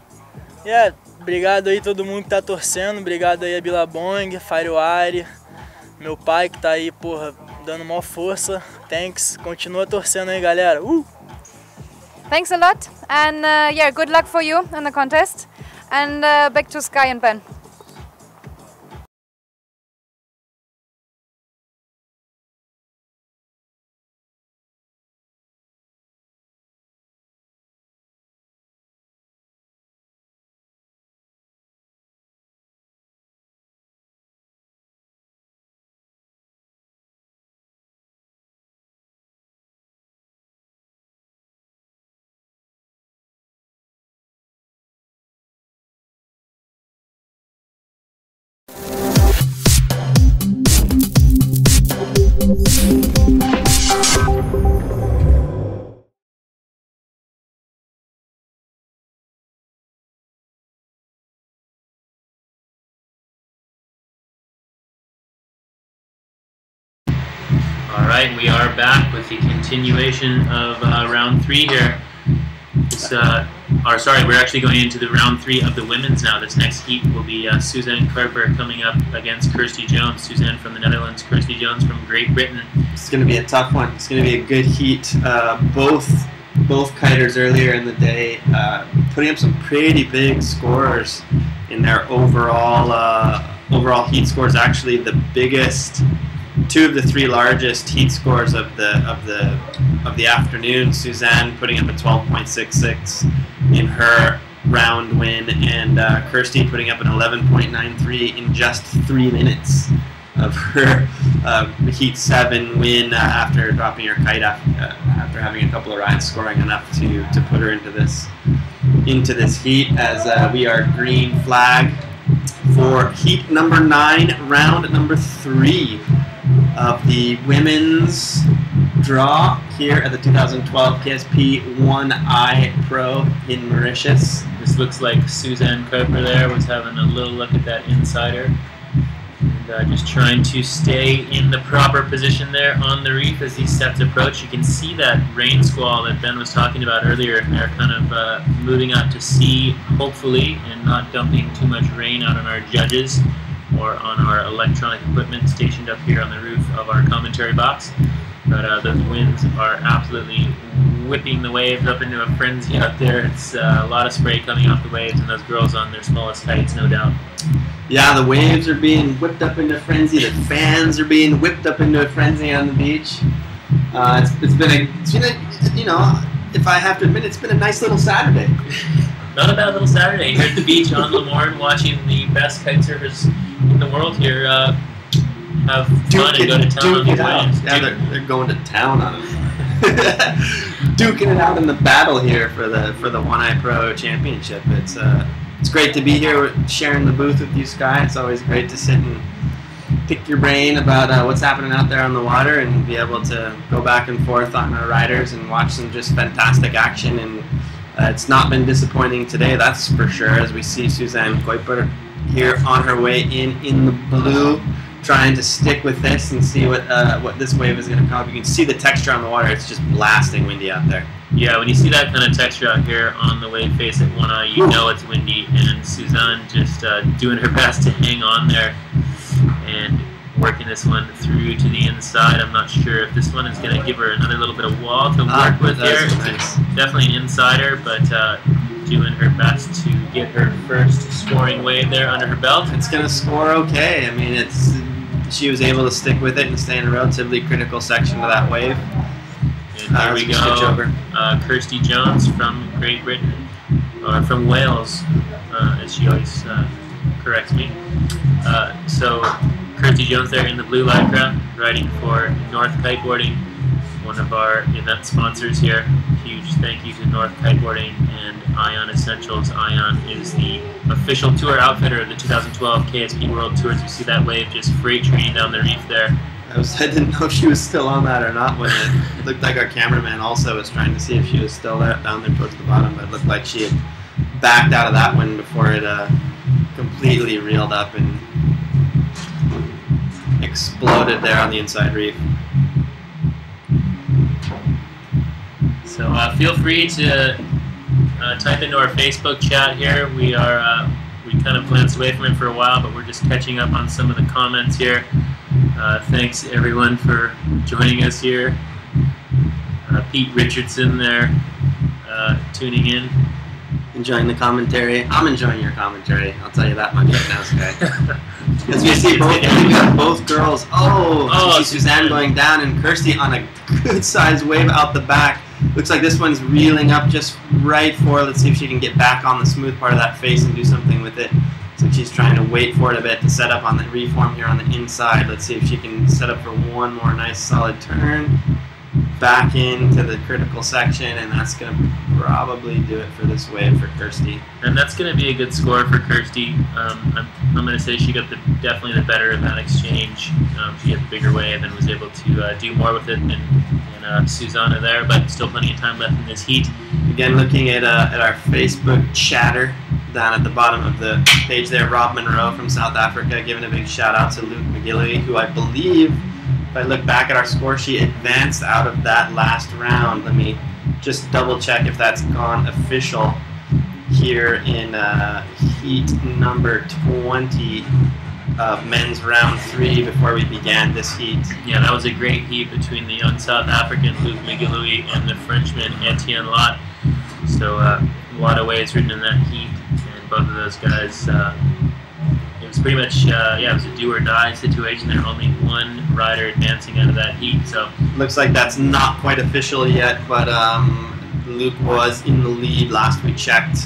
Yeah, obrigado aí todo mundo que tá torcendo, obrigado aí a Billabong, Firewire, meu pai que tá aí, porra, dando maior força. Thanks, continua torcendo aí, galera. Thanks a lot, and yeah, good luck for you in the contest. And back to Sky and Ben. Alright, we are back with the continuation of round 3 here. We're actually going into the round 3 of the women's now. This next heat will be Suzanne Karper coming up against Kirsty Jones. Suzanne from the Netherlands, Kirsty Jones from Great Britain. It's going to be a tough one. It's going to be a good heat. Both kiters earlier in the day putting up some pretty big scores in their overall overall heat scores, actually the biggest, 2 of the 3 largest heat scores of the afternoon. Suzanne putting up a 12.66 in her round win, and Kirsty putting up an 11.93 in just 3 minutes of her heat 7 win after dropping her kite after having a couple of rides, scoring enough to put her into this heat, as we are green flag for heat number 9, round number 3 of the women's draw here at the 2012 KSP 1 Eye Pro in Mauritius. This looks like Suzanne Cooper there was having a little look at that insider. And just trying to stay in the proper position there on the reef as these sets approach. You can see that rain squall that Ben was talking about earlier. They're kind of moving out to sea, hopefully, and not dumping too much rain out on our judges or on our electronic equipment stationed up here on the roof of our commentary box. But those winds are absolutely whipping the waves up into a frenzy out there. It's a lot of spray coming off the waves, and those girls on their smallest kites, no doubt. Yeah, the waves are being whipped up into a frenzy. The fans are being whipped up into a frenzy on the beach. It's been a, you know, if I have to admit, it's been a nice little Saturday. Not a bad little Saturday here at the beach on Lemoine, watching the best kite surfers in the world here have fun and go to town on these waves. Yeah, they're going to town on them. Duking it out in the battle here for the 1 Eye Pro Championship. It's great to be here sharing the booth with you, Sky. It's always great to sit and pick your brain about what's happening out there on the water and be able to go back and forth on our riders and watch some just fantastic action. And it's not been disappointing today, that's for sure, as we see Suzanne Kuiper here on her way in the blue, trying to stick with this and see what this wave is going to come up. You can see the texture on the water. It's just blasting windy out there. Yeah, when you see that kind of texture out here on the wave face at 1 Eye, you know it's windy, and Suzanne just doing her best to hang on there and working this one through to the inside. I'm not sure if this one is going to give her another little bit of wall to work with here. Nice. Definitely an insider, but doing her best to get her first scoring wave there under her belt. It's going to score okay. I mean, she was able to stick with it and stay in a relatively critical section of that wave. And here we go, Kirsty Jones from Great Britain, or from Wales, as she always corrects me. So Kirsty Jones there in the blue lycra, riding for North Kiteboarding, one of our event sponsors here. Huge thank you to North Kiteboarding and Ion Essentials. Ion is the official tour outfitter of the 2012 KSP World Tours. You see that wave just freight training down the reef there. I didn't know if she was still on that or not when it looked like our cameraman also was trying to see if she was still there, down there towards the bottom, but it looked like she had backed out of that one before it completely reeled up and exploded there on the inside reef. So feel free to type into our Facebook chat here. We kind of glanced away from it for a while, but we're just catching up on some of the comments here. Thanks everyone for joining us here. Pete Richardson there tuning in. Enjoying the commentary. I'm enjoying your commentary. I'll tell you that much right now, Sky. As we see both girls. Oh, see Suzanne going down and Kirsty on a good-sized wave out the back. Looks like this one's reeling up just right for her. Let's see if she can get back on the smooth part of that face and do something with it. So she's trying to wait for it a bit to set up on the reform here on the inside. Let's see if she can set up for one more nice solid turn. Back into the critical section, and that's going to probably do it for this wave for Kirsty. And that's going to be a good score for Kirsty. I'm going to say she got definitely the better of that exchange. She had the bigger wave and was able to do more with it than Susanna there, but still plenty of time left in this heat. Again, looking at our Facebook chatter down at the bottom of the page there, Rob Monroe from South Africa giving a big shout out to Luke McGillivray, who I believe, if I look back at our score sheet, advanced out of that last round. Let me just double check if that's gone official here in heat number 20 of men's round 3 before we began this heat. Yeah, that was a great heat between the young South African Luke McGillivray and the Frenchman Etienne Lott. So a lot of waves ridden in that heat, and both of those guys it's pretty much it was a do or die situation. There only one rider advancing out of that heat. So looks like that's not quite official yet, but Luke was in the lead last we checked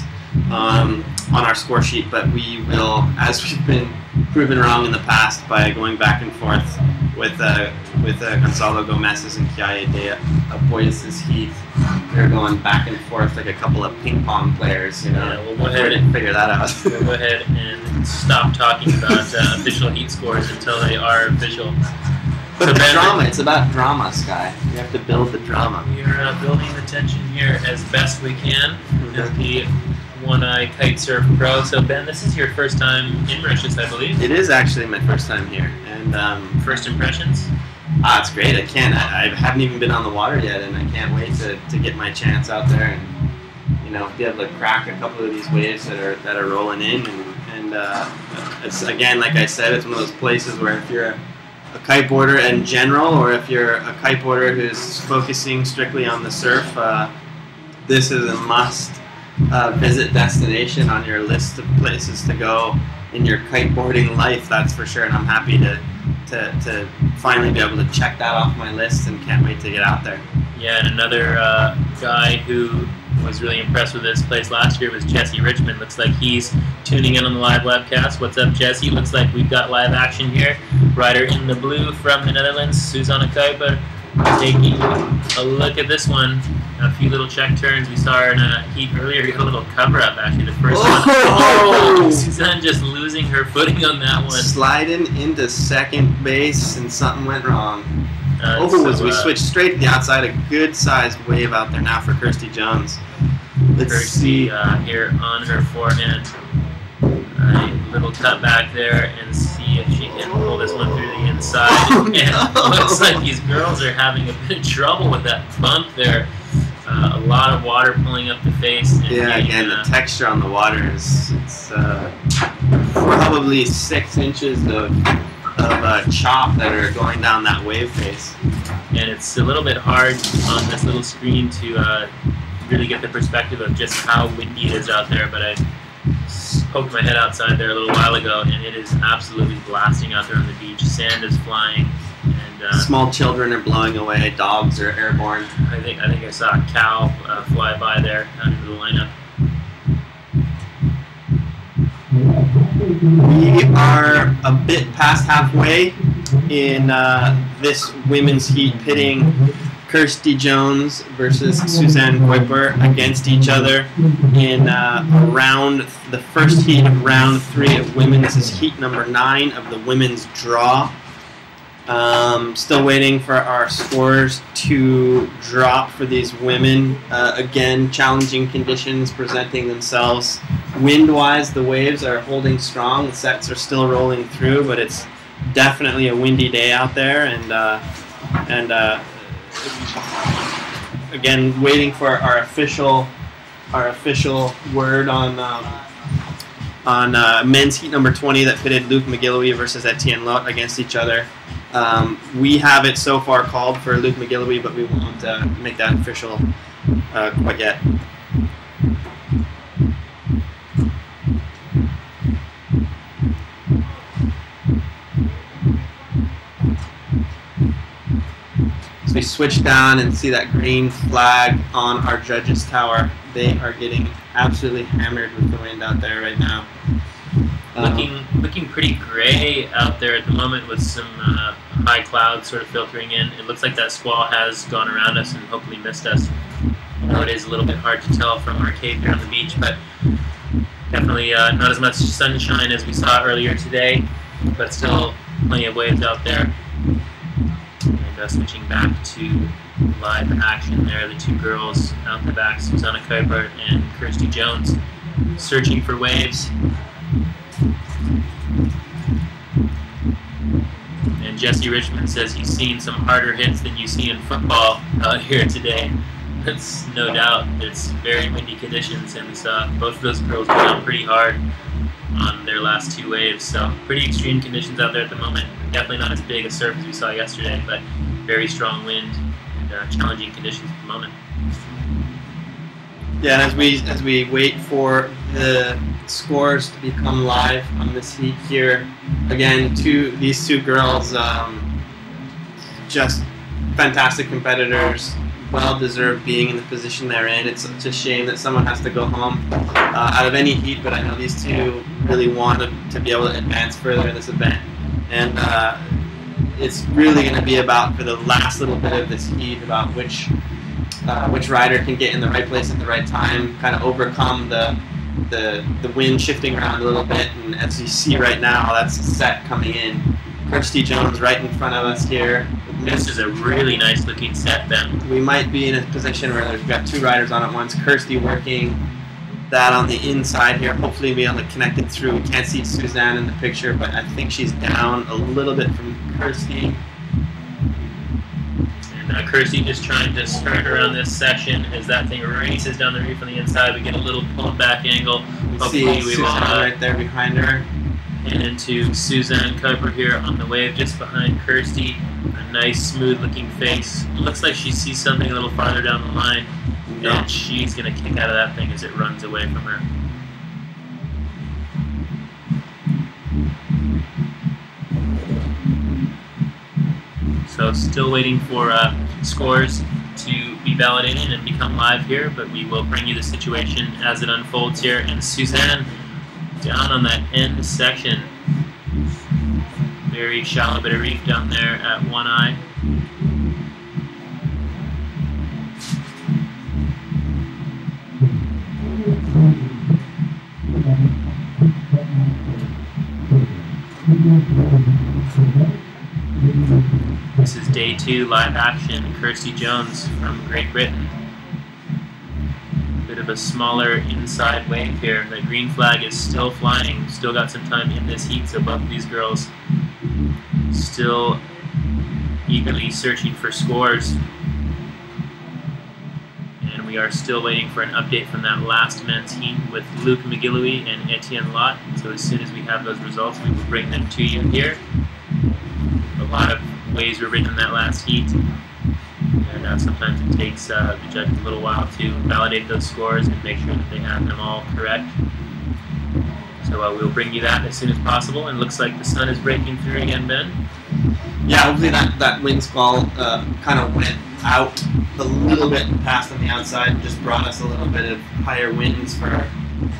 on our score sheet. But we will, as we've been proven wrong in the past by going back and forth with Gonzalo Gomez's and Kiaye de Apoyas' heat. They're going back and forth like a couple of ping pong players, you know. Yeah, we'll go ahead and figure that out. We'll go ahead and stop talking about official heat scores until they are official. But so the drama, it's about drama, Sky. You have to build the drama. We are building the tension here as best we can with the Eye Kite Surf Pro. So Ben, this is your first time in Mauritius, I believe. It is actually my first time here, and first impressions. It's great. I haven't even been on the water yet, and I can't wait to get my chance out there and be able to crack a couple of these waves that are rolling in. And it's, again, like I said, it's one of those places where if you're a kiteboarder in general, or if you're a kiteboarder who's focusing strictly on the surf, this is a must visit destination on your list of places to go in your kiteboarding life, that's for sure. And I'm happy to finally be able to check that off my list, and can't wait to get out there. Yeah, and another guy who was really impressed with this place last year was Jesse Richmond. Looks like he's tuning in on the live webcast. What's up, Jesse? Looks like we've got live action here. Rider in the blue from the Netherlands, Susanne Kuiper, taking a look at this one. A few little check turns. We saw her in a heat earlier. We got a little cover up, actually, the first one. Susanne just losing her footing on that one. Sliding into second base, and something went wrong. We switched straight to the outside. A good-sized wave out there now for Kirsty Jones. Let's see. Here on her forehand. A little cut back there, and see if she can pull this one through the inside. And it looks like these girls are having a bit of trouble with that bump there. A lot of water pulling up the face. And again, the texture on the water is probably 6 inches of chop that are going down that wave face. And it's a little bit hard on this little screen to really get the perspective of just how windy it is out there, but I poked my head outside there a little while ago, and it is absolutely blasting out there on the beach. Sand is flying. Small children are blowing away. Dogs are airborne. I think I saw a cow fly by there out into the lineup. We are a bit past halfway in this women's heat, pitting Kirsty Jones versus Susanne Kuiper against each other in the first heat of round 3 of women. This is heat number 9 of the women's draw. Still waiting for our scores to drop for these women. Again, challenging conditions presenting themselves. Wind-wise, the waves are holding strong. The sets are still rolling through, but it's definitely a windy day out there. And again, waiting for our official word on men's heat number 20 that pitted Luke McGillivray versus Etienne Lotte against each other. We have it so far called for Luke McGillivray, but we won't make that official quite yet. So we switch down and see that green flag on our judges' tower. They are getting absolutely hammered with the wind out there right now. Looking pretty gray out there at the moment, with some high clouds sort of filtering in. It looks like that squall has gone around us and hopefully missed us. I know it is a little bit hard to tell from our cave here on the beach, but definitely not as much sunshine as we saw earlier today, but still plenty of waves out there. And switching back to live action there, the two girls out the back, Susanne Kuiper and Kirsty Jones, searching for waves. And Jesse Richmond says he's seen some harder hits than you see in football out here today. That's no doubt. It's very windy conditions, and we saw both of those girls go down pretty hard on their last 2 waves. So pretty extreme conditions out there at the moment. Definitely not as big a surf as we saw yesterday, but very strong wind and challenging conditions at the moment. Yeah, and as we wait for the scores to become live on this heat here. Again, these two girls, just fantastic competitors, well deserved being in the position they're in. It's such a shame that someone has to go home out of any heat, but I know these two really wanted to be able to advance further in this event. And it's really going to be about, for the last little bit of this heat, about which rider can get in the right place at the right time, kind of overcome the wind shifting around a little bit. And as you see right now, that's a set coming in. Kirsty Jones right in front of us here. This is a really nice looking set then. We might be in a position where we've got two riders on at once. Kirsty working that on the inside here. Hopefully we'll be able to connect it through. We can't see Suzanne in the picture, but I think she's down a little bit from Kirsty. And Kirsty just trying to skirt around this section as that thing races down the reef on the inside. We get a little pulled back angle. Hopefully we will right there behind her. And into Suzanne Kuiper here on the wave just behind Kirsty. A nice smooth looking face. Looks like she sees something a little farther down the line. And she's going to kick out of that thing as it runs away from her. So still waiting for scores to be validated and become live here, but we will bring you the situation as it unfolds here. And Suzanne down on that end section. Very shallow bit of reef down there at One Eye. This is day 2 live action. Kirsty Jones from Great Britain. Bit of a smaller inside wave here. The green flag is still flying. Still got some time in this heat, so both of these girls still eagerly searching for scores. And we are still waiting for an update from that last men's heat with Luke McGillivray and Etienne Lott. So as soon as we have those results, we will bring them to you here. A lot of waves were ridden in that last heat. And sometimes it takes the judges a little while to validate those scores and make sure that they have them all correct. So we'll bring you that as soon as possible. And looks like the sun is breaking through again, Ben. Yeah, hopefully that wind squall kind of went out a little bit past on the outside and just brought us a little bit of higher winds for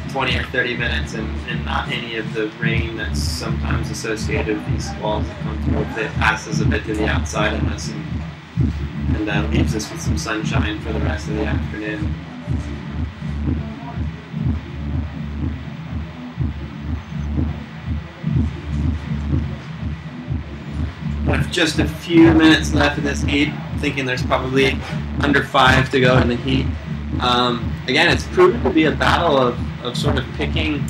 20 or 30 minutes and not any of the rain that's sometimes associated with these squalls that come through. Hopefully it passes a bit to the outside of us and leaves us with some sunshine for the rest of the afternoon. With just a few minutes left in this heat, thinking there's probably under 5 to go in the heat. Again, it's proven to be a battle of sort of picking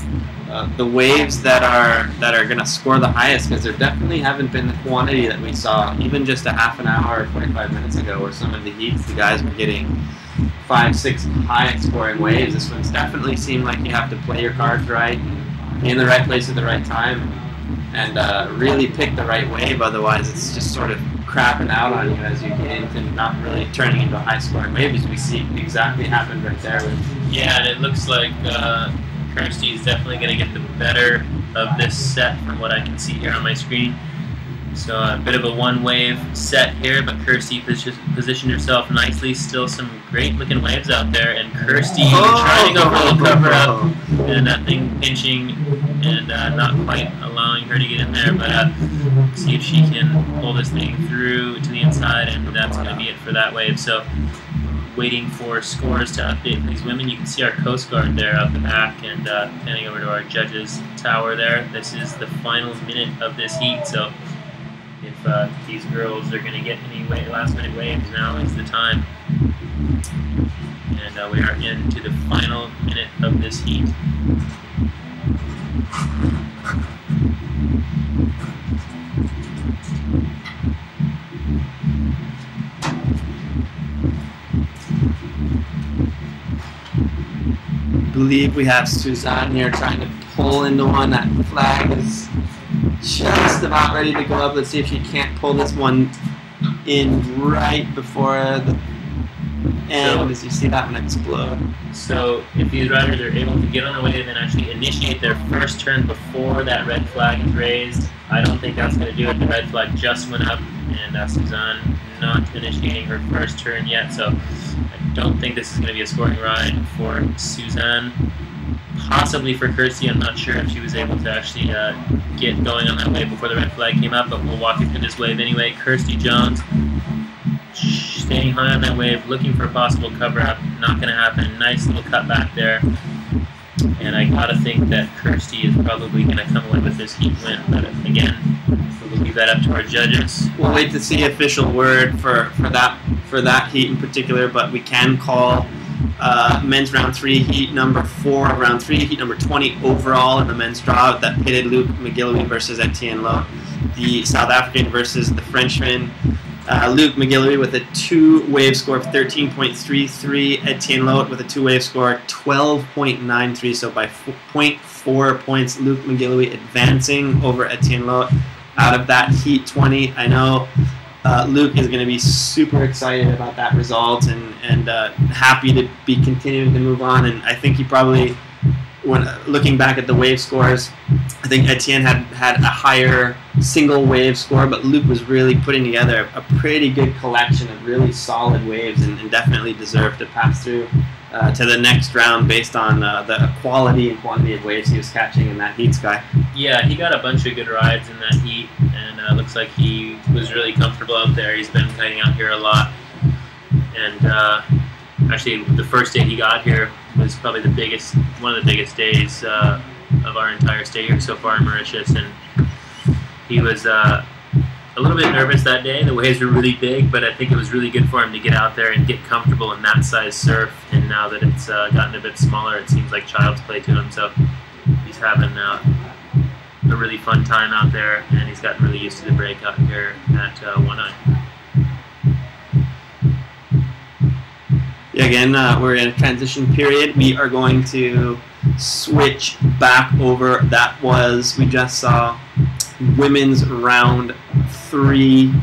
the waves that are going to score the highest, because there definitely haven't been the quantity that we saw even just a half an hour or 45 minutes ago, where some of the heats the guys were getting 5, 6 high scoring waves. This one's definitely seemed like you have to play your cards right, be in the right place at the right time, and really pick the right wave. Otherwise it's just sort of crapping out on you as you get into not really turning into a high scoring wave, as we see exactly happened right there. Yeah, and it looks like Kirsty is definitely going to get the better of this set from what I can see here on my screen. So a bit of a one wave set here, but Kirsty positioned herself nicely. Still some great looking waves out there, and Kirsty trying to go for the cover up, and that thing pinching and not quite allowing her to get in there, but see if she can pull this thing through to the inside, and that's going to be it for that wave. So waiting for scores to update for these women. You can see our Coast Guard there out the back, and panning over to our judges tower there. This is the final minute of this heat, so if these girls are going to get any last minute waves, now is the time. And we are into the final minute of this heat. I believe we have Suzanne here trying to pull into one. That flag is just about ready to go up. Let's see if she can't pull this one in right before the And as you see that one explode. So if these riders are able to get on the wave and actually initiate their first turn before that red flag is raised, I don't think that's going to do it. The red flag just went up, and Suzanne not initiating her first turn yet, so I don't think this is going to be a scoring ride for Suzanne. Possibly for Kirsty. I'm not sure if she was able to actually get going on that wave before the red flag came up, but we'll walk you through this wave anyway. Kirsty Jones staying high on that wave, looking for a possible cover up. Not going to happen. Nice little cut back there. And I gotta think that Kirsty is probably going to come away with this heat win, but again, we'll leave that up to our judges. We'll wait to see official word for that heat in particular, but we can call men's round 3 heat number 4 of round 3, heat number 20 overall in the men's draw that pitted Luke McGillivray versus Etienne Lowe, the South African versus the Frenchman. Luke McGillivray with a 2-wave score of 13.33, Etienne Lowe with a 2-wave score of 12.93, so by 0.4 points, Luke McGillivray advancing over Etienne Lowe out of that heat 20. I know Luke is going to be super excited about that result and happy to be continuing to move on, and I think he probably, when looking back at the wave scores, I think Etienne had a higher single wave score, but Luke was really putting together a pretty good collection of really solid waves and definitely deserved to pass through to the next round based on the quality and quantity of waves he was catching in that heat, Sky. Yeah, he got a bunch of good rides in that heat, and looks like he was really comfortable out there. He's been kiting out here a lot, and actually the first day he got here was probably one of the biggest days of our entire stay here so far in Mauritius, and he was a little bit nervous that day. The waves were really big, but I think it was really good for him to get out there and get comfortable in that size surf, and now that it's gotten a bit smaller, it seems like child's play to him, so he's having a really fun time out there, and he's gotten really used to the break out here at One Eye. Yeah, again, we're in a transition period. We are going to switch back over. We just saw women's round 3,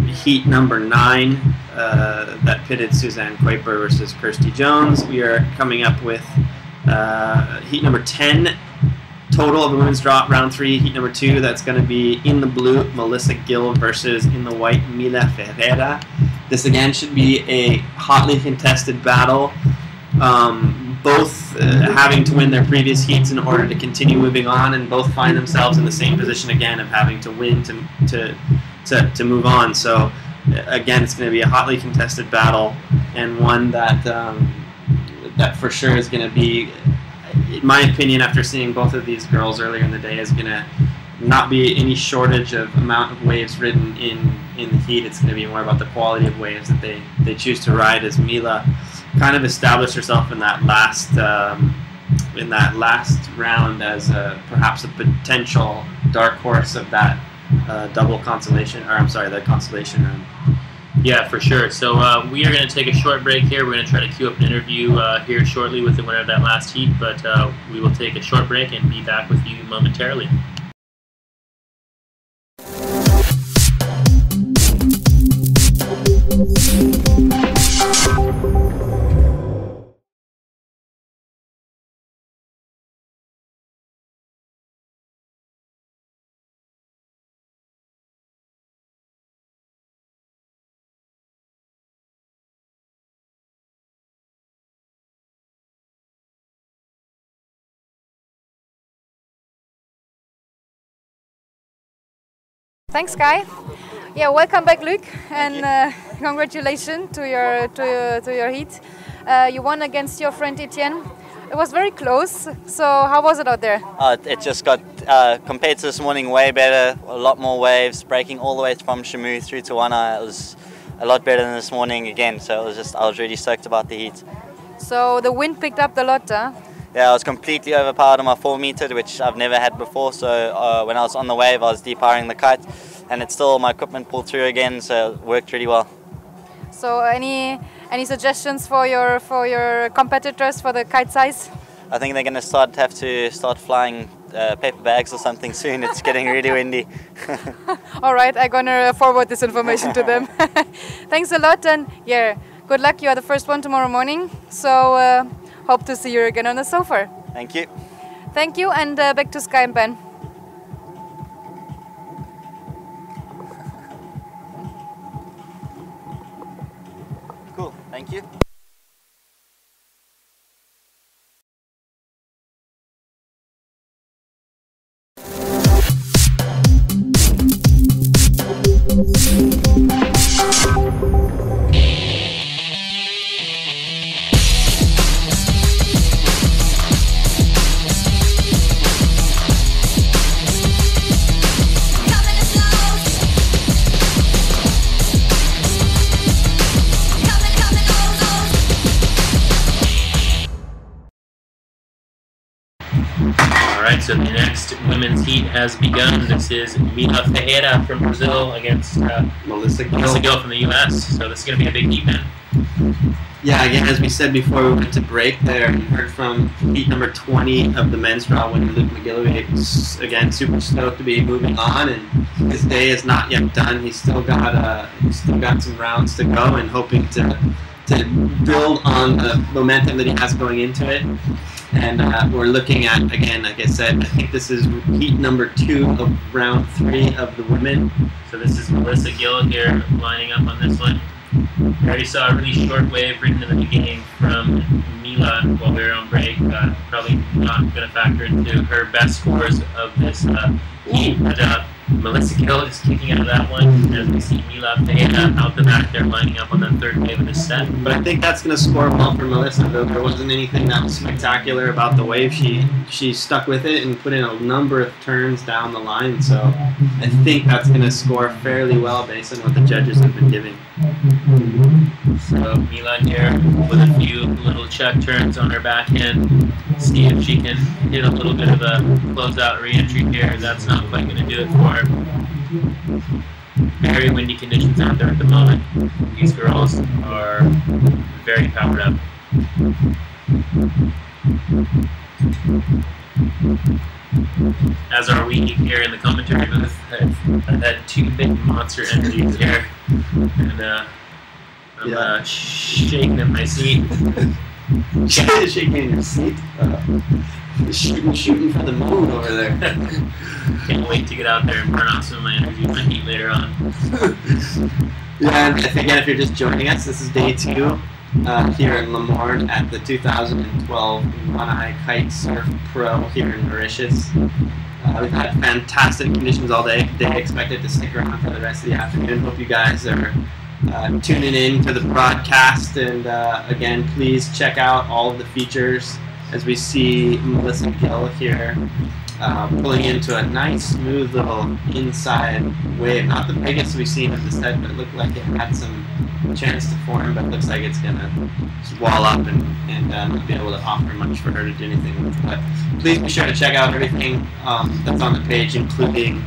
heat number 9, that pitted Suzanne Kuiper versus Kirsty Jones. We are coming up with heat number 10 total of the women's draw, round 3, heat number 2. That's going to be in the blue, Melissa Gill versus in the white, Mila Ferreira. This again should be a hotly contested battle. Both having to win their previous heats in order to continue moving on, and both find themselves in the same position again of having to win to move on. So again, it's going to be a hotly contested battle, and one that that for sure is going to be, in my opinion, after seeing both of these girls earlier in the day, is going to not be any shortage of amount of waves ridden in the heat. It's going to be more about the quality of waves that they choose to ride, as Mila kind of established herself in that last round as perhaps a potential dark horse of that double consolation, or I'm sorry, the consolation round. Yeah, for sure. So we are going to take a short break here. We're going to try to queue up an interview here shortly with the winner of that last heat, but we will take a short break and be back with you momentarily. Thanks, Kai. Yeah, welcome back, Luc, and congratulations to your heat. You won against your friend Etienne. It was very close. So how was it out there? It just got compared to this morning way better. A lot more waves, breaking all the way from Shamu through to One Eye. It was a lot better than this morning again. So it was just, I was really stoked about the heat. So the wind picked up a lot, huh? Yeah, I was completely overpowered on my 4-meter, which I've never had before. So when I was on the wave, I was depowering the kite, and it's still, my equipment pulled through again, so it worked really well. So any suggestions for your competitors for the kite size? I think they're going to have to start flying paper bags or something soon. It's getting really windy. All right, I'm going to forward this information to them. Thanks a lot, and yeah, Good luck. You are the first one tomorrow morning. So hope to see you again on the sofa. Thank you. Thank you, and back to Sky and Ben. Cool. Thank you. Alright, so the next women's heat has begun. This is Mila Ferreira from Brazil against Melissa Gill from the US. So this is going to be a big heat, man. Yeah, again, as we said before we went to break there, you heard from heat number 20 of the men's draw winner Luke McGillivray. Again, super stoked to be moving on, and his day is not yet done. He's still got some rounds to go, and hoping to build on the momentum that he has going into it. And we're looking at, again, like I said, I think this is heat number 2 of round 3 of the women. So this is Melissa Gill here lining up on this one. We already saw a really short wave written in the beginning from Mila while we were on break. Probably not going to factor into her best scores of this heat. But Melissa Gill is kicking out of that one as we see Mila Ferreira out the back there lining up on that third wave of the set. But I think that's going to score well for Melissa, though. There wasn't anything that was spectacular about the wave. She stuck with it and put in a number of turns down the line, so I think that's going to score fairly well based on what the judges have been giving. So Mila here with a few little check turns on her backhand. See if she can hit a little bit of a closeout re-entry here. That's not quite going to do it for her. Very windy conditions out there at the moment. These girls are very powered up. As are we here in the commentary booth. I've had 2 big monster energies here, and I'm shaking in my seat. Shaking in your seat? Shooting for the moon over there. Can't wait to get out there and burn off some of my energy and my heat later on. Yeah, and again, if you're just joining us, this is day 2 here in Lamorne at the 2012 Eye Kite Surf Pro here in Mauritius. We've had fantastic conditions all day. Expected to stick around for the rest of the afternoon. Hope you guys are tuning in to the broadcast, and again, please check out all of the features as we see Melissa Gill here pulling into a nice smooth little inside wave. Not the biggest we've seen of the set, but it looked like it had some chance to form, but it looks like it's gonna just wall up and not be able to offer much for her to do anything with. But please be sure to check out everything that's on the page, including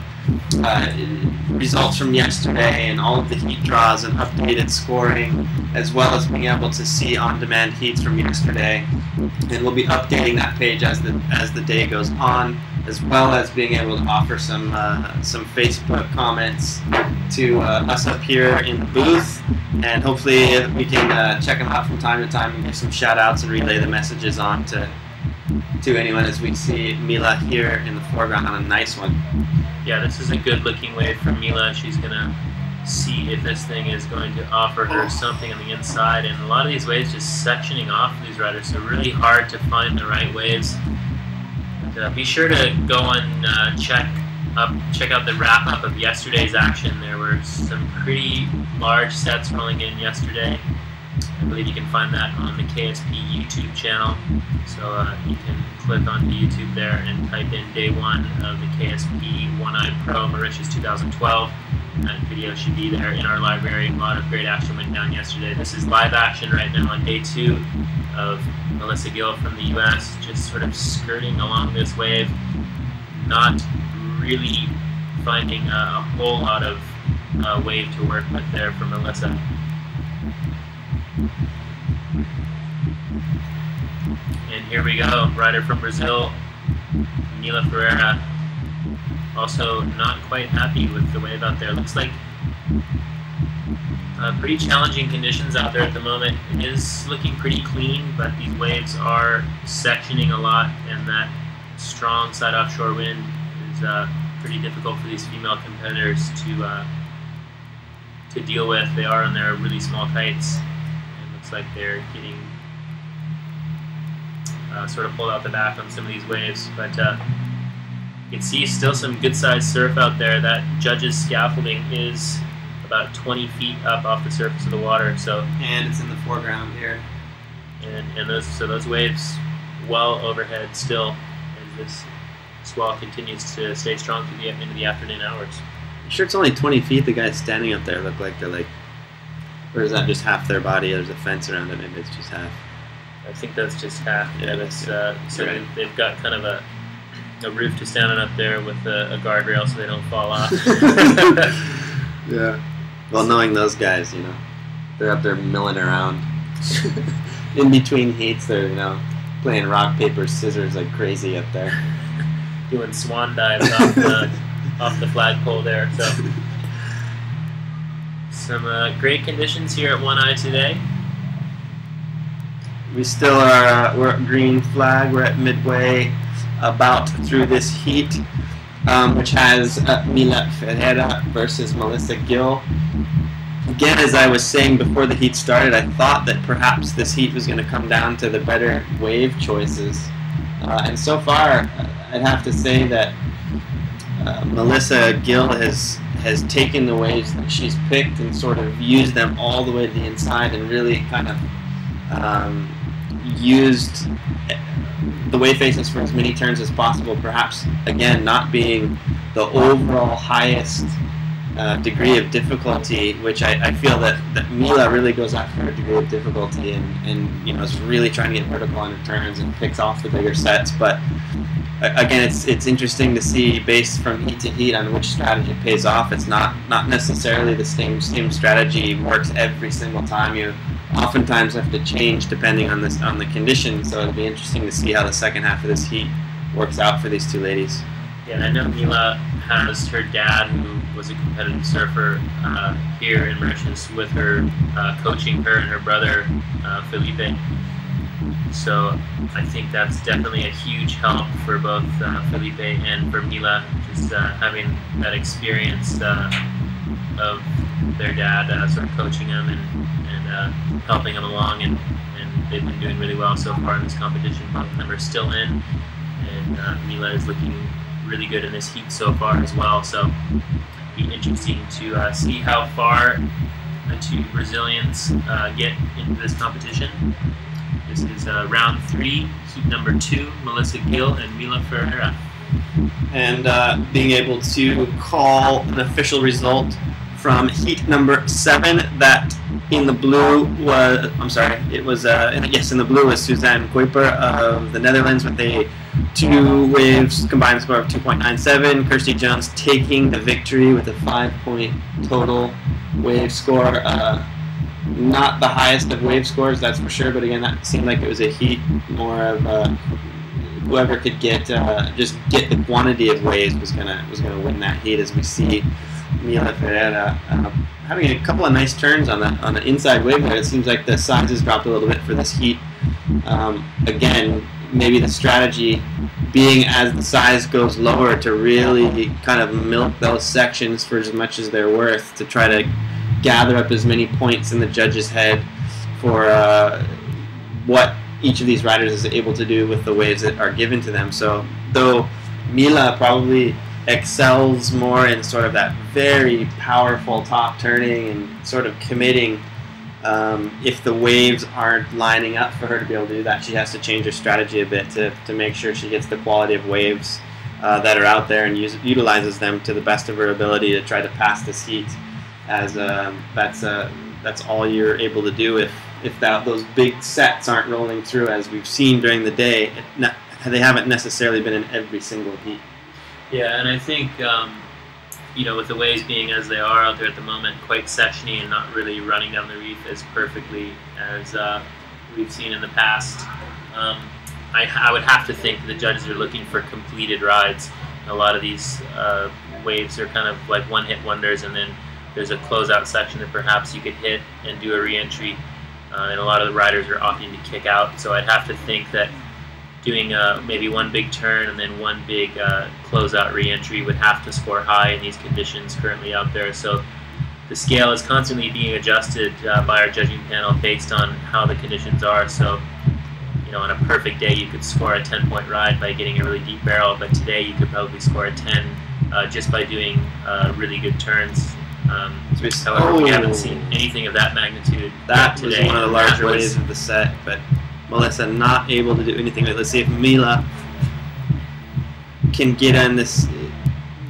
results from yesterday and all of the heat draws and updated scoring, as well as being able to see on-demand heats from yesterday. And we'll be updating that page as the day goes on, as well as being able to offer some Facebook comments to us up here in the booth, and hopefully we can check them out from time to time and give some shout outs and relay the messages on to anyone as we see Mila here in the foreground on a nice one. Yeah, this is a good looking wave from Mila. She's gonna see if this thing is going to offer her something on the inside, and a lot of these waves just sectioning off these riders, so really hard to find the right waves. Be sure to go and check out the wrap up of yesterday's action. There were some pretty large sets rolling in yesterday. I believe you can find that on the KSP YouTube channel. So you can click onto YouTube there and type in day 1 of the KSP One Eye Pro Mauritius 2012. That video should be there in our library. A lot of great action went down yesterday. This is live action right now on day 2 of Melissa Gill from the US, just sort of skirting along this wave, not really finding a whole lot of wave to work with there for Melissa. And here we go, rider from Brazil, Mila Ferreira, also not quite happy with the wave out there. Looks like Pretty challenging conditions out there at the moment. It is looking pretty clean, but these waves are sectioning a lot, and that strong side offshore wind is pretty difficult for these female competitors to deal with. They are on their really small kites, and it looks like they're getting sort of pulled out the back on some of these waves. But you can see still some good sized surf out there. That judge's scaffolding is about 20 feet up off the surface of the water. And it's in the foreground here. And those waves well overhead still, as this swell continues to stay strong through the into the afternoon hours. I'm sure it's only 20 feet. The guys standing up there look like they're like, or is that just half their body? There's a fence around it. Maybe it's just half. I think that's just half. Yeah, that's right. They've got kind of a roof to stand on up there with a guardrail so they don't fall off. Yeah. Well, knowing those guys, you know, they're up there milling around. In between heats, they're, you know, playing rock, paper, scissors like crazy up there. Doing swan dives off the flagpole there. So some great conditions here at One Eye today. We still are, we're at green flag. We're at midway about through this heat, which has Mila Ferreira versus Melissa Gill. Again, as I was saying before the heat started, I thought that perhaps this heat was going to come down to the better wave choices. And so far, I'd have to say that Melissa Gill has taken the waves that she's picked and sort of used them all the way to the inside and really kind of used the wave faces for as many turns as possible, perhaps, again, not being the overall highest degree of difficulty, which I feel that Mila really goes after her degree of difficulty and you know, is really trying to get vertical on her turns and picks off the bigger sets. But again, it's interesting to see, based from heat to heat, on which strategy pays off. It's not necessarily the same strategy works every single time. You oftentimes have to change depending on the conditions. So it'll be interesting to see how the second half of this heat works out for these two ladies. Yeah, I know Mila has her dad, who was a competitive surfer here in Mauritius, with her, coaching her, and her brother, Felipe. So I think that's definitely a huge help for both Felipe and for Mila, just having that experience of their dad sort of coaching them and helping them along, and they've been doing really well so far in this competition. Both of them are still in, and Mila is looking really good in this heat so far as well. So it'll be interesting to see how far the two Brazilians get into this competition. This is round 3, heat number 2, Melissa Gill and Mila Ferreira. And being able to call an official result from heat number 7, that in the blue was, I'm sorry, it was, yes, in the blue was Suzanne Kuiper of the Netherlands with a 2 waves combined score of 2.97. Kirsty Jones taking the victory with a 5-point total wave score. Not the highest of wave scores, that's for sure, but again, that seemed like it was a heat more of whoever could get just get the quantity of waves was gonna win that heat, as we see Mila Ferreira having a couple of nice turns on the inside wave there. It seems like the size has dropped a little bit for this heat. Again, maybe the strategy being as the size goes lower to really kind of milk those sections for as much as they're worth, to try to gather up as many points in the judge's head for what each of these riders is able to do with the waves that are given to them. So though Mila probably excels more in sort of that very powerful top turning and sort of committing, if the waves aren't lining up for her to be able to do that, she has to change her strategy a bit to make sure she gets the quality of waves that are out there and utilizes them to the best of her ability to try to pass this heat, as that's all you're able to do if those big sets aren't rolling through, as we've seen during the day. They haven't necessarily been in every single heat. Yeah, and I think you know, with the waves being as they are out there at the moment, quite sectiony and not really running down the reef as perfectly as we've seen in the past, I would have to think the judges are looking for completed rides. A lot of these waves are kind of like one-hit wonders, and then there's a closeout section that perhaps you could hit and do a re-entry. And a lot of the riders are opting to kick out, so I'd have to think that doing maybe one big turn and then one big closeout re-entry would have to score high in these conditions currently out there. So the scale is constantly being adjusted by our judging panel based on how the conditions are. So, you know, on a perfect day you could score a 10-point ride by getting a really deep barrel, but today you could probably score a 10 just by doing really good turns. However, we haven't seen anything of that magnitude That today. was one of the larger waves of the set, but Melissa not able to do anything with it. Let's see if Mila can get on this.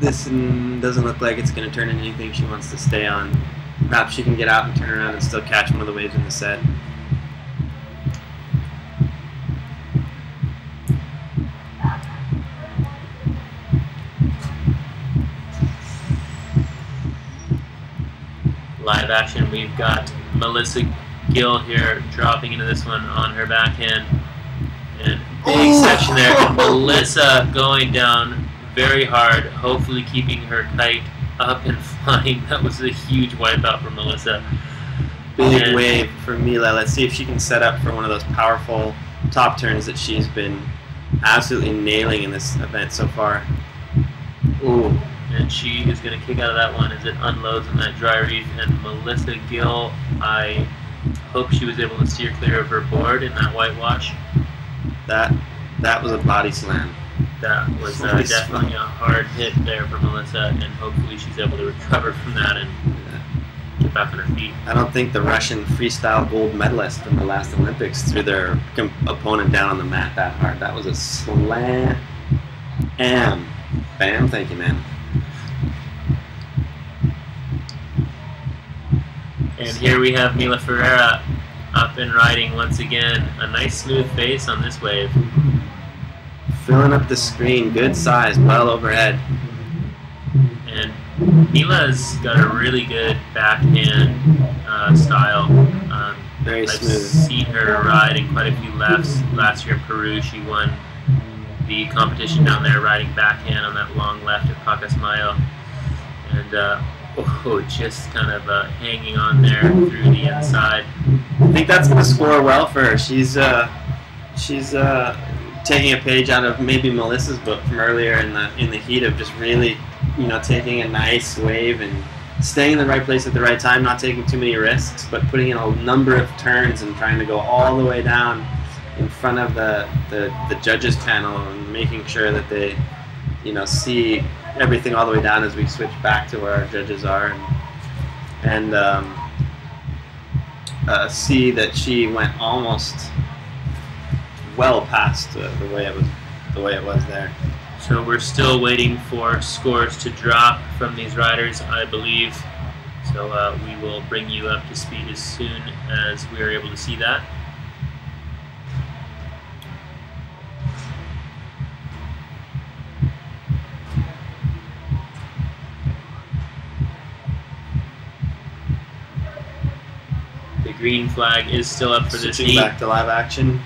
This doesn't look like it's going to turn into anything she wants to stay on. Perhaps she can get out and turn around and still catch one of the waves in the set. Live action, we've got Melissa Gill here dropping into this one on her backhand. And big section there. And Melissa going down very hard, hopefully keeping her kite up and flying. That was a huge wipeout for Melissa. Big wave for Mila. Let's see if she can set up for one of those powerful top turns that she's been absolutely nailing in this event so far. Ooh. And she is going to kick out of that one as it unloads in that dry reef. And Melissa Gill, I hope she was able to steer clear of her board in that whitewash. That was a body slam. That was definitely a hard hit there for Melissa, and hopefully she's able to recover from that and get back on her feet. I don't think the Russian freestyle gold medalist in the last Olympics threw their opponent down on the mat that hard. That was a slam. Bam, thank you, man. And here we have Mila Ferreira up and riding once again. A nice smooth face on this wave. Filling up the screen, good size, well overhead. And Mila's got a really good backhand style. Very smooth. I've seen her ride in quite a few lefts. Last year in Peru, she won the competition down there riding backhand on that long left at Pacasmayo. And just kind of hanging on there through the inside. I think that's going to score well for her. She's taking a page out of maybe Melissa's book from earlier in the heat of just really, you know, taking a nice wave and staying in the right place at the right time, not taking too many risks, but putting in a number of turns and trying to go all the way down in front of the judges panel and making sure that they, you know, see everything all the way down as we switch back to where our judges are, and see that she went almost well past the way it was there. So we're still waiting for scores to drop from these riders, I believe. So we will bring you up to speed as soon as we are able to see that. The green flag is still up for this heat. Back to live action.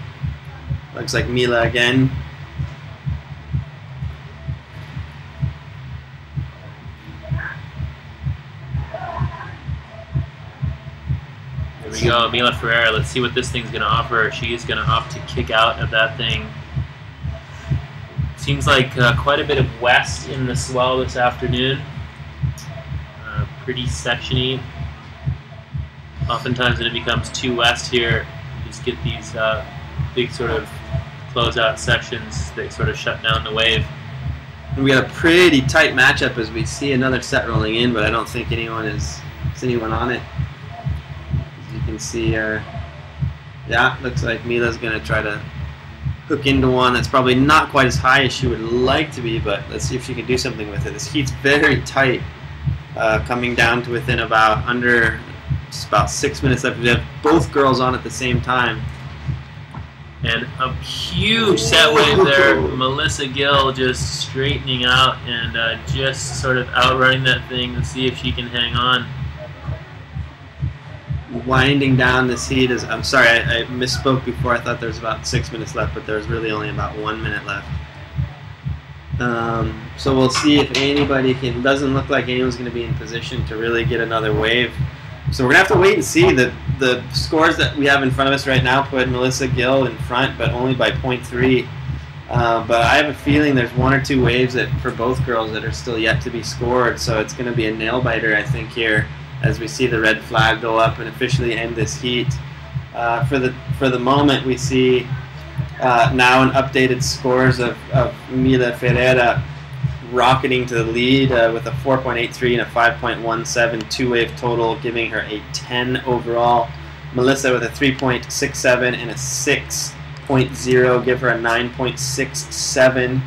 Looks like Mila again. There we go, Mila Ferreira. Let's see what this thing's going to offer her. She is going to opt to kick out of that thing. Seems like quite a bit of west in the swell this afternoon. Pretty sectiony. Oftentimes when it becomes too west here, you just get these big sort of closeout sections that sort of shut down the wave. We got a pretty tight matchup as we see another set rolling in, but I don't think anyone is anyone on it. As you can see here, yeah, looks like Mila's going to try to hook into one that's probably not quite as high as she would like to be, but let's see if she can do something with it. This heat's very tight, coming down to within about just about 6 minutes left. We have both girls on at the same time. And a huge set wave there. Melissa Gill just straightening out and just sort of outrunning that thing to see if she can hang on. Winding down this heat is, I'm sorry, I misspoke before. I thought there was about 6 minutes left, but there's really only about 1 minute left. So we'll see if anybody can. Doesn't look like anyone's going to be in position to really get another wave. So we're going to have to wait and see. The scores that we have in front of us right now put Melissa Gill in front, but only by 0.3. But I have a feeling there's one or two waves that for both girls that are still yet to be scored. So it's going to be a nail biter, I think, here as we see the red flag go up and officially end this heat. For the moment, we see now an updated scores of Mila Ferreira rocketing to the lead with a 4.83 and a 5.17 two-wave total, giving her a 10 overall. Melissa with a 3.67 and a 6.0 give her a 9.67.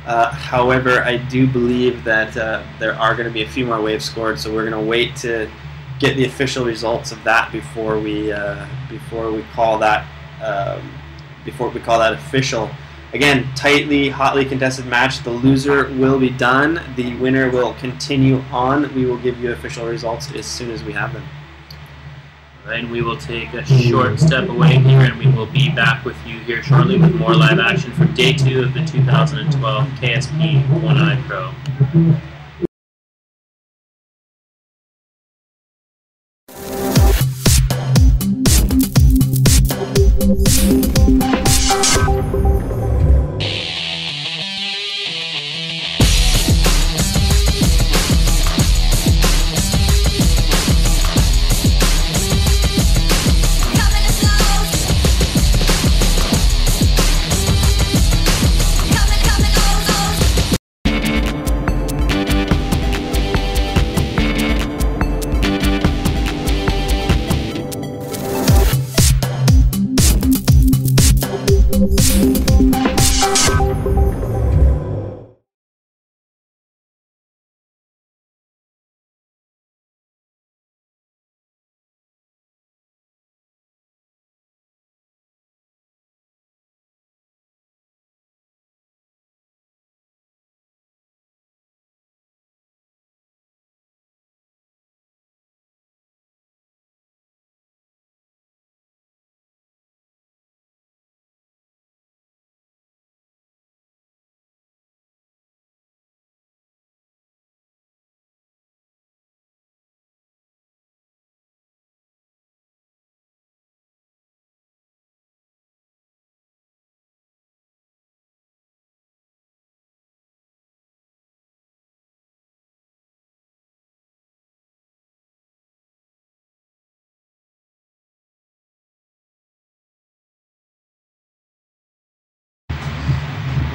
However, I do believe that there are going to be a few more waves scored, so we're going to wait to get the official results of that before we call that official. Again, tightly, hotly contested match. The loser will be done. The winner will continue on. We will give you official results as soon as we have them. And we will take a short step away here, and we will be back with you here shortly with more live action for day 2 of the 2012 KSP One Eye Pro.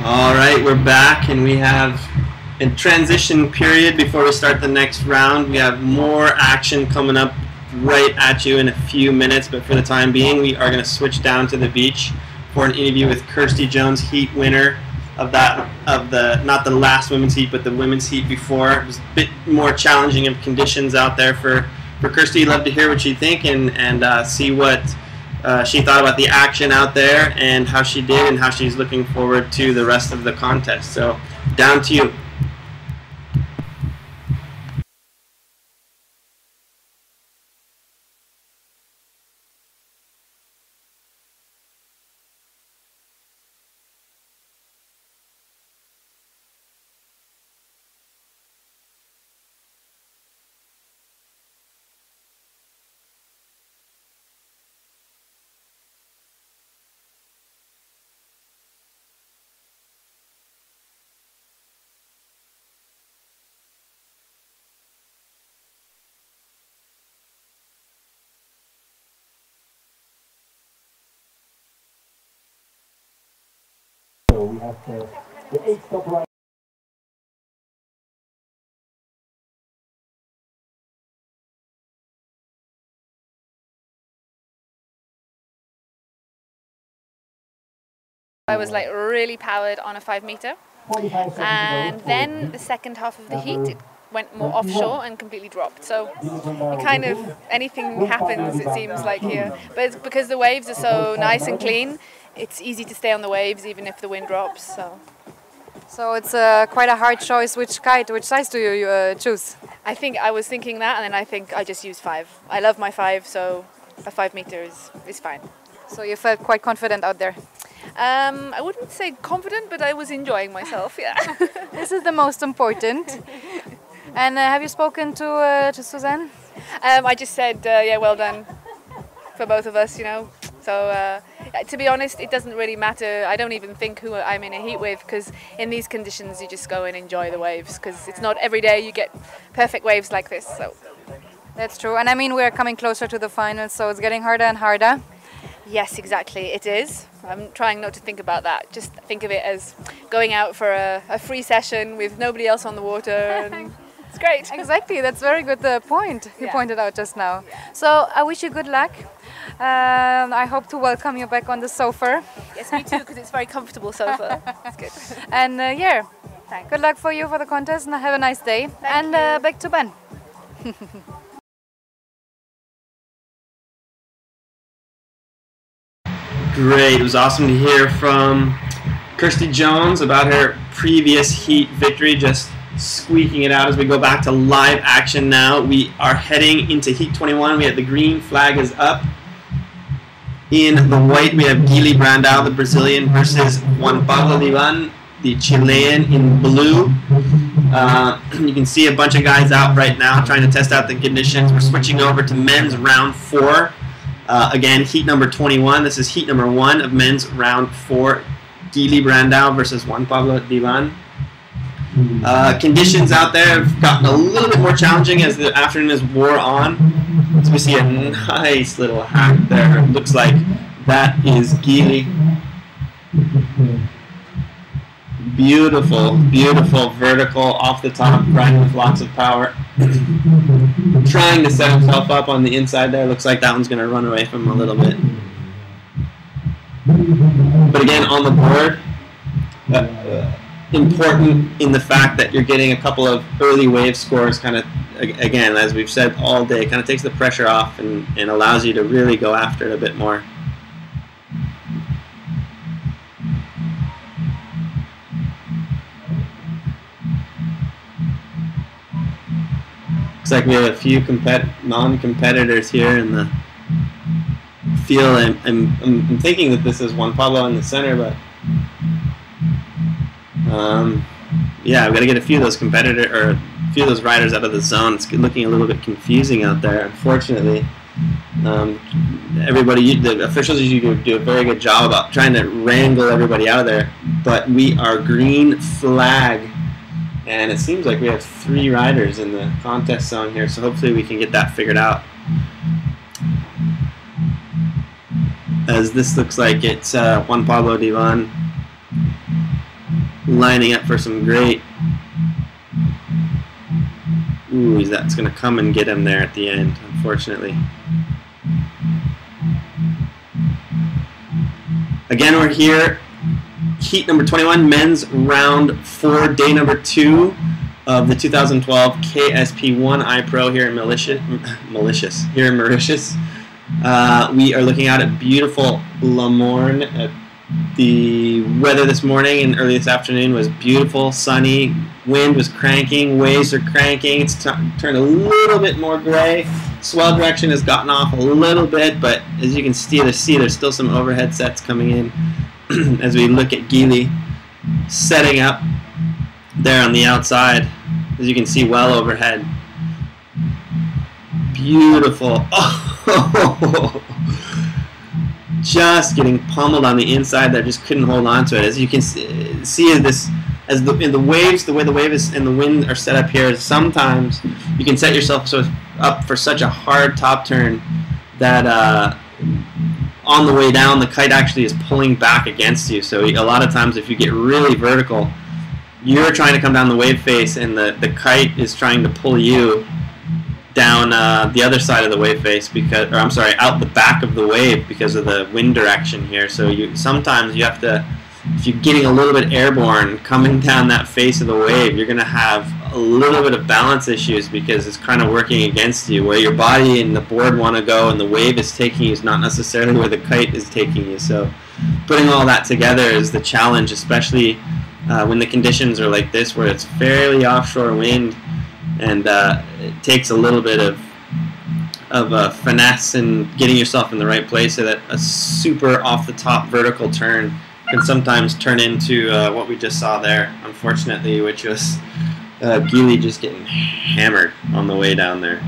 Alright, we're back, and we have a transition period before we start the next round. We have more action coming up right at you in a few minutes, but for the time being we are going to switch down to the beach for an interview with Kirsty Jones, heat winner of the not the last women's heat but the women's heat before. It was a bit more challenging of conditions out there for Kirsty. Love to hear what you think and see what she thought about the action out there and how she did and how she's looking forward to the rest of the contest. So, down to you. So we have the 8 stop right. I was like really powered on a 5 meter, and then the second half of the heat it went more offshore and completely dropped. So it kind of, anything happens it seems like here, but it's because the waves are so nice and clean, it's easy to stay on the waves even if the wind drops. So it's quite a hard choice. Which size do you choose? I think I was thinking that, and then I think I just use 5. I love my 5, so a 5 meter is fine. So you felt quite confident out there? I wouldn't say confident, but I was enjoying myself, yeah. This is the most important. And have you spoken to Suzanne? I just said, yeah, well done for both of us, you know. So, to be honest, it doesn't really matter. I don't even think who I'm in a heat with, because in these conditions you just go and enjoy the waves, because it's not every day you get perfect waves like this. So that's true. And I mean, we're coming closer to the finals, so it's getting harder and harder. Yes, exactly, it is. I'm trying not to think about that. Just think of it as going out for a free session with nobody else on the water. And it's great. Exactly, that's very good point you pointed out just now. So I wish you good luck. I hope to welcome you back on the sofa. Yes, me too, because it's a very comfortable sofa. It's good. And yeah, thanks. Good luck for you for the contest and have a nice day. And back to Ben. Great. It was awesome to hear from Kirsty Jones about her previous heat victory, just squeaking it out as we go back to live action now. We are heading into Heat 21. We have the green flag is up. In the white, we have Guilherme Brandão, the Brazilian, versus Juan Pablo Divan, the Chilean, in blue. You can see a bunch of guys out right now trying to test out the conditions. We're switching over to men's round 4. Again, heat number 21. This is heat number 1 of men's round 4. Guilherme Brandão versus Juan Pablo Divan. Conditions out there have gotten a little bit more challenging as the afternoon has wore on. So we see a nice little hack there. It looks like that is Guilherme. Beautiful, beautiful vertical off the top, riding with lots of power. Trying to set himself up on the inside there. Looks like that one's going to run away from him a little bit. But again, on the board, important in the fact that you're getting a couple of early wave scores, kind of, again, as we've said all day, kind of takes the pressure off and allows you to really go after it a bit more. Looks like we have a few non-competitors here in the field. I'm thinking that this is Juan Pablo in the center, but yeah, I've got to get a few of those riders out of the zone. It's looking a little bit confusing out there, unfortunately. The officials usually do a very good job about trying to wrangle everybody out of there, but we are green flag. And it seems like we have 3 riders in the contest zone here, so hopefully we can get that figured out. As this looks like it's Juan Pablo Divan lining up for some great... Ooh, that's going to come and get him there at the end, unfortunately. Again, we're here. Heat number 21, men's round 4, day number 2 of the 2012 KSP1 iPro here in Mauritius. We are looking out at beautiful Le Morne. The weather this morning and early this afternoon was beautiful, sunny. Wind was cranking, waves are cranking. It's turned a little bit more gray. Swell direction has gotten off a little bit, but as you can see, there's still some overhead sets coming in. As we look at Guilherme setting up there on the outside, as you can see, well overhead. Beautiful. Oh, just getting pummeled on the inside there, just couldn't hold on to it. As you can see, in the waves, the way the wave is and the wind are set up here, sometimes you can set yourself up for such a hard top turn that on the way down, the kite actually is pulling back against you. So a lot of times if you get really vertical, you're trying to come down the wave face and the kite is trying to pull you down the other side of the wave face, out the back of the wave because of the wind direction here. So sometimes you have to, if you're getting a little bit airborne coming down that face of the wave, you're going to have a little bit of balance issues because it's kind of working against you. Where your body and the board want to go and the wave is taking you is not necessarily where the kite is taking you. So putting all that together is the challenge, especially when the conditions are like this, where it's fairly offshore wind and it takes a little bit of finesse and getting yourself in the right place so that a super off the top vertical turn can sometimes turn into what we just saw there, unfortunately, which was Gili just getting hammered on the way down there.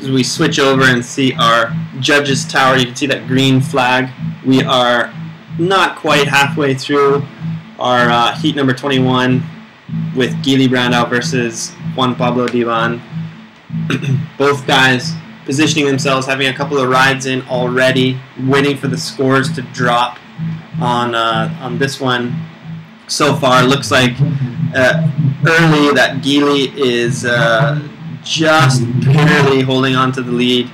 As we switch over and see our judges tower, you can see that green flag. We are not quite halfway through our heat number 21 with Gili Brandao versus Juan Pablo Divan. Both guys positioning themselves, having a couple of rides in already, waiting for the scores to drop on this one. So far, looks like early that Gili is just barely holding on to the lead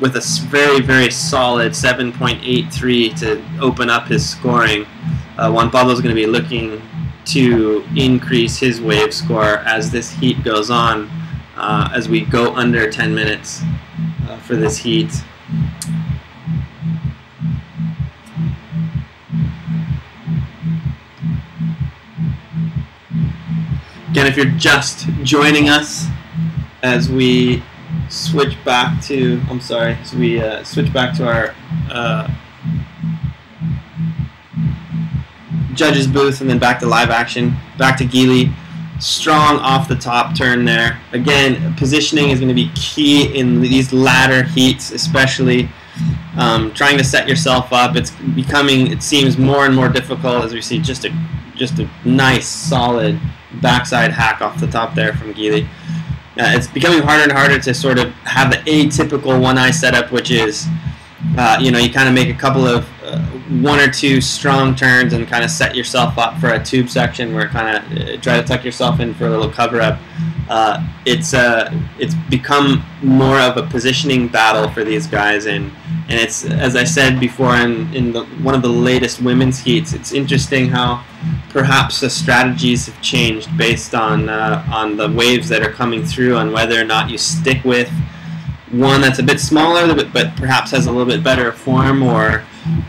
with a very, very solid 7.83 to open up his scoring. Juan Pablo is going to be looking to increase his wave score as this heat goes on, as we go under 10 minutes for this heat. Again, if you're just joining us as we switch back to, switch back to our judges booth and then back to live action, back to Gili. Strong off the top turn there. Again, positioning is going to be key in these latter heats, especially trying to set yourself up. It's becoming, it seems, more and more difficult as we see just a nice, solid backside hack off the top there from Gili. It's becoming harder and harder to sort of have the atypical one-eye setup, which is, you know, you kind of make a couple of one or two strong turns and kind of set yourself up for a tube section where kind of try to tuck yourself in for a little cover-up. It's become more of a positioning battle for these guys, and it's, as I said before in one of the latest women's heats, it's interesting how perhaps the strategies have changed based on the waves that are coming through, and whether or not you stick with one that's a bit smaller but perhaps has a little bit better form, or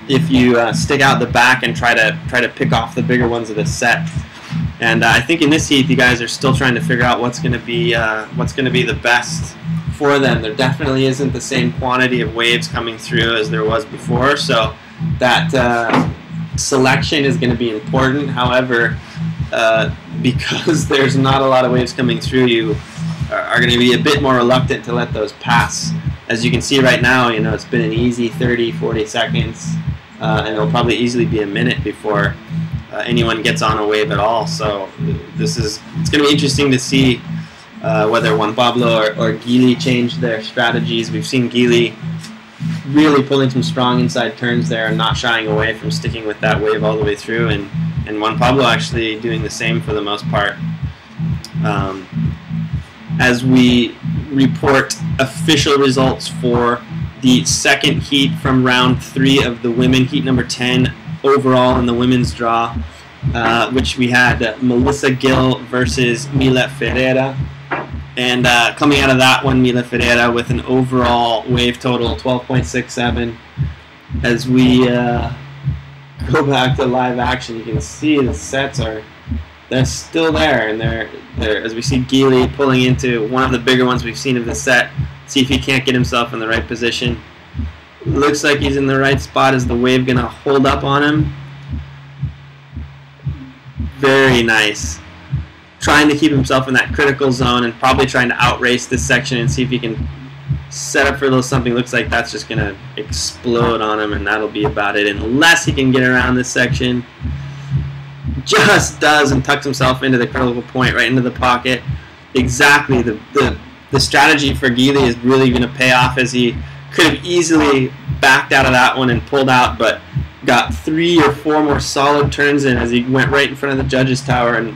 if you stick out the back and try to pick off the bigger ones of the set. And I think in this heat, you guys are still trying to figure out what's going to be the best for them. There definitely isn't the same quantity of waves coming through as there was before, so that selection is going to be important. However, because there's not a lot of waves coming through, you are going to be a bit more reluctant to let those pass. As you can see right now, you know, it's been an easy 30-40 seconds, and it'll probably easily be a minute before anyone gets on a wave at all. So it's going to be interesting to see whether Juan Pablo or Gili change their strategies. We've seen Gili really pulling some strong inside turns there and not shying away from sticking with that wave all the way through, and Juan Pablo actually doing the same for the most part. As we report official results for the second heat from round 3 of the women, heat number 10 overall in the women's draw, which we had Melissa Gill versus Mila Ferreira. And coming out of that one, Mila Ferreira with an overall wave total 12.67. As we go back to live action, you can see the sets they're still there, and they're as we see Gili pulling into one of the bigger ones we've seen of the set. See if he can't get himself in the right position. Looks like he's in the right spot. Is the wave gonna hold up on him? Very nice. Trying to keep himself in that critical zone and probably trying to outrace this section and see if he can set up for a little something. Looks like that's just gonna explode on him, and that'll be about it, unless he can get around this section. Just does, and tucks himself into the critical point, right into the pocket. Exactly, the strategy for Gili is really going to pay off, as he could have easily backed out of that one and pulled out, but got 3 or 4 more solid turns in as he went right in front of the judges tower. And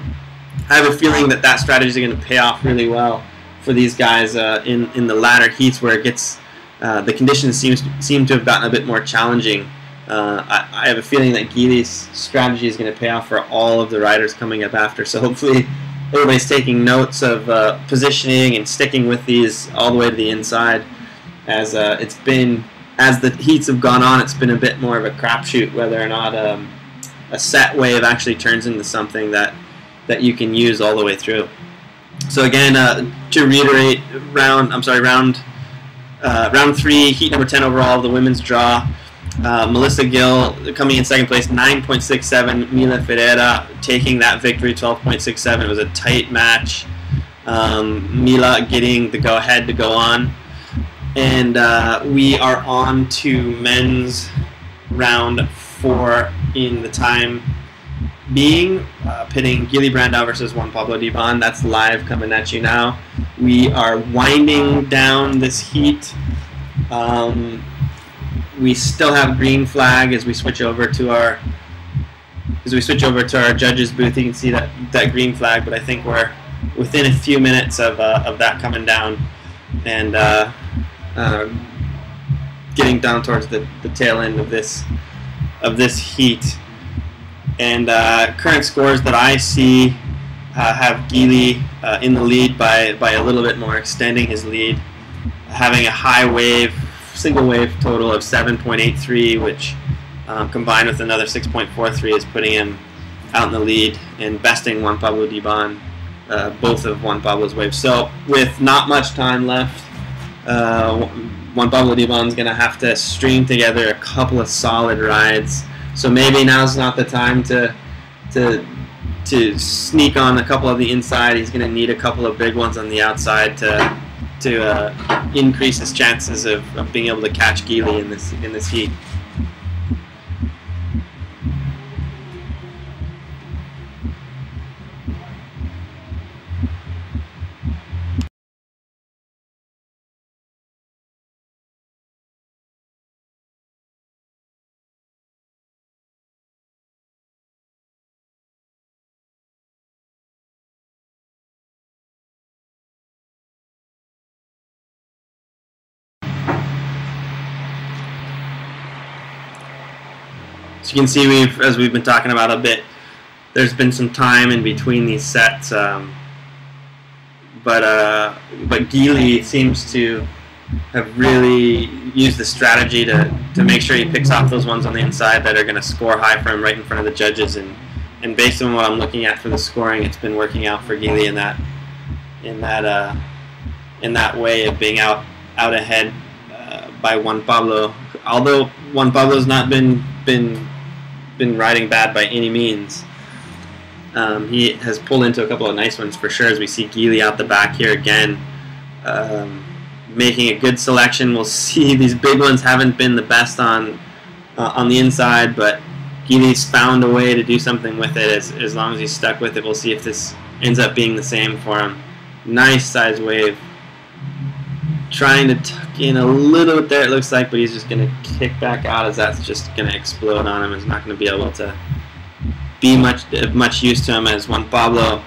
I have a feeling that that strategy is going to pay off really well for these guys in the latter heats, where it gets the conditions seem to have gotten a bit more challenging I have a feeling that Gili's strategy is going to pay off for all of the riders coming up after. So hopefully everybody's taking notes of positioning and sticking with these all the way to the inside. As as the heats have gone on, it's been a bit more of a crapshoot whether or not a set wave actually turns into something that you can use all the way through. So again, to reiterate, round 3, heat number 10 overall, the women's draw. Melissa Gill coming in second place, 9.67. Mila Ferreira taking that victory, 12.67. It was a tight match. Mila getting the go-ahead to go on. And we are on to men's round 4 in the time being, pitting Gili Brandau versus Juan Pablo Diban. That's live coming at you now. We are winding down this heat. We still have green flag as we switch over to our judges booth. You can see that green flag, but I think we're within a few minutes of that coming down and getting down towards the tail end of this heat. And current scores that I see have Gili in the lead by a little bit more, extending his lead, having a high wave, single wave total of 7.83, which combined with another 6.43 is putting him out in the lead and besting Juan Pablo Diban, both of Juan Pablo's waves. So with not much time left, Juan Pablo Diban's going to have to string together a couple of solid rides. So maybe now's not the time to sneak on a couple of the inside. He's going to need a couple of big ones on the outside to increase his chances of being able to catch Gili in this heat. So you can see as we've been talking about a bit, there's been some time in between these sets, but Gili seems to have really used the strategy to make sure he picks off those ones on the inside that are going to score high for him right in front of the judges, and based on what I'm looking at for the scoring, it's been working out for Gili in that way of being out ahead by Juan Pablo. Although Juan Pablo's not been riding bad by any means. He has pulled into a couple of nice ones for sure, as we see Gili out the back here again, making a good selection. We'll see these big ones haven't been the best on the inside, but Gili's found a way to do something with it as long as he's stuck with it. We'll see if this ends up being the same for him. Nice size wave. Trying to tuck in a little bit there, it looks like, but he's just going to kick back out as that's just going to explode on him. He's not going to be able to be much use to him as Juan Pablo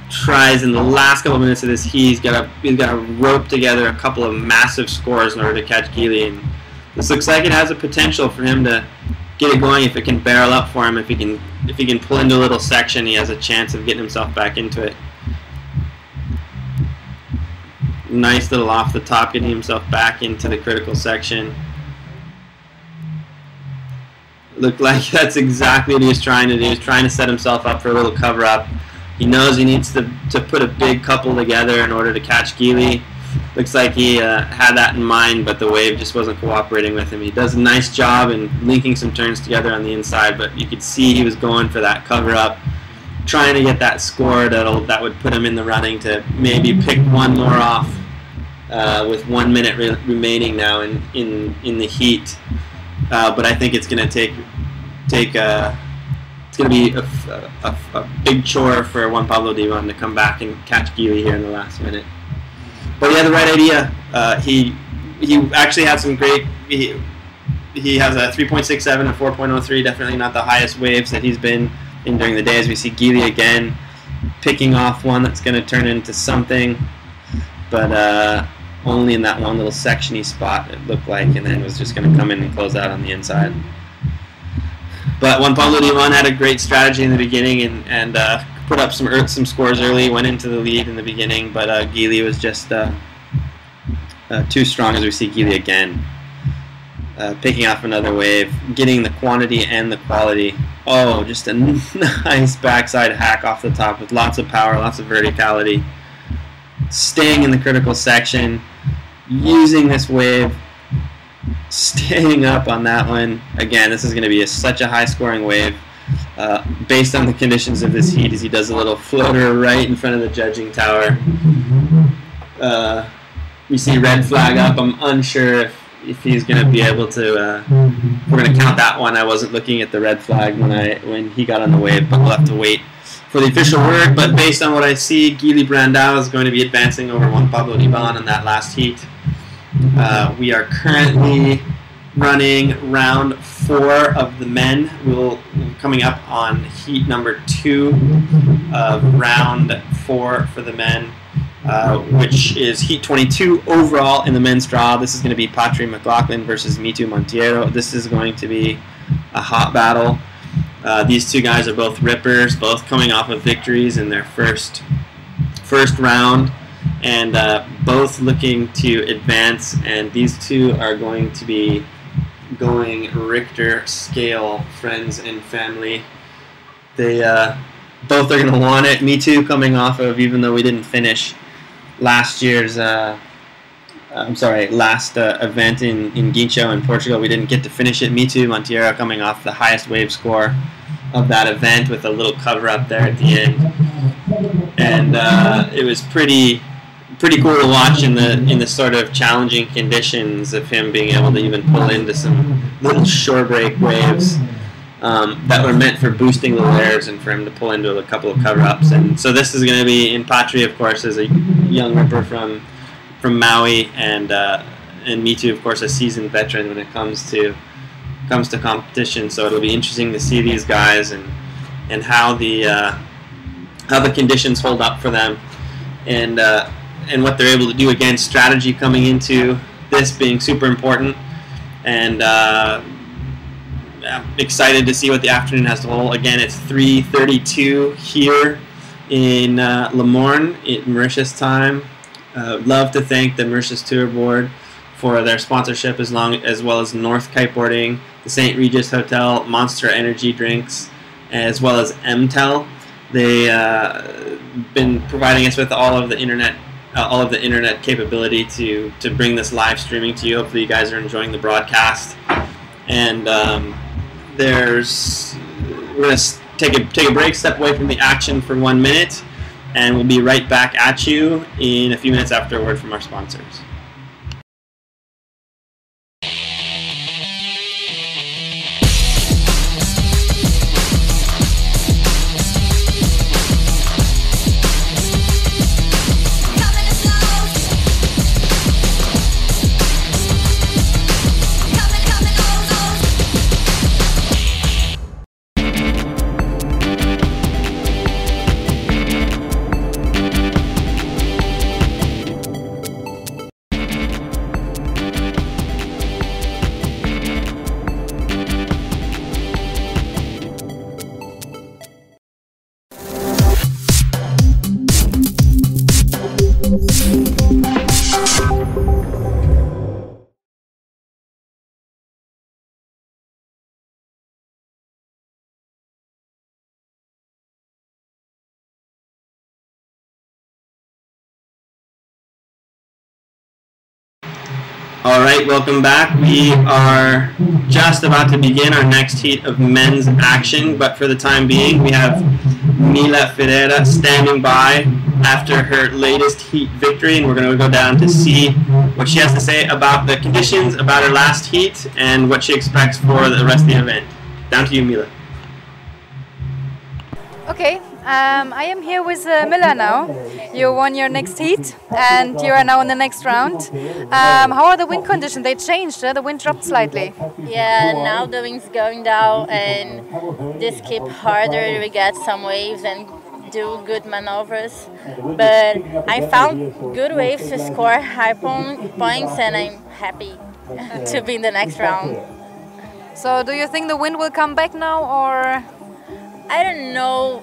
tries in the last couple of minutes of this heat. He's got to rope together a couple of massive scores in order to catch Gili, and this looks like it has a potential for him to get it going if it can barrel up for him. If he can pull into a little section, he has a chance of getting himself back into it. Nice little off the top, getting himself back into the critical section. Looked like that's exactly what he was trying to do. He's trying to set himself up for a little cover up. He knows he needs to put a big couple together in order to catch Gili. Looks like he had that in mind, but the wave just wasn't cooperating with him. He does a nice job in linking some turns together on the inside, but you could see he was going for that cover up, trying to get that score that would put him in the running to maybe pick one more off with 1 minute remaining now in the heat. But I think it's going to take it's going to be a big chore for Juan Pablo Diban to come back and catch Gili here in the last minute. But he had the right idea. He actually had some great. He has a 3.67 and 4.03. Definitely not the highest waves that he's been in during the day. As we see Gili again picking off one that's going to turn into something, but only in that one little section he spot it looked like, and then was just going to come in and close out on the inside. But Juan Pablo Limon had a great strategy in the beginning and put up some scores early, went into the lead in the beginning, but Gili was just too strong, as we see Gili again. Picking off another wave, getting the quantity and the quality. Oh, just a nice backside hack off the top with lots of power, lots of verticality. Staying in the critical section, using this wave, staying up on that one. Again, this is going to be such a high-scoring wave. Based on the conditions of this heat, as he does a little floater right in front of the judging tower. We see red flag up. I'm unsure if he's going to be able to. We're going to count that one. I wasn't looking at the red flag when he got on the wave, but we'll have to wait for the official word. But based on what I see, Gili Brandao is going to be advancing over Juan Pablo Limon in that last heat. We are currently running round 4 of the men. We'll coming up on heat number 2 of round 4 for the men, which is heat 22 overall in the men's draw. This is going to be Patri McLaughlin versus Mitu Montiero. This is going to be a hot battle. These two guys are both rippers, both coming off of victories in their first round, and both looking to advance. And these two are going to be going Richter scale, friends and family. They both are going to want it. Mitu coming off of, even though we didn't finish last year's event in Guincho in Portugal, we didn't get to finish it. Mitu Montiero coming off the highest wave score of that event with a little cover up there at the end, and it was pretty cool to watch in the sort of challenging conditions of him being able to even pull into some little shore break waves that were meant for boosting the layers, and for him to pull into a couple of cover-ups. And so this is going to be in Patri, of course, as a young ripper from Maui, and Mitu, of course, a seasoned veteran when it comes to competition. So it'll be interesting to see these guys and how the conditions hold up for them, and what they're able to do. Again, strategy coming into this being super important, and excited to see what the afternoon has to hold. Again, it's 3:32 here in Le Morne at Mauritius time. Love to thank the Mauritius Tour Board for their sponsorship, as well as North Kiteboarding, the St. Regis Hotel, Monster Energy Drinks, as well as MTEL. They been providing us with all of the internet capability to bring this live streaming to you. Hopefully you guys are enjoying the broadcast. And we're going to take a break, step away from the action for 1 minute, and we'll be right back at you in a few minutes after a word from our sponsors. All right, welcome back. We are just about to begin our next heat of men's action, but for the time being, we have Mila Ferreira standing by after her latest heat victory, and we're going to go down to see what she has to say about the conditions, about her last heat, and what she expects for the rest of the event. Down to you, Mila. Okay, I am here with Mila now. You won your next heat and you are now in the next round. How are the wind conditions? They changed, the wind dropped slightly. Yeah, now the wind's going down and this keep harder. We get some waves and do good maneuvers. But I found good waves to score high points, and I'm happy to be in the next round. So do you think the wind will come back now, or? I don't know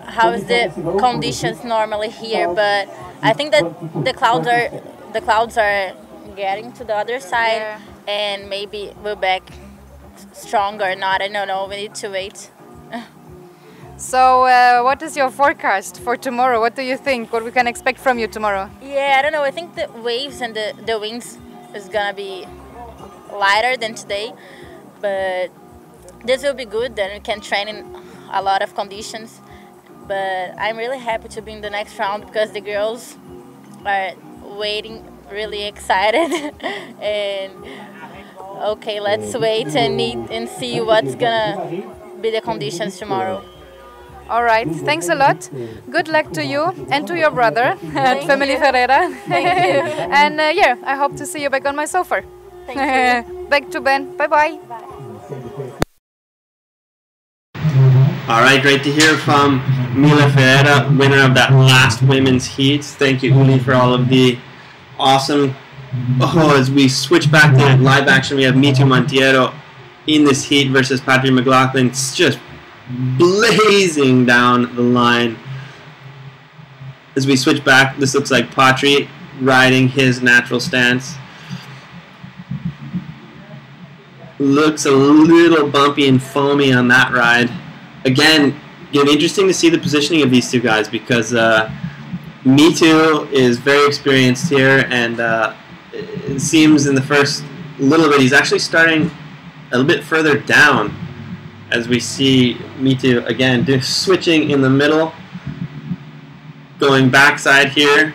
how is the conditions normally here, but I think that the clouds are getting to the other side, and maybe we're back stronger or not. I don't know. We need to wait. So what is your forecast for tomorrow? What do you think? What we can expect from you tomorrow? Yeah, I don't know. I think the waves and the winds is gonna be lighter than today, but this will be good. Then we can train in a lot of conditions. But I'm really happy to be in the next round because the girls are waiting, really excited. And okay, let's wait and see what's gonna be the conditions tomorrow. All right, thanks a lot. Good luck to you and to your brother at Family Ferreira. Thank you. And yeah, I hope to see you back on my surfer. Thank you. Back to Ben. Bye-bye. All right, great to hear from Mila Ferreira, winner of that last women's heat. Thank you, Uli, for all of the awesome. Oh, as we switch back to live action, we have Mitu Monteiro in this heat versus Patrick McLaughlin. It's just blazing down the line. As we switch back, this looks like Patri riding his natural stance. Looks a little bumpy and foamy on that ride. Again, it'll be interesting to see the positioning of these two guys because Mitu is very experienced here, and it seems in the first little bit he's actually starting a little bit further down. As we see Mitu again switching in the middle, going backside here.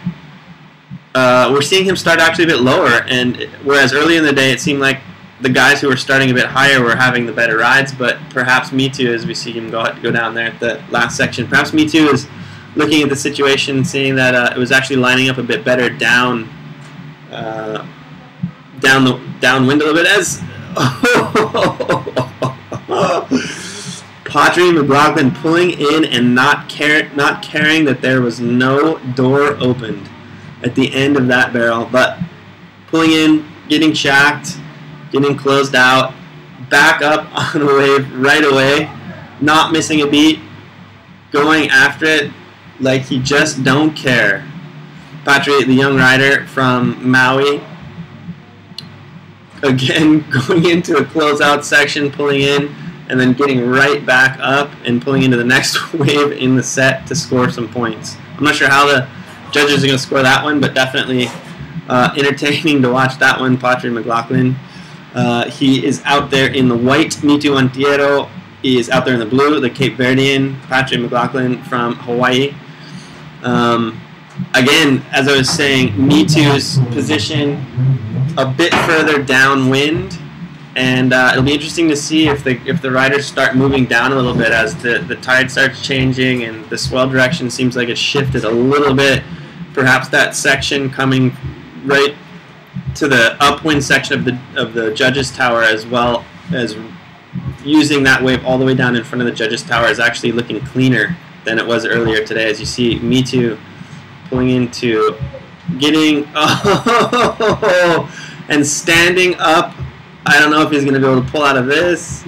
We're seeing him start actually a bit lower, and whereas early in the day it seemed like the guys who were starting a bit higher were having the better rides, but perhaps Mitu, as we see him go down there at the last section, perhaps Mitu is looking at the situation, seeing that it was actually lining up a bit better downwind a little bit. As Patri McLaughlin pulling in and not caring that there was no door opened at the end of that barrel, but pulling in, getting shacked, getting closed out, back up on a wave right away, not missing a beat, going after it like he just don't care. Patri, the young rider from Maui, again going into a closeout section, pulling in, and then getting right back up and pulling into the next wave in the set to score some points. I'm not sure how the judges are going to score that one, but definitely entertaining to watch that one. Patri McLaughlin. He is out there in the white. Mitu Monteiro is out there in the blue, the Cape Verdean. Patri McLaughlin from Hawaii. Again, as I was saying, Mitu's position a bit further downwind, and it'll be interesting to see if the riders start moving down a little bit as the tide starts changing and the swell direction seems like it's shifted a little bit. Perhaps that section coming right to the upwind section of the judges' tower, as well as using that wave all the way down in front of the judges' tower, is actually looking cleaner than it was earlier today. As you see Mitu pulling into, getting and standing up. I don't know if he's going to be able to pull out of this.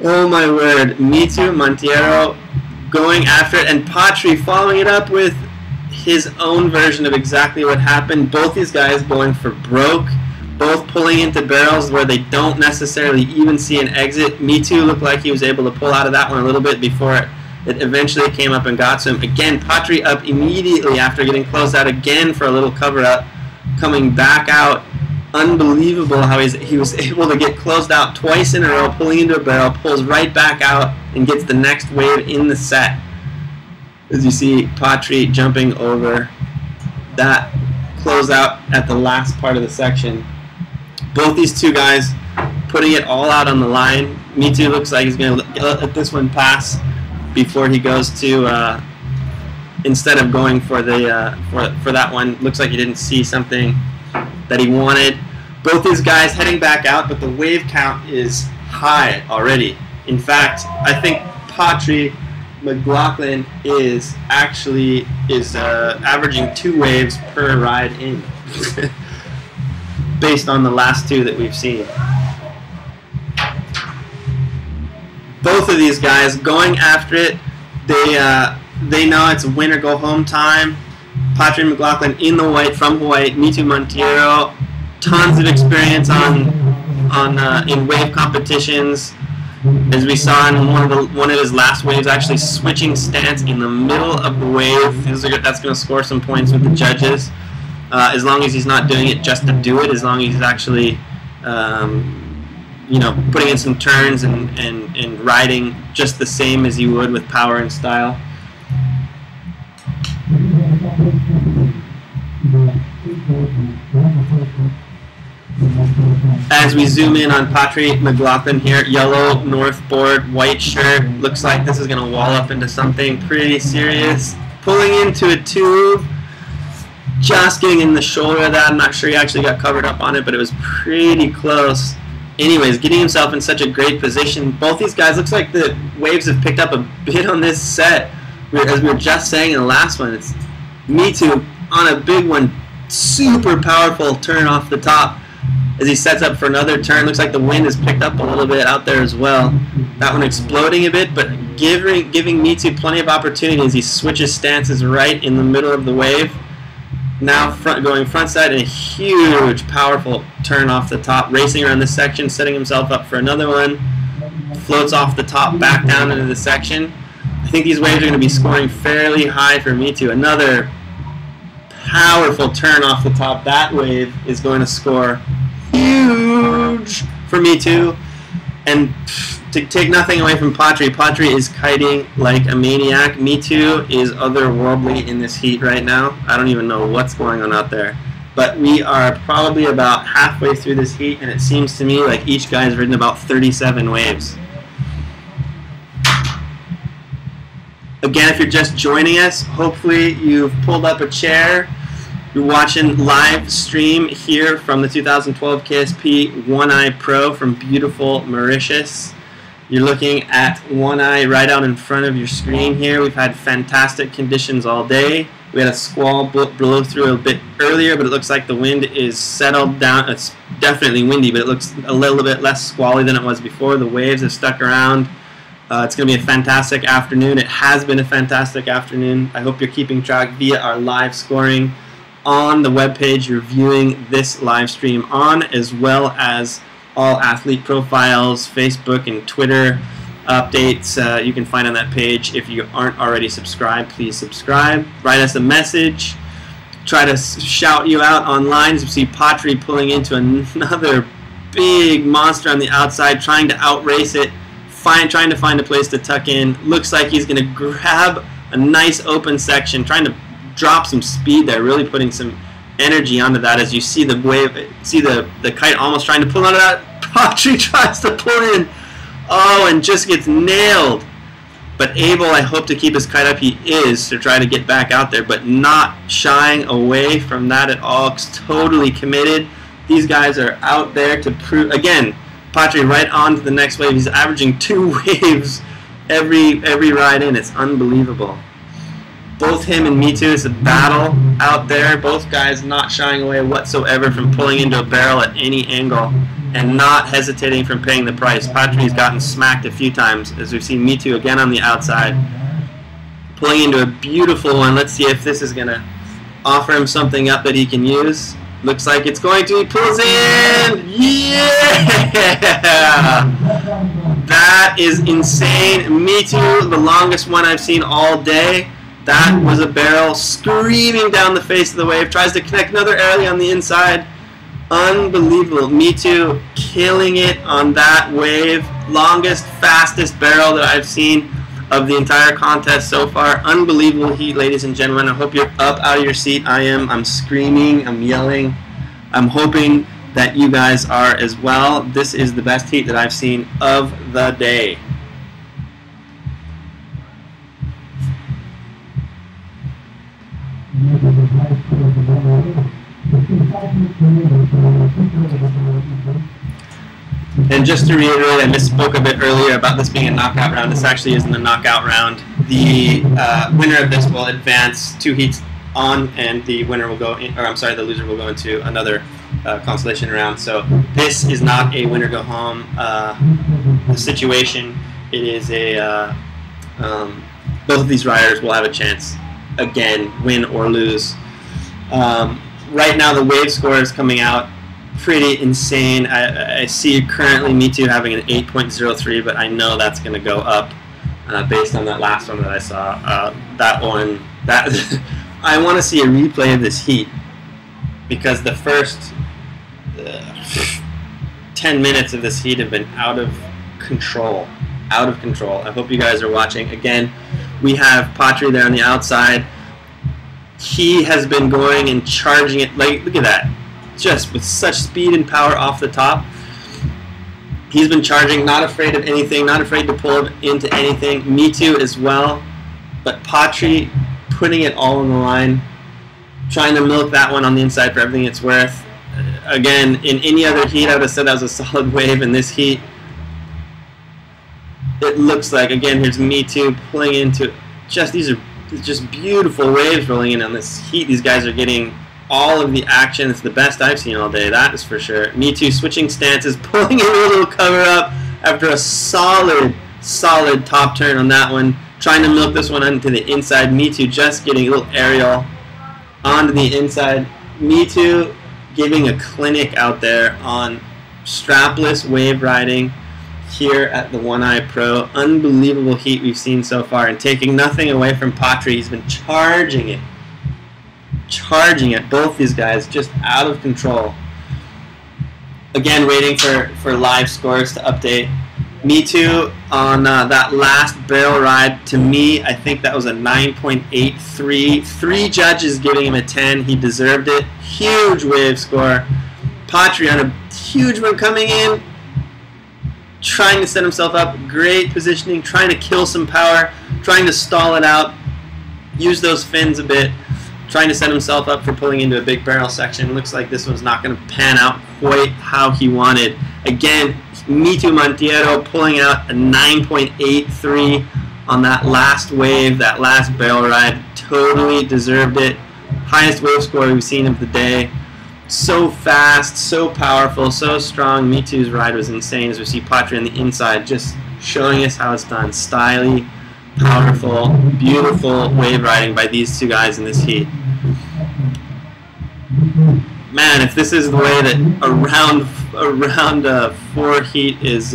Oh my word. Mitu Monteiro going after it, and Patri following it up with his own version of exactly what happened. Both these guys going for broke, both pulling into barrels where they don't necessarily even see an exit. Mitu looked like he was able to pull out of that one a little bit before it eventually came up and got to him. Again, Patri up immediately after getting closed out again for a little cover up, coming back out. Unbelievable how he was able to get closed out twice in a row, pulling into a barrel, pulls right back out, and gets the next wave in the set. As you see Patri jumping over that closeout at the last part of the section. Both these two guys putting it all out on the line. Mitu looks like he's going to let this one pass before he goes to, instead of going for the for that one. Looks like he didn't see something that he wanted. Both these guys heading back out, but the wave count is high already. In fact, I think Patri McLaughlin is averaging 2 waves per ride in. based on the last two that we've seen. Both of these guys going after it. They know it's a win or go home time. Patri McLaughlin in the white from Hawaii. Mitu Monteiro, tons of experience in wave competitions. As we saw in one of his last waves, actually switching stance in the middle of the wave. That's going to score some points with the judges. As long as he's not doing it just to do it, as long as he's actually, you know, putting in some turns and riding just the same as you would with power and style. As we zoom in on Patri McLaughlin here, yellow northboard, white shirt, looks like this is going to wall up into something pretty serious. Pulling into a tube, just getting in the shoulder of that. I'm not sure he actually got covered up on it, but it was pretty close. Anyways, getting himself in such a great position. Both these guys, looks like the waves have picked up a bit on this set. As we were just saying in the last one, it's Mitu on a big one, super powerful turn off the top. As he sets up for another turn, looks like the wind has picked up a little bit out there as well. That one exploding a bit, but giving Mitu plenty of opportunity as he switches stances right in the middle of the wave. Now going front side and a huge, powerful turn off the top, racing around this section, setting himself up for another one. Floats off the top, back down into the section. I think these waves are going to be scoring fairly high for Mitu. Another powerful turn off the top. That wave is going to score huge for Mitu. And to take nothing away from Patri, Patri is kiting like a maniac. Mitu is otherworldly in this heat right now. I don't even know what's going on out there. But we are probably about halfway through this heat, and it seems to me like each guy has ridden about 37 waves. Again, if you're just joining us, hopefully you've pulled up a chair. You're watching live stream here from the 2012 KSP One Eye Pro from beautiful Mauritius. You're looking at One Eye right out in front of your screen here. We've had fantastic conditions all day. We had a squall blow through a bit earlier, but it looks like the wind is settled down. It's definitely windy, but it looks a little bit less squally than it was before. The waves have stuck around. It's going to be a fantastic afternoon. It has been a fantastic afternoon. I hope you're keeping track via our live scoring on the webpage you're viewing this live stream on, as well as all athlete profiles, Facebook and Twitter updates you can find on that page. If you aren't already subscribed, please subscribe. Write us a message. Try to shout you out online. As you see Patri pulling into another big monster on the outside, trying to outrace it, trying to find a place to tuck in. Looks like he's going to grab a nice open section, trying to drop some speed there, really putting some energy onto that. As you see the wave, see the kite almost trying to pull out of that. Patri tries to pull in, oh, and just gets nailed. But able, I hope, to keep his kite up. He is, to try to get back out there, but not shying away from that at all. Totally committed. These guys are out there to prove, again, Patri right on to the next wave. He's averaging 2 waves every ride in. It's unbelievable. Both him and Mitu, it's a battle out there. Both guys not shying away whatsoever from pulling into a barrel at any angle and not hesitating from paying the price. Patri's gotten smacked a few times, as we've seen Mitu again on the outside, pulling into a beautiful one. Let's see if this is going to offer him something up that he can use. Looks like it's going to. He pulls in! Yeah! That is insane. Mitu, the longest one I've seen all day. That was a barrel screaming down the face of the wave. Tries to connect another airly on the inside. Unbelievable. Mitu killing it on that wave. Longest, fastest barrel that I've seen of the entire contest so far. Unbelievable heat, ladies and gentlemen. I hope you're up out of your seat. I am. I'm screaming. I'm yelling. I'm hoping that you guys are as well. This is the best heat that I've seen of the day. And just to reiterate, I misspoke a bit earlier about this being a knockout round. This actually isn't a knockout round. The winner of this will advance 2 heats on, and the winner will go in, or I'm sorry, the loser will go into another consolation round. So this is not a win or go home situation. It is a both of these riders will have a chance again, win or lose. Right now the wave score is coming out pretty insane. I see currently Me Too having an 8.03, but I know that's going to go up based on that last one that I saw. That one, I want to see a replay of this heat, because the first 10 minutes of this heat have been out of control. Out of control. I hope you guys are watching. Again, we have Patry there on the outside. He has been going and charging it. Like, look at that. Just with such speed and power off the top. He's been charging, not afraid of anything, not afraid to pull into anything. Me Too as well. But Patry putting it all on the line, trying to milk that one on the inside for everything it's worth. Again, in any other heat, I would have said that was a solid wave. In this heat, it looks like, again, here's Me Too pulling into, these are just beautiful waves rolling in on this heat. These guys are getting all of the action. It's the best I've seen all day, that is for sure. Me Too switching stances, pulling in a little cover up after a solid top turn on that one. Trying to milk this one onto the inside. Me Too just getting a little aerial onto the inside. Me Too giving a clinic out there on strapless wave riding here at the One Eye Pro. Unbelievable heat we've seen so far, and taking nothing away from Patry. He's been charging it. Both these guys just out of control. Again, waiting for live scores to update. Me Too on that last barrel ride, to me, I think that was a 9.83. 3 judges giving him a 10. He deserved it. Huge wave score. Patry on a huge one coming in, trying to set himself up. Great positioning, trying to kill some power, trying to stall it out, use those fins a bit, trying to set himself up for pulling into a big barrel section. Looks like this one's not going to pan out quite how he wanted. Again, Me Too Montiero pulling out a 9.83 on that last wave, that last barrel ride. Totally deserved it. Highest wave score we've seen of the day. So fast, so powerful, so strong. Me Too's ride was insane, as we see Patry on the inside just showing us how it's done. Stylish, powerful, beautiful wave riding by these two guys in this heat. Man, if this is the way that a round 4 heat is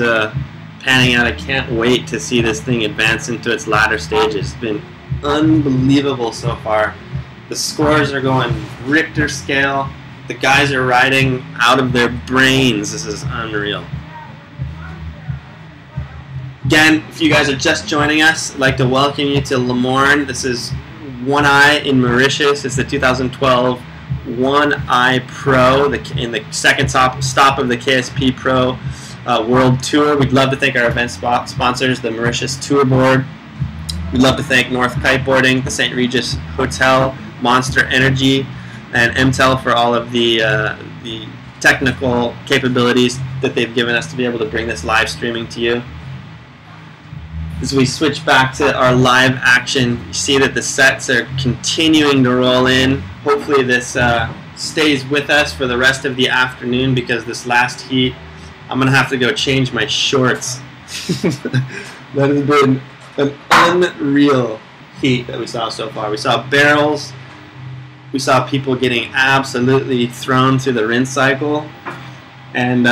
panning out, I can't wait to see this thing advance into its latter stages. It's been unbelievable so far. The scores are going Richter scale. The guys are riding out of their brains. This is unreal. Again, if you guys are just joining us, I'd like to welcome you to Le Morne. This is One Eye in Mauritius. It's the 2012 One Eye Pro, in the second stop of the KSP Pro World Tour. We'd love to thank our event sponsors, the Mauritius Tour Board. We'd love to thank North Kiteboarding, the St. Regis Hotel, Monster Energy, and MTEL for all of the technical capabilities that they've given us to be able to bring this live streaming to you. As we switch back to our live action, you see that the sets are continuing to roll in. Hopefully this stays with us for the rest of the afternoon, because this last heat, I'm going to have to go change my shorts. That has been an unreal heat that we saw so far. We saw barrels. We saw people getting absolutely thrown through the rinse cycle. And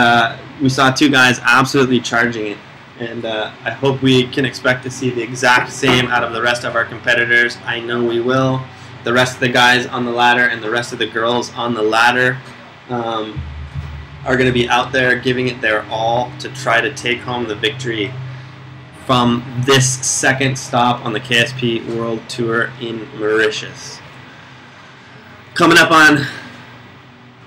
we saw two guys absolutely charging it. And I hope we can expect to see the exact same out of the rest of our competitors. I know we will. The rest of the guys on the ladder and the rest of the girls on the ladder are going to be out there giving it their all to try to take home the victory from this second stop on the KSP World Tour in Mauritius. Coming up on,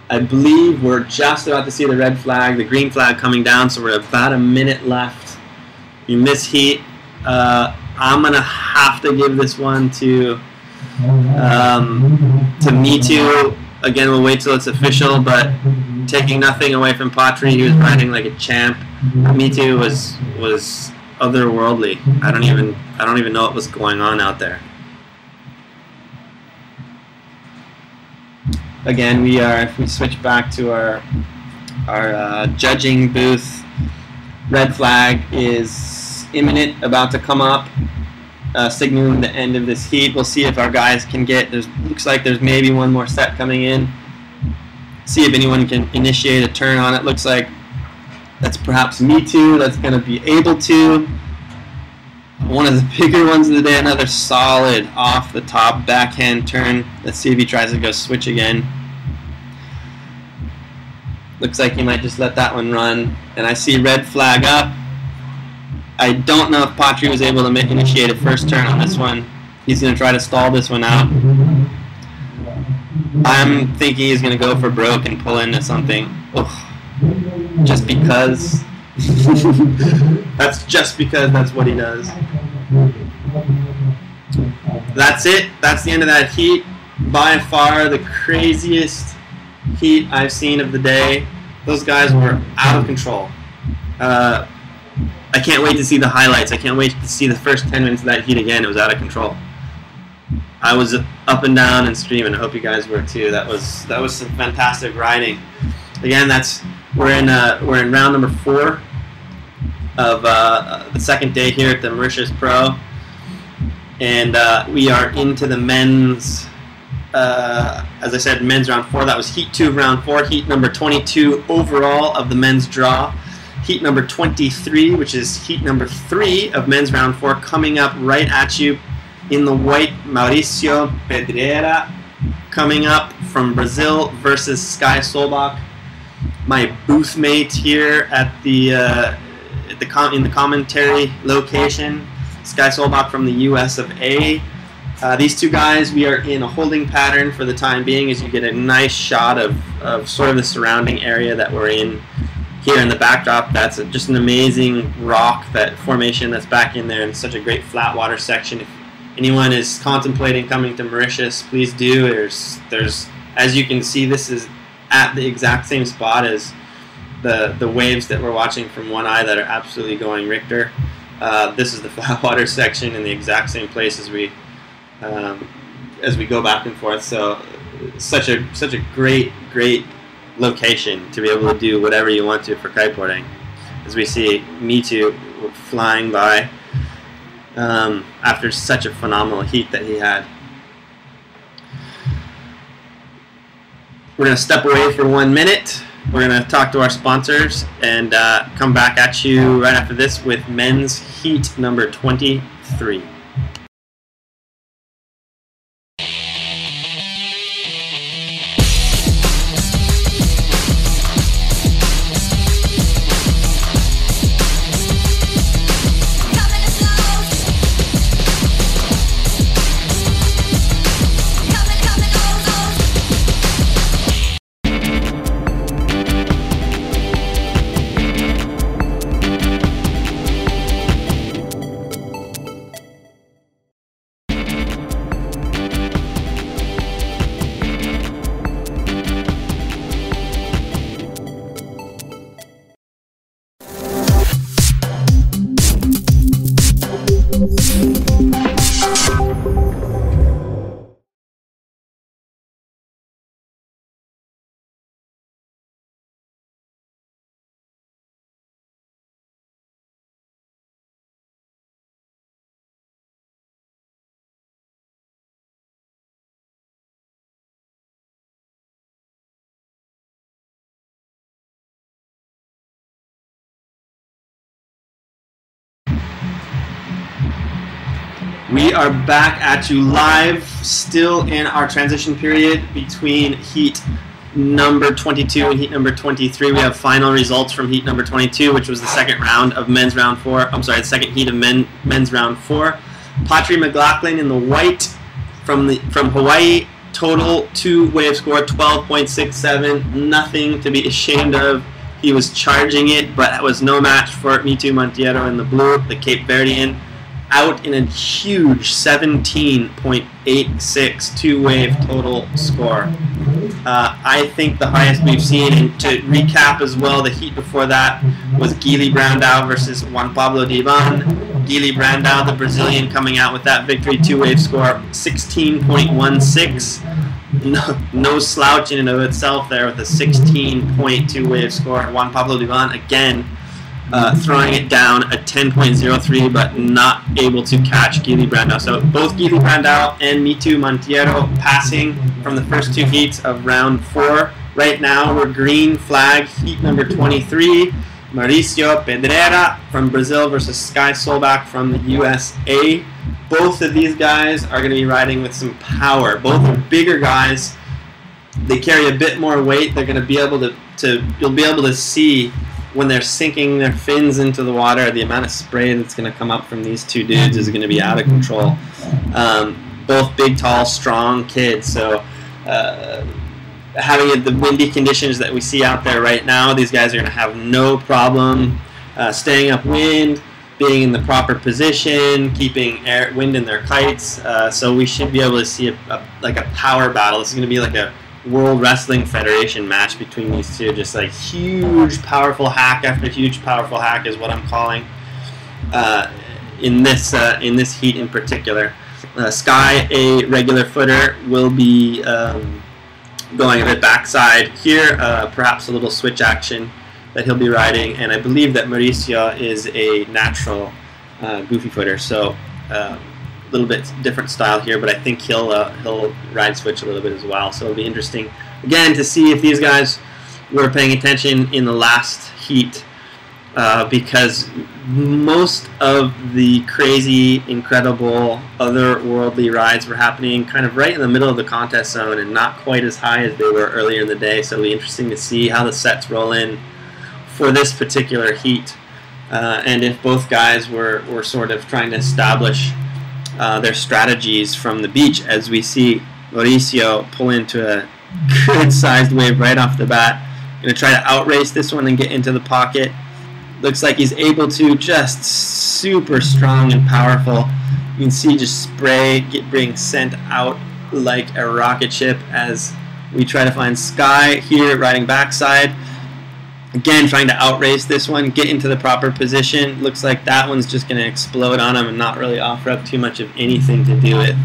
I believe we're just about to see the red flag, the green flag coming down, so we're about a minute left. In this heat, I'm going to have to give this one to Me Too. Again, we'll wait till it's official, but taking nothing away from Patry, he was riding like a champ. Me Too was otherworldly. I don't even know what was going on out there. again, we are, if we switch back to our judging booth, red flag is imminent, about to come up, signaling the end of this heat. We'll see if our guys can get, looks like there's maybe one more set coming in. See if anyone can initiate a turn on it. Looks like that's perhaps Me Too that's going to be able to. One of the bigger ones of the day, another solid off the top backhand turn. Let's see if he tries to go switch again. Looks like he might just let that one run. And I see red flag up. I don't know if Patry was able to initiate a first turn on this one. He's going to try to stall this one out. I'm thinking he's going to go for broke and pull into something. Ugh. Just because. That's just because that's what he does. That's it. That's the end of that heat. By far the craziest heat I've seen of the day. Those guys were out of control. I can't wait to see the highlights. I can't wait to see the first 10 minutes of that heat again. It was out of control. I was up and down and streaming. I hope you guys were too. That was some fantastic riding. Again, we're in round number 4 of the second day here at the Mauritius Pro, and we are into the men's. As I said, men's round 4. That was heat 2 of round 4. Heat number 22 overall of the men's draw. Heat number 23, which is heat number 3 of men's round 4, coming up right at you. In the white, Mauricio Pedreira coming up from Brazil versus Sky Solbach. My booth mate here at in the commentary location, Sky Solbach from the US of A. These two guys, we are in a holding pattern for the time being, as you get a nice shot of sort of the surrounding area that we're in here in the backdrop. That's just an amazing rock, that formation that's back in there, and such a great flat water section. If anyone is contemplating coming to Mauritius, please do. There's, as you can see, this is at the exact same spot as the waves that we're watching from One Eye that are absolutely going Richter. This is the flat water section in the exact same place as we go back and forth. So such a great location to be able to do whatever you want to for kiteboarding. As we see Me Too flying by after such a phenomenal heat that he had. We're going to step away for 1 minute. We're going to talk to our sponsors and come back at you right after this with men's heat number 23. We are back at you live, still in our transition period between heat number 22 and heat number 23. We have final results from heat number 22, which was the second round of men's round 4. I'm sorry, the second heat of men's round 4. Patry McLaughlin in the white from Hawaii. Total 2 wave score 12.67. Nothing to be ashamed of. He was charging it, but it was no match for Me Too Monteiro in the blue, the Cape Verdean. Out in a huge 17.86 2-wave total score. I think the highest we've seen, and to recap as well, the heat before that was Guilherme Brandão versus Juan Pablo Diban. Guilherme Brandão, the Brazilian, coming out with that victory, 2-wave score 16.16. no slouch in and of itself there with a 16.2 wave score. Juan Pablo Duvan again throwing it down a 10.03, but not able to catch Gili Brandao. So both Gili Brandao and Mitu Montiero passing from the first two heats of round 4. Right now we're green flag, heat number 23. Mauricio Pedreira from Brazil versus Sky Solbak from the USA. Both of these guys are going to be riding with some power. Both are bigger guys. They carry a bit more weight. They're going to be able you'll be able to see when they're sinking their fins into the water, the amount of spray that's going to come up from these two dudes is going to be out of control. Both big, tall, strong kids. So having the windy conditions that we see out there right now, these guys are going to have no problem staying upwind, being in the proper position, keeping wind in their kites. So we should be able to see like a power battle. This is going to be like a World Wrestling Federation match between these two. Just like huge, powerful hack after huge, powerful hack is what I'm calling in this heat in particular. Sky, a regular footer, will be going a bit backside here, perhaps a little switch action that he'll be riding, and I believe that Mauricio is a natural goofy footer, so a little bit different style here, but I think he'll ride switch a little bit as well. So it'll be interesting again to see if these guys were paying attention in the last heat, because most of the crazy, incredible, otherworldly rides were happening kind of right in the middle of the contest zone and not quite as high as they were earlier in the day. So it'll be interesting to see how the sets roll in for this particular heat, and if both guys were sort of trying to establish their strategies from the beach, as we see Mauricio pull into a good-sized wave right off the bat. Going to try to outrace this one and get into the pocket. Looks like he's able to, just super strong and powerful. You can see just spray being sent out like a rocket ship as we try to find Sky here riding backside. Again, trying to outrace this one, get into the proper position. Looks like that one's just going to explode on him and not really offer up too much of anything to do it.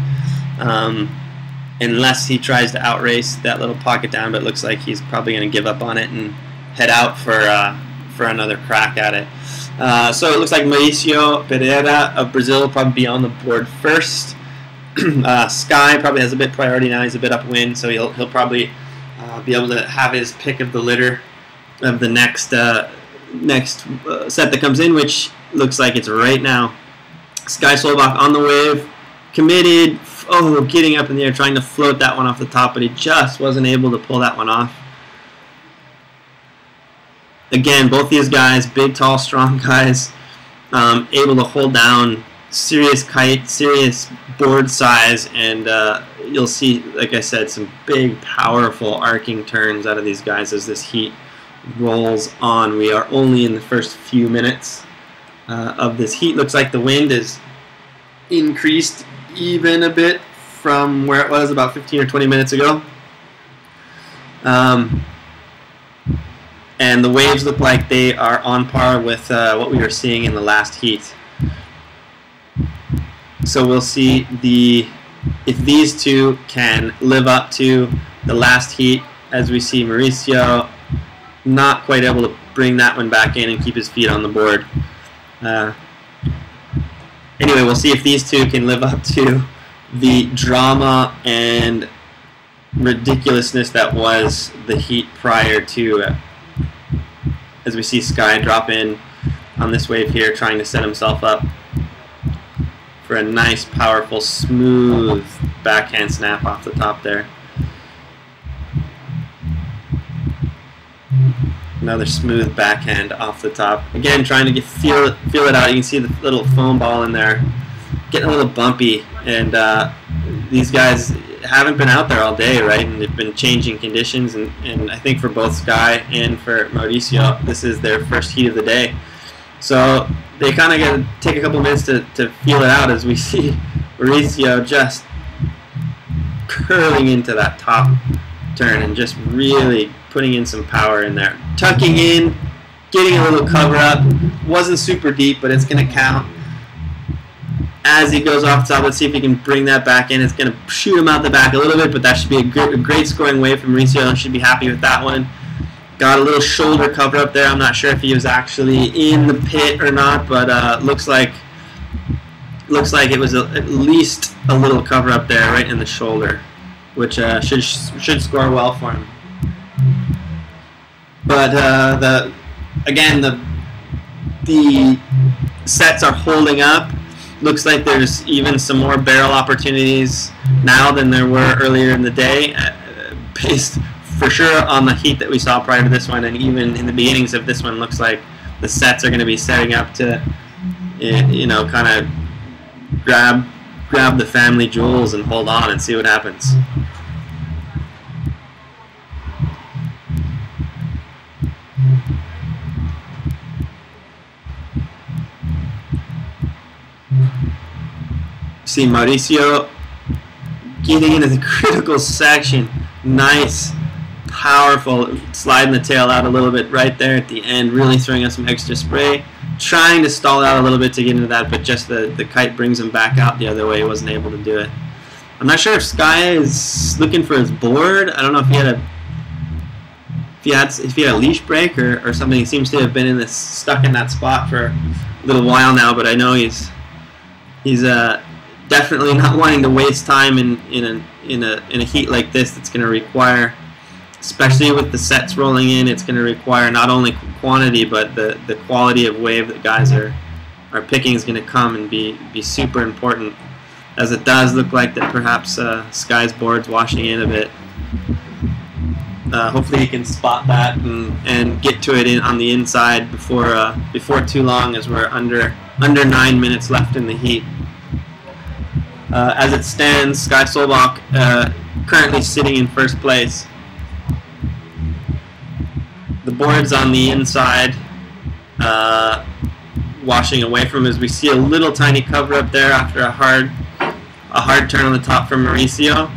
Unless he tries to outrace that little pocket down, but it looks like he's probably going to give up on it and head out for another crack at it. So it looks like Mauricio Pereira of Brazil will probably be on the board first. Sky probably has a bit priority now. He's a bit upwind, so he'll probably be able to have his pick of the litter of the next set that comes in, which looks like it's right now. Sky Solbak on the wave, committed, getting up in the air, trying to float that one off the top, but he just wasn't able to pull that one off. Again, both these guys, big, tall, strong guys, able to hold down serious kite, serious board size, and you'll see, like I said, some big, powerful arcing turns out of these guys as this heat rolls on. We are only in the first few minutes of this heat. Looks like the wind is increased even a bit from where it was about 15 or 20 minutes ago. And the waves look like they are on par with what we were seeing in the last heat. So we'll see if these two can live up to the last heat, as we see Mauricio not quite able to bring that one back in and keep his feet on the board. Anyway, we'll see if these two can live up to the drama and ridiculousness that was the heat prior to as we see Sky drop in on this wave here, trying to set himself up for a nice, powerful, smooth backhand snap off the top there. Another smooth backhand off the top. Again, trying to feel it out. You can see the little foam ball in there getting a little bumpy, and these guys haven't been out there all day, right? And they've been changing conditions, and I think for both Sky and for Mauricio, this is their first heat of the day. So they kind of got to take a couple minutes to feel it out, as we see Mauricio just curling into that top turn and just really putting in some power in there. Tucking in, getting a little cover up. Wasn't super deep, but it's going to count. as he goes off top. Let's see if he can bring that back in. It's going to shoot him out the back a little bit, but that should be a great scoring wave from Mauricio. Should be happy with that one. Got a little shoulder cover up there. I'm not sure if he was actually in the pit or not, but looks like it was at least a little cover up there right in the shoulder, which should score well for him. But again, the sets are holding up. Looks like there's even some more barrel opportunities now than there were earlier in the day, based for sure on the heat that we saw prior to this one, and even in the beginnings of this one. Looks like the sets are going to be setting up to, you know, kind of grab the family jewels and hold on and see what happens. See Mauricio getting into the critical section. Nice, powerful, sliding the tail out a little bit right there at the end, really throwing out some extra spray. Trying to stall out a little bit to get into that, but just the kite brings him back out the other way. He wasn't able to do it. I'm not sure if Sky is looking for his board. I don't know if he had a leash break or something. He seems to have been stuck in that spot for a little while now, but I know he's definitely not wanting to waste time in a heat like this. That's going to require, especially with the sets rolling in, it's going to require not only quantity but the quality of wave that guys are picking is going to come and be super important, as it does look like that perhaps Sky's board's washing in a bit. Hopefully he can spot that and get to it on the inside before too long, as we're under 9 minutes left in the heat. As it stands, Sky Solbach currently sitting in first place. The board's on the inside, washing away from him, as we see a little tiny cover up there after a hard turn on the top from Mauricio.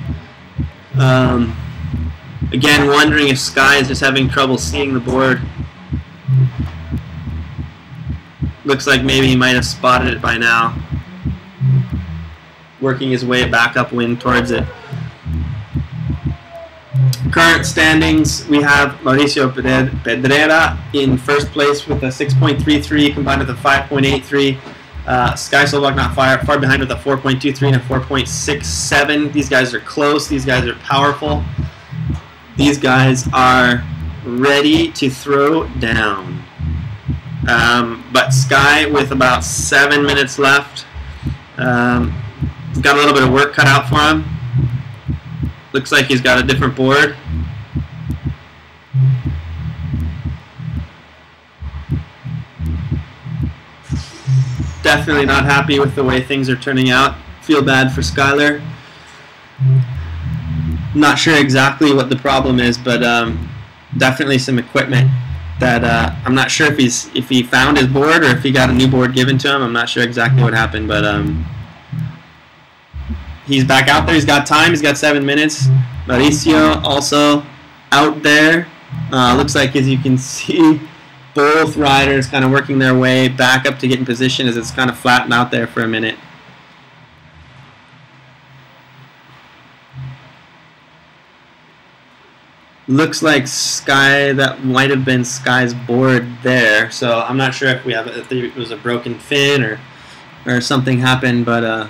Again, wondering if Sky is just having trouble seeing the board. Looks like maybe he might have spotted it by now. Working his way back upwind towards it. Current standings, we have Mauricio Pedrera in first place with a 6.33 combined with a 5.83. Sky Solbach not far behind with a 4.23 and a 4.67. These guys are close. These guys are powerful. These guys are ready to throw down. But Sky, with about 7 minutes left, he's got a little bit of work cut out for him. Looks like he's got a different board. Definitely not happy with the way things are turning out. Feel bad for Skylar. Not sure exactly what the problem is, but definitely some equipment that I'm not sure if he found his board or if he got a new board given to him. I'm not sure exactly what happened, but he's back out there. He's got time. He's got 7 minutes. Mauricio also out there. Looks like, as you can see, both riders kind of working their way back up to get in position, as it's kind of flattened out there for a minute. Looks like Sky, that might have been Sky's board there. So I'm not sure if it was a broken fin or something happened, but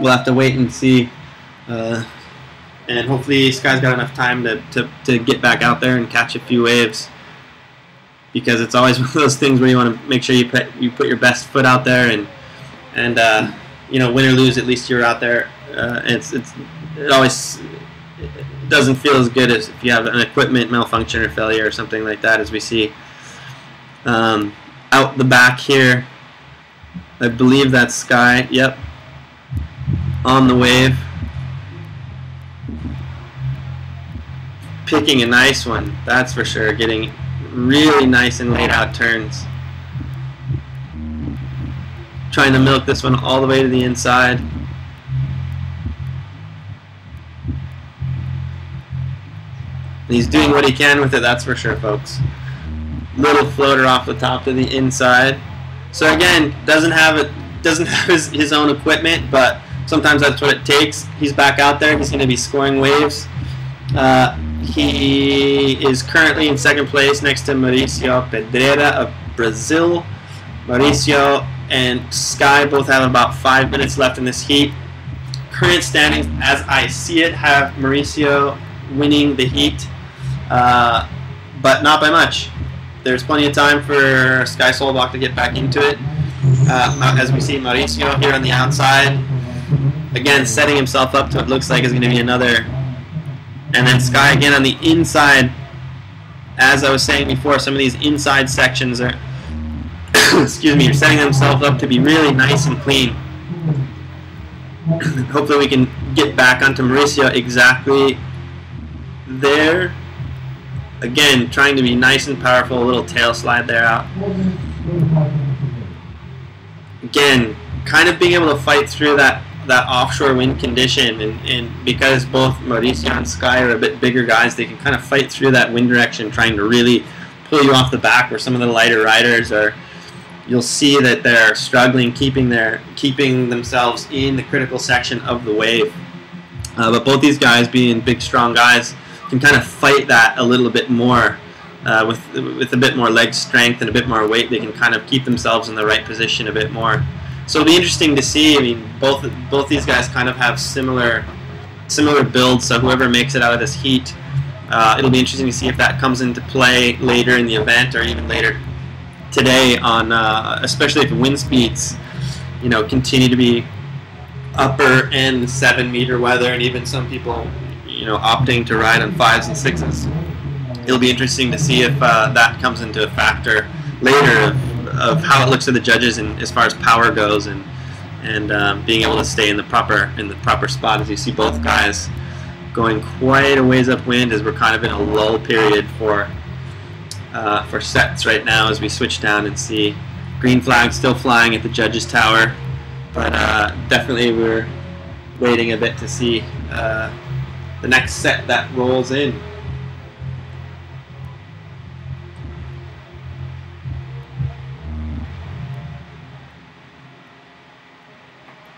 we'll have to wait and see. And hopefully Sky's got enough time to get back out there and catch a few waves, because it's always one of those things where you want to make sure you put your best foot out there, and you know, win or lose, at least you're out there. It always doesn't feel as good as if you have an equipment malfunction or failure or something like that, as we see out the back here. I believe that's Sky. Yep, on the wave, picking a nice one, that's for sure. Getting really nice and laid out turns. Trying to milk this one all the way to the inside. He's doing what he can with it, that's for sure, folks. Little floater off the top to the inside. So again, doesn't have doesn't have his own equipment, but sometimes that's what it takes. He's back out there. He's going to be scoring waves. He is currently in second place next to Mauricio Pedreira of Brazil. Mauricio and Sky both have about 5 minutes left in this heat. Current standings, as I see it, have Mauricio winning the heat, but not by much. There's plenty of time for Sky Solbach to get back into it. As we see Mauricio here on the outside, again setting himself up to what looks like is going to be another. And then Sky again on the inside. As I was saying before, some of these inside sections are excuse me, are setting themselves up to be really nice and clean. Hopefully we can get back onto Mauricio exactly there. Again, trying to be nice and powerful, a little tail slide there out. Again, kind of being able to fight through that offshore wind condition, and because both Mauricio and Sky are a bit bigger guys, they can kind of fight through that wind direction, trying to really pull you off the back, where some of the lighter riders are, you'll see that they're struggling keeping themselves in the critical section of the wave. But both these guys, being big, strong guys, can kind of fight that a little bit more with a bit more leg strength and a bit more weight. They can kind of keep themselves in the right position a bit more. So it'll be interesting to see. I mean, both these guys kind of have similar builds. So whoever makes it out of this heat, it'll be interesting to see if that comes into play later in the event, or even later today, on especially if wind speeds, continue to be upper end 7-meter weather, and even some people, opting to ride on 5s and 6s. It'll be interesting to see if that comes into a factor later of how it looks to the judges, and as far as power goes, and being able to stay in the proper spot. As you see both guys going quite a ways upwind, as we're kind of in a lull period for sets right now, as we switch down and see green flag still flying at the judges tower, but definitely we're waiting a bit to see the next set that rolls in.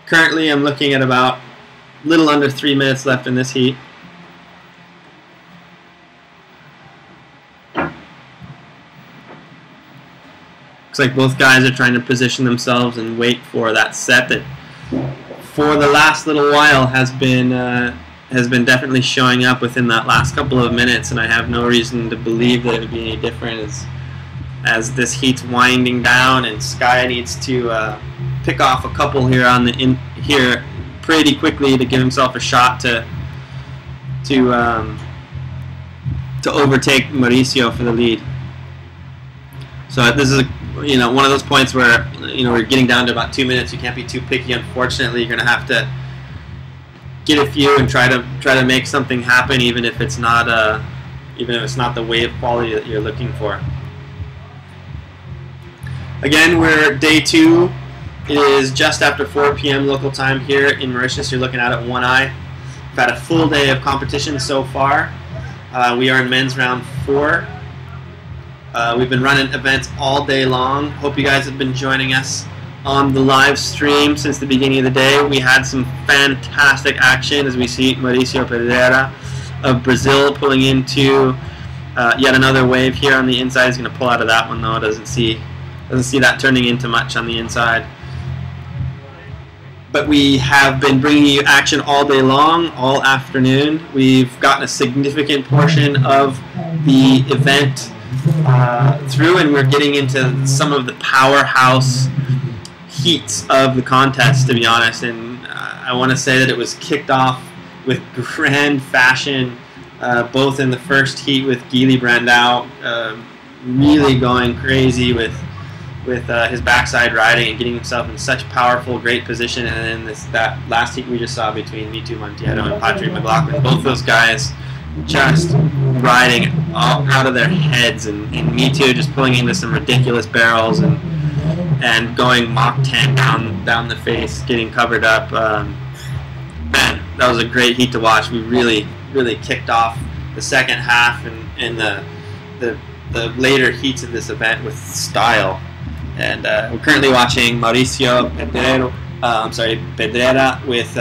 Currently I'm looking at about a little under 3 minutes left in this heat. Looks like both guys are trying to position themselves and wait for that set that for the last little while has been definitely showing up within that last couple of minutes, and I have no reason to believe that it would be any different as this heat's winding down, and Sky needs to pick off a couple here on here pretty quickly to give himself a shot to overtake Mauricio for the lead. So this is one of those points where we're getting down to about 2 minutes. You can't be too picky. Unfortunately, you're going to have to get a few and try to make something happen, even if it's not the wave quality that you're looking for. Again, we're day 2. It is just after 4 p.m. local time here in Mauritius. You're looking at One Eye. We've had a full day of competition so far. We are in men's round 4. We've been running events all day long. Hope you guys have been joining us on the live stream since the beginning of the day. We had some fantastic action as we see Mauricio Pedreira of Brazil pulling into yet another wave here on the inside. He's going to pull out of that one though. Doesn't see that turning into much on the inside. But we have been bringing you action all day long, all afternoon. We've gotten a significant portion of the event through, and we're getting into some of the powerhouse heats of the contest, to be honest. And I want to say that it was kicked off with grand fashion, both in the first heat with Guilherme Brandão really going crazy with his backside riding and getting himself in such powerful, great position, and then that last heat we just saw between Mitu Monteiro and Patrick McLaughlin, both those guys just riding out of their heads, and Mitu just pulling into some ridiculous barrels and going Mach 10 down the face, getting covered up. Man, that was a great heat to watch. We really kicked off the second half and the later heats of this event with style. And we're currently watching Mauricio Pedrera with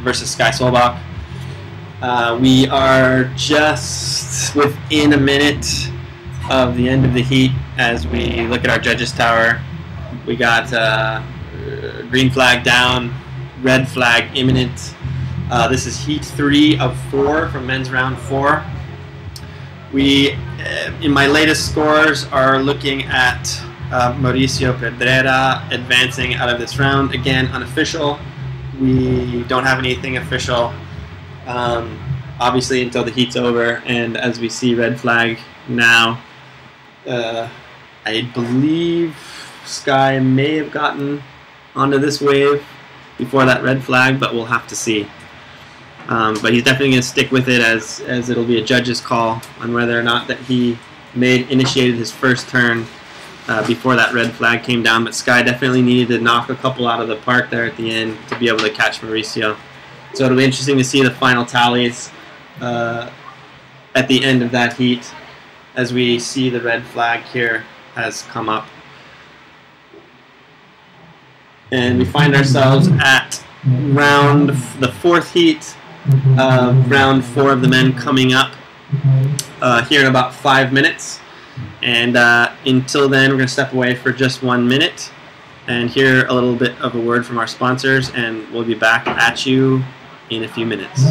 versus Sky Solbach. We are just within a minute of the end of the heat as we look at our judges tower. We got green flag down, red flag imminent. This is heat 3 of 4 from men's round 4. We, in my latest scores, are looking at Mauricio Pedrera advancing out of this round. Again, unofficial. We don't have anything official, obviously, until the heat's over. And as we see red flag now, I believe Sky may have gotten onto this wave before that red flag, but we'll have to see. But he's definitely going to stick with it as it'll be a judge's call on whether or not that he initiated his first turn before that red flag came down. But Sky definitely needed to knock a couple out of the park there at the end to be able to catch Mauricio. So it'll be interesting to see the final tallies at the end of that heat as we see the red flag here has come up. And we find ourselves at the 4th heat, round 4 of the men coming up here in about 5 minutes. And until then, we're going to step away for just 1 minute and hear a little bit of a word from our sponsors, and we'll be back at you in a few minutes.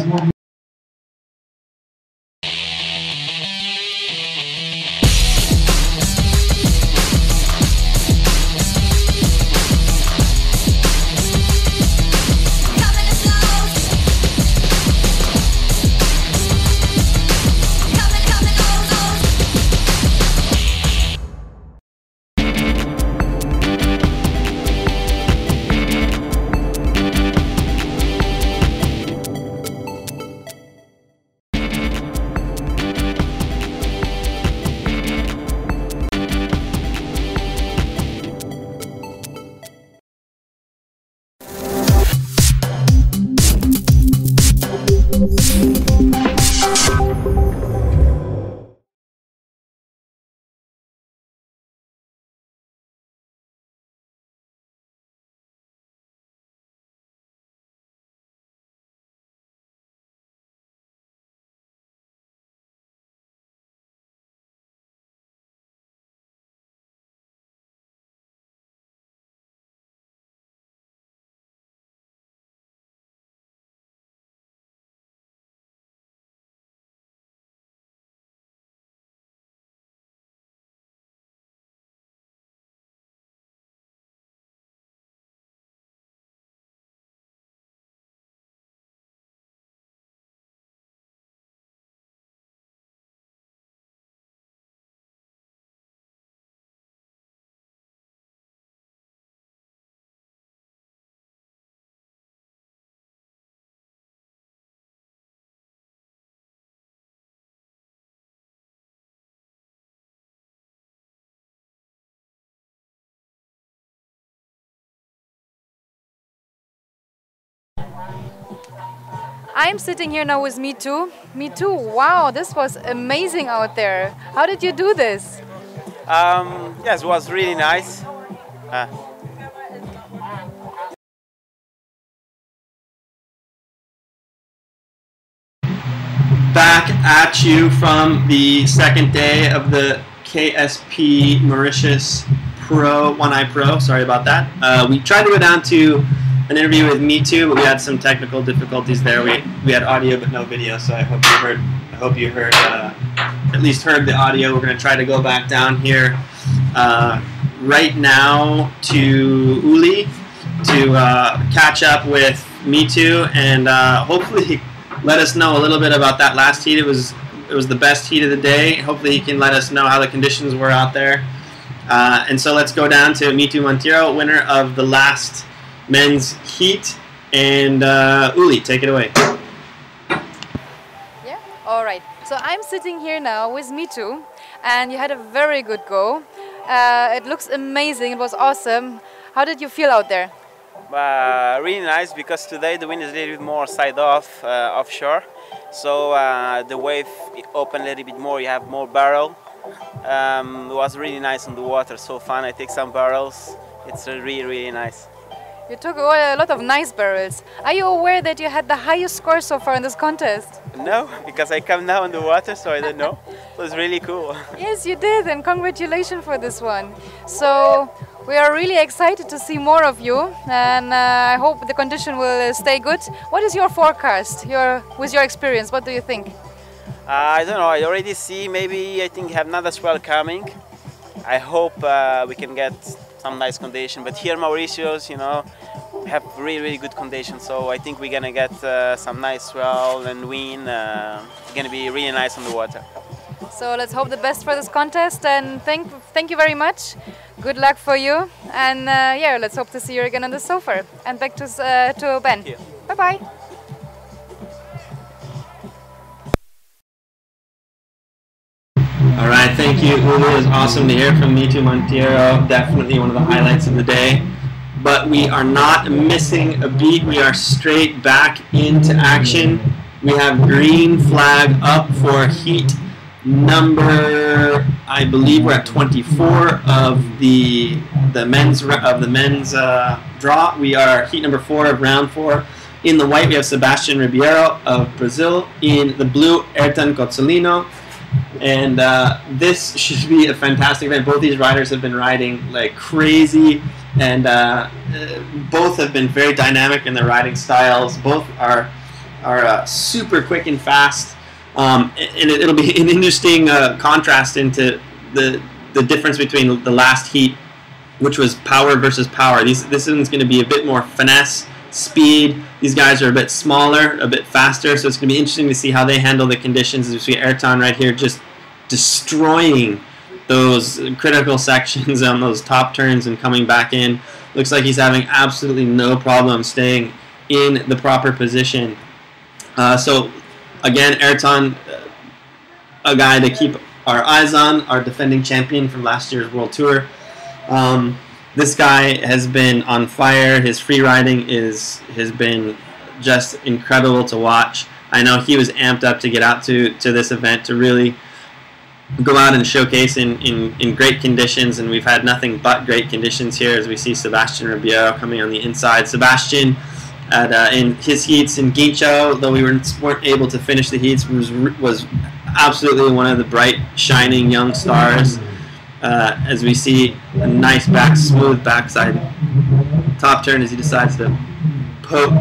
I'm sitting here now with Me Too. Me Too, wow, this was amazing out there. How did you do this? Yes, it was really nice. Back at you from the second day of the KSP Mauritius Pro, One Eye Pro, sorry about that. We tried to go down to an interview with Me Too, but we had some technical difficulties there. We had audio but no video, so I hope you heard at least heard the audio. We're going to try to go back down here right now to Uli to catch up with Me Too and hopefully let us know a little bit about that last heat. It was the best heat of the day. Hopefully he can let us know how the conditions were out there. And so let's go down to Me Too Monteiro, winner of the last men's heat, and Uli, take it away. Yeah, all right. So I'm sitting here now with Me Too, and you had a very good go. It looks amazing. It was awesome. How did you feel out there? Really nice, because today the wind is a little bit more side offshore, so the wave opened a little bit more. You have more barrel, It was really nice on the water, so fun. I take some barrels. It's really nice. You took a lot of nice barrels. Are you aware that you had the highest score so far in this contest? No, because I come now in the water, so I don't know. It was really cool. Yes, you did, and congratulations for this one. So we are really excited to see more of you, and I hope the condition will stay good. What is your forecast? With your experience, what do you think? I don't know. I already see. Maybe I think have another swell coming. I hope we can get some nice condition. But here, Mauritius, you know, have really good conditions. So I think we're gonna get some nice swell and wind. It's gonna be really nice on the water. So let's hope the best for this contest, and thank you very much. Good luck for you, and yeah, let's hope to see you again on the sofa. And back to Ben. Bye bye. All right, thank you. It was awesome to hear from Mitu Monteiro. Definitely one of the highlights of the day. But we are not missing a beat. We are straight back into action. We have green flag up for heat number, I believe we're at 24 of the men's draw. We are heat number 4 of round 4. In the white, we have Sebastian Ribeiro of Brazil. In the blue, Ayrton Cozzolino. And this should be a fantastic event. Both these riders have been riding like crazy, and both have been very dynamic in their riding styles. Both are super quick and fast, and it'll be an interesting contrast into the difference between the last heat, which was power versus power. This one's going to be a bit more finesse, speed. These guys are a bit smaller, a bit faster, so it's going to be interesting to see how they handle the conditions. As we see Ayrton right here just destroying those critical sections on those top turns and coming back in. Looks like he's having absolutely no problem staying in the proper position. So again, Ayrton, a guy to keep our eyes on, our defending champion from last year's World Tour. This guy has been on fire. His free riding has been just incredible to watch. I know he was amped up to get out to this event to really go out and showcase in great conditions, and we've had nothing but great conditions here as we see Sebastian Ribeiro coming on the inside. Sebastian, in his heats in Guincho, though we weren't able to finish the heats, was absolutely one of the bright, shining young stars. As we see a nice smooth backside top turn as he decides to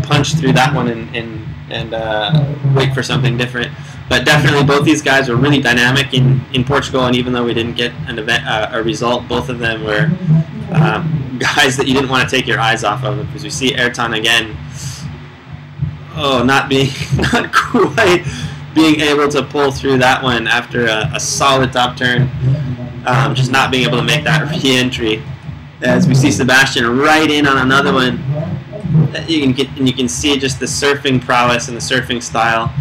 punch through that one and wait for something different. But definitely both these guys were really dynamic in Portugal, and even though we didn't get an event, a result, both of them were guys that you didn't want to take your eyes off of. Because we see Ayrton again, not quite being able to pull through that one after a solid top turn. Just not being able to make that re-entry. As we see Sebastian right in on another one, you can see just the surfing prowess and the surfing style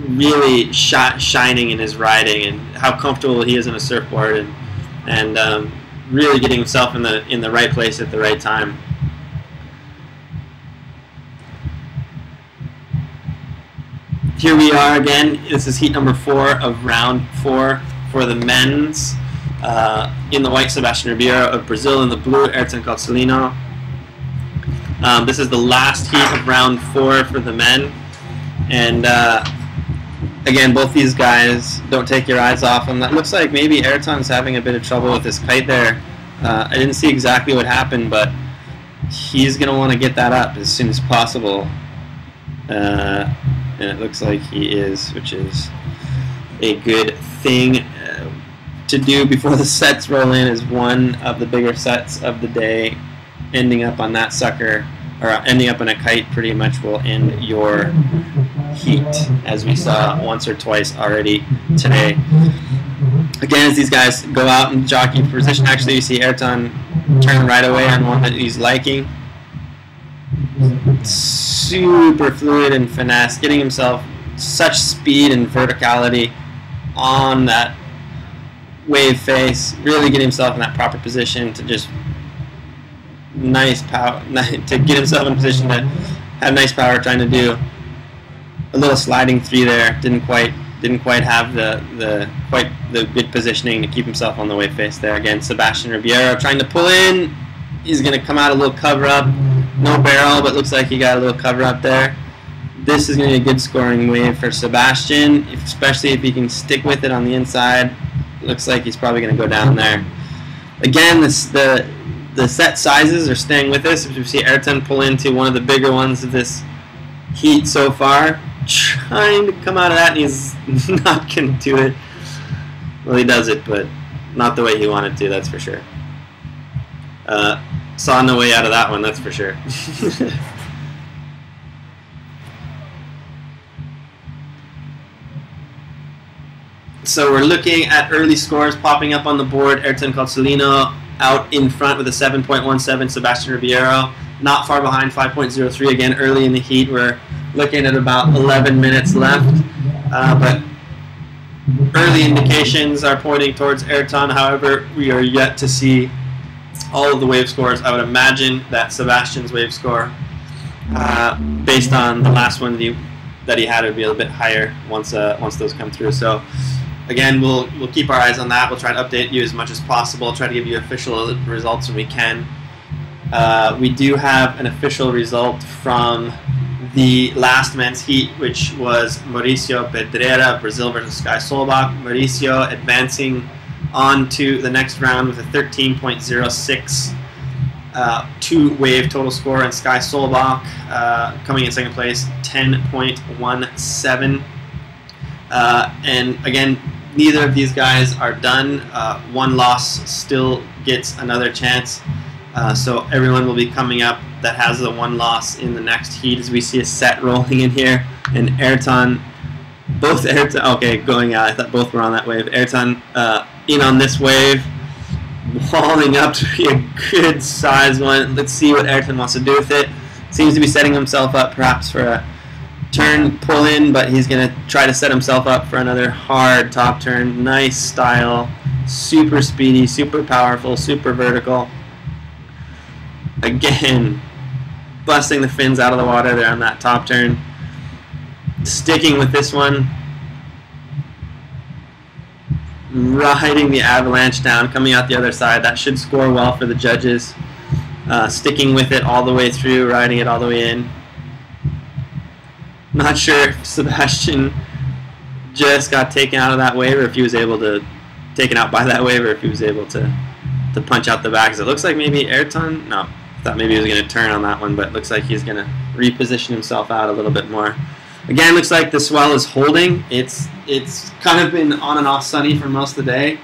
really shining in his riding, and how comfortable he is on a surfboard, and really getting himself in the right place at the right time. Here we are again. This is heat number 4 of round 4. For the men's, in the white, Sebastian Ribeiro of Brazil. In the blue, Ayrton Cozzolino. This is the last heat of round 4 for the men. And again, both these guys, don't take your eyes off them. That looks like maybe Ayrton's having a bit of trouble with his kite there. I didn't see exactly what happened, but he's going to want to get that up as soon as possible. And it looks like he is, which is a good thing to do before the sets roll in, is one of the bigger sets of the day. Ending up on that sucker, or ending up on a kite, pretty much will end your heat, as we saw once or twice already today. Again, as these guys go out and jockey for position, actually you see Ayrton turn right away on one that he's liking. Super fluid and finesse, getting himself such speed and verticality on that wave face, really get himself in that proper position to just nice power, to get himself in a position to have nice power, trying to do a little sliding 3 there, didn't quite didn't quite have the good positioning to keep himself on the wave face there. Again, Sebastian Ribeiro trying to pull in. He's going to come out a little cover up. No barrel, but looks like he got a little cover up there. This is going to be a good scoring wave for Sebastian, especially if he can stick with it on the inside. Looks like he's probably going to go down there. Again, the set sizes are staying with us. As we see Ayrton pull into one of the bigger ones of this heat so far. Trying to come out of that, and he's not going to do it. Well, he does it, but not the way he wanted to, that's for sure. Saw no way out of that one, that's for sure. So we're looking at early scores popping up on the board. Ayrton Cozzolino out in front with a 7.17. Sebastian Ribeiro not far behind, 5.03. Again, early in the heat. We're looking at about 11 minutes left. But early indications are pointing towards Ayrton. However, we are yet to see all of the wave scores. I would imagine that Sebastian's wave score, based on the last one that he had, would be a little bit higher once those come through. So again, we'll keep our eyes on that. We'll try to update you as much as possible, try to give you official results when we can. We do have an official result from the last men's heat, which was Mauricio Pedreira, Brazil versus Sky Solbach. Mauricio advancing on to the next round with a 13.06 two-wave total score, and Sky Solbach coming in second place, 10.17. And again, neither of these guys are done. One loss still gets another chance. So everyone will be coming up that has the one loss in the next heat, as we see a set rolling in here. And Ayrton, okay, going out. I thought both were on that wave. Ayrton in on this wave, walling up to be a good size one. Let's see what Ayrton wants to do with it. Seems to be setting himself up perhaps for a turn pull in, but he's going to try to set himself up for another hard top turn. Nice style, super speedy, super powerful, super vertical. Again, busting the fins out of the water there on that top turn. Sticking with this one. Riding the avalanche down, coming out the other side. That should score well for the judges. Sticking with it all the way through, riding it all the way in. Not sure if Sebastian just got taken out of that wave, or if he was able to, taken out by that wave, or if he was able to punch out the back. Because it looks like maybe Ayrton, no, I thought maybe he was going to turn on that one, but it looks like he's going to reposition himself out a little bit more. Again, looks like the swell is holding. It's kind of been on and off sunny for most of the day,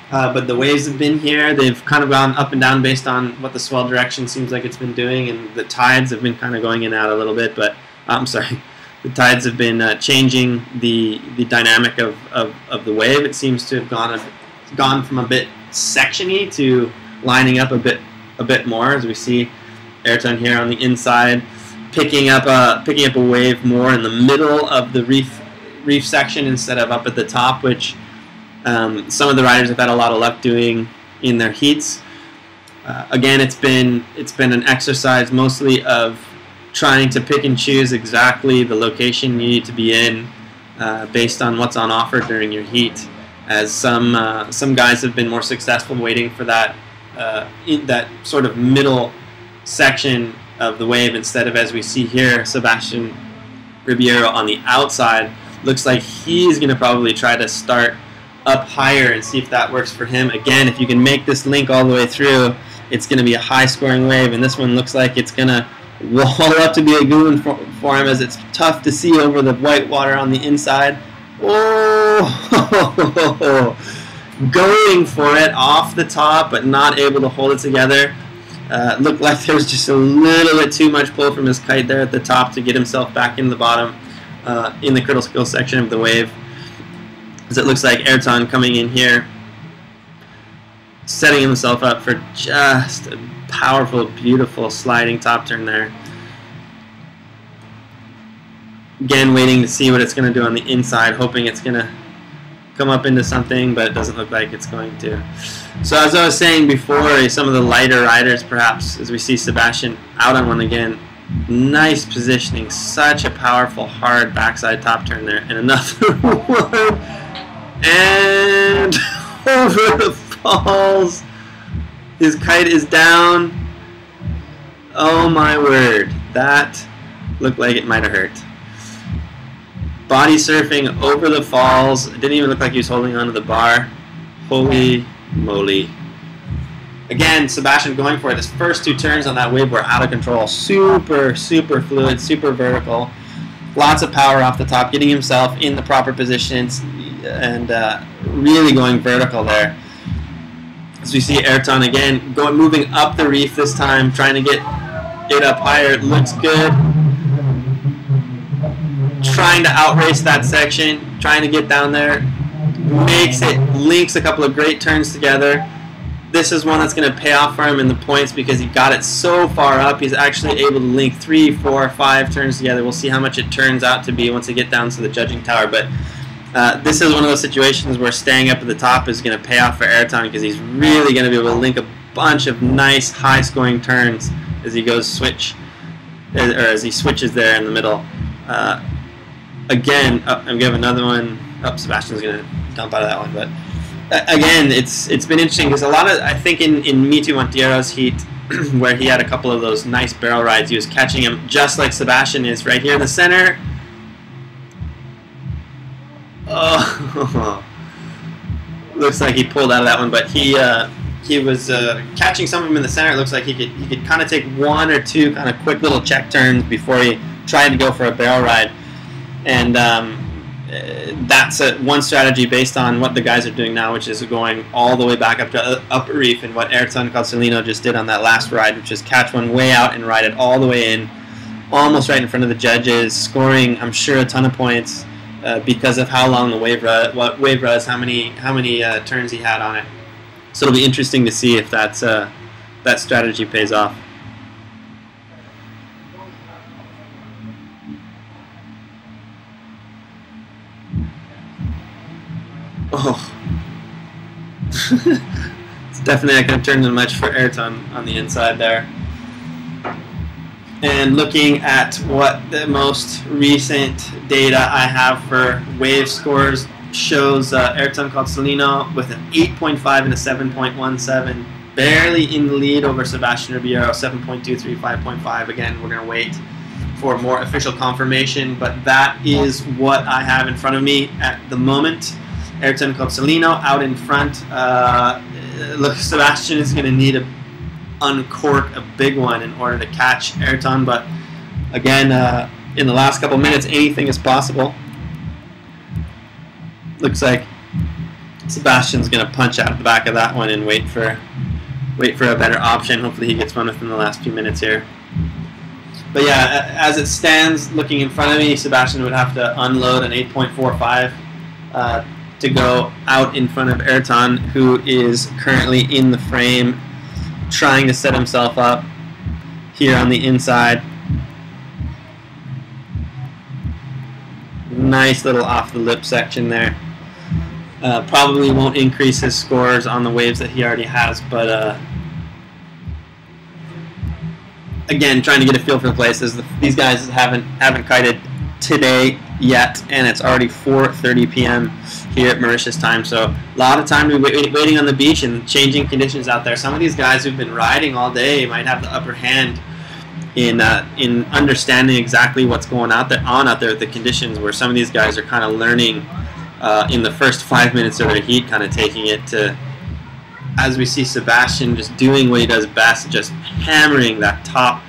but the waves have been here. They've kind of gone up and down based on what the swell direction seems like it's been doing, and the tides have been kind of going in and out a little bit, but I'm sorry. The tides have been changing the dynamic of the wave. It seems to have gone from a bit sectiony to lining up a bit more, as we see Ayrton here on the inside, picking up a wave more in the middle of the reef section instead of up at the top, which some of the riders have had a lot of luck doing in their heats. Again, it's been an exercise mostly of trying to pick and choose exactly the location you need to be in based on what's on offer during your heat. As some guys have been more successful waiting for that that sort of middle section of the wave, instead of, as we see here, Sebastian Ribeiro on the outside. Looks like he's going to probably try to start up higher and see if that works for him. Again, if you can make this link all the way through, it's going to be a high-scoring wave, and this one looks like it's going to wall up to be a good one for him, as it's tough to see over the white water on the inside. Oh, going for it off the top, but not able to hold it together. Looked like there was just a little bit too much pull from his kite there at the top to get himself back in the bottom, in the critical section of the wave. As it looks like Ayrton coming in here, setting himself up for just a powerful, beautiful sliding top turn there. Again, waiting to see what it's going to do on the inside, hoping it's going to come up into something, but it doesn't look like it's going to. So as I was saying before, some of the lighter riders, perhaps, as we see Sebastian out on one again, Nice positioning, such a powerful, hard backside top turn there. And another one. And over the falls. His kite is down. Oh my word. That looked like it might have hurt. Body surfing over the falls. It didn't even look like he was holding onto the bar. Holy moly. Again, Sebastian going for it. His first two turns on that wave were out of control. Super, super fluid, super vertical. Lots of power off the top, getting himself in the proper positions and really going vertical there. As we see Ayrton again, moving up the reef this time, trying to get it up higher. It looks good. Trying to outrace that section, trying to get down there. Makes it, links a couple of great turns together. This is one that's going to pay off for him in the points because he got it so far up. He's actually able to link 3, 4, 5 turns together. We'll see how much it turns out to be once they get down to the judging tower. But this is one of those situations where staying up at the top is going to pay off for Ayrton because he's really going to be able to link a bunch of nice high-scoring turns as he goes or as he switches there in the middle. Again, I'm going to give another one. Oh, Sebastian's going to dump out of that one, but. Again, it's been interesting because a lot of, I think in Mitu Monteiro's heat, where he had a couple of those nice barrel rides, he was catching him just like Sebastian is right here in the center. Oh, looks like he pulled out of that one, but he was catching some of them in the center. It looks like he could kind of take 1 or 2 kind of quick little check turns before he tried to go for a barrel ride, and. That's one strategy based on what the guys are doing now, which is going all the way back up to upper reef, and what Ayrton Calzolino just did on that last ride, which is catch one way out and ride it all the way in, almost right in front of the judges, scoring, I'm sure, a ton of points because of how long the wave was, how many turns he had on it. So it'll be interesting to see if that strategy pays off. Oh, it's definitely not going to turn into much for Ayrton on the inside there. And looking at what the most recent data I have for wave scores shows Ayrton Calzolino with an 8.5 and a 7.17, barely in the lead over Sebastian Ribeiro, 7.23, 5.5. Again, we're going to wait for more official confirmation, but that is what I have in front of me at the moment. Ayrton Calzolino out in front. Look, Sebastian is going to need to uncork a big one in order to catch Ayrton, but again, in the last couple minutes, anything is possible. Looks like Sebastian's going to punch out the back of that one and wait for a better option. Hopefully he gets one within the last few minutes here. But yeah, as it stands, looking in front of me, Sebastian would have to unload an 8.45 to go out in front of Ayrton, who is currently in the frame, trying to set himself up here on the inside. Nice little off the lip section there. Probably won't increase his scores on the waves that he already has, but again, trying to get a feel for the places. These guys haven't kited today yet, and it's already 4:30 p.m. here at Mauritius time, so a lot of time waiting on the beach and changing conditions out there. Some of these guys who've been riding all day might have the upper hand in understanding exactly what's going out there with the conditions, where some of these guys are kind of learning in the first 5 minutes of their heat, kind of taking it to, as we see Sebastian just doing what he does best, just hammering that top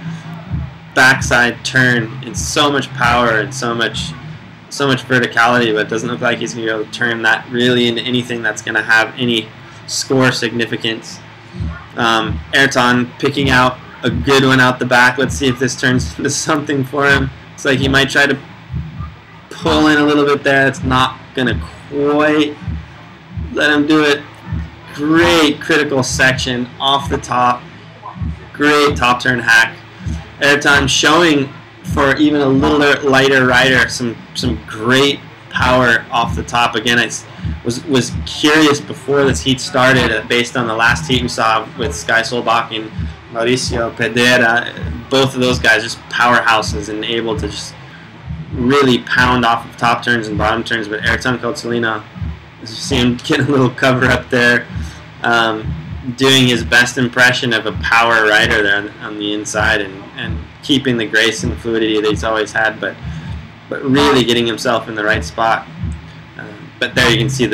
backside turn in so much power and so much verticality, but it doesn't look like he's going to be able to turn that really into anything that's going to have any score significance. Ayrton picking out a good one out the back. Let's see if this turns into something for him. Looks like he might try to pull in a little bit there. It's not going to quite let him do it. Great critical section off the top. Great top turn hack. Ayrton showing, for even a little lighter rider, some great power off the top. Again, I was curious before this heat started, based on the last heat we saw with Sky Solbach and Mauricio Pedera, both of those guys just powerhouses and able to just really pound off of top turns and bottom turns. But Ayrton Cozzolino, as you see him get a little cover up there, doing his best impression of a power rider there on the inside, and keeping the grace and fluidity that he's always had, but really getting himself in the right spot. But there you can see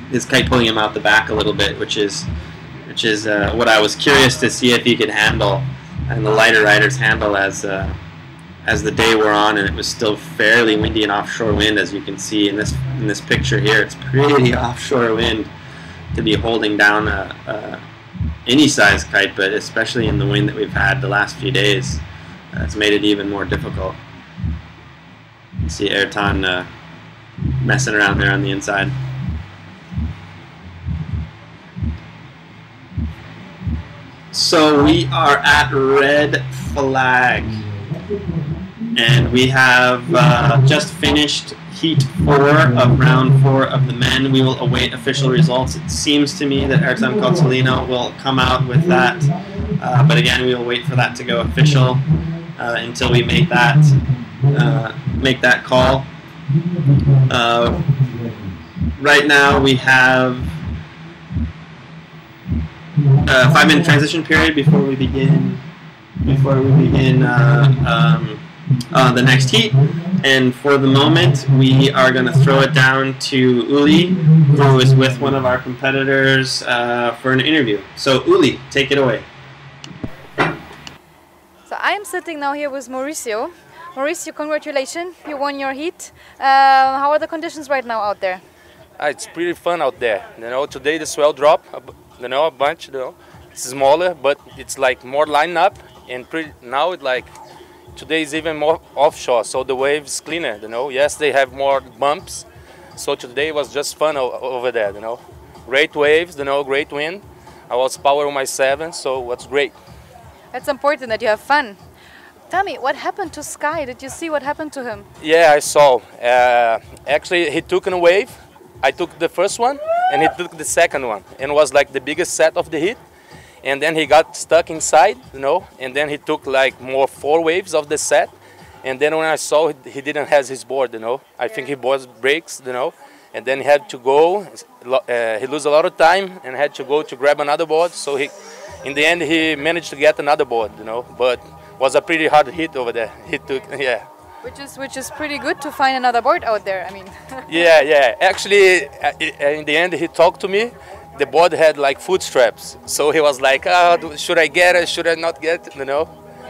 his kite pulling him out the back a little bit, which is what I was curious to see if he could handle, and the lighter riders handle as the day wore on, and it was still fairly windy and offshore wind, as you can see in this picture here. It's pretty offshore wind to be holding down any size kite, but especially in the wind that we've had the last few days, it's made it even more difficult. You see Ayrton messing around there on the inside. So we are at red flag, and we have just finished heat 4 of round 4 of the men. We will await official results. It seems to me that Ayrton Cozzolino will come out with that, but again, we will wait for that to go official until we make that call. Right now we have a 5-minute transition period before we begin the next heat, and for the moment we are going to throw it down to Uli, who is with one of our competitors for an interview. So Uli, take it away. So I'm sitting now here with Mauricio. Mauricio, congratulations, you won your heat. How are the conditions right now out there? It's pretty fun out there. You know, today the swell dropped, you know, a bunch. You know, it's smaller, but it's like more lined up, and now it like today is even more offshore, so the waves cleaner. You know, yes, they have more bumps, so today was just fun over there. You know, great waves. You know, great wind. I was power on my 7, so what's great. It's important that you have fun. Tell me, what happened to Sky? Did you see what happened to him? Yeah, I saw. Actually, he took a wave. I took the first one, and he took the second one, and it was like the biggest set of the heat. And then he got stuck inside, you know, and then he took like more 4 waves of the set. And then when I saw he didn't have his board, you know, I think he bought brakes, you know, and then he had to go. He lost a lot of time and had to go to grab another board. So in the end, he managed to get another board, you know, but was a pretty hard hit over there. He took, yeah. Which is pretty good to find another board out there. I mean. Yeah. Actually, in the end, he talked to me. The board had like foot straps, so he was like, "Oh, should I get it? Should I not get it?" You know.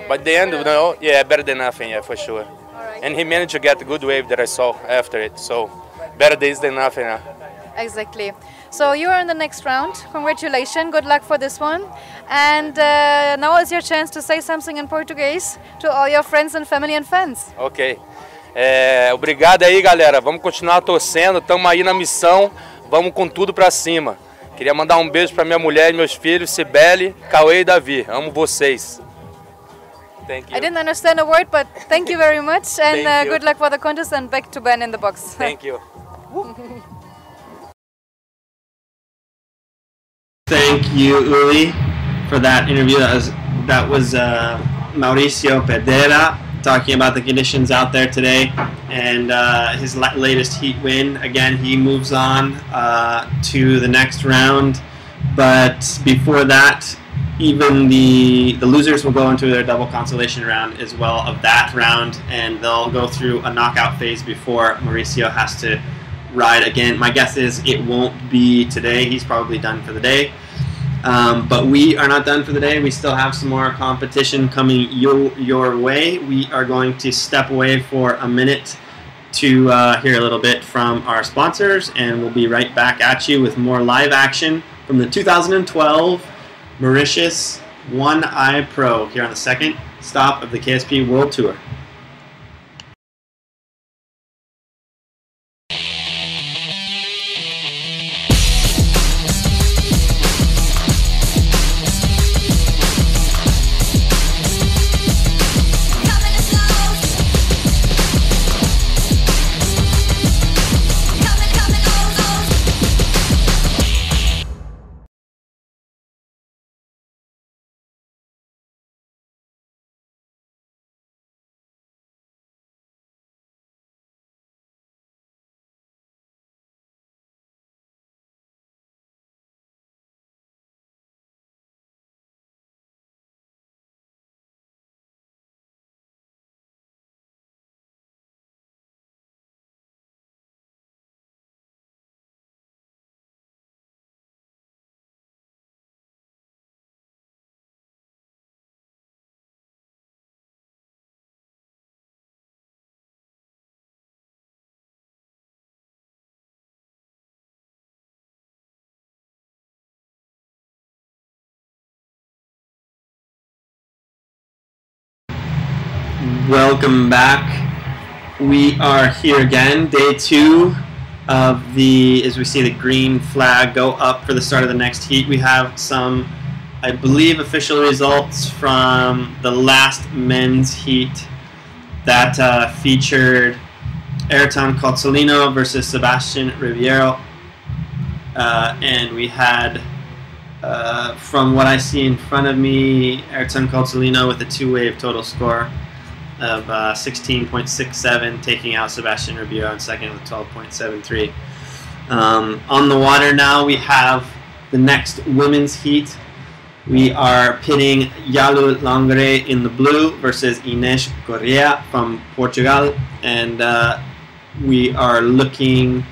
But the end, you know, yeah, better than nothing, yeah, for sure. Right. And he managed to get a good wave that I saw after it. So better this than nothing. Exactly. So you are in the next round. Congratulations. Good luck for this one. And now is your chance to say something in Portuguese to all your friends and family and fans. Ok. Obrigado aí, galera. Vamos continuar torcendo. Estamos aí na missão. Vamos com tudo pra cima. Queria mandar um beijo para minha mulher e meus filhos, Cibele, Cauê e Davi. Amo vocês. Thank you. I didn't understand a word, but thank you very much, and good luck for the contest, and back to Ben in the box. Thank you. Thank you, Uli, for that interview. That was Mauricio Pedera talking about the conditions out there today, and his latest heat win. Again, he moves on to the next round, but before that, even the losers will go into their double consolation round as well of that round, and they'll go through a knockout phase before Mauricio has to ride again. My guess is it won't be today. He's probably done for the day. But we are not done for the day. We still have some more competition coming your way. We are going to step away for a minute to hear a little bit from our sponsors, and we'll be right back at you with more live action from the 2012 Mauritius Eye Pro here on the second stop of the KSP World Tour. Welcome back. We are here again, day 2 of the, as we see the green flag go up for the start of the next heat. We have some, I believe, official results from the last men's heat that featured Ayrton Cozzolino versus Sebastian Riviero. And we had, from what I see in front of me, Ayrton Cozzolino with a 2-wave total score of 16.67, taking out Sebastian Riviero in second with 12.73. On the water now, we have the next women's heat. We are pitting Yalu Langre in the blue versus Inês Correa from Portugal, and we are looking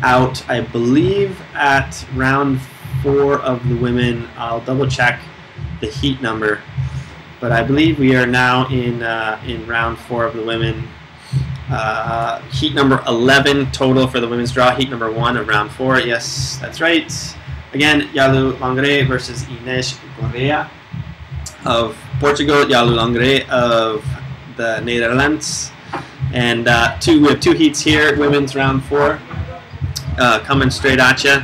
out, I believe, at round 4 of the women. I'll double check the heat number, but I believe we are now in round 4 of the women. Heat number 11 total for the women's draw. Heat number 1 of round 4. Yes, that's right. Again, Yalu Langre versus Inês Correa of Portugal, Yalu Langre of the Netherlands. And we have 2 heats here, women's round 4, coming straight at you.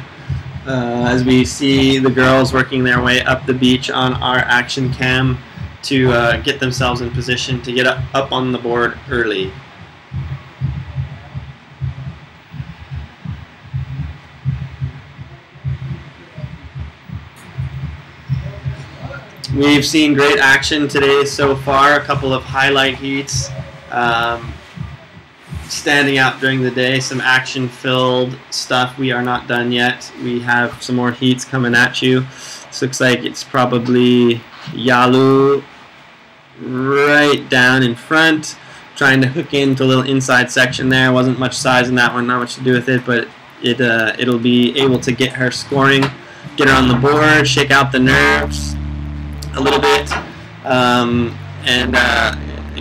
As we see the girls working their way up the beach on our action cam to get themselves in position to get up on the board early. We've seen great action today so far, a couple of highlight heats standing out during the day, some action-filled stuff. We are not done yet. We have some more heats coming at you. This looks like it's probably Yalu right down in front, trying to hook into a little inside section there. Wasn't much size in that one, not much to do with it, but it'll be able to get her scoring, get her on the board, shake out the nerves a little bit, and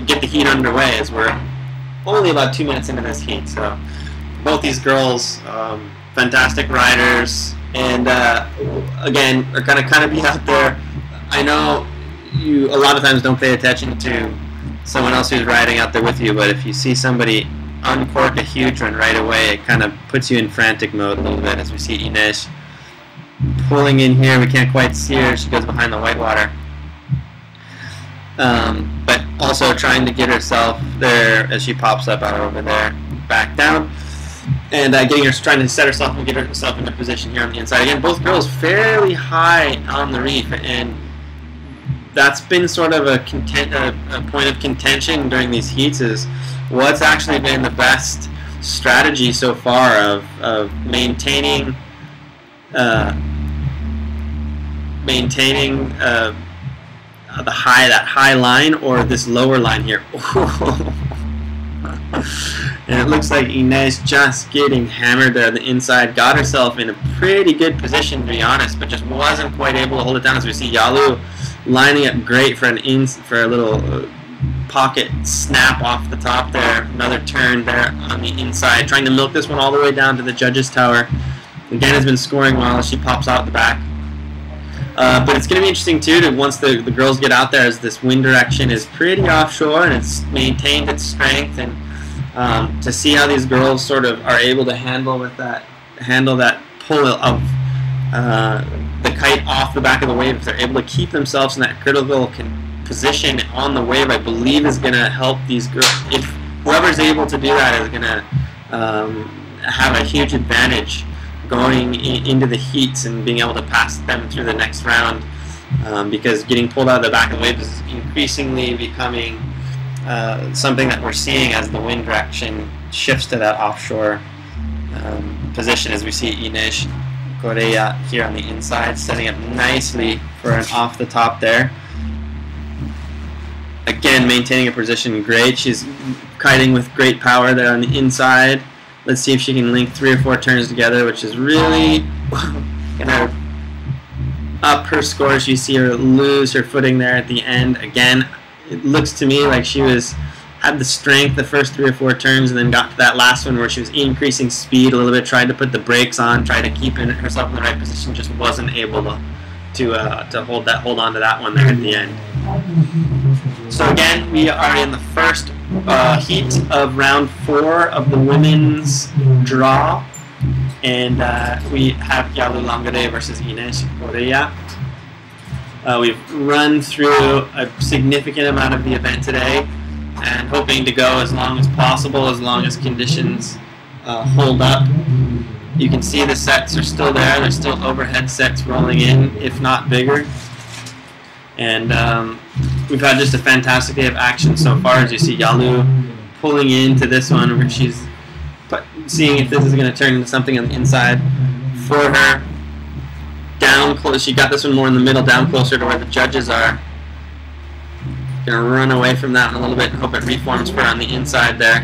get the heat underway, as we're only about 2 minutes into this heat. So both these girls, fantastic riders, and again, are going to kind of be out there. I know you a lot of times don't pay attention to someone else who's riding out there with you, but if you see somebody uncork a huge one right away, it kind of puts you in frantic mode a little bit. As we see Inês pulling in here, we can't quite see her, she goes behind the whitewater. But also trying to get herself there as she pops up out over there, back down, and trying to set herself and get herself into position here on the inside. Again, both girls fairly high on the reef, and that's been sort of a point of contention during these heats, is what's actually been the best strategy so far of maintaining that high line, or this lower line here. And it looks like Inês just getting hammered there on the inside, got herself in a pretty good position, to be honest, but just wasn't quite able to hold it down. As we see Yalu lining up great for a little pocket snap off the top there. Another turn there on the inside, trying to milk this one all the way down to the judges' tower. Again, has been scoring well as she pops out the back. But it's going to be interesting too, once the girls get out there, as this wind direction is pretty offshore and it's maintained its strength, and to see how these girls sort of are able to handle that pull of the kite off the back of the wave. If they're able to keep themselves in that critical position on the wave, I believe is going to help these girls. If whoever's able to do that is going to have a huge advantage going into the heats and being able to pass them through the next round, because getting pulled out of the back of the wave is increasingly becoming something that we're seeing as the wind direction shifts to that offshore position, as we see Inês Correa here on the inside, setting up nicely for an off the top there. Again, maintaining a position great. She's kiting with great power there on the inside. Let's see if she can link 3 or 4 turns together, which is really gonna up her score. You see her lose her footing there at the end. Again, it looks to me like she had the strength the first 3 or 4 turns, and then got to that last one where she was increasing speed a little bit, tried to put the brakes on, tried to keep herself in the right position, just wasn't able to hold on to that one there at the end. So again, we are in the first heat of round 4 of the women's draw, and we have Yalu Langare versus Ines Correa. We've run through a significant amount of the event today, and hoping to go as long as possible, as long as conditions hold up. You can see the sets are still there. There's still overhead sets rolling in, if not bigger. And we've had just a fantastic day of action so far. As you see Yalu pulling into this one, where she's seeing if this is going to turn into something on the inside for her. Down close, she got this one more in the middle, down closer to where the judges are. Gonna run away from that a little bit and hope it reforms for her on the inside there.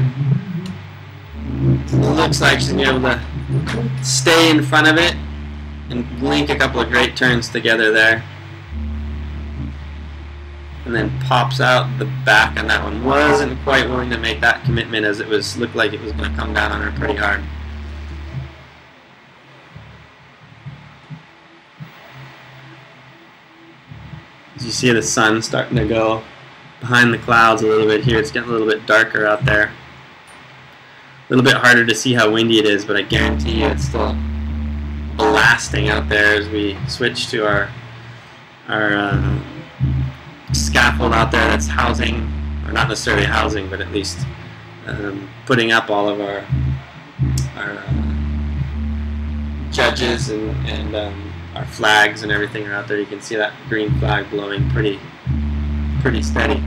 Looks like she's gonna be able to stay in front of it and link a couple of great turns together there. And then pops out the back on that one. Wasn't quite willing to make that commitment, as it looked like it was gonna come down on her pretty hard. As you see the sun starting to go behind the clouds a little bit here. It's getting a little bit darker out there. A little bit harder to see how windy it is, but I guarantee you it's still blasting out there as we switch to our scaffold out there that's housing, or not necessarily housing, but at least putting up all of our judges and our flags and everything are out there. You can see that green flag blowing pretty steady.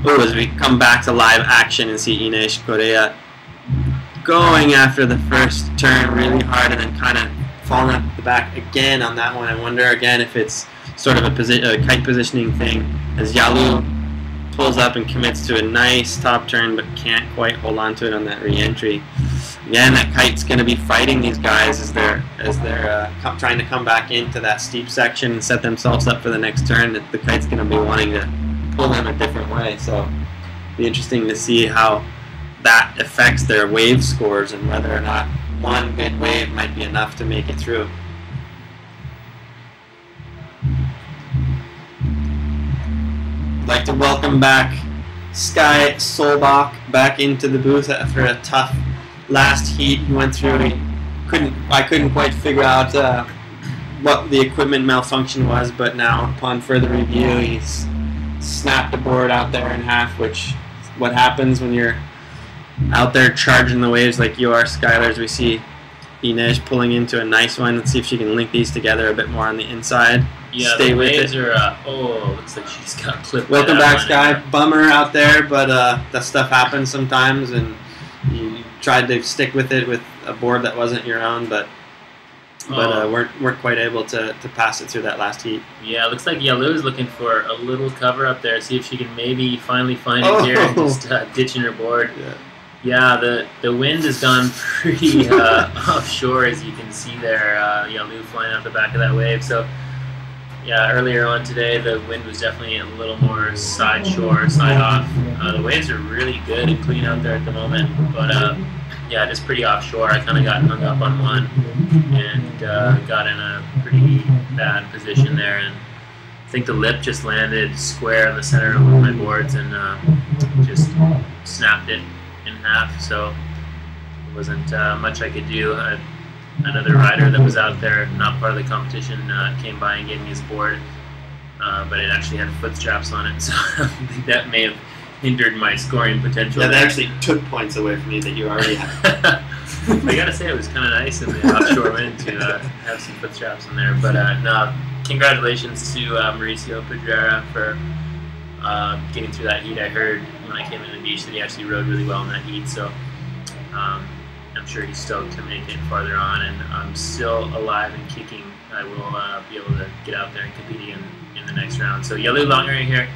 Oh, as we come back to live action and see Ines Correa going after the first turn really hard and then kind of falling up the back again on that one. I wonder again if it's sort of a kite positioning thing, as Yalu pulls up and commits to a nice top turn but can't quite hold on to it on that re-entry. Again, that kite's going to be fighting these guys as they're trying to come back into that steep section and set themselves up for the next turn. The kite's going to be wanting to pull them a different way, so it'll be interesting to see how that affects their wave scores and whether or not one good wave might be enough to make it through. I'd like to welcome back Sky Solbach back into the booth after a tough last heat he went through. I couldn't quite figure out what the equipment malfunction was, but now upon further review he's snapped the board out there in half, which is what happens when you're out there charging the waves like you are, Skylar. As we see Ines pulling into a nice one. Let's see if she can link these together a bit more on the inside. Yeah, Stay the with waves it. are, looks like she's got clipped. Welcome back, Sky. Bummer out there, but that stuff happens sometimes, and you tried to stick with it with a board that wasn't your own, but weren't quite able to pass it through that last heat. Yeah, it looks like Yalu is looking for a little cover up there. See if she can maybe finally find it here and just ditching her board. Yeah, the wind has gone pretty offshore, as you can see there. Yalu flying out the back of that wave. So yeah, earlier on today the wind was definitely a little more side shore, side off. The waves are really good and clean out there at the moment, but yeah, just pretty offshore. I kind of got hung up on one and got in a pretty bad position there, and I think the lip just landed square in the center of one of my boards and just snapped it in half, so there wasn't much I could do. Another rider that was out there, not part of the competition, came by and gave me his board, but it actually had foot straps on it, so I think that may have hindered my scoring potential. Yeah, they actually took points away from you that you already had. I gotta say, it was kind of nice in the offshore wind to have some foot straps in there. But no, congratulations to Mauricio Pedrera for getting through that heat. I heard when I came into the beach that he actually rode really well in that heat, so I'm sure he's stoked to make it farther on, and I'm still alive and kicking. I will be able to get out there and compete again in the next round. So Yalu Langare here.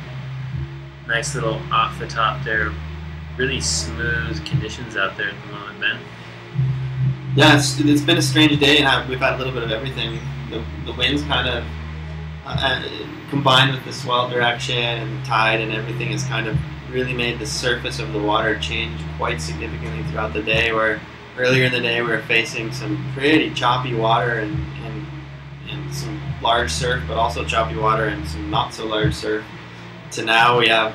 Nice little off the top there. Really smooth conditions out there at the moment, Ben. Yeah, it's been a strange day, and we've had a little bit of everything. The wind's kind of combined with the swell direction and tide and everything has kind of really made the surface of the water change quite significantly throughout the day, where earlier in the day we were facing some pretty choppy water and some large surf, but also choppy water and some not so large surf. to now, we have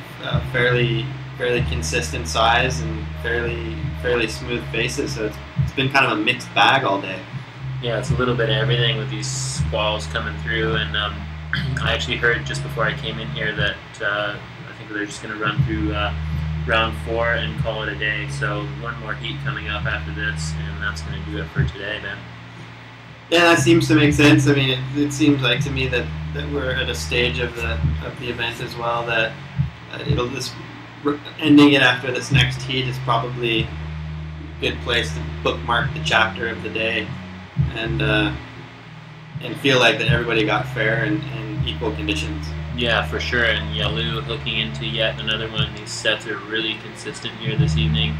fairly consistent size and fairly smooth faces. So it's been kind of a mixed bag all day. Yeah, it's a little bit of everything with these squalls coming through, and I actually heard just before I came in here that I think they're just going to run through round 4 and call it a day. So one more heat coming up after this, and that's going to do it for today, then. Yeah, that seems to make sense. I mean, it seems like to me that we're at a stage of the event as well that ending it after this next heat is probably a good place to bookmark the chapter of the day, and feel like that everybody got fair and equal conditions. Yeah, for sure. And Yalu hooking into yet another one. These sets are really consistent here this evening.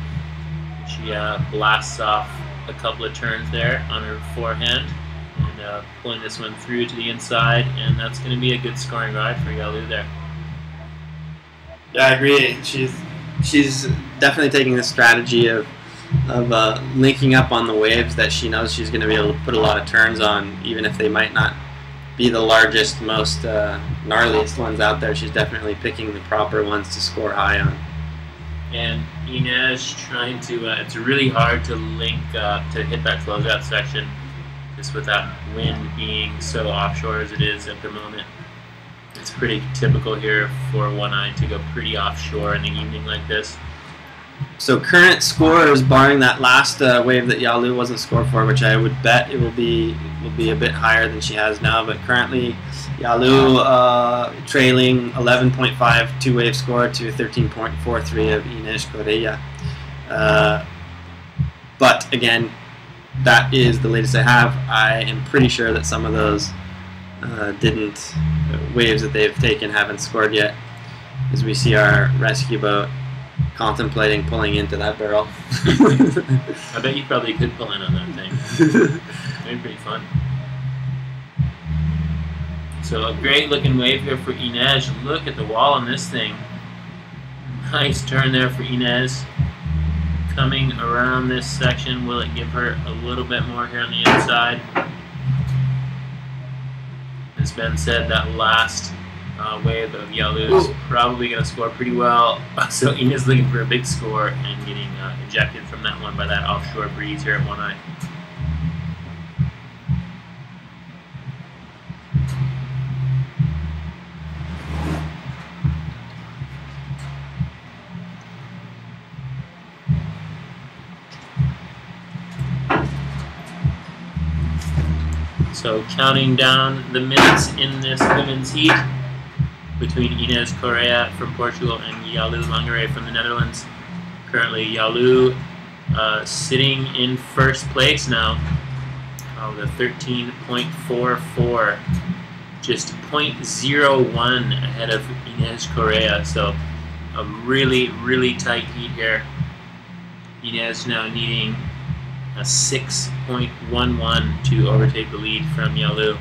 She blasts off a couple of turns there on her forehand, and pulling this one through to the inside, and that's going to be a good scoring ride for Yalu there. Yeah, I agree. She's definitely taking the strategy of linking up on the waves that she knows she's going to be able to put a lot of turns on, even if they might not be the largest, most gnarliest ones out there. She's definitely picking the proper ones to score high on. And Inez trying to, it's really hard to link, to hit that closeout section, just with that wind being so offshore as it is at the moment. It's pretty typical here for One Eye to go pretty offshore in the evening like this. So current scores, barring that last wave that Yalu wasn't scored for, which I would bet it will be a bit higher than she has now, but currently Yalu trailing 11.5 two-wave score to 13.43 of Inez Correa. But again, that is the latest I have. I am pretty sure that some of those waves that they've taken haven't scored yet, as we see our rescue boat contemplating pulling into that barrel. I bet you probably could pull in on that thing. It'd be pretty fun. So a great looking wave here for Inez. Look at the wall on this thing. Nice turn there for Inez. Coming around this section, will it give her a little bit more here on the inside? As Ben said, that last wave of Yalu is probably going to score pretty well. So Inez looking for a big score and getting ejected from that one by that offshore breeze here at One Eye. So counting down the minutes in this women's heat between Inez Correa from Portugal and Yalu Langare from the Netherlands. Currently Yalu sitting in first place now with a 13.44, just 0.01 ahead of Inez Correa. So a really, really tight heat here. Inez now needing a 6.11 to overtake the lead from Yalu.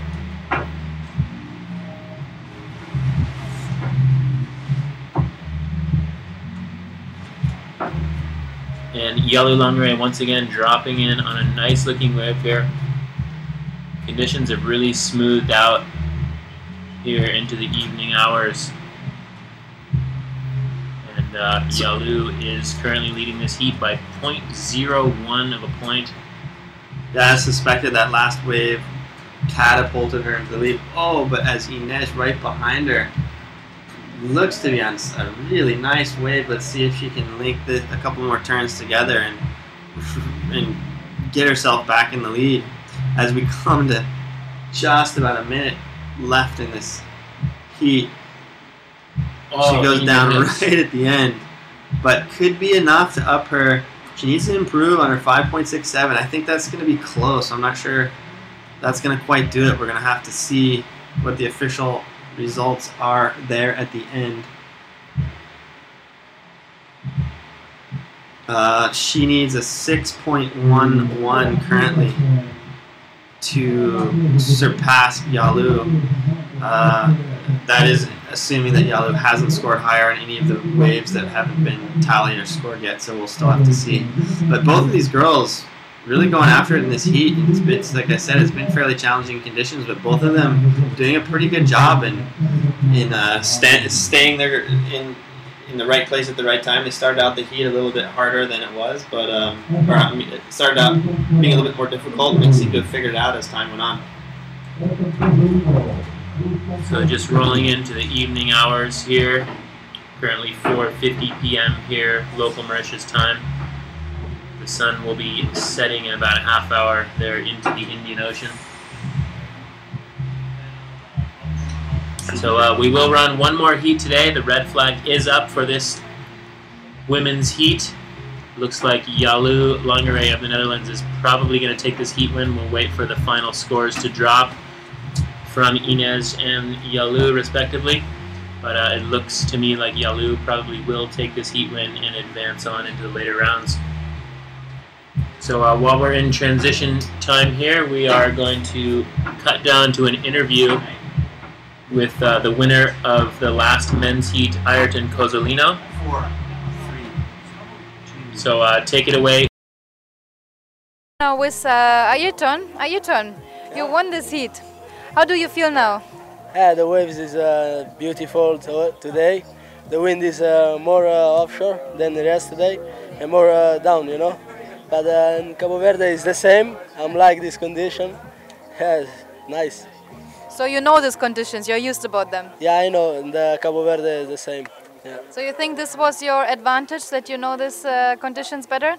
And Yalu Langare once again dropping in on a nice looking wave here. Conditions have really smoothed out here into the evening hours. And Yalu is currently leading this heat by 0.01 of a point. Yeah, I suspected that last wave catapulted her into the lead. Oh, but as Inez right behind her looks to be on a really nice wave. Let's see if she can link a couple more turns together and get herself back in the lead as we come to just about a minute left in this heat. She goes down right at the end, but could be enough to up her. She needs to improve on her 5.67. I think that's going to be close. I'm not sure that's going to quite do it. We're going to have to see what the official results are there at the end. She needs a 6.11 currently to surpass Yalu. That is assuming that Yalu hasn't scored higher on any of the waves that haven't been tallied or scored yet, so we'll still have to see. But both of these girls really going after it in this heat. It's like I said, it's been fairly challenging conditions, but both of them doing a pretty good job in staying there in the right place at the right time. They started out the heat a little bit harder than it was, but it started out being a little bit more difficult, and they seemed to have figured it out as time went on. So just rolling into the evening hours here. Currently 4:50 p.m. here, local Mauritius time. The sun will be setting in about a half hour there into the Indian Ocean. So we will run one more heat today. The red flag is up for this women's heat. Looks like Yalu Langere of the Netherlands is probably going to take this heat win. We'll wait for the final scores to drop from Inez and Yalu respectively. But it looks to me like Yalu probably will take this heat win and advance on into the later rounds. So while we're in transition time here, we are going to cut down to an interview with the winner of the last men's heat, Ayrton Cozzolino. So take it away. Now with Ayrton. Ayrton, you won this heat. How do you feel now? Yeah, the waves is beautiful today. The wind is more offshore than yesterday and more down, you know. But in Cabo Verde is the same. I'm like this condition. Yeah, nice. So you know these conditions, you're used about them? Yeah, I know. In the Cabo Verde is the same. Yeah. So you think this was your advantage, that you know these conditions better?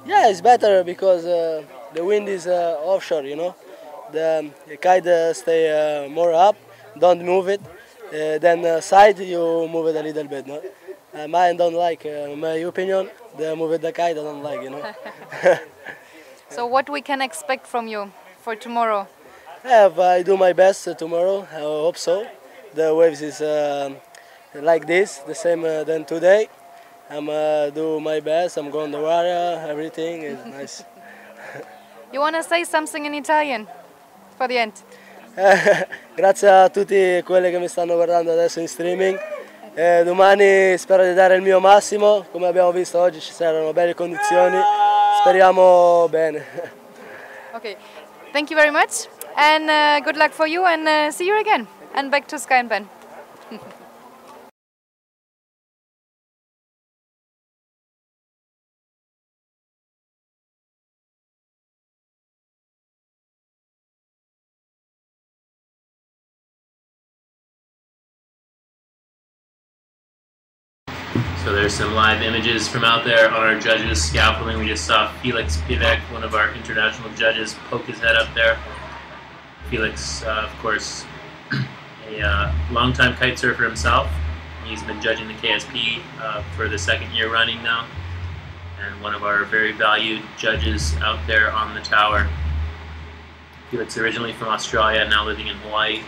Yeah, it's better because the wind is offshore, you know. The kite stay more up. Don't move it. Then side you move it a little bit. No, mine don't like. My opinion, the move it the kite I don't like. You know. So what we can expect from you for tomorrow? Yeah, I do my best tomorrow. I hope so. The waves is like this, the same than today. I'm do my best. I'm going the water. Everything is nice. You want to say something in Italian for the end? Grazie a tutti quelli che mi stanno guardando adesso in streaming. Domani spero di dare il mio massimo, come abbiamo visto oggi ci saranno belle condizioni, speriamo bene. Okay, thank you very much and good luck for you and see you again and back to Sky and Ben. So there's some live images from out there on our judges scaffolding. We just saw Felix Pivek, one of our international judges, poke his head up there. Felix, of course, a longtime kite surfer himself. He's been judging the KSP for the second year running now, and one of our very valued judges out there on the tower. Felix originally from Australia, now living in Hawaii.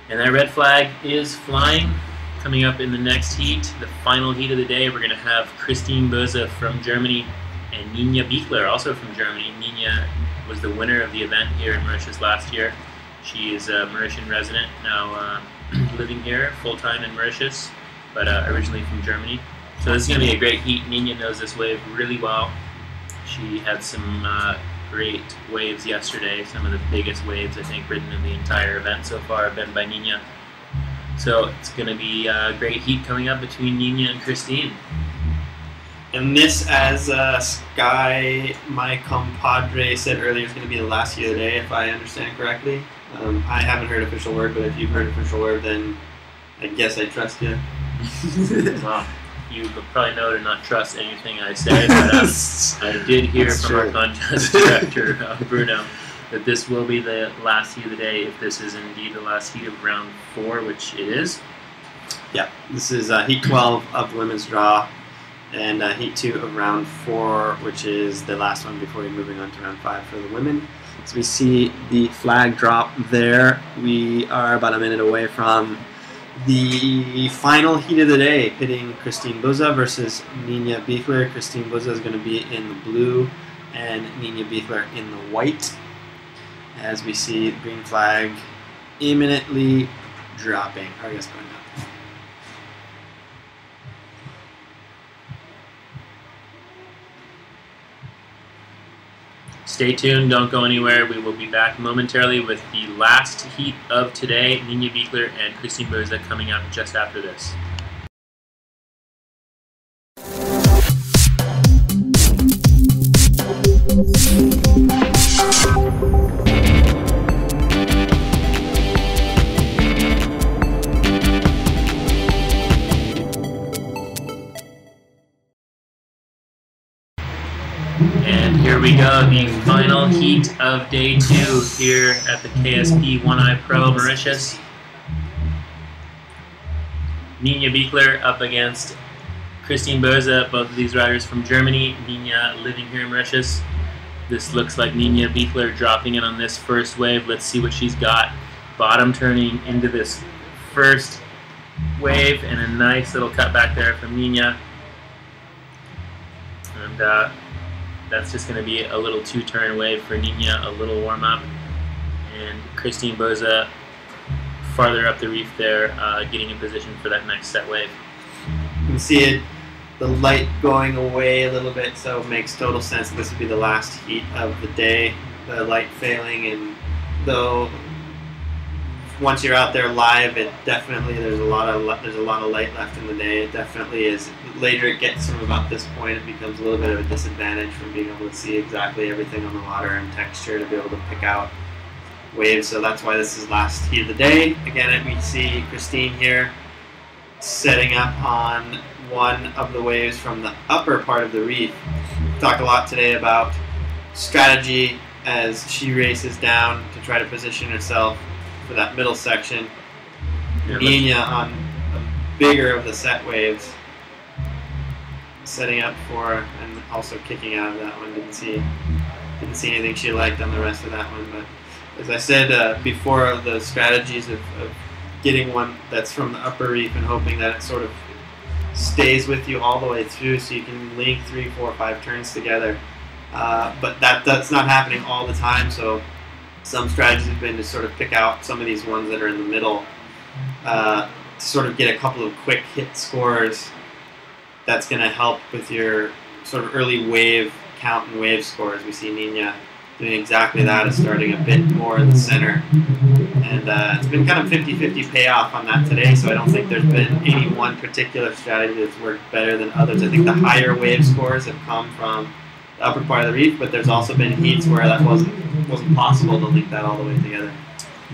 And that red flag is flying. Coming up in the next heat, the final heat of the day, we're going to have Christine Böse from Germany and Nina Bichler, also from Germany. Nina was the winner of the event here in Mauritius last year. She is a Mauritian resident, now living here full-time in Mauritius, but originally from Germany. So this is going to be a great heat. Nina knows this wave really well. She had some great waves yesterday, some of the biggest waves I think ridden in the entire event so far have been by Nina. So it's going to be a great heat coming up between Nina and Christine. And this, as Sky, my compadre, said earlier, is going to be the last heat of the day, if I understand correctly. I haven't heard official word, but if you've heard official word, then I guess I trust you. Well, you probably know to not trust anything I say, but I did hear from our contest director, Bruno, that this will be the last heat of the day, if this is indeed the last heat of round 4, which it is. Yeah, this is heat 12 of the women's draw, and heat 2 of round 4, which is the last one before we're moving on to round 5 for the women. So we see the flag drop there. We are about a minute away from the final heat of the day, pitting Christine Böse versus Nina Bichler. Christine Böse is going to be in the blue and Nina Bichler in the white, as we see the green flag imminently dropping, or I guess going down. Stay tuned, don't go anywhere. We will be back momentarily with the last heat of today, Nina Biegler and Christine Berza coming up just after this. And here we go, the final heat of day 2 here at the KSP One Eye Pro Mauritius. Nina Biegler up against Christine Berza, both of these riders from Germany. Nina living here in Mauritius. This looks like Nina Biegler dropping in on this first wave. Let's see what she's got. Bottom turning into this first wave, and a nice little cut back there from Nina. And that's just going to be a little 2-turn wave for Nina, a little warm up. And Christine Berza farther up the reef there, getting in position for that next set wave. You can see it, the light going away a little bit, so it makes total sense that this would be the last heat of the day. The light failing, and though once you're out there live, it definitely there's a lot of light left in the day. It definitely is. Later it gets from about this point, it becomes a little bit of a disadvantage from being able to see exactly everything on the water and texture to be able to pick out waves. So that's why this is last heat of the day. Again, we see Christine here setting up on one of the waves from the upper part of the reef. We talk a lot today about strategy as she races down to try to position herself for that middle section. Nina on a bigger of the set waves, setting up for and also kicking out of that one. Didn't see anything she liked on the rest of that one. But as I said before, the strategies of getting one that's from the upper reef and hoping that it sort of stays with you all the way through, so you can link 3, 4, 5 turns together. But that's not happening all the time. So some strategies have been to sort of pick out some of these ones that are in the middle to sort of get a couple of quick hit scores. That's going to help with your sort of early wave count and wave scores. We see Nina doing exactly that, is starting a bit more in the center. And it's been kind of 50-50 payoff on that today, so I don't think there's been any one particular strategy that's worked better than others. I think the higher wave scores have come from the upper part of the reef, but there's also been heats where that wasn't possible to link that all the way together.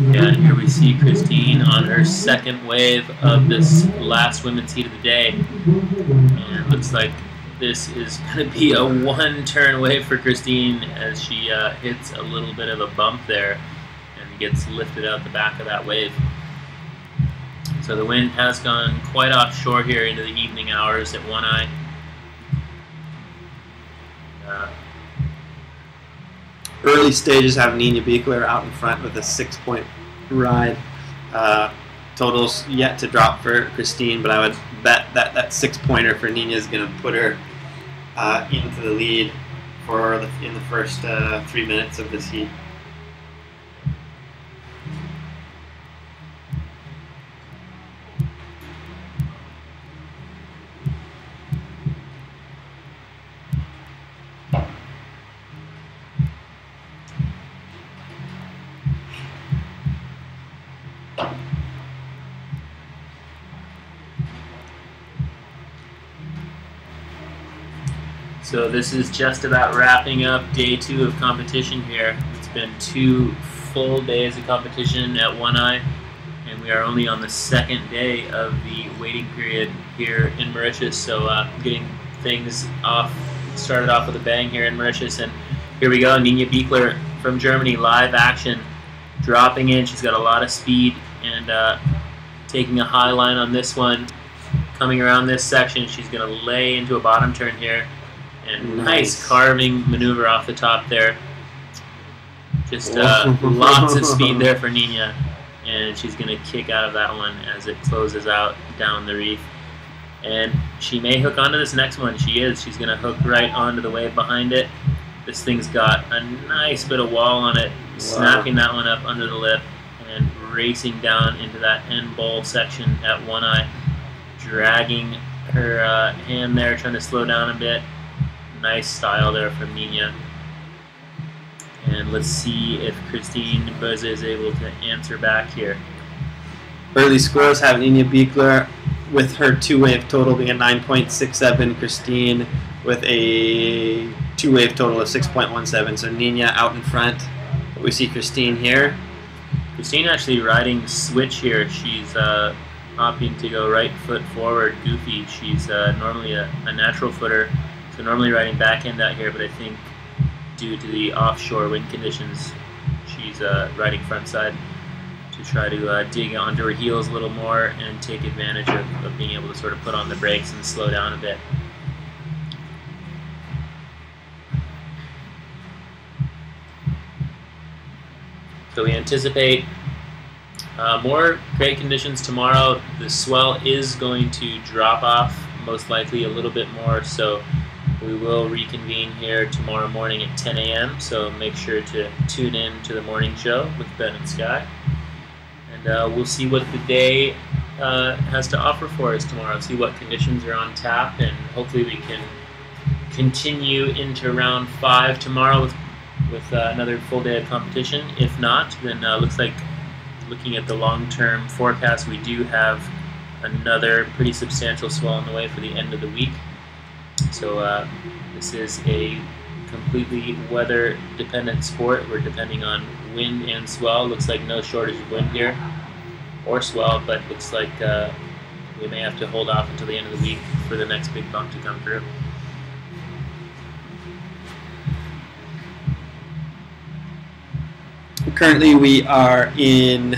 Yeah, and here we see Christine on her second wave of this last women's heat of the day. And it looks like this is going to be a 1-turn wave for Christine as she hits a little bit of a bump there and gets lifted out the back of that wave. So the wind has gone quite offshore here into the evening hours at One Eye. Early stages have Nina Biegler out in front with a 6-point ride. Totals yet to drop for Christine, but I would bet that 6-pointer for Nina is going to put her into the lead in the first 3 minutes of this heat. So this is just about wrapping up day 2 of competition here. It's been 2 full days of competition at One Eye, and we are only on the 2nd day of the waiting period here in Mauritius. So getting things started off with a bang here in Mauritius, and here we go. Nina Biegler from Germany, live action, dropping in. She's got a lot of speed and taking a high line on this one. Coming around this section, she's going to lay into a bottom turn here. And nice carving maneuver off the top there. Just lots of speed there for Nina. And she's going to kick out of that one as it closes out down the reef. And she may hook onto this next one. She is. She's going to hook right onto the wave behind it. This thing's got a nice bit of wall on it. Wow. Snapping that one up under the lip and racing down into that end bowl section at One Eye. Dragging her hand there, trying to slow down a bit. Nice style there from Nina. And let's see if Christine Buzza is able to answer back here. Early scores have Nina Biekler with her two-wave total being a 9.67, Christine with a two-wave total of 6.17. So Nina out in front. But we see Christine here. Christine actually riding switch here. She's opting to go right foot forward, goofy. She's normally a natural footer, so normally riding backhand out here, but I think due to the offshore wind conditions, she's riding front side to try to dig onto her heels a little more and take advantage of being able to sort of put on the brakes and slow down a bit. So we anticipate more great conditions tomorrow. The swell is going to drop off, most likely a little bit more, so we will reconvene here tomorrow morning at 10 a.m. So make sure to tune in to the morning show with Ben and Sky. And we'll see what the day has to offer for us tomorrow, see what conditions are on tap, and hopefully we can continue into round 5 tomorrow with another full day of competition. If not, then looks like, looking at the long-term forecast, we do have another pretty substantial swell on the way for the end of the week. So this is a completely weather-dependent sport. We're depending on wind and swell. Looks like no shortage of wind here or swell, but looks like we may have to hold off until the end of the week for the next big bump to come through. Currently we are in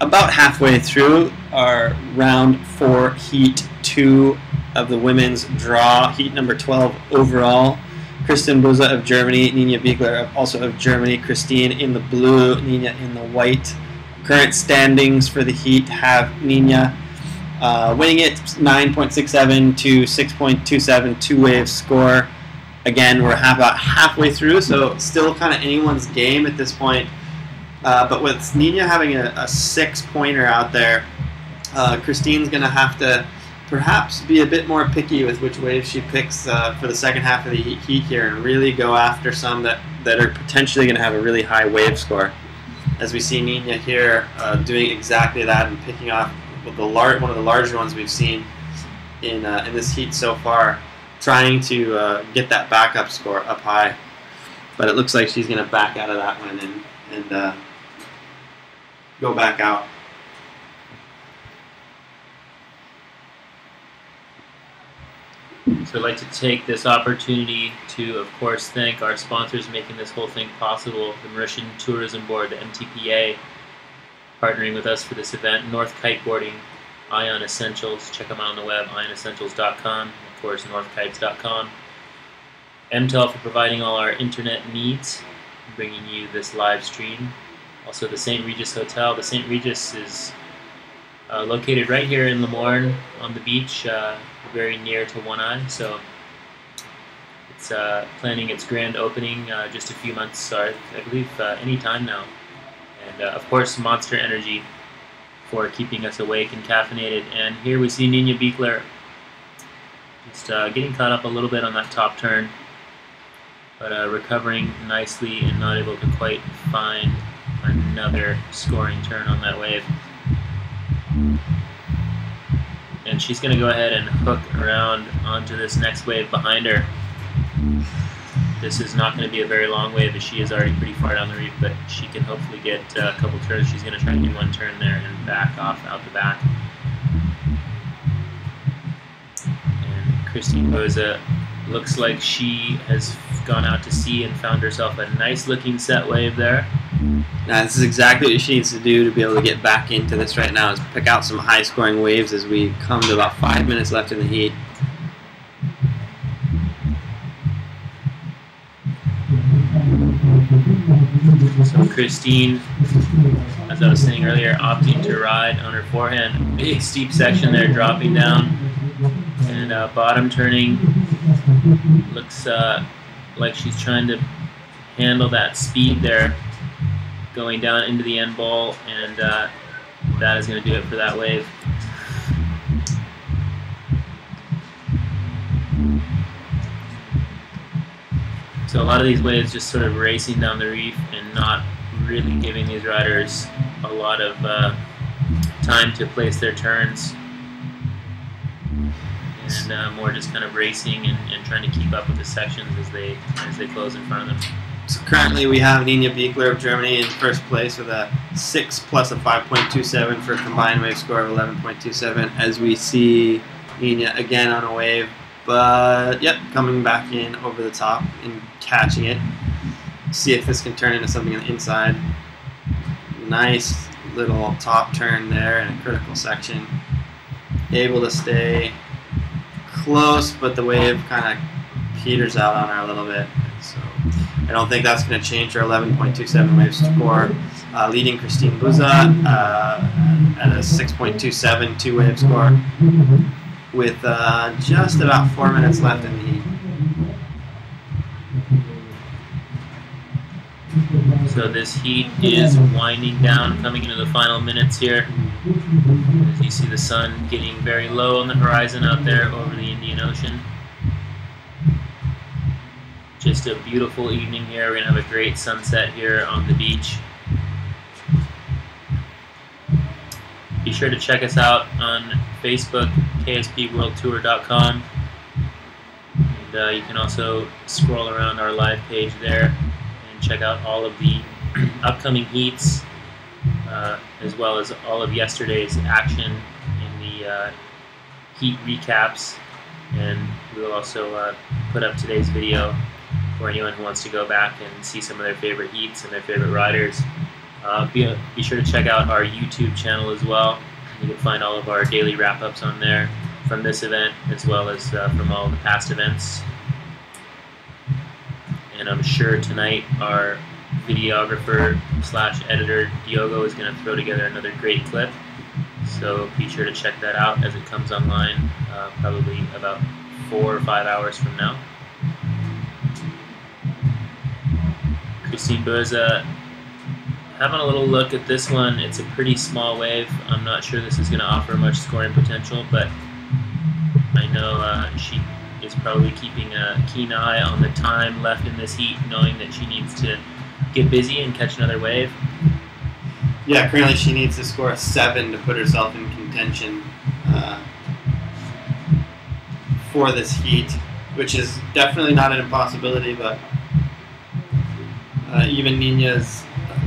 about halfway through our round 4 heat 2 of the women's draw, heat number 12 overall. Kristen Buzza of Germany, Nina Biekler also of Germany, Christine in the blue, Nina in the white. Current standings for the heat have Nina winning it 9.67 to 6.27 two-wave score. Again, we're about halfway through, so still kind of anyone's game at this point. But with Nina having a 6-pointer out there, Christine's going to have to perhaps be a bit more picky with which wave she picks for the second half of the heat here, and really go after some that are potentially going to have a really high wave score. As we see Nina here doing exactly that and picking off one of the larger ones we've seen in this heat so far, trying to get that backup score up high. But it looks like she's going to back out of that one and go back out. So I'd like to take this opportunity to, of course, thank our sponsors making this whole thing possible. The Mauritian Tourism Board, the MTPA, partnering with us for this event. North Kiteboarding, Ion Essentials, check them out on the web, ionessentials.com, of course, northkites.com. MTEL for providing all our internet needs, bringing you this live stream. Also the St. Regis Hotel. The St. Regis is located right here in Lemoine on the beach, very near to One Eye. So it's planning its grand opening just a few months, I believe any time now. And of course Monster Energy for keeping us awake and caffeinated. And here we see Nina Biekler just getting caught up a little bit on that top turn, but recovering nicely and not able to quite find another scoring turn on that wave. And she's going to go ahead and hook around onto this next wave behind her. This is not going to be a very long wave, as she is already pretty far down the reef, but she can hopefully get a couple turns. She's going to try and do one turn there and back off out the back. And Christine Buzza looks like she has gone out to sea and found herself a nice looking set wave there. Now, this is exactly what she needs to do to be able to get back into this right now, is pick out some high scoring waves as we come to about 5 minutes left in the heat. So Christine, as I was saying earlier, opting to ride on her forehand. Big steep section there, dropping down, and bottom turning. Looks like she's trying to handle that speed there, going down into the end bowl, and that is going to do it for that wave. So a lot of these waves just sort of racing down the reef and not really giving these riders a lot of time to place their turns, and more just kind of racing and trying to keep up with the sections as they close in front of them. So currently we have Nina Biegler of Germany in first place with a 6 plus a 5.27 for a combined wave score of 11.27, as we see Nina again on a wave, but yep, coming back in over the top and catching it. See if this can turn into something on the inside. Nice little top turn there in a critical section. Able to stay close, but the wave kind of peters out on her a little bit. So I don't think that's going to change her 11.27 wave score. Leading Christine Buza at a 6.27 two-wave score with just about 4 minutes left in the heat. So this heat is winding down, coming into the final minutes here. As you see the sun getting very low on the horizon out there over the Indian Ocean. Just a beautiful evening here. We're going to have a great sunset here on the beach. Be sure to check us out on Facebook, kspworldtour.com. And you can also scroll around our live page there and check out all of the upcoming heats, as well as all of yesterday's action in the heat recaps. And we'll also put up today's video for anyone who wants to go back and see some of their favorite heats and their favorite riders. Be sure to check out our YouTube channel as well. You can find all of our daily wrap-ups on there from this event, as well as from all the past events. And I'm sure tonight our videographer / editor Diogo is going to throw together another great clip. So be sure to check that out as it comes online, probably about 4 or 5 hours from now. Christine Buza, having a little look at this one. It's a pretty small wave. I'm not sure this is going to offer much scoring potential, but I know she is probably keeping a keen eye on the time left in this heat, knowing that she needs to get busy and catch another wave. Yeah, currently she needs to score a 7 to put herself in contention for this heat, which is definitely not an impossibility, but even Nina's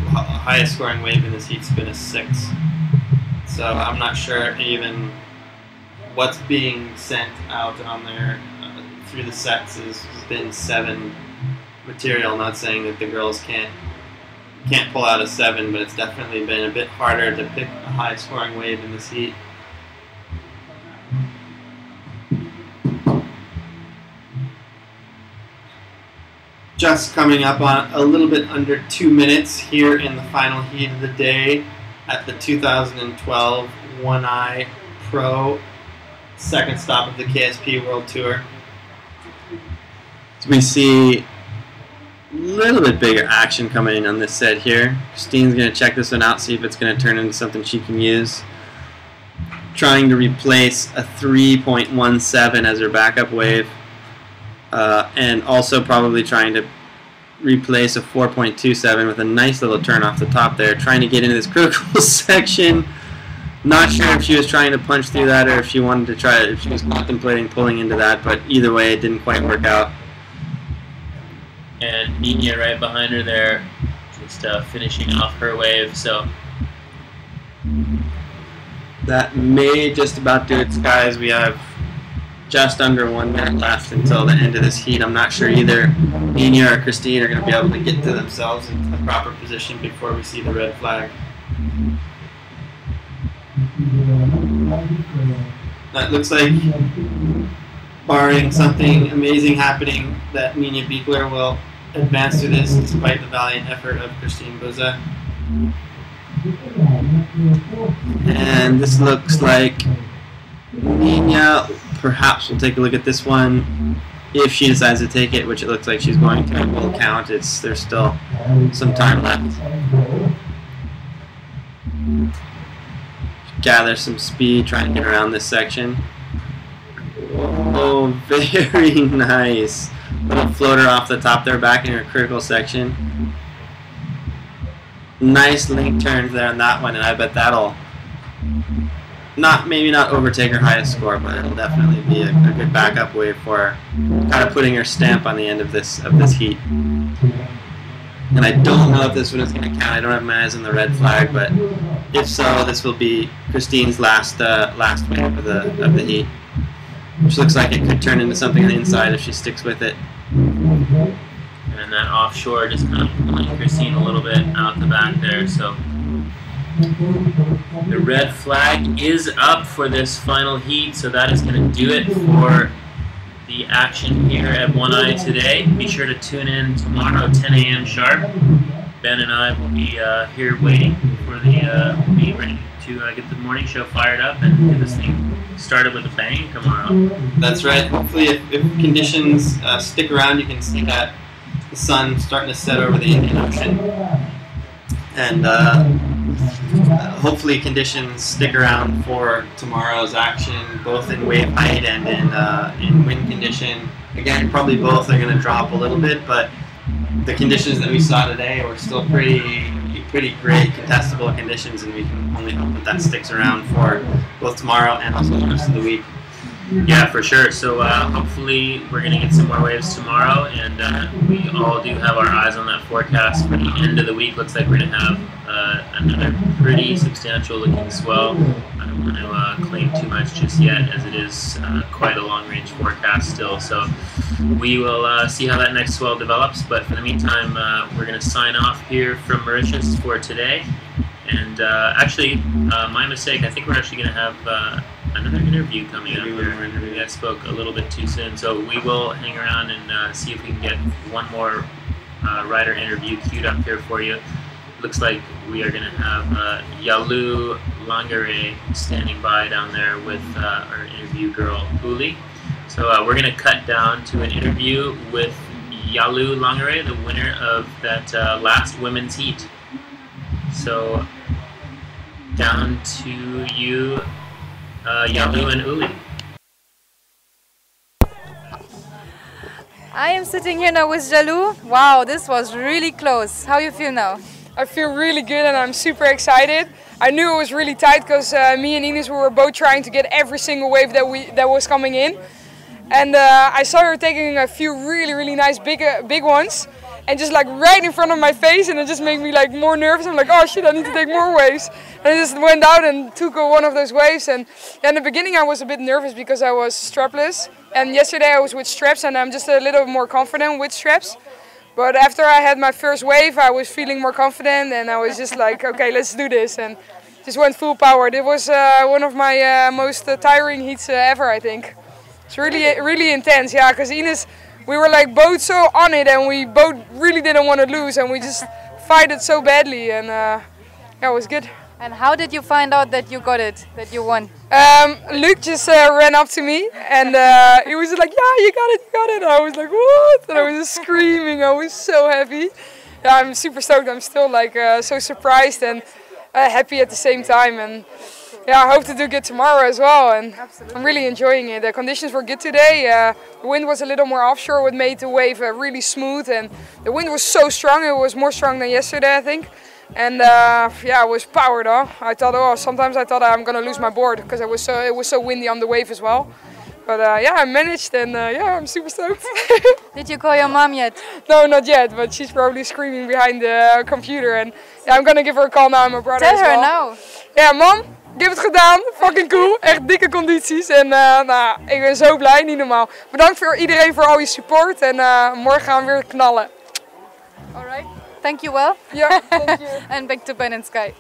highest scoring wave in this heat's been a 6. So I'm not sure even what's being sent out on there through the sets has been 7 material. Not saying that the girls can't pull out a 7, but it's definitely been a bit harder to pick a high scoring wave in this heat. Just coming up on a little bit under 2 minutes here in the final heat of the day at the 2012 One Eye Pro second stop of the KSP World Tour. So we see a little bit bigger action coming in on this set here. Christine's going to check this one out, see if it's going to turn into something she can use. Trying to replace a 3.17 as her backup wave. And also probably trying to replace a 4.27 with a nice little turn off the top there, trying to get into this critical section. Not sure if she was trying to punch through that or if she wanted to try it, if she was contemplating pulling into that, but either way it didn't quite work out. And Nina right behind her there, just finishing off her wave. So that may just about do it, guys. We have just under 1 minute left until the end of this heat. I'm not sure either Nina or Christine are going to be able to get to themselves into the proper position before we see the red flag. That looks like, barring something amazing happening, that Nina Biegler will advance through this despite the valiant effort of Christine Buza. And this looks like Nina perhaps will take a look at this one if she decides to take it, which it looks like she's going to. It will count. There's still some time left. Gather some speed, trying to get around this section. Oh, very nice. Little floater off the top there, back in her critical section. Nice link turns there on that one, and I bet that'll maybe not overtake her highest score, but it'll definitely be a good backup wave for her, kind of putting her stamp on the end of this heat. And I don't know if this one is going to count. I don't have my eyes on the red flag, but if so, this will be Christine's last wave of the heat, which looks like it could turn into something on the inside if she sticks with it. And that offshore just kind of pulling Christine a little bit out the back there. So the red flag is up for this final heat, so that is going to do it for the action here at One Eye today. Be sure to tune in tomorrow, 10 a.m. sharp. Ben and I will be here waiting for the be ready to get the morning show fired up and get this thing started with a bang tomorrow. That's right. Hopefully, if conditions stick around, you can see that the sun starting to set over the Indian Ocean, and hopefully conditions stick around for tomorrow's action, both in wave height and in wind condition. Again, probably both are going to drop a little bit, but the conditions that we saw today were still pretty great contestable conditions, and we can only hope that sticks around for both tomorrow and also the rest of the week. Yeah, for sure. So hopefully we're going to get some more waves tomorrow, and we all do have our eyes on that forecast for the end of the week. Looks like we're going to have another pretty substantial looking swell. I don't want to claim too much just yet, as it is quite a long range forecast still. So we will see how that next swell develops, but for the meantime we're going to sign off here from Mauritius for today. And actually, my mistake, I think we're actually going to have another interview coming up here. Maybe I spoke a little bit too soon, so we will hang around and see if we can get one more rider interview queued up here for you. Looks like we are going to have Yalu Langare standing by down there with our interview girl, Uli. So we're going to cut down to an interview with Yalu Langare, the winner of that last women's heat. So down to you, Yalu and Uli. I am sitting here now with Yalu. Wow, this was really close. How you feel now? I feel really good and I'm super excited. I knew it was really tight because me and Ines were both trying to get every single wave that was coming in. And I saw her taking a few really nice big ones, and just like right in front of my face, and it just made me like more nervous. I'm like, oh shit, I need to take more waves. And I just went out and took one of those waves. And in the beginning I was a bit nervous because I was strapless. And yesterday I was with straps, and I'm just a little more confident with straps. But after I had my first wave, I was feeling more confident, and I was just like, okay, let's do this. And just went full power. It was one of my most tiring heats ever, I think. It's really intense, yeah, because Ines, we were like both so on it, and we both really didn't want to lose, and we just fight it so badly, and yeah, it was good. And how did you find out that you got it, that you won? Luke just ran up to me, and he was like, yeah, you got it. And I was like, what? And I was just screaming. I was so happy. Yeah, I'm super stoked. I'm still like so surprised and happy at the same time. And yeah, I hope to do good tomorrow as well. And I'm really enjoying it. The conditions were good today. The wind was a little more offshore, what made the wave really smooth. And the wind was so strong. It was more strong than yesterday, I think. And yeah, it was powered on. I thought, sometimes I thought I'm gonna lose my board because it was so windy on the wave as well. But yeah, I managed, and yeah, I'm super stoked. Did you call your mom yet? No, not yet, but she's probably screaming behind the computer. And yeah, I'm gonna give her a call now, and my brother as well. Tell her now. Ja, mam, ik heb het gedaan. Fucking cool. Echt dikke condities. En nou, ik ben zo blij, niet normaal. Bedankt voor iedereen voor al je support. En morgen gaan we weer knallen. Alright. Thank you well. Yeah, thank you. And back to Ben and Sky.